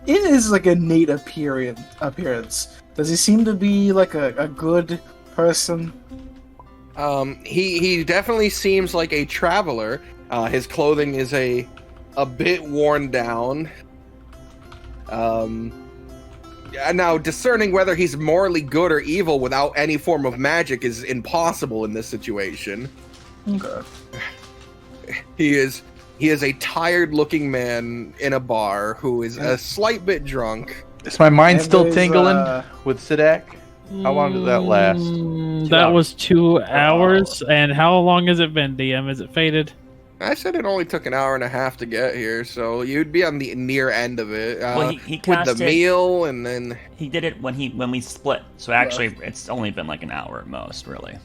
Speaker 7: It is like a neat appearance. Does he seem to be like a good person?
Speaker 2: He definitely seems like a traveler. His clothing is a bit worn down. Now, discerning whether he's morally good or evil without any form of magic is impossible in this situation.
Speaker 7: Okay.
Speaker 2: He is a tired-looking man in a bar who is a slight bit drunk.
Speaker 6: Is my mind
Speaker 7: And
Speaker 6: still
Speaker 7: there's,
Speaker 6: tingling with Sidak? How long did that last?
Speaker 5: That
Speaker 6: hours.
Speaker 5: was 2 hours. And how long has it been, DM? Is it faded?
Speaker 2: I said it only took an hour and a half to get here, so you'd be on the near end of it.
Speaker 1: Well, he
Speaker 2: with
Speaker 1: cast
Speaker 2: the
Speaker 1: it-
Speaker 2: meal, and then
Speaker 1: He did it when we split. So actually, it's only been like an hour at most, really.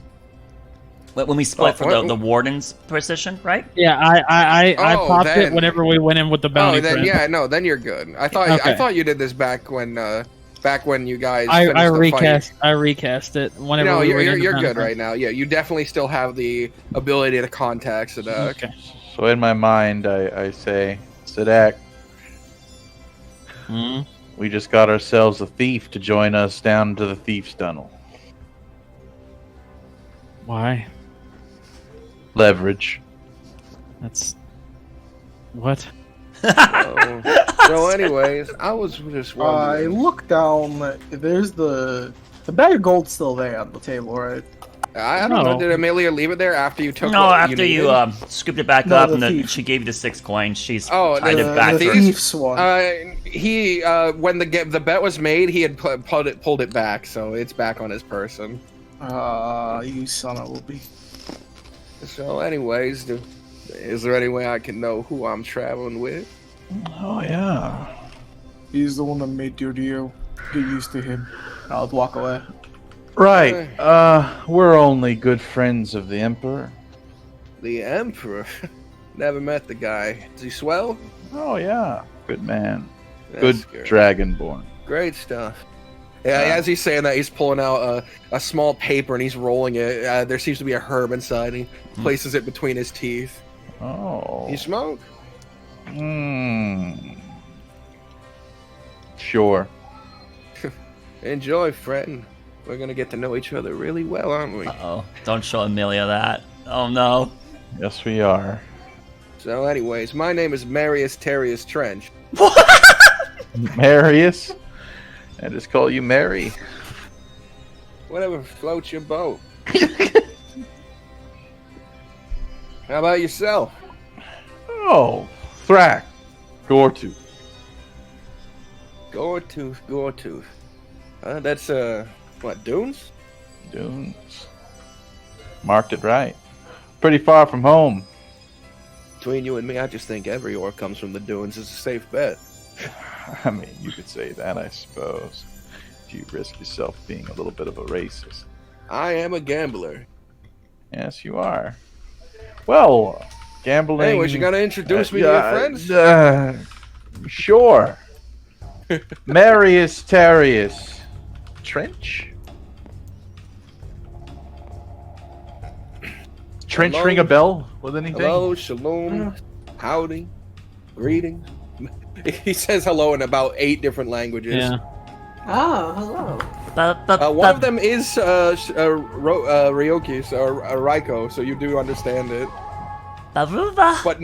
Speaker 1: When we split for the warden's position, right?
Speaker 5: Yeah, I
Speaker 2: Oh,
Speaker 5: popped it
Speaker 2: then-
Speaker 5: whenever we went in with the bounty.
Speaker 2: oh, then
Speaker 5: friend.
Speaker 2: yeah, no, then you're good. I thought
Speaker 5: Okay.
Speaker 2: I thought you did this back when you guys.
Speaker 5: I
Speaker 2: finished the
Speaker 5: recast.
Speaker 2: fight.
Speaker 5: I recast it whenever.
Speaker 2: No,
Speaker 5: we went in the
Speaker 2: you're
Speaker 5: bounty
Speaker 2: good
Speaker 5: friend.
Speaker 2: right now. Yeah, you definitely still have the ability to contact Sadak.
Speaker 5: Okay.
Speaker 6: So in my mind, I say, Sidak,
Speaker 5: Hmm?
Speaker 6: we just got ourselves a thief to join us down to the thief's tunnel.
Speaker 5: Why?
Speaker 6: Leverage.
Speaker 5: That's what?
Speaker 2: So anyways, I was just
Speaker 7: I
Speaker 2: wondering.
Speaker 7: look down. There's the bag of gold's still there on the table, right?
Speaker 2: I don't know.
Speaker 5: No.
Speaker 2: Did Amelia leave it there after you took?
Speaker 1: No,
Speaker 2: what
Speaker 1: after you
Speaker 2: needed?
Speaker 1: scooped it back
Speaker 7: No,
Speaker 1: up
Speaker 7: the
Speaker 1: and then
Speaker 7: thief.
Speaker 1: she gave you the 6 coins, she's
Speaker 2: Oh,
Speaker 1: tied
Speaker 2: the-
Speaker 1: it back.
Speaker 7: the
Speaker 1: for-
Speaker 7: thief's one.
Speaker 2: He when the bet was made, he had pulled it back, so it's back on his person.
Speaker 7: You son of a bitch.
Speaker 2: So, anyways, is there any way I can know who I'm traveling with?
Speaker 6: Oh yeah.
Speaker 8: He's the one that made your deal. Get used to him.
Speaker 7: I'll walk away.
Speaker 6: Right. We're only good friends of the Emperor.
Speaker 2: The Emperor. Never met the guy. Is he swell?
Speaker 6: Oh yeah. Good man.
Speaker 2: That's
Speaker 6: Good dragonborn.
Speaker 2: Great stuff. Yeah, as he's saying that, he's pulling out a small paper and he's rolling it. There seems to be a herb inside. And he places it between his teeth.
Speaker 6: Oh.
Speaker 2: You smoke?
Speaker 6: Sure.
Speaker 2: Enjoy, friend. We're gonna get to know each other really well, aren't we?
Speaker 1: Uh-oh. Don't show Amelia that. Oh no.
Speaker 6: Yes, we are.
Speaker 2: So, anyways, my name is Marius Terrius Trench.
Speaker 6: Marius? I just call you Mary.
Speaker 2: Whatever floats your boat. How about yourself?
Speaker 6: Oh, Thrak. Gortooth.
Speaker 2: Gortooth. That's, what, Dunes?
Speaker 6: Dunes. Marked it right. Pretty far from home.
Speaker 2: Between you and me, I just think every orc comes from the Dunes is a safe bet.
Speaker 6: I mean, you could say that, I suppose. If you risk yourself being a little bit of a racist.
Speaker 2: I am a gambler.
Speaker 6: Yes, you are. Well, gambling...
Speaker 2: Anyways, you gotta introduce me to your friends?
Speaker 6: Sure. Marius Terrius Trench? Trench
Speaker 2: Hello?
Speaker 6: ring a bell with anything?
Speaker 2: Hello, shalom, howdy, greetings. He says hello in about 8 different languages.
Speaker 5: Yeah.
Speaker 4: Oh, hello.
Speaker 2: One of them is Ryokis or Raiko, so you do understand it.
Speaker 1: Baruba.
Speaker 2: But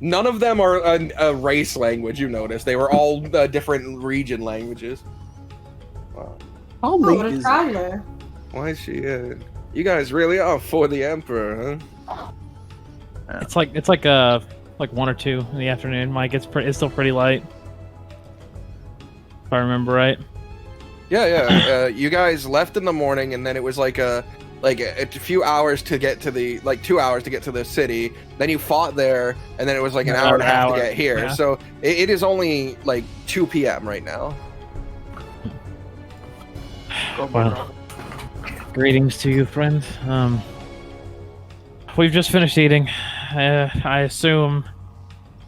Speaker 2: none of them are a race language. You notice they were all different region languages. Wow.
Speaker 7: How
Speaker 4: Oh,
Speaker 7: late
Speaker 4: what a
Speaker 7: is it?
Speaker 4: traveler.
Speaker 2: Why is she? You guys really are for the emperor, huh?
Speaker 5: It's like 1 or 2 in the afternoon. Mike, it's still pretty light. If I remember right.
Speaker 2: Yeah. You guys left in the morning, and then it was like a few hours to get to the 2 hours to get to the city. Then you fought there, and then it was like an hour and a half to get here.
Speaker 5: Yeah.
Speaker 2: So it is only like 2 p.m. right now.
Speaker 5: Well, greetings to you, friend. We've just finished eating. I assume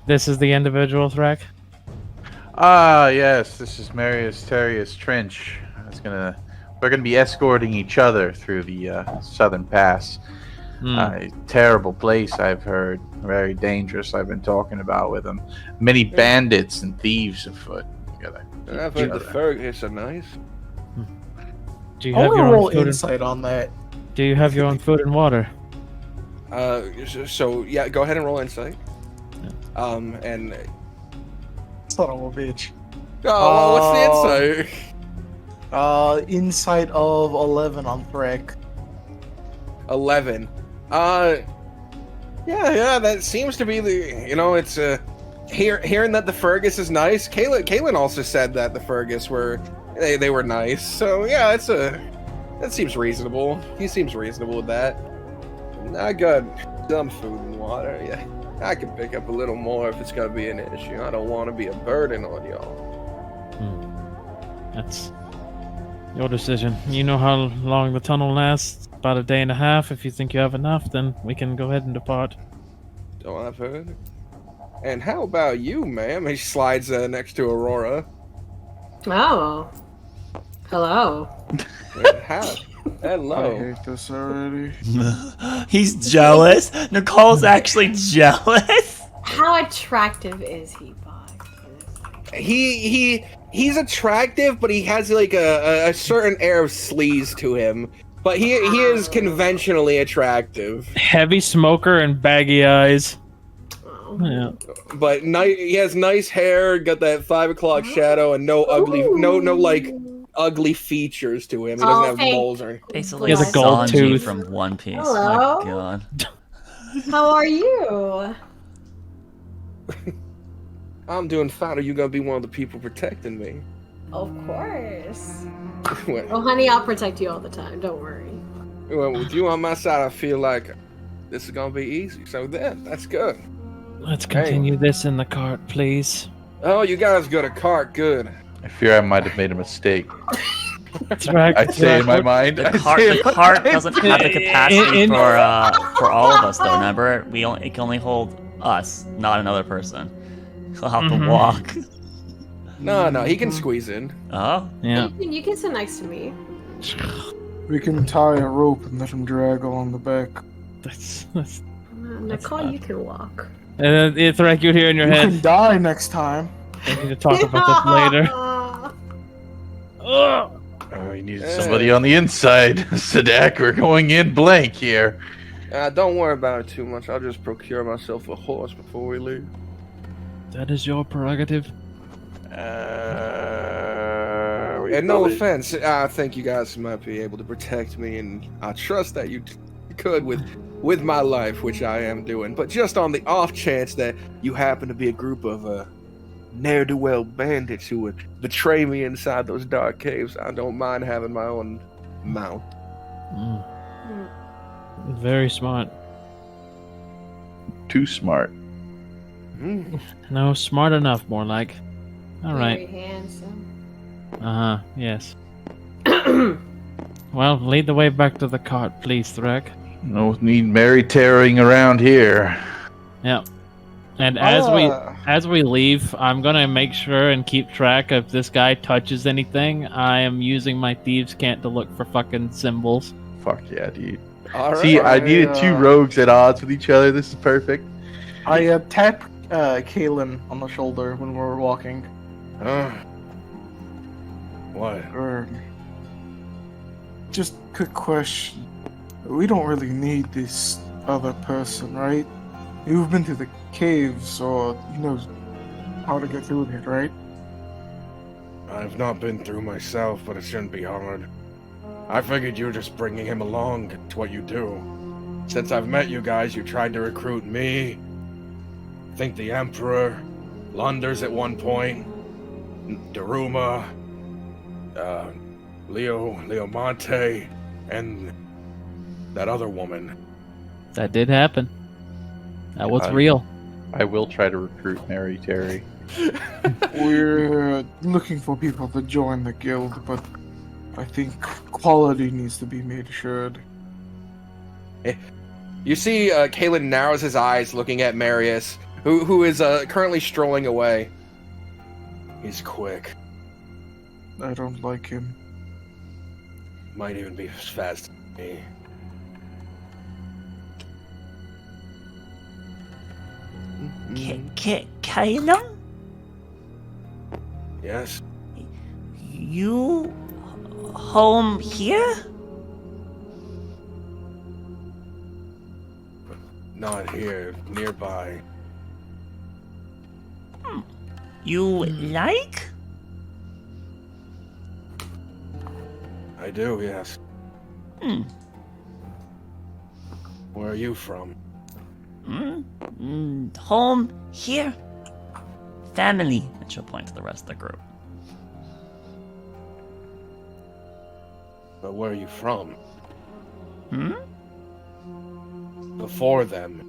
Speaker 5: this is the individual Threk?
Speaker 6: Ah, yes, this is Marius Terrius Trench. We're gonna be escorting each other through the southern pass. Terrible place, I've heard. Very dangerous. I've been talking about with them. Many bandits and thieves afoot.
Speaker 2: I've heard the Fergus are nice.
Speaker 5: Do you
Speaker 7: I
Speaker 5: have
Speaker 7: want
Speaker 5: your
Speaker 7: to
Speaker 5: own
Speaker 7: roll
Speaker 5: food?
Speaker 7: insight on that.
Speaker 5: Do you have your own food and water?
Speaker 2: So yeah, go ahead and roll insight. And
Speaker 7: Son of a bitch.
Speaker 2: what's the insight?
Speaker 7: Insight of 11 on Threk.
Speaker 2: 11. Yeah, that seems to be it's hearing that the Fergus is nice. Kaylin also said that the Fergus were they were nice. So yeah, that seems reasonable. He seems reasonable with that. I got some food and water. Yeah, I can pick up a little more if it's gonna be an issue. I don't want to be a burden on y'all.
Speaker 5: That's your decision. You know how long the tunnel lasts? About a day and a half. If you think you have enough, then we can go ahead and depart.
Speaker 2: So I've heard. And how about you, ma'am? He slides next to Aurora.
Speaker 4: Oh. Hello.
Speaker 2: Hello.
Speaker 8: I hate this already.
Speaker 1: He's jealous. Nicole's actually jealous.
Speaker 4: How attractive is he, Bob?
Speaker 2: He's attractive, but he has like a certain air of sleaze to him. But he is conventionally attractive.
Speaker 5: Heavy smoker and baggy eyes.
Speaker 4: Oh.
Speaker 5: Yeah.
Speaker 2: But he has nice hair, got that 5 o'clock shadow, and no ugly features to him. He doesn't have moles or anything.
Speaker 1: Basically,
Speaker 5: He has a gold
Speaker 1: Sanji
Speaker 5: tooth.
Speaker 1: from One Piece.
Speaker 4: Hello?
Speaker 1: My God.
Speaker 4: How are you?
Speaker 2: I'm doing fine. Are you gonna be one of the people protecting me?
Speaker 4: Of course.
Speaker 2: Well,
Speaker 4: Oh, honey, I'll protect you all the time. Don't worry.
Speaker 2: with you on my side, I feel like this is gonna be easy. So that's good.
Speaker 5: Let's continue this in the cart, please.
Speaker 2: Oh, you guys got a cart. Good.
Speaker 6: I fear I might have made a mistake.
Speaker 5: Threk,
Speaker 6: I'd say in my mind.
Speaker 1: The
Speaker 6: I'd
Speaker 1: cart,
Speaker 6: say
Speaker 1: the
Speaker 6: in my
Speaker 1: cart
Speaker 6: mind.
Speaker 1: doesn't have the capacity
Speaker 5: In-
Speaker 1: for all of us, though. Remember, it can only hold us, not another person. He'll have to walk.
Speaker 2: No, he can squeeze in.
Speaker 1: Oh,
Speaker 5: Yeah.
Speaker 4: You can sit next to me.
Speaker 8: We can tie a rope and let him drag along the back.
Speaker 5: That's
Speaker 4: Nicole,
Speaker 5: fine.
Speaker 4: you can walk.
Speaker 5: And then Threk, you'd hear in your
Speaker 8: You
Speaker 5: head.
Speaker 8: can die next time.
Speaker 5: We need to talk about this later. Ugh.
Speaker 6: Oh, we needed somebody on the inside. Sadak, we're going in blank here.
Speaker 2: Don't worry about it too much. I'll just procure myself a horse before we leave.
Speaker 5: That is your prerogative.
Speaker 2: And no offense, I think you guys might be able to protect me, and I trust that you could with my life, which I am doing. But just on the off chance that you happen to be a group of ne'er-do-well bandits who would betray me inside those dark caves, I don't mind having my own mount.
Speaker 5: Very smart.
Speaker 6: Too smart.
Speaker 5: No, smart enough, more like. All
Speaker 4: Very
Speaker 5: right.
Speaker 4: handsome.
Speaker 5: Yes. Well, lead the way back to the cart, please, Threk.
Speaker 6: No need Mary tearing around here.
Speaker 5: Yeah. And as we leave, I'm gonna make sure and keep track if this guy touches anything. I am using my thieves' cant to look for fucking symbols.
Speaker 6: Fuck yeah, dude.
Speaker 2: All right.
Speaker 6: See, I needed two rogues at odds with each other. This is perfect.
Speaker 7: I tap Kalen on the shoulder when we're walking.
Speaker 3: What?
Speaker 8: Just quick question. We don't really need this other person, right? You've been to the caves, or you know how to get through it, right?
Speaker 3: I've not been through myself, but it shouldn't be hard. I figured you were just bringing him along. It's what you do. Since I've met you guys, you tried to recruit me. I think the Emperor, Lunders at one point, Daruma, Leomonte, and that other woman.
Speaker 5: That did happen. That was real.
Speaker 6: I will try to recruit Mary Terry.
Speaker 8: We're looking for people to join the guild, but I think quality needs to be made assured.
Speaker 2: You see, Kalen narrows his eyes, looking at Marius, who is currently strolling away. He's quick.
Speaker 8: I don't like him.
Speaker 3: Might even be as fast as me.
Speaker 1: Calum?
Speaker 3: Yes?
Speaker 1: You home here?
Speaker 3: Not here. Nearby.
Speaker 1: You like?
Speaker 3: I do, yes. Where are you from?
Speaker 1: Home here? Family. And she'll point to the rest of the group.
Speaker 3: But where are you from? Before them.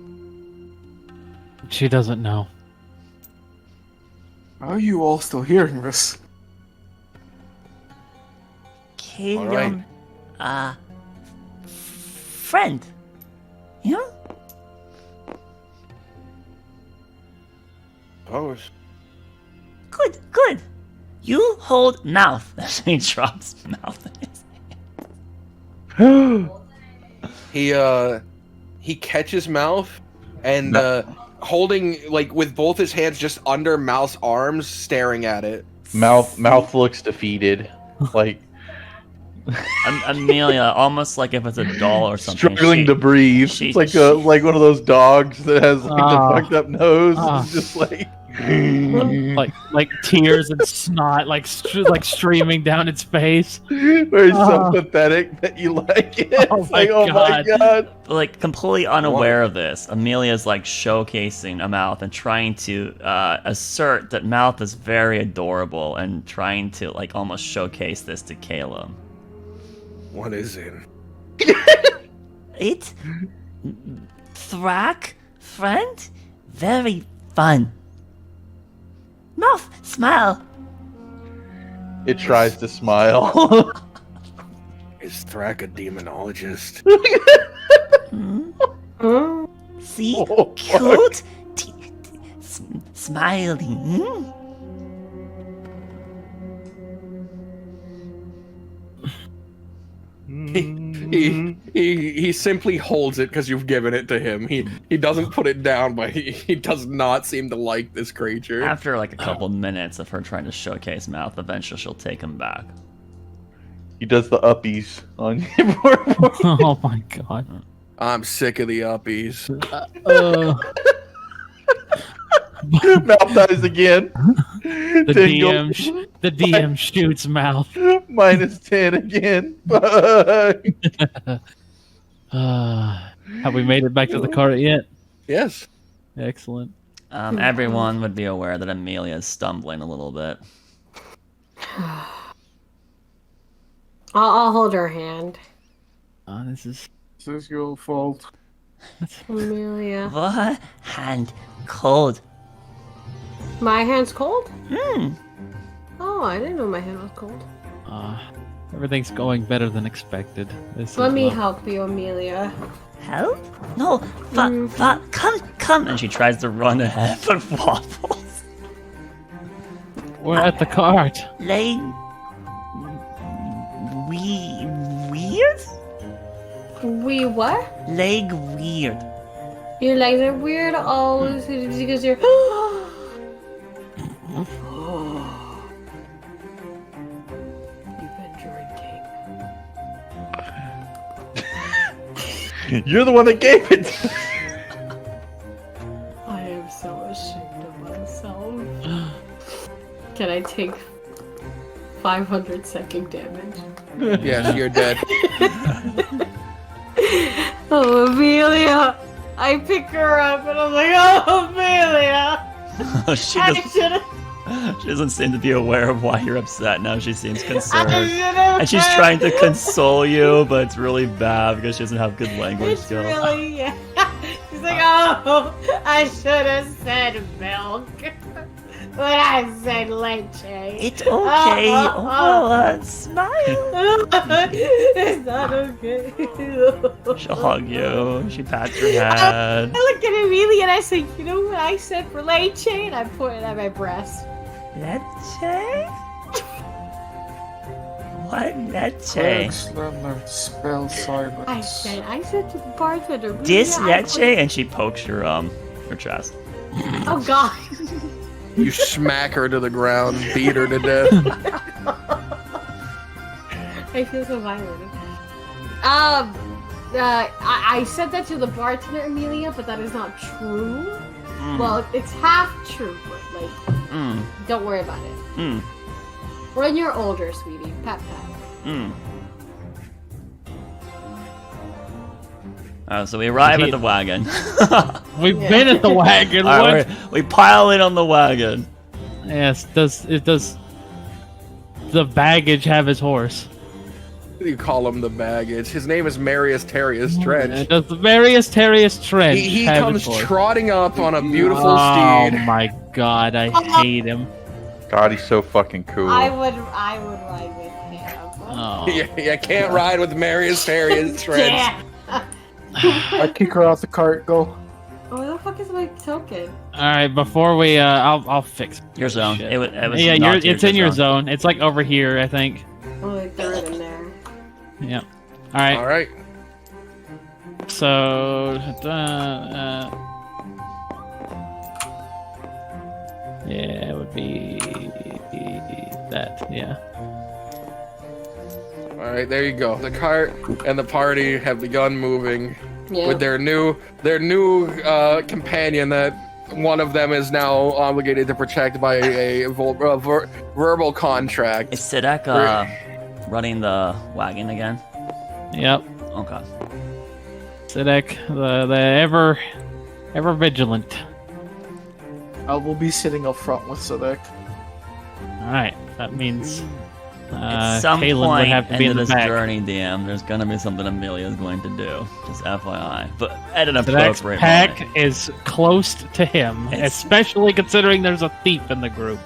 Speaker 5: She doesn't know.
Speaker 8: How are you all still hearing this?
Speaker 1: Calum, friend. You know?
Speaker 3: Suppose.
Speaker 1: Good. You hold mouth. He drops mouth in his
Speaker 2: He catches Mouth and holding, like, with both his hands just under Mouth's arms, staring at it.
Speaker 6: Mouth looks defeated, like
Speaker 1: Amelia, almost like if it's a doll or something.
Speaker 6: struggling to breathe. It's like one of those dogs that has like the fucked up nose. It's just like
Speaker 5: like tears and snot like streaming down its face.
Speaker 6: Where it's so pathetic that you like it. It's
Speaker 5: my
Speaker 6: God.
Speaker 1: Like completely unaware of this, Amelia's like showcasing a Mouth and trying to assert that Mouth is very adorable and trying to like almost showcase this to Caleb.
Speaker 3: What is it?
Speaker 1: It Thrak friend, very fun. Mouth, smile.
Speaker 6: It tries to smile.
Speaker 3: Is Thrak a demonologist?
Speaker 1: See,
Speaker 6: Oh,
Speaker 1: cute, smiling.
Speaker 2: He simply holds it because you've given it to him. He doesn't put it down, but he does not seem to like this creature.
Speaker 1: After like a couple minutes of her trying to showcase Mouth, eventually she'll take him back.
Speaker 6: He does the uppies on him.
Speaker 5: Oh my God.
Speaker 2: I'm sick of the uppies.
Speaker 6: Mouth dies again.
Speaker 5: The DM shoots Mouth.
Speaker 6: -10 again.
Speaker 5: Have we made it back to the cart yet?
Speaker 2: Yes.
Speaker 5: Excellent.
Speaker 1: Everyone would be aware that Amelia is stumbling a little bit.
Speaker 4: I'll hold her hand.
Speaker 5: This is
Speaker 8: your fault.
Speaker 4: Amelia.
Speaker 1: What? Hand cold.
Speaker 4: My hand's cold? Oh, I didn't know my hand was cold.
Speaker 5: everything's going better than expected.
Speaker 4: Let me help you, Amelia.
Speaker 1: Help? No, come. And she tries to run ahead, but wobbles.
Speaker 5: We're at the cart.
Speaker 1: Weird?
Speaker 4: We what?
Speaker 1: Leg weird.
Speaker 4: Your legs are weird. Oh, it's because you're. You've been drinking.
Speaker 6: You're the one that gave it.
Speaker 4: I am so ashamed of myself. Can I take 500 psychic damage?
Speaker 9: Yes, you're dead.
Speaker 4: Oh, Amelia! I pick her up and I'm like, oh, Amelia!
Speaker 1: She doesn't seem to be aware of why you're upset now. She seems
Speaker 4: I
Speaker 1: concerned.
Speaker 4: should've
Speaker 1: And she's
Speaker 4: said-
Speaker 1: trying to console you, but it's really bad because she doesn't have good language
Speaker 4: It's
Speaker 1: skills.
Speaker 4: really, yeah. She's like, oh, I should have said milk. But I said leche.
Speaker 1: It's okay. Oh, smile.
Speaker 4: It's not okay.
Speaker 1: She'll hug you. She pats your head.
Speaker 4: I looked at Amelia and I said, you know what I said for leche? And I pointed at my breast.
Speaker 1: Leche? What leche?
Speaker 8: Excellent spell
Speaker 4: I
Speaker 8: silence.
Speaker 4: said to the bartender,
Speaker 1: This
Speaker 4: Amelia, I
Speaker 1: leche?
Speaker 4: put-
Speaker 1: And she pokes your chest.
Speaker 4: Oh God.
Speaker 9: You smack her to the ground, beat her to death.
Speaker 4: I feel so violent. I said that to the bartender, Amelia, but that is not true. Well, it's half true, but like, don't worry about it. When you're older, sweetie, pat pat.
Speaker 1: So we arrive at the wagon.
Speaker 5: We've been at the wagon.
Speaker 1: All
Speaker 5: What?
Speaker 1: right, we pile in on the wagon.
Speaker 5: Yes. Does the baggage have his horse?
Speaker 9: You call him the baggage. His name is Marius Terrius Trench.
Speaker 5: Does the Marius Terrius Trench
Speaker 9: He
Speaker 5: have
Speaker 9: comes
Speaker 5: his horse?
Speaker 9: trotting up on a beautiful
Speaker 5: Oh
Speaker 9: steed.
Speaker 5: my God, I hate him.
Speaker 6: God, he's so fucking cool.
Speaker 4: I would ride with him.
Speaker 5: Oh.
Speaker 9: You can't ride with Marius Terrius Trench.
Speaker 4: Yeah.
Speaker 8: I kick her out the cart. Go.
Speaker 4: Oh, where the fuck is my token?
Speaker 5: All right, before we, I'll fix
Speaker 1: Your zone.
Speaker 5: Shit.
Speaker 1: It was
Speaker 5: yeah,
Speaker 1: knocked
Speaker 5: it's in your zone. It's like over here, I think.
Speaker 4: Oh, like throw it in there.
Speaker 5: Yeah. All right.
Speaker 9: All right.
Speaker 5: So, yeah, it would be that. Yeah.
Speaker 9: All right, there you go. The cart and the party have begun moving
Speaker 4: Yeah.
Speaker 9: with their new companion that one of them is now obligated to protect by a verbal contract.
Speaker 1: Is Sidek running the wagon again?
Speaker 5: Yep.
Speaker 1: Okay.
Speaker 5: Sidek, the ever vigilant.
Speaker 7: I will be sitting up front with Sadek.
Speaker 5: All right. That means
Speaker 1: At some
Speaker 5: Kalen would
Speaker 1: point
Speaker 5: have to be
Speaker 1: into
Speaker 5: in the
Speaker 1: this
Speaker 5: back.
Speaker 1: journey, DM, there's gonna be something Amelia's going to do. Just FYI. But at an
Speaker 5: The next
Speaker 1: appropriate
Speaker 5: pack
Speaker 1: moment.
Speaker 5: is close to him,
Speaker 1: It's-
Speaker 5: especially considering there's a thief in the group.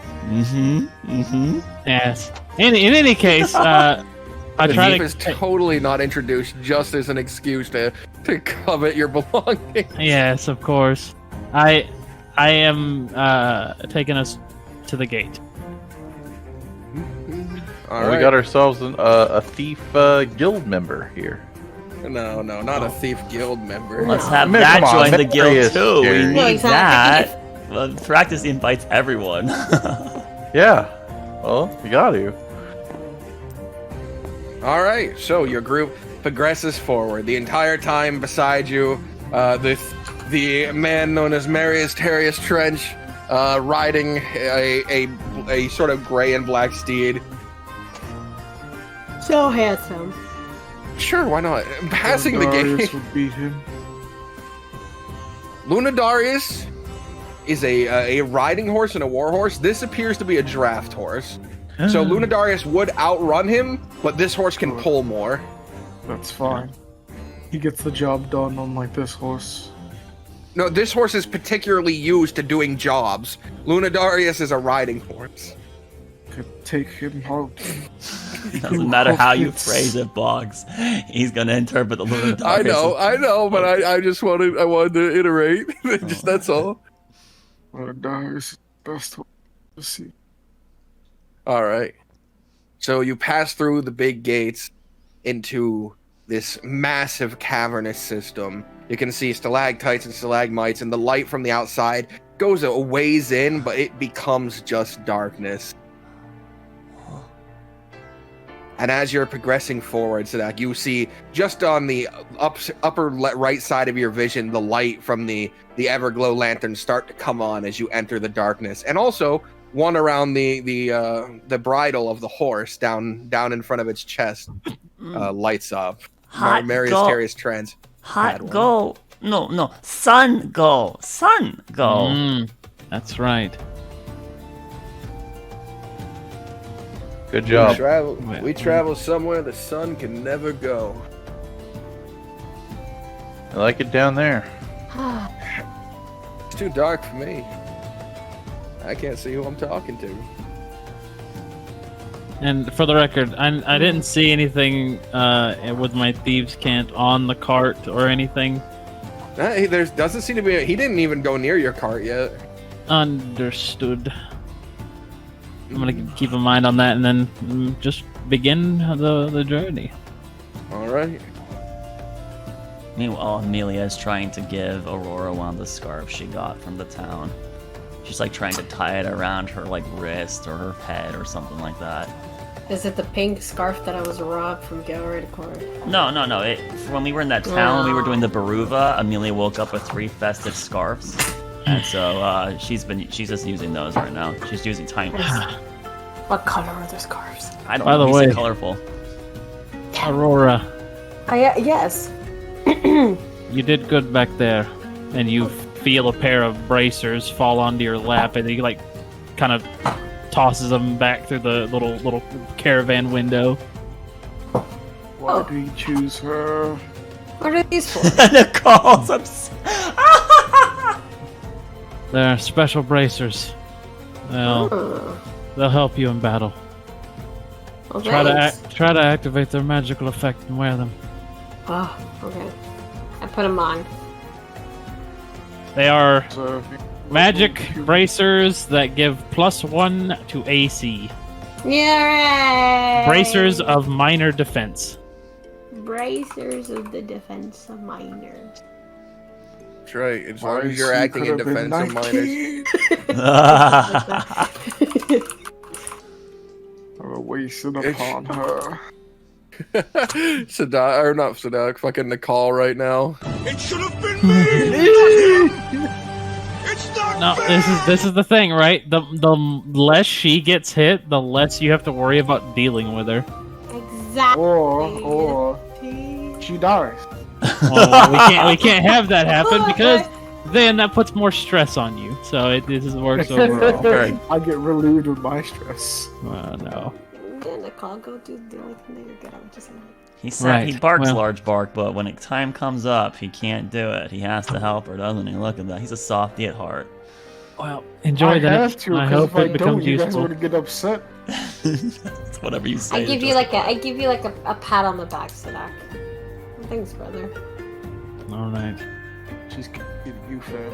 Speaker 5: Yes. In any case, I
Speaker 9: The
Speaker 5: try
Speaker 9: thief
Speaker 5: to.
Speaker 9: is totally not introduced just as an excuse to covet your belongings.
Speaker 5: Yes, of course. I am taking us to the gate.
Speaker 9: All
Speaker 6: Well,
Speaker 9: right.
Speaker 6: we got ourselves a thief guild member here.
Speaker 9: No, not a thief guild member.
Speaker 1: Let's have
Speaker 6: Man,
Speaker 1: that
Speaker 6: come on,
Speaker 1: join the
Speaker 6: Marius
Speaker 1: guild too. We
Speaker 6: here.
Speaker 1: need
Speaker 4: No, exactly.
Speaker 1: that. Well, practice invites everyone.
Speaker 6: Yeah. Well, you got to.
Speaker 9: All right, so your group progresses forward. The entire time beside you, the man known as Marius Terrius Trench, riding a sort of gray and black steed.
Speaker 4: So handsome.
Speaker 9: Sure, why not? Passing the
Speaker 8: Darius
Speaker 9: gate.
Speaker 8: would beat him.
Speaker 9: Lunadarius is a riding horse and a war horse. This appears to be a draft horse. So Lunadarius would outrun him, but this horse can pull more.
Speaker 8: That's fine. He gets the job done, unlike this horse.
Speaker 9: No, this horse is particularly used to doing jobs. Lunadarius is a riding horse.
Speaker 8: Could take him out.
Speaker 1: Doesn't matter how you phrase it, Boggs. He's gonna interpret the Lunar
Speaker 9: I know, but I wanted to iterate. Just that's all.
Speaker 8: Darius is the best horse to see.
Speaker 9: All right. So you pass through the big gates into this massive cavernous system. You can see stalactites and stalagmites, and the light from the outside goes a ways in, but it becomes just darkness. And as you're progressing forward, Sadak, you see just on the upper right side of your vision, the light from the Everglow lantern start to come on as you enter the darkness, and also one around the bridle of the horse down in front of its chest lights up.
Speaker 1: Hot
Speaker 9: Marius
Speaker 1: gold.
Speaker 9: Terrius Trans.
Speaker 1: Hot gold. No. Sun gold. Sun gold.
Speaker 5: That's right.
Speaker 6: Good job.
Speaker 3: We travel somewhere the sun can never go.
Speaker 6: I like it down there.
Speaker 3: It's too dark for me. I can't see who I'm talking to.
Speaker 5: And for the record, I didn't see anything with my thieves' cant on the cart or anything.
Speaker 9: There doesn't seem to be. He didn't even go near your cart yet.
Speaker 5: Understood. I'm gonna keep in mind on that, and then just begin the journey.
Speaker 3: All right.
Speaker 1: Meanwhile, Amelia is trying to give Aurora one of the scarves she got from the town. She's like trying to tie it around her like wrist or her head or something like that.
Speaker 4: Is it the pink scarf that I was robbed from Gallery Court?
Speaker 1: No. When we were in that town, we were doing the Baruva. Amelia woke up with 3 festive scarves, and so she's just using those right now. She's using timeless.
Speaker 4: What color are the scarves?
Speaker 1: I don't
Speaker 5: By
Speaker 1: know.
Speaker 5: the
Speaker 1: He said
Speaker 5: way-
Speaker 1: colorful.
Speaker 5: Aurora,
Speaker 4: Yes.
Speaker 5: you did good back there, and you feel a pair of bracers fall onto your lap, and he like kind of tosses them back through the little caravan window.
Speaker 8: Why do you choose her?
Speaker 4: What are these for?
Speaker 1: Nicole's upset.
Speaker 5: They're special bracers. They'll help you in battle.
Speaker 4: Well,
Speaker 5: Try
Speaker 4: thanks.
Speaker 5: to activate their magical effect and wear them.
Speaker 4: Oh, okay. I put them on.
Speaker 5: They are
Speaker 8: So,
Speaker 5: magic bracers that give +1 to AC.
Speaker 4: Yeah.
Speaker 5: Bracers of minor defense.
Speaker 4: Bracers of the defense of minors.
Speaker 9: That's right. As
Speaker 8: why
Speaker 9: long as you're
Speaker 8: she
Speaker 9: acting in
Speaker 8: could have been
Speaker 9: defense of minors.
Speaker 8: 19. I wasted upon her.
Speaker 9: Sadak, or not Sadak, fucking Nicole right now.
Speaker 10: It should have been me! It's not
Speaker 5: No,
Speaker 10: fair!
Speaker 5: this is the thing, right? The less she gets hit, the less you have to worry about dealing with her.
Speaker 4: Exactly.
Speaker 8: Or she dies.
Speaker 5: Well, we can't have that happen because then that puts more stress on you. So this works overall.
Speaker 8: I get relieved of my stress.
Speaker 5: No.
Speaker 4: Didn't Nicole go do the only thing that you're good at, which is
Speaker 1: He said
Speaker 5: Right,
Speaker 1: he barks
Speaker 5: well-
Speaker 1: large bark, but when time comes up, he can't do it. He has to help her, doesn't he? Look at that. He's a softie at heart.
Speaker 5: Well, enjoy
Speaker 8: I
Speaker 5: that.
Speaker 8: have to,
Speaker 5: I
Speaker 8: because
Speaker 5: hope
Speaker 8: if I
Speaker 5: it
Speaker 8: don't,
Speaker 5: becomes
Speaker 8: you guys
Speaker 5: useful.
Speaker 8: would get upset.
Speaker 1: It's whatever you say.
Speaker 4: I give you like a pat on the back, Sadak. Thanks, brother.
Speaker 5: All right.
Speaker 8: She's getting you, fam.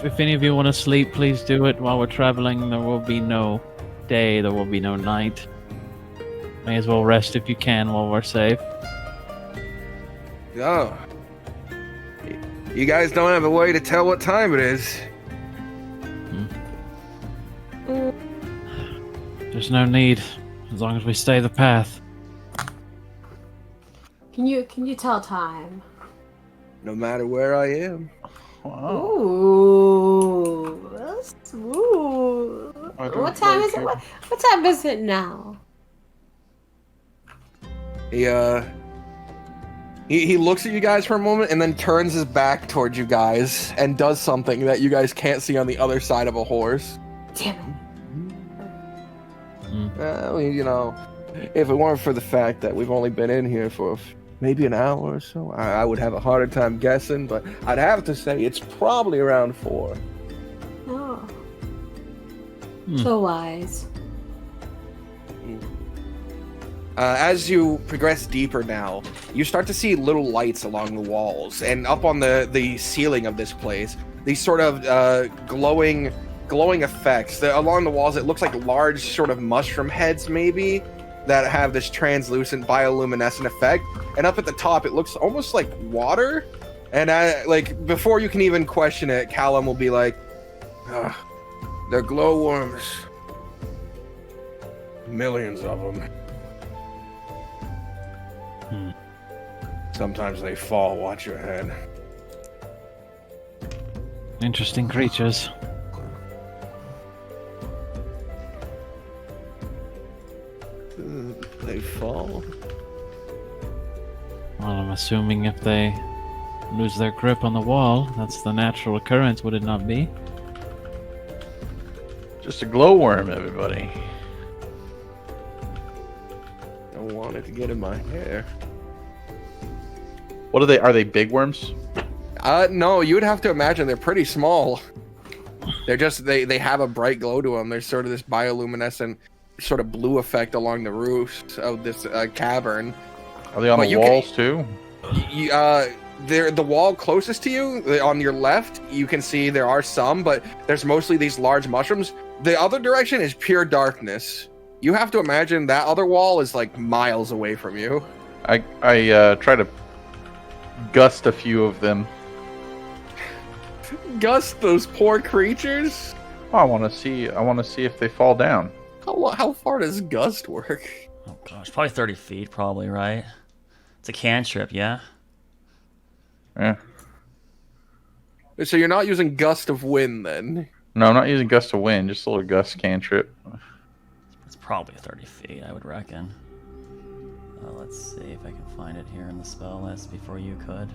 Speaker 5: If any of you want to sleep, please do it while we're traveling. There will be no day. There will be no night. May as well rest if you can while we're safe.
Speaker 9: Oh. You guys don't have a way to tell what time it is.
Speaker 5: There's no need, as long as we stay the path.
Speaker 4: Can you tell time?
Speaker 9: No matter where I am.
Speaker 4: Ooh. Ooh.
Speaker 8: I don't
Speaker 4: What time
Speaker 8: like
Speaker 4: is it?
Speaker 8: him.
Speaker 4: What time is it now?
Speaker 9: He looks at you guys for a moment and then turns his back towards you guys and does something that you guys can't see on the other side of a horse.
Speaker 4: Damn it.
Speaker 3: Well, you know, if it weren't for the fact that we've only been in here for maybe an hour or so, I would have a harder time guessing, but I'd have to say it's probably around 4.
Speaker 4: Oh. So wise.
Speaker 9: As you progress deeper now, you start to see little lights along the walls and up on the ceiling of this place. These sort of glowing effects. Along the walls, it looks like large sort of mushroom heads, maybe. that have this translucent bioluminescent effect, and up at the top it looks almost like water. And like before you can even question it, Callum will be like, "They're glowworms.
Speaker 3: Millions of them.
Speaker 5: Hmm.
Speaker 3: Sometimes they fall. Watch your head."
Speaker 5: Interesting creatures.
Speaker 9: They fall.
Speaker 5: Well, I'm assuming if they lose their grip on the wall, that's the natural occurrence, would it not be?
Speaker 6: Just a glowworm, everybody.
Speaker 9: I want it to get in my hair.
Speaker 6: What are they? Are they big worms?
Speaker 9: No, you would have to imagine they're pretty small. They're just they have a bright glow to them. There's sort of this bioluminescent sort of blue effect along the roofs of this cavern.
Speaker 6: Are they on
Speaker 9: But
Speaker 6: the
Speaker 9: you
Speaker 6: walls too?
Speaker 9: They're the wall closest to you on your left. You can see there are some, but there's mostly these large mushrooms. The other direction is pure darkness. You have to imagine that other wall is like miles away from you.
Speaker 6: I try to gust a few of them.
Speaker 9: Gust, those poor creatures.
Speaker 6: Oh, I want to see if they fall down.
Speaker 9: How far does gust work?
Speaker 1: Oh gosh, probably 30 feet, probably, right? It's a cantrip, yeah?
Speaker 6: Yeah.
Speaker 9: So you're not using gust of wind then?
Speaker 6: No, I'm not using gust of wind. Just a little gust cantrip.
Speaker 1: It's probably 30 feet, I would reckon. Let's see if I can find it here in the spell list before you could.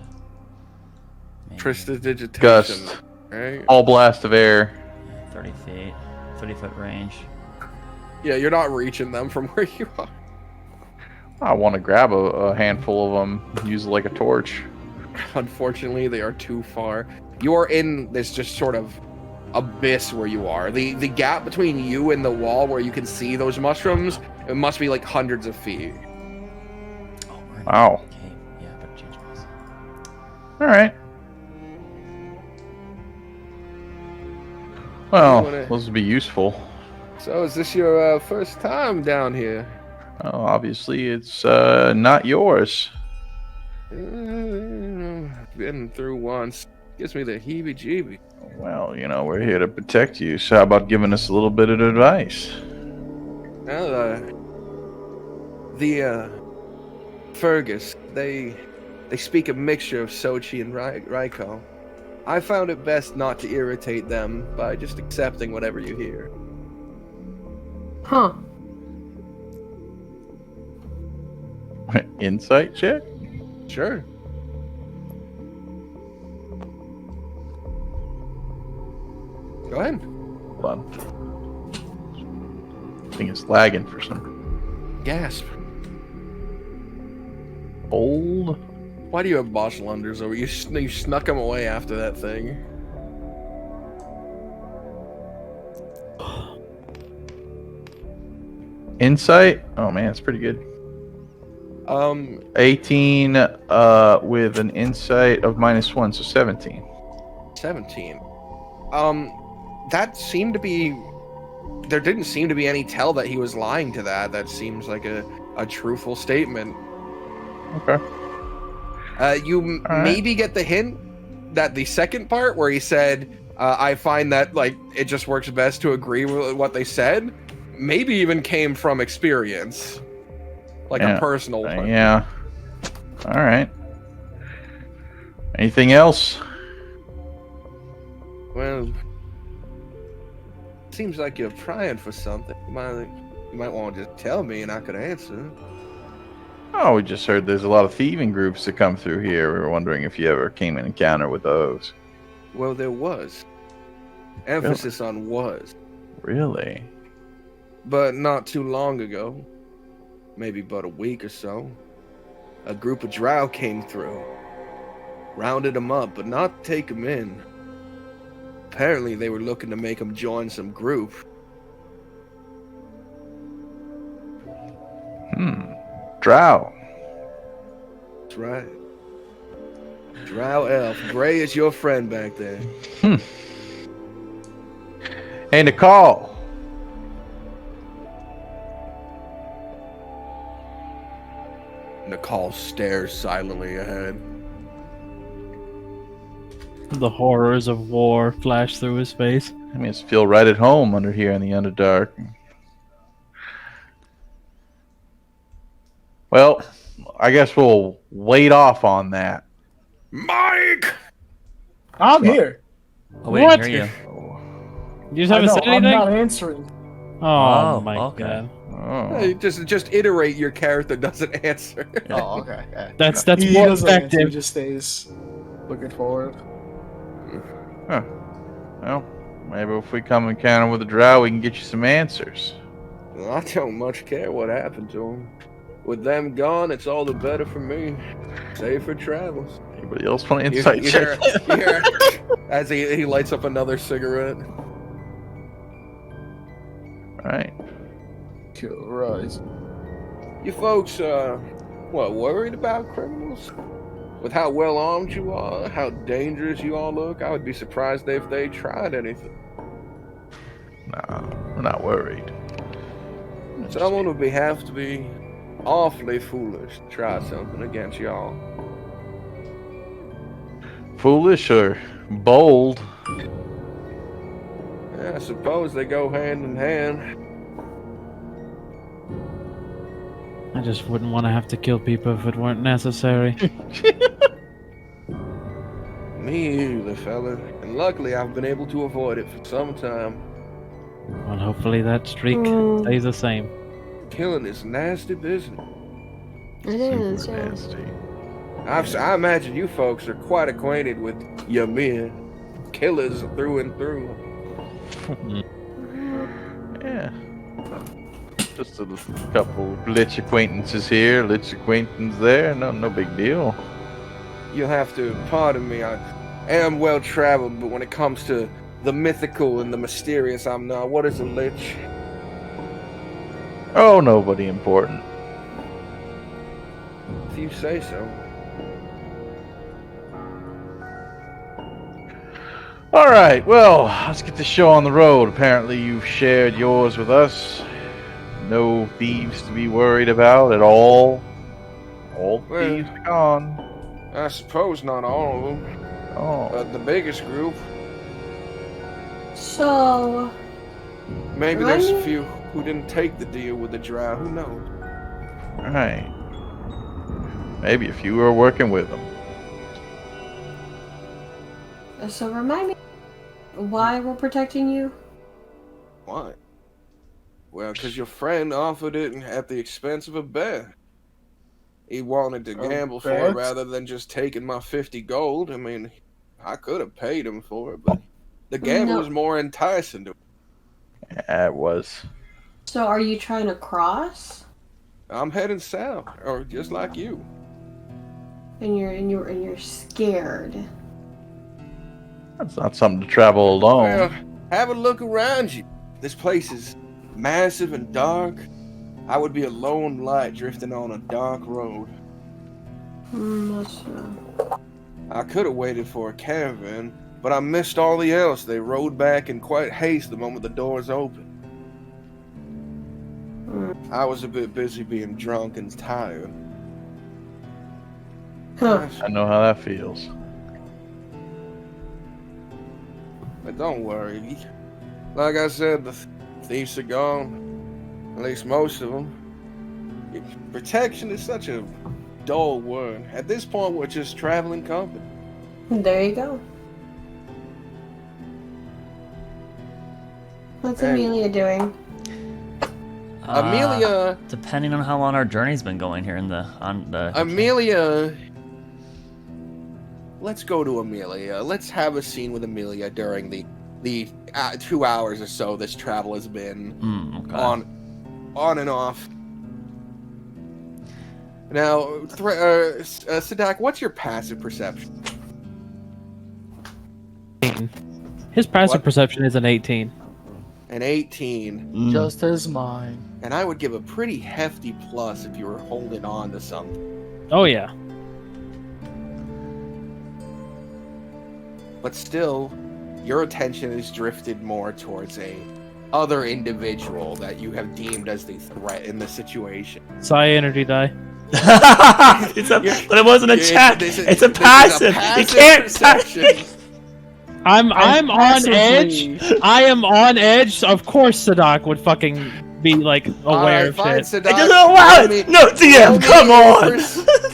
Speaker 1: Maybe.
Speaker 9: Prestidigitation.
Speaker 6: Gust.
Speaker 9: Right?
Speaker 6: All blast of air.
Speaker 1: Yeah, 30 feet. 30-foot range.
Speaker 9: Yeah, you're not reaching them from where you are.
Speaker 6: I want to grab a handful of them, use it like a torch.
Speaker 9: Unfortunately, they are too far. You are in this just sort of abyss where you are. The gap between you and the wall where you can see those mushrooms, it must be like hundreds of feet.
Speaker 1: Oh, we're in
Speaker 6: Wow.
Speaker 1: the cave. Yeah, better change this.
Speaker 6: All right. Well,
Speaker 9: wanna-
Speaker 6: those would be useful.
Speaker 9: So is this your first time down here?
Speaker 6: Oh, obviously, it's not yours.
Speaker 9: Been through once. Gives me the heebie-jeebie.
Speaker 6: Well, we're here to protect you. So how about giving us a little bit of advice?
Speaker 9: Well, the Fergus, they speak a mixture of Sochi and Raiko. I found it best not to irritate them by just accepting whatever you hear.
Speaker 4: Huh.
Speaker 6: Insight check?
Speaker 9: Sure. Go ahead.
Speaker 6: Hold on. I think it's lagging for some.
Speaker 9: Gasp.
Speaker 6: Old.
Speaker 9: Why do you have Bosch Lunders over? You snuck them away after that thing.
Speaker 6: Insight? Oh man, it's pretty good. 18 with an insight of -1, so 17.
Speaker 9: 17. That seemed to be... There didn't seem to be any tell that he was lying to that. That seems like a truthful statement.
Speaker 6: Okay.
Speaker 9: You
Speaker 6: All right.
Speaker 9: maybe get the hint that the second part where he said, I find that like it just works best to agree with what they said, maybe even came from experience. Like
Speaker 6: Yeah.
Speaker 9: a personal one.
Speaker 6: Yeah. All right. Anything else?
Speaker 9: Well, seems like you're prying for something. You might want to just tell me and I could answer.
Speaker 6: Oh, we just heard there's a lot of thieving groups that come through here. We were wondering if you ever came in encounter with those.
Speaker 9: Well, there was. Emphasis on was.
Speaker 6: Really?
Speaker 9: But not too long ago, maybe but a week or so, a group of drow came through. Rounded them up, but not take them in. Apparently they were looking to make them join some group.
Speaker 6: Drow.
Speaker 9: That's right. Drow elf. Gray is your friend back there.
Speaker 6: Hey, Nicole.
Speaker 3: Call stares silently ahead.
Speaker 5: The horrors of war flash through his face.
Speaker 6: I mean, it's feel right at home under here in the Underdark. Well, I guess we'll wait off on that.
Speaker 3: Mike!
Speaker 8: I'm here.
Speaker 1: Oh, we
Speaker 5: What?
Speaker 1: didn't hear you.
Speaker 5: You just
Speaker 8: I
Speaker 5: haven't
Speaker 8: know,
Speaker 5: said
Speaker 8: I'm
Speaker 5: anything?
Speaker 8: not answering.
Speaker 5: Oh,
Speaker 1: Oh,
Speaker 5: my
Speaker 1: okay.
Speaker 5: god.
Speaker 6: Oh.
Speaker 9: Hey, just iterate your character doesn't answer.
Speaker 7: Oh, okay. Yeah.
Speaker 5: That's
Speaker 8: He
Speaker 5: more
Speaker 8: doesn't answer, he
Speaker 5: effective.
Speaker 8: just stays looking forward.
Speaker 6: Huh. Well, maybe if we come encounter with a drow, we can get you some answers.
Speaker 3: Well, I don't much care what happened to him. With them gone, it's all the better for me. Safer travels.
Speaker 6: Anybody else want to
Speaker 9: You
Speaker 6: insight
Speaker 9: hear,
Speaker 6: check?
Speaker 9: you hear, as he lights up another cigarette.
Speaker 6: Right.
Speaker 8: Kill Rise.
Speaker 3: You folks, worried about criminals? With how well armed you are, how dangerous you all look, I would be surprised if they tried anything.
Speaker 6: No, we're not worried.
Speaker 3: Someone would have to be awfully foolish to try something against y'all.
Speaker 6: Foolish or bold?
Speaker 3: Yeah, I suppose they go hand in hand.
Speaker 5: I just wouldn't want to have to kill people if it weren't necessary.
Speaker 3: Me either, fella. And luckily, I've been able to avoid it for some time.
Speaker 5: Well, hopefully that streak stays the same.
Speaker 3: Killing is nasty business.
Speaker 4: It is,
Speaker 6: Super
Speaker 4: yeah.
Speaker 6: nasty.
Speaker 3: I imagine you folks are quite acquainted with Ymir. Killers through and through.
Speaker 6: Yeah. Just a couple lich acquaintances here, lich acquaintance there. No big deal.
Speaker 3: You'll have to pardon me. I am well traveled, but when it comes to the mythical and the mysterious, I'm not. What is a lich?
Speaker 6: Oh, nobody important.
Speaker 3: If you say so.
Speaker 6: All right, well, let's get the show on the road. Apparently, you've shared yours with us. No thieves to be worried about at all. All the
Speaker 3: Well,
Speaker 6: thieves are gone.
Speaker 3: I suppose not all of them.
Speaker 6: Oh,
Speaker 3: But the biggest group.
Speaker 4: So,
Speaker 3: Maybe there's a
Speaker 4: Right.
Speaker 3: few who didn't take the deal with the drow. Who knows?
Speaker 6: right. Maybe a few are working with them.
Speaker 4: so remind me why we're protecting you.
Speaker 3: Why? Well, because your friend offered it at the expense of a bet. He wanted to
Speaker 8: A
Speaker 3: gamble for
Speaker 8: bet?
Speaker 3: it rather than just taking my 50 gold. I mean, I could have paid him for it, but the gamble
Speaker 4: No.
Speaker 3: was more enticing to him.
Speaker 6: Yeah, it was.
Speaker 4: So, are you trying to cross?
Speaker 3: I'm heading south, or just like you.
Speaker 4: And you're scared.
Speaker 6: That's not something to travel alone.
Speaker 3: Well, have a look around you. This place is massive and dark. I would be a lone light drifting on a dark road.
Speaker 4: That's true.
Speaker 3: I could have waited for a caravan, but I missed all the else. They rode back in quite haste the moment the doors opened. I was a bit busy being drunk and tired.
Speaker 4: Huh.
Speaker 6: I know how that feels.
Speaker 3: But don't worry. Like I said, the thieves are gone. At least most of them. Protection is such a dull word. At this point, we're just traveling company.
Speaker 4: There you go. What's
Speaker 3: Hey.
Speaker 4: Amelia doing?
Speaker 3: Amelia,
Speaker 1: Depending on how long our journey's been going here on the.
Speaker 3: Amelia. Let's go to Amelia. Let's have a scene with Amelia during the 2 hours or so this travel has been
Speaker 1: Okay.
Speaker 3: on and off. Now, Sadak, what's your passive perception?
Speaker 5: His passive
Speaker 3: What?
Speaker 5: perception is an 18.
Speaker 3: An 18.
Speaker 1: Mm.
Speaker 7: Just as mine.
Speaker 3: And I would give a pretty hefty plus if you were holding on to something.
Speaker 5: Oh yeah.
Speaker 3: But still, your attention is drifted more towards a other individual that you have deemed as the threat in the situation.
Speaker 5: Psi energy die.
Speaker 1: But it wasn't a check. It's a passive. You can't.
Speaker 2: perception.
Speaker 5: I'm on
Speaker 8: passively-
Speaker 5: edge. I am on edge. So of course, Sadak would fucking be like aware of
Speaker 2: Fine,
Speaker 5: shit.
Speaker 2: Sadak,
Speaker 1: It doesn't allow
Speaker 2: roll me-
Speaker 1: it. No, DM, come on.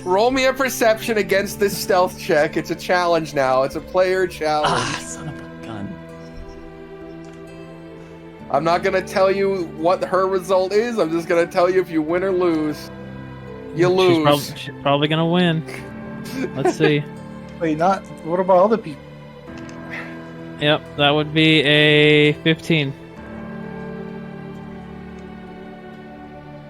Speaker 2: Roll me a perception against this stealth check. It's a challenge now. It's a player challenge.
Speaker 1: Son of a gun.
Speaker 2: I'm not gonna tell you what her result is. I'm just gonna tell you if you win or lose. You lose.
Speaker 5: She's probably gonna win. Let's see.
Speaker 8: Wait, not. What about other people?
Speaker 5: Yep, that would be a 15.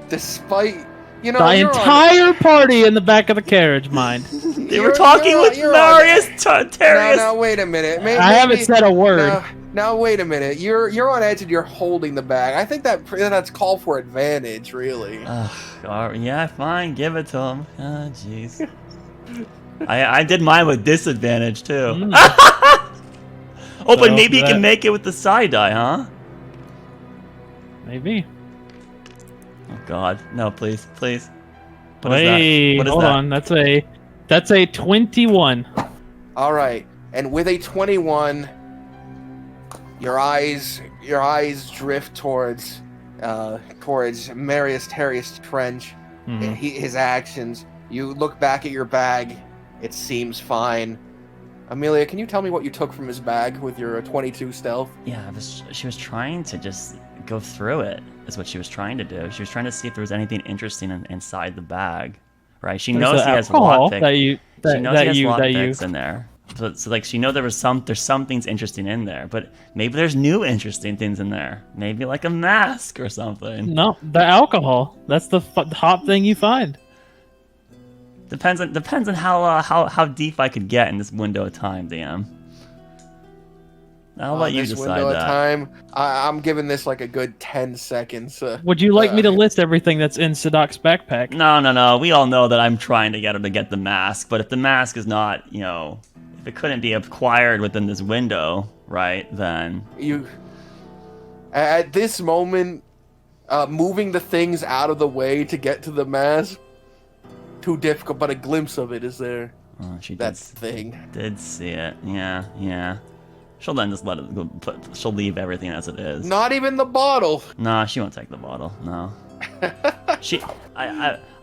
Speaker 2: Despite, you know,
Speaker 5: The
Speaker 2: you're on-
Speaker 5: entire party in the back of the carriage, mind.
Speaker 1: They were talking with
Speaker 2: you're on-
Speaker 1: Marius
Speaker 2: No,
Speaker 1: Terrius.
Speaker 2: no, wait a minute.
Speaker 5: I haven't said a word.
Speaker 2: Now, wait a minute. You're on edge and you're holding the bag. I think that's called for advantage, really.
Speaker 1: Yeah, fine. Give it to him. Oh, jeez. I did mine with disadvantage, too. Oh, but
Speaker 5: So,
Speaker 1: maybe you
Speaker 5: that-
Speaker 1: can make it with the side die, huh?
Speaker 5: Maybe.
Speaker 1: Oh, God. No, please. Please. What is
Speaker 5: Wait,
Speaker 1: that? What is
Speaker 5: hold
Speaker 1: that?
Speaker 5: on. That's a 21.
Speaker 2: All right, and with a 21, your eyes drift towards Marius Terrius' trench.
Speaker 5: Mhm.
Speaker 2: His actions. You look back at your bag. It seems fine. Amelia, can you tell me what you took from his bag with your 22 stealth?
Speaker 1: Yeah, she was trying to just go through it, is what she was trying to do. She was trying to see if there was anything interesting inside the bag, right? She knows he has lockpicks. She knows he has lockpicks in there. So like, she knows there's some things interesting in there, but maybe there's new interesting things in there. Maybe like a mask or something.
Speaker 5: No, the alcohol. That's the hot thing you find.
Speaker 1: Depends on how deep I could get in this window of time, DM. I'll let you
Speaker 2: This
Speaker 1: decide
Speaker 2: window of
Speaker 1: that.
Speaker 2: time, I'm giving this like a good 10 seconds.
Speaker 5: Would you like me to list everything that's in Sadok's backpack?
Speaker 1: No. We all know that I'm trying to get her to get the mask, but if the mask is not, if it couldn't be acquired within this window, right, then...
Speaker 2: At this moment, moving the things out of the way to get to the mask, too difficult, but a glimpse of it is there.
Speaker 1: Oh, she
Speaker 2: that thing.
Speaker 1: Did see it. Yeah. She'll then just let it go. She'll leave everything as it is.
Speaker 2: Not even the bottle.
Speaker 1: Nah, she won't take the bottle. No.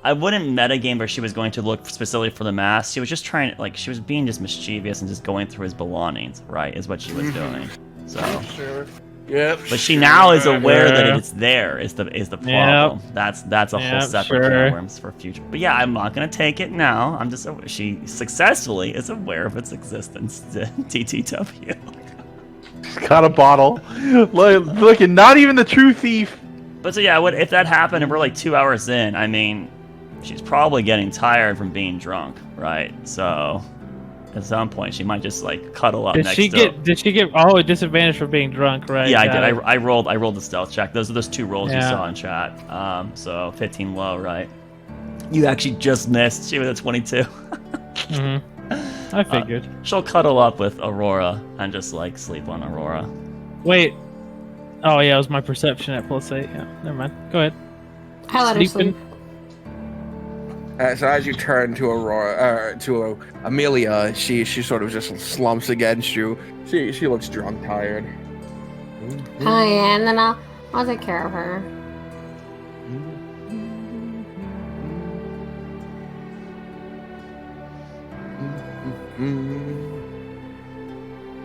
Speaker 1: I wouldn't metagame where she was going to look specifically for the mask. She was just trying, she was being just mischievous and just going through his belongings, right, is what she was doing. So.
Speaker 2: Sure.
Speaker 3: Yep.
Speaker 1: But she now is aware that it's there. Is the problem?
Speaker 5: Yep.
Speaker 1: That's a whole separate can of worms for future. But yeah, I'm not gonna take it now. I'm just she successfully is aware of its existence. TTW.
Speaker 6: Got a bottle. Look, not even the true thief.
Speaker 1: But so yeah, if that happened and we're like 2 hours in, I mean, she's probably getting tired from being drunk, right? So at some point she might just cuddle up next to him.
Speaker 5: Did she get a disadvantage for being drunk, right?
Speaker 1: Yeah, I did. I rolled the stealth check. Those are those 2 rolls you
Speaker 5: Yeah.
Speaker 1: saw in chat. So 15 low, right? You actually just missed. She was at 22.
Speaker 5: I figured.
Speaker 1: She'll cuddle up with Aurora and just sleep on Aurora.
Speaker 5: Wait. Oh yeah, it was my perception at +8. Yeah, never mind. Go ahead.
Speaker 4: I let her
Speaker 5: Sleeping.
Speaker 4: sleep.
Speaker 2: So as you turn to Amelia, she sort of just slumps against you. She looks drunk, tired.
Speaker 4: Oh yeah, and then I'll take care of her.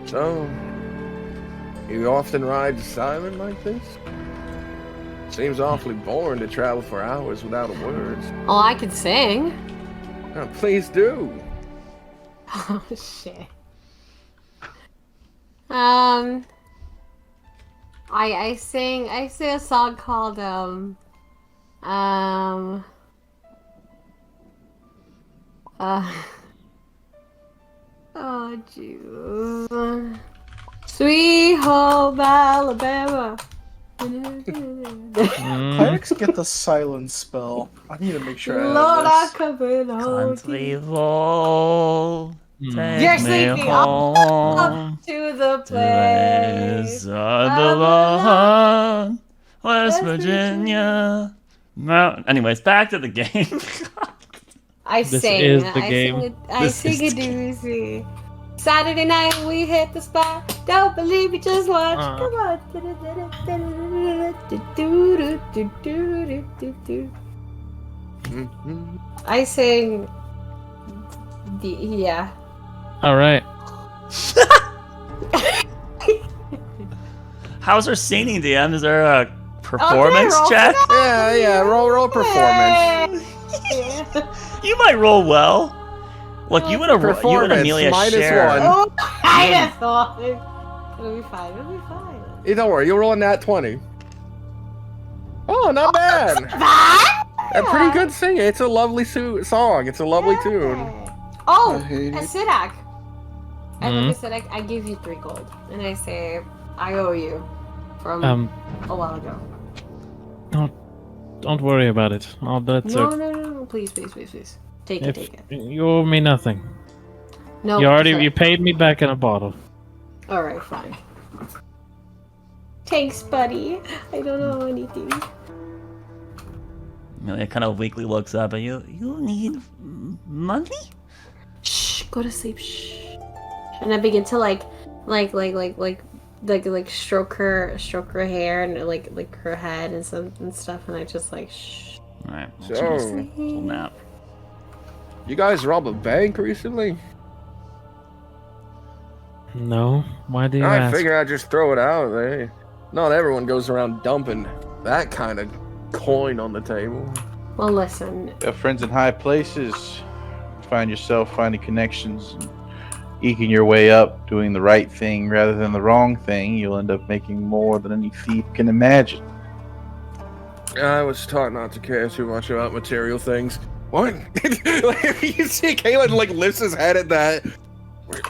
Speaker 3: So, you often ride silent like this? Seems awfully boring to travel for hours without a word.
Speaker 4: Oh, I could sing.
Speaker 3: Oh, please do.
Speaker 4: Oh shit. I sing a song called oh jeez. Sweet Home Alabama.
Speaker 8: Clerics get the silence spell. I need to make sure I
Speaker 4: Lord, I
Speaker 8: have
Speaker 4: covered all
Speaker 1: Country roll, take
Speaker 4: You're
Speaker 1: me
Speaker 4: sleeping.
Speaker 1: home
Speaker 4: to the
Speaker 1: to
Speaker 4: place.
Speaker 1: I belong, West Virginia. Anyways, back to the game.
Speaker 4: I
Speaker 5: This
Speaker 4: sing.
Speaker 5: is the game.
Speaker 4: I
Speaker 1: This
Speaker 4: sing a
Speaker 1: is the game.
Speaker 4: doozy. Saturday night we hit the spot. Don't believe me, just watch. Come on.
Speaker 9: Mhm.
Speaker 4: I sing. Yeah.
Speaker 5: All right.
Speaker 1: How's our singing, DM? Is there a performance
Speaker 4: roll for
Speaker 1: check?
Speaker 4: that.
Speaker 9: Yeah, roll performance.
Speaker 1: You might roll well. Look, you and
Speaker 9: Performance,
Speaker 1: Amelia
Speaker 9: -1.
Speaker 1: share.
Speaker 4: Oh, I thought it'll be fine. It'll be fine.
Speaker 9: Hey, don't worry, you'll roll a nat 20. Oh, not bad. A pretty good singing. It's a lovely song. It's a lovely tune.
Speaker 4: Oh,
Speaker 8: I hate
Speaker 4: a
Speaker 8: it.
Speaker 4: Sidak. I
Speaker 5: Mhm.
Speaker 4: look at Sidak. I give you 3 gold, and I say, I owe you from a while ago.
Speaker 5: Don't worry about it. Oh, that's
Speaker 4: No,
Speaker 5: okay.
Speaker 4: no. Please. Take it.
Speaker 5: You owe me nothing.
Speaker 4: No.
Speaker 5: You paid me back in a bottle.
Speaker 4: All right, fine. Thanks, buddy. I don't know anything.
Speaker 1: Amelia kind of weakly looks up at you. You need money?
Speaker 4: Shh. Go to sleep. Shh. And I begin to like stroke her hair and like her head and stuff, and I just like shh.
Speaker 1: All right.
Speaker 9: So,
Speaker 1: We'll nap.
Speaker 9: you guys robbed a bank recently?
Speaker 5: No. Why do you
Speaker 9: I
Speaker 5: ask?
Speaker 9: figure I'd just throw it out there. Not everyone goes around dumping that kind of coin on the table.
Speaker 4: Well, listen.
Speaker 6: You have friends in high places. Find yourself finding connections, and eking your way up, doing the right thing rather than the wrong thing. You'll end up making more than any thief can imagine.
Speaker 9: I was taught not to care too much about material things. What? You see Kalen like lifts his head at that.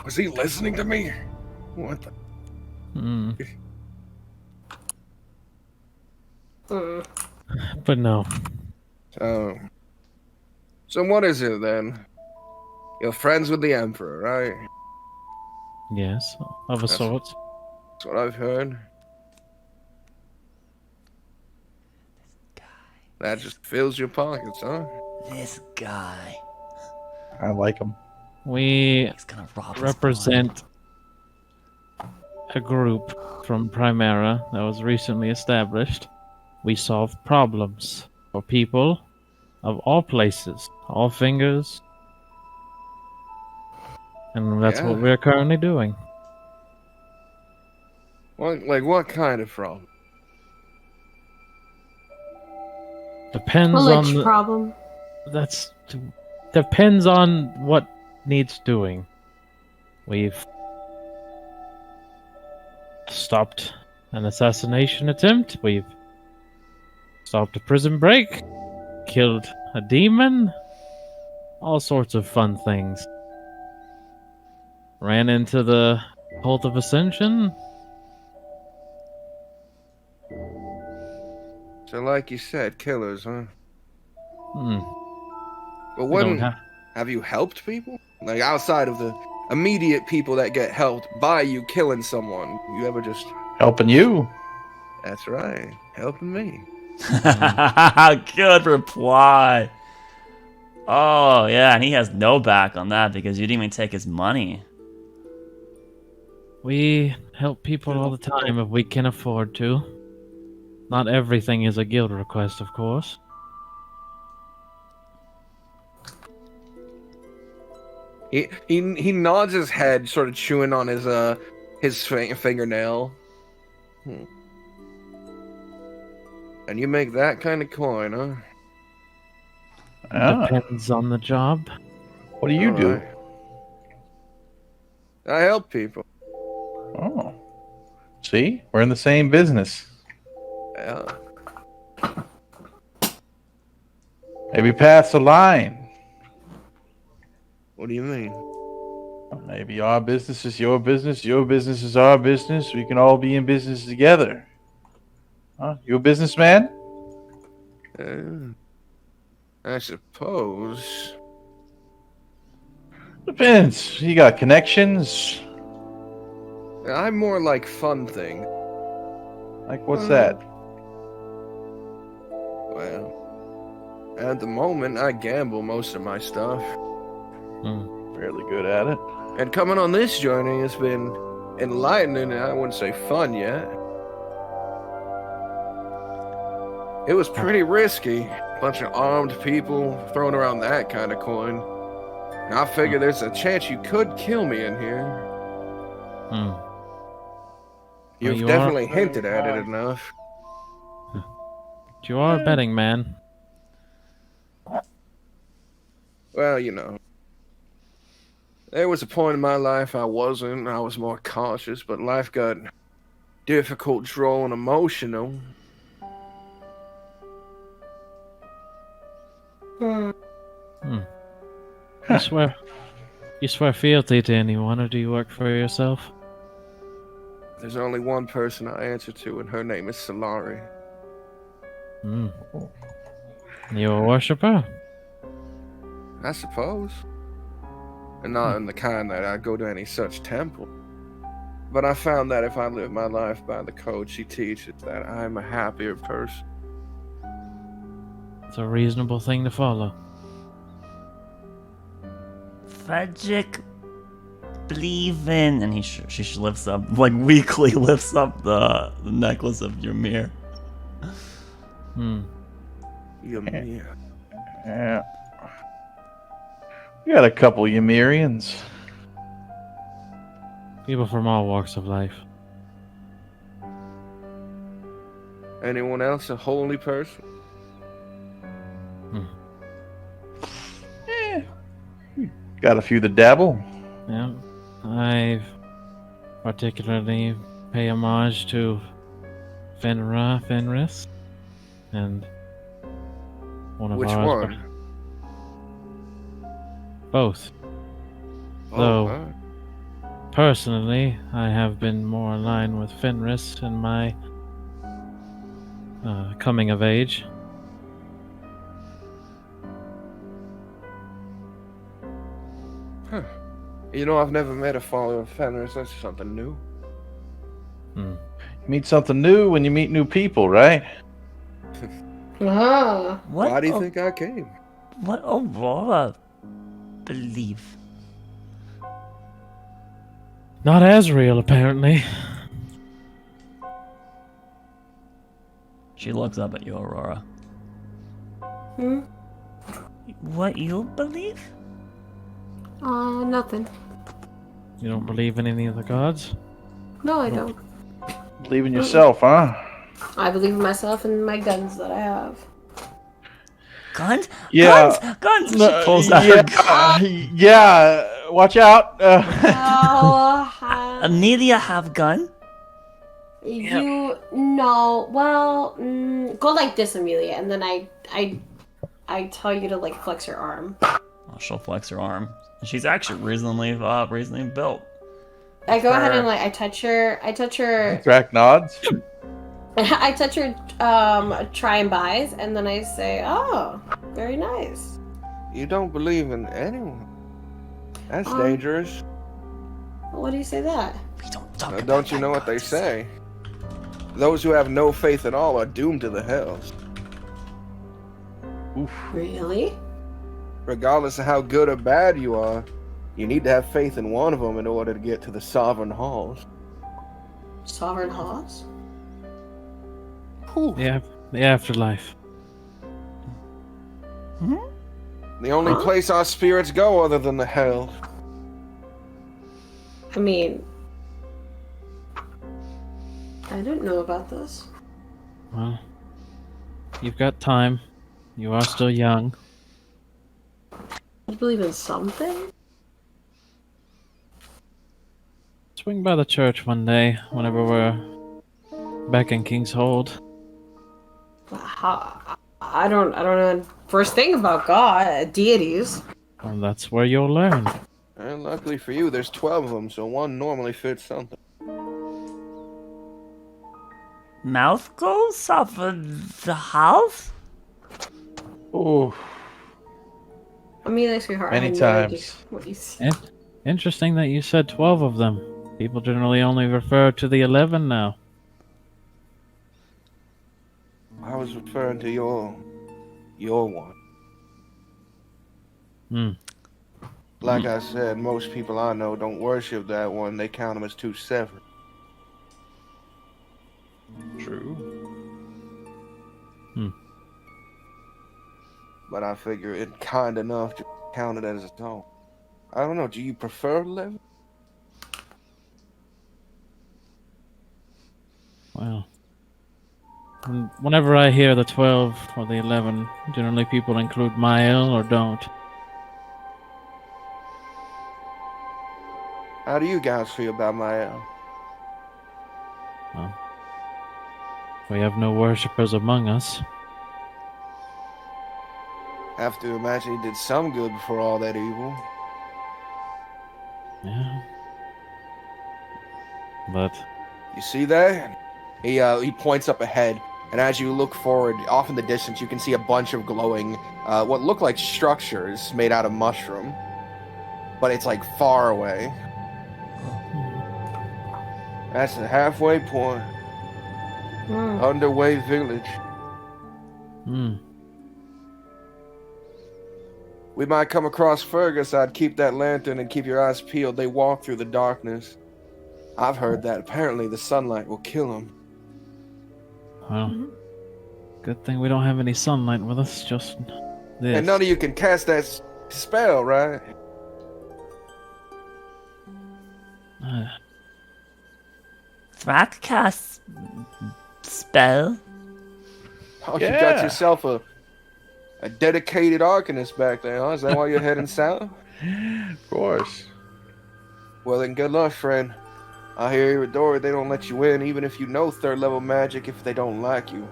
Speaker 9: Was he listening to me? What the?
Speaker 5: Mm.
Speaker 4: Mm.
Speaker 5: But no.
Speaker 9: So what is it then? You're friends with the Emperor, right?
Speaker 5: Yes, of a sort.
Speaker 9: That's what I've heard. That just fills your pockets, huh?
Speaker 1: This guy.
Speaker 6: I like them.
Speaker 5: We
Speaker 1: He's gonna rob us
Speaker 5: represent a group from Primera that was recently established. We solve problems for people of all places, all fingers. And that's what we're currently doing.
Speaker 9: What kind of problem?
Speaker 5: Depends
Speaker 4: Well,
Speaker 5: on the,
Speaker 4: problem.
Speaker 5: depends on what needs doing. We've stopped an assassination attempt. We've stopped a prison break. Killed a demon. All sorts of fun things. Ran into the Cult of Ascension.
Speaker 9: So like you said, killers, huh?
Speaker 5: Hmm.
Speaker 9: But
Speaker 5: We don't
Speaker 9: have you helped people? Like outside of the immediate people that get helped by you killing someone, you ever just...
Speaker 6: Helping you.
Speaker 9: That's right, helping me.
Speaker 1: Good reply. Oh, yeah, and he has no back on that because you didn't even take his money.
Speaker 5: We help people all the time if we can afford to. Not everything is a guild request, of course.
Speaker 9: He nods his head, sort of chewing on his fingernail. And you make that kind of coin, huh?
Speaker 6: Ah,
Speaker 5: Depends on the job.
Speaker 6: what do you do?
Speaker 9: I help people.
Speaker 6: Oh. See? We're in the same business.
Speaker 9: Yeah.
Speaker 6: Maybe pass a line.
Speaker 9: What do you mean?
Speaker 6: Maybe our business is your business is our business. We can all be in business together. Huh? You a businessman?
Speaker 9: I suppose.
Speaker 6: Depends. You got connections.
Speaker 9: I'm more like fun thing.
Speaker 6: Like what's that?
Speaker 9: Well,
Speaker 3: At the moment, I gamble most of my stuff.
Speaker 6: Fairly good at it.
Speaker 3: And coming on this journey has been enlightening, and I wouldn't say fun yet. It was pretty risky. Bunch of armed people throwing around that kind of coin. And I figure there's a chance you could kill me in here. You've
Speaker 5: you
Speaker 3: definitely
Speaker 5: are-
Speaker 3: hinted at it enough.
Speaker 5: You are a betting man.
Speaker 3: Well, you know. There was a point in my life I wasn't. I was more cautious, but life got difficult, droll, and emotional.
Speaker 5: You swear fealty to anyone, or do you work for yourself?
Speaker 3: There's only one person I answer to, and her name is Solari.
Speaker 5: You a worshipper?
Speaker 3: I suppose. And not in the kind that I go to any such temple. But I found that if I live my life by the code she teaches, that I'm a happier person.
Speaker 5: It's a reasonable thing to follow.
Speaker 1: Frederick, believe in, and she lifts up, like weakly lifts up the necklace of Ymir.
Speaker 3: Ymir.
Speaker 6: Yeah. We got a couple Ymirians.
Speaker 5: People from all walks of life.
Speaker 3: Anyone else a holy person?
Speaker 6: Got a few that dabble.
Speaker 5: Yeah, I particularly pay homage to Fenris, and one of
Speaker 3: Which
Speaker 5: ours.
Speaker 3: one?
Speaker 5: Both.
Speaker 3: Oh,
Speaker 5: Though,
Speaker 3: wow.
Speaker 5: personally, I have been more aligned with Fenris in my coming of age.
Speaker 3: You know, I've never met a follower of Fenris. That's something new.
Speaker 6: You meet something new when you meet new people, right?
Speaker 4: Ah.
Speaker 1: What?
Speaker 3: Why do you think I came?
Speaker 1: What Aurora believe?
Speaker 5: Not as real, apparently.
Speaker 1: She looks up at you, Aurora.
Speaker 4: Hmm?
Speaker 1: What you believe?
Speaker 4: Nothing.
Speaker 5: You don't believe in any of the gods?
Speaker 4: No, I don't.
Speaker 6: Believe in yourself, huh?
Speaker 4: I believe in myself and my guns that I have.
Speaker 1: Guns?
Speaker 6: Yeah.
Speaker 1: Guns! She
Speaker 6: No,
Speaker 1: pulls out her gun.
Speaker 6: yeah. Watch out.
Speaker 1: Amelia have gun?
Speaker 4: You know, well, go like this, Amelia, and then I tell you to like flex your arm.
Speaker 1: Oh, she'll flex her arm. She's actually reasonably built.
Speaker 4: I go ahead and like I touch her.
Speaker 6: Drac nods.
Speaker 4: I touch her try and buys, and then I say, "Oh, very nice."
Speaker 3: You don't believe in anyone. That's dangerous.
Speaker 4: Why do you say that?
Speaker 1: We don't talk about
Speaker 3: Don't you know what they say? Those who have no faith at all are doomed to the hells.
Speaker 4: Really?
Speaker 3: Regardless of how good or bad you are, you need to have faith in one of them in order to get to the sovereign halls.
Speaker 4: Sovereign halls?
Speaker 5: Yeah, the afterlife.
Speaker 3: The only place our spirits go other than the hell.
Speaker 4: I mean, I didn't know about this.
Speaker 5: Well, you've got time. You are still young.
Speaker 4: You believe in something?
Speaker 5: Swing by the church one day, whenever we're back in King's Hold.
Speaker 4: I don't know first thing about God, deities.
Speaker 5: Well, that's where you'll learn.
Speaker 3: And luckily for you, there's 12 of them, so one normally fits something.
Speaker 1: Mouth goes off of the house?
Speaker 6: Oh,
Speaker 4: I mean, like, sweetheart,
Speaker 6: Many
Speaker 4: I had
Speaker 6: times.
Speaker 4: No idea what you said.
Speaker 5: Interesting that you said 12 of them. People generally only refer to the 11 now.
Speaker 3: I was referring to your one.
Speaker 5: Hmm.
Speaker 3: Like I said, most people I know don't worship that one. They count them as two separate.
Speaker 6: True.
Speaker 3: But I figure it kind enough to count it as its own. I don't know. Do you prefer 11?
Speaker 5: Well, whenever I hear the 12 or the 11, generally people include Mael or don't.
Speaker 3: How do you guys feel about Mael?
Speaker 5: Well, we have no worshippers among us.
Speaker 3: Have to imagine he did some good before all that evil.
Speaker 5: Yeah. But
Speaker 3: You see that? He points up ahead, and as you look forward, off in the distance, you can see a bunch of glowing, what look like structures made out of mushroom. But it's like far away. That's the halfway point. Underway Village. We might come across Fergus. I'd keep that lantern and keep your eyes peeled. They walk through the darkness. I've heard that apparently the sunlight will kill them.
Speaker 5: well, good thing we don't have any sunlight with us. Just this.
Speaker 3: And none of you can cast that spell, right?
Speaker 1: Thrak casts spell.
Speaker 3: Oh, you
Speaker 6: Yeah.
Speaker 3: got yourself a dedicated arcanist back there, huh? Is that why you're heading south?
Speaker 6: Of course.
Speaker 3: Well, then good luck, friend. I hear Dora, they don't let you in, even if you know third level magic, if they don't like you.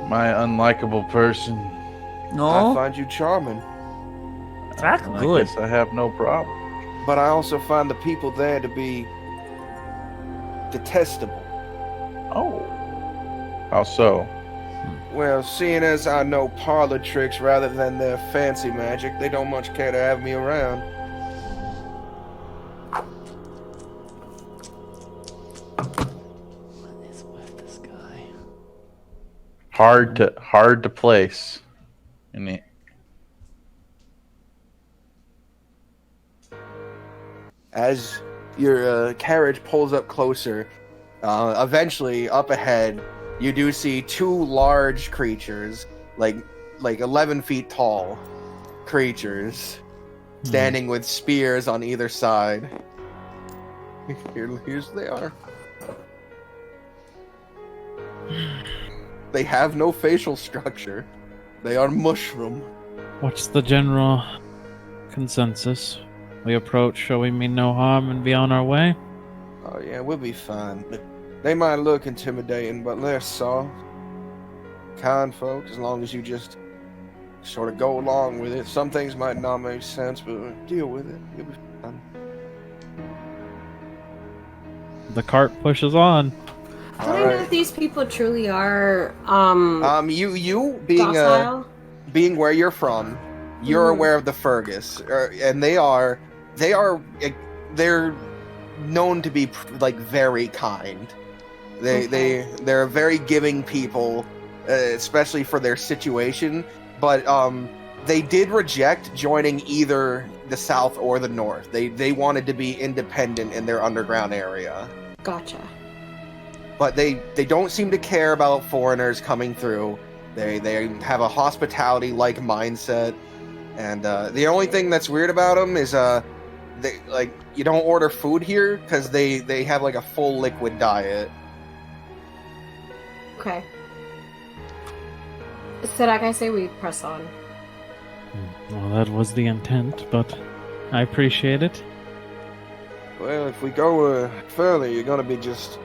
Speaker 6: Am I an unlikable person?
Speaker 3: I
Speaker 1: No,
Speaker 3: find you charming,
Speaker 1: Thrak
Speaker 6: I
Speaker 1: good.
Speaker 6: guess I have no problem.
Speaker 3: but I also find the people there to be detestable.
Speaker 6: Oh. How so?
Speaker 3: Well, seeing as I know parlor tricks rather than their fancy magic, they don't much care to have me around.
Speaker 1: What is with this guy?
Speaker 6: Hard to place. In it.
Speaker 3: As your carriage pulls up closer, eventually up ahead, you do see two large creatures, like 11 feet tall creatures, standing with spears on either side. Here's they are. They have no facial structure. They are mushroom.
Speaker 5: What's the general consensus? We approach, shall we mean no harm and be on our way?
Speaker 3: Oh yeah, we'll be fine. They might look intimidating, but they're soft, kind folks, as long as you just sort of go along with it. Some things might not make sense, but deal with it. You'll be fine.
Speaker 5: The cart pushes on.
Speaker 4: I don't know if these people truly are
Speaker 3: You being
Speaker 4: docile.
Speaker 3: being where you're from, you're aware of the Fergus, and they're known to be like very kind. They're very giving people, especially for their situation. But they did reject joining either the South or the North. They wanted to be independent in their underground area.
Speaker 4: Gotcha.
Speaker 3: But they don't seem to care about foreigners coming through. They have a hospitality-like mindset, and the only thing that's weird about them is you don't order food here because they have like a full liquid diet.
Speaker 4: Okay. So like I say, we press on.
Speaker 5: Well, that was the intent, but I appreciate it.
Speaker 3: Well, if we go further, you're gonna be just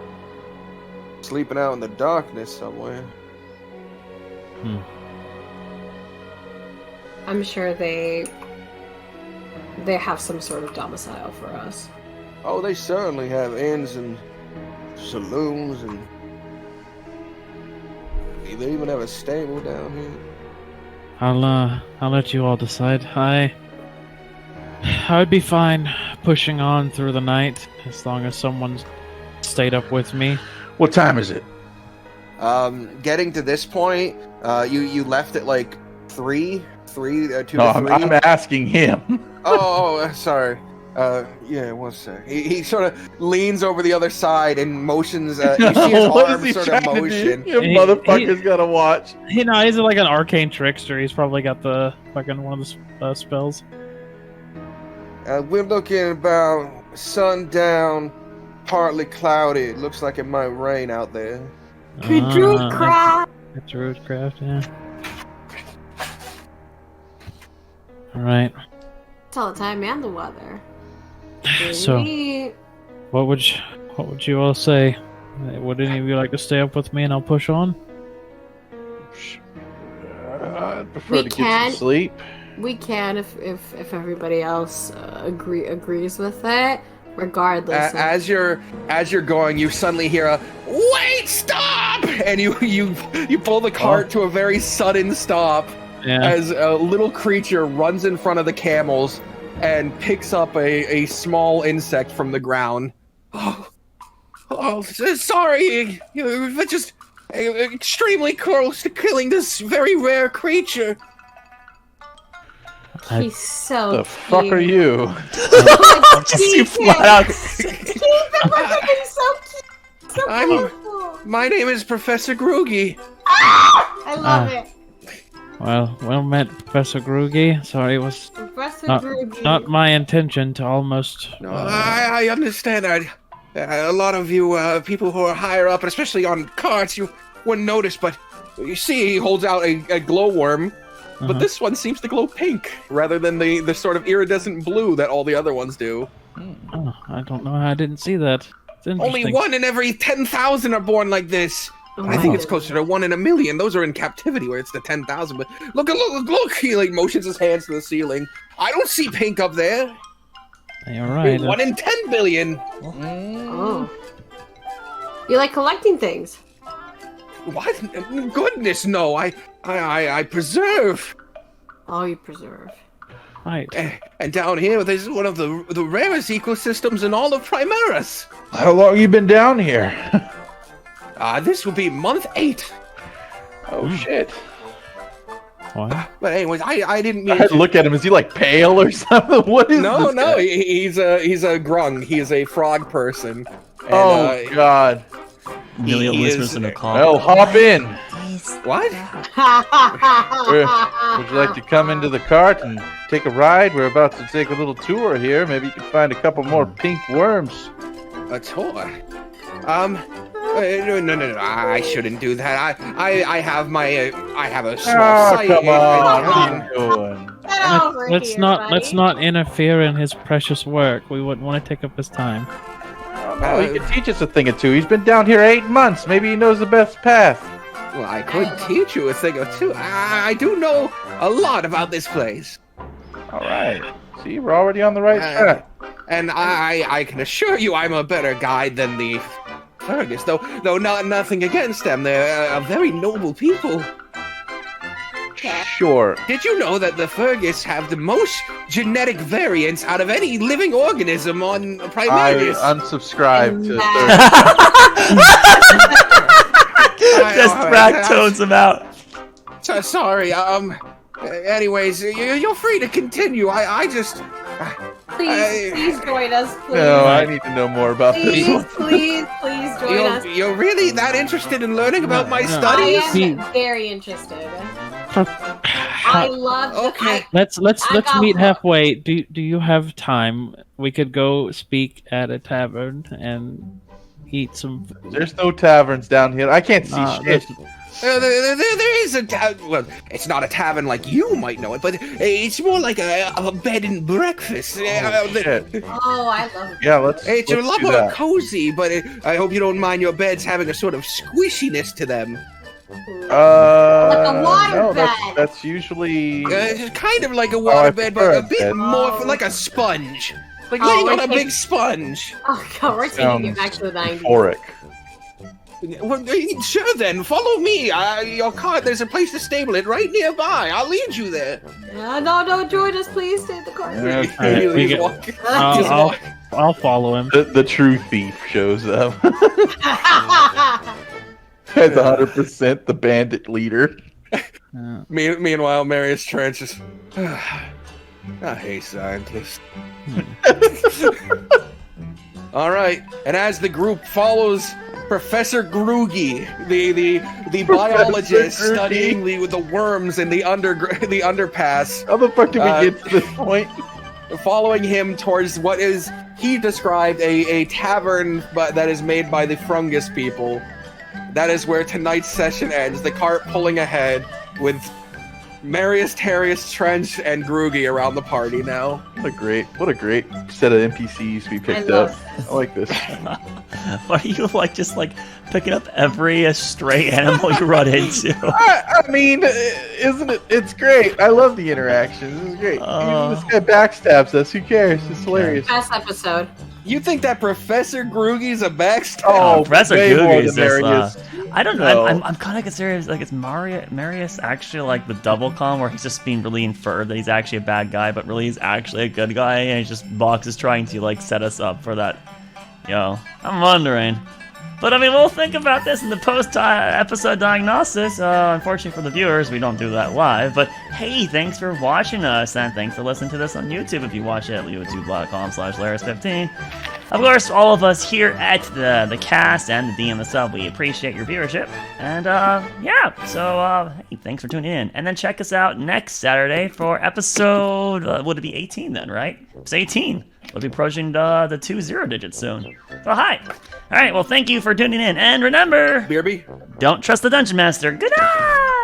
Speaker 3: sleeping out in the darkness somewhere.
Speaker 4: I'm sure they have some sort of domicile for us.
Speaker 3: Oh, they certainly have inns and saloons, and they even have a stable down here.
Speaker 5: I'll let you all decide. I'd be fine pushing on through the night as long as someone's stayed up with me.
Speaker 6: What time is it?
Speaker 9: Getting to this point, you left at like 2
Speaker 6: No,
Speaker 9: to 3.
Speaker 6: I'm asking him.
Speaker 9: Oh, sorry. Yeah, one sec. He sort of leans over the other side and motions. You see his
Speaker 6: What is
Speaker 9: arm
Speaker 6: he
Speaker 9: sort of
Speaker 6: trying to do?
Speaker 9: motion.
Speaker 6: You motherfuckers gotta watch.
Speaker 5: He's like an arcane trickster. He's probably got the fucking one of the spells.
Speaker 9: We're looking about sundown, partly cloudy. It looks like it might rain out there.
Speaker 4: Druidcraft.
Speaker 5: It's Druidcraft, yeah. Alright.
Speaker 4: It's all the time and the weather.
Speaker 5: So,
Speaker 4: Sweet.
Speaker 5: what would you all say? Would any of you like to stay up with me and I'll push on?
Speaker 6: I'd prefer
Speaker 4: We
Speaker 6: to get
Speaker 4: can-
Speaker 6: some sleep.
Speaker 4: We can if everybody else agrees with it. Regardless.
Speaker 9: As you're going, you suddenly hear a "Wait! Stop!" and you pull the cart to a very sudden stop.
Speaker 5: Yeah.
Speaker 9: As a little creature runs in front of the camels and picks up a small insect from the ground. Oh, sorry, you're just extremely close to killing this very rare creature.
Speaker 4: He's so
Speaker 6: The fuck are you?
Speaker 1: Just you flat out.
Speaker 4: so cute. So beautiful.
Speaker 9: My name is Professor Groogy.
Speaker 4: I love it.
Speaker 5: Well met, Professor Groogy. Sorry, it was
Speaker 4: Professor
Speaker 5: not,
Speaker 4: Groogy.
Speaker 5: not my intention to almost...
Speaker 9: No, I understand. A lot of you people who are higher up, especially on carts, you wouldn't notice, but you see he holds out a glowworm, but this one seems to glow pink rather than the sort of iridescent blue that all the other ones do.
Speaker 5: Oh, I don't know how I didn't see that. It's
Speaker 9: Only
Speaker 5: interesting.
Speaker 9: 1 in every 10,000 are born like this. I think it's closer to 1 in a million. Those are in captivity, where it's the 10,000. But look! He like motions his hands to the ceiling. I don't see pink up there.
Speaker 5: You're right.
Speaker 9: 1 in 10 billion.
Speaker 4: Oh. You like collecting things?
Speaker 9: What? Goodness, no! I preserve.
Speaker 4: Oh, you preserve.
Speaker 5: Right.
Speaker 9: And down here, there's one of the rarest ecosystems in all of Primerus.
Speaker 6: How long you been down here?
Speaker 9: This will be month 8.
Speaker 6: Oh shit.
Speaker 5: What?
Speaker 9: But anyways, I didn't mean
Speaker 6: I look at him. Is he like pale or something? What is
Speaker 9: No,
Speaker 6: this
Speaker 9: no,
Speaker 6: guy?
Speaker 9: he's a grung. He is a frog person. And,
Speaker 6: Oh god.
Speaker 1: Amelia
Speaker 9: he
Speaker 1: whispers
Speaker 9: is-
Speaker 1: in a call.
Speaker 6: Well, hop in.
Speaker 9: What?
Speaker 6: Would you like to come into the cart and take a ride? We're about to take a little tour here. Maybe you can find a couple more pink worms.
Speaker 9: A tour? No. I shouldn't do that. I have a small
Speaker 6: Oh,
Speaker 9: site.
Speaker 6: come on. What
Speaker 9: and-
Speaker 6: are you doing?
Speaker 4: Get over
Speaker 5: Let's
Speaker 4: here,
Speaker 5: not
Speaker 4: buddy.
Speaker 5: let's not interfere in his precious work. We wouldn't want to take up his time.
Speaker 6: Oh, he can teach us a thing or two. He's been down here 8 months. Maybe he knows the best path.
Speaker 9: Well, I could teach you a thing or two. I do know a lot about this place.
Speaker 6: All right. See, we're already on the right track.
Speaker 9: And I can assure you I'm a better guide than the Fergus, though nothing against them. They're very noble people.
Speaker 6: Sure.
Speaker 9: Did you know that the Fergus have the most genetic variants out of any living organism on
Speaker 6: I
Speaker 9: Primerus?
Speaker 6: unsubscribe to
Speaker 1: Just Brack tones him out.
Speaker 9: So sorry. Anyways, you're free to continue. I just.
Speaker 4: Please join us, please.
Speaker 6: No, I need to know more about this
Speaker 4: Please,
Speaker 6: one.
Speaker 4: please join us.
Speaker 9: You're really that interested in learning about my
Speaker 5: No.
Speaker 4: I
Speaker 9: studies?
Speaker 4: am very interested. I love.
Speaker 9: Okay.
Speaker 5: Let's
Speaker 4: I got
Speaker 5: meet
Speaker 4: one.
Speaker 5: halfway. Do you have time? We could go speak at a tavern and eat some.
Speaker 6: There's no taverns down here. I can't see shit.
Speaker 9: There is a well, it's not a tavern like you might know it, but it's more like a bed and breakfast.
Speaker 6: Shit.
Speaker 4: Oh, I love it.
Speaker 6: Yeah, let's
Speaker 9: It's a lot
Speaker 6: do
Speaker 9: more
Speaker 6: that.
Speaker 9: cozy, but I hope you don't mind your beds having a sort of squishiness to them.
Speaker 4: Like a water
Speaker 6: no,
Speaker 4: bed.
Speaker 6: that's usually.
Speaker 9: It's kind of like a
Speaker 6: I
Speaker 9: water bed, but
Speaker 6: prefer
Speaker 9: a
Speaker 6: a
Speaker 9: bit
Speaker 6: bed.
Speaker 9: more like a sponge. Like
Speaker 4: Oh,
Speaker 9: laying on a
Speaker 4: okay.
Speaker 9: big sponge.
Speaker 4: Oh god, we're taking it back to the 90s.
Speaker 6: Euphoric.
Speaker 9: Well, sure then, follow me. Your car, there's a place to stable it right nearby. I'll lead you there.
Speaker 4: No, join us, please. Stay in the car.
Speaker 5: Okay, we
Speaker 9: He's
Speaker 5: get-
Speaker 9: walking.
Speaker 5: I'll follow him.
Speaker 6: The true thief shows up. As 100% the bandit leader.
Speaker 9: Meanwhile, Marius Trench is. I hate scientists. All right, and as the group follows Professor Groogy, the biologist
Speaker 6: Groogy.
Speaker 9: studying the worms in the underpass,
Speaker 6: How the fuck did we get to this point?
Speaker 9: following him towards what is he described a tavern, but that is made by the Frungus people. That is where tonight's session ends. The cart pulling ahead with Marius, Terrius, Trench, and Groogy around the party now.
Speaker 6: What a great set of NPCs we picked up. I like this.
Speaker 1: Why are you just picking up every stray animal you run into?
Speaker 6: I mean, isn't it? It's great. I love the interactions. It's great. Even this guy backstabs us. Who cares? It's hilarious.
Speaker 4: Best episode.
Speaker 9: You think that Professor Groogy's a backstab?
Speaker 6: Oh,
Speaker 1: Professor
Speaker 6: way more
Speaker 1: Googie's
Speaker 6: than
Speaker 1: just,
Speaker 6: Marius.
Speaker 1: I don't know.
Speaker 6: No.
Speaker 1: I'm kind of considering is Marius actually the double con where he's just being really inferred that he's actually a bad guy, but really he's actually a good guy, and he's just Box is trying to set us up for that. I'm wondering. But I mean, we'll think about this in the post-episode diagnosis. Unfortunately for the viewers, we don't do that live. But hey, thanks for watching us, and thanks for listening to this on YouTube if you watch it at youtube.com/Laris15. Of course, all of us here at the cast and the DM the sub, we appreciate your viewership. And hey, thanks for tuning in. And then check us out next Saturday for episode, would it be 18 then, right? It's 18. We'll be approaching the 20 digits soon. So hi. All right, well, thank you for tuning in. And remember,
Speaker 9: BRB.
Speaker 1: don't trust the Dungeon Master. Good night!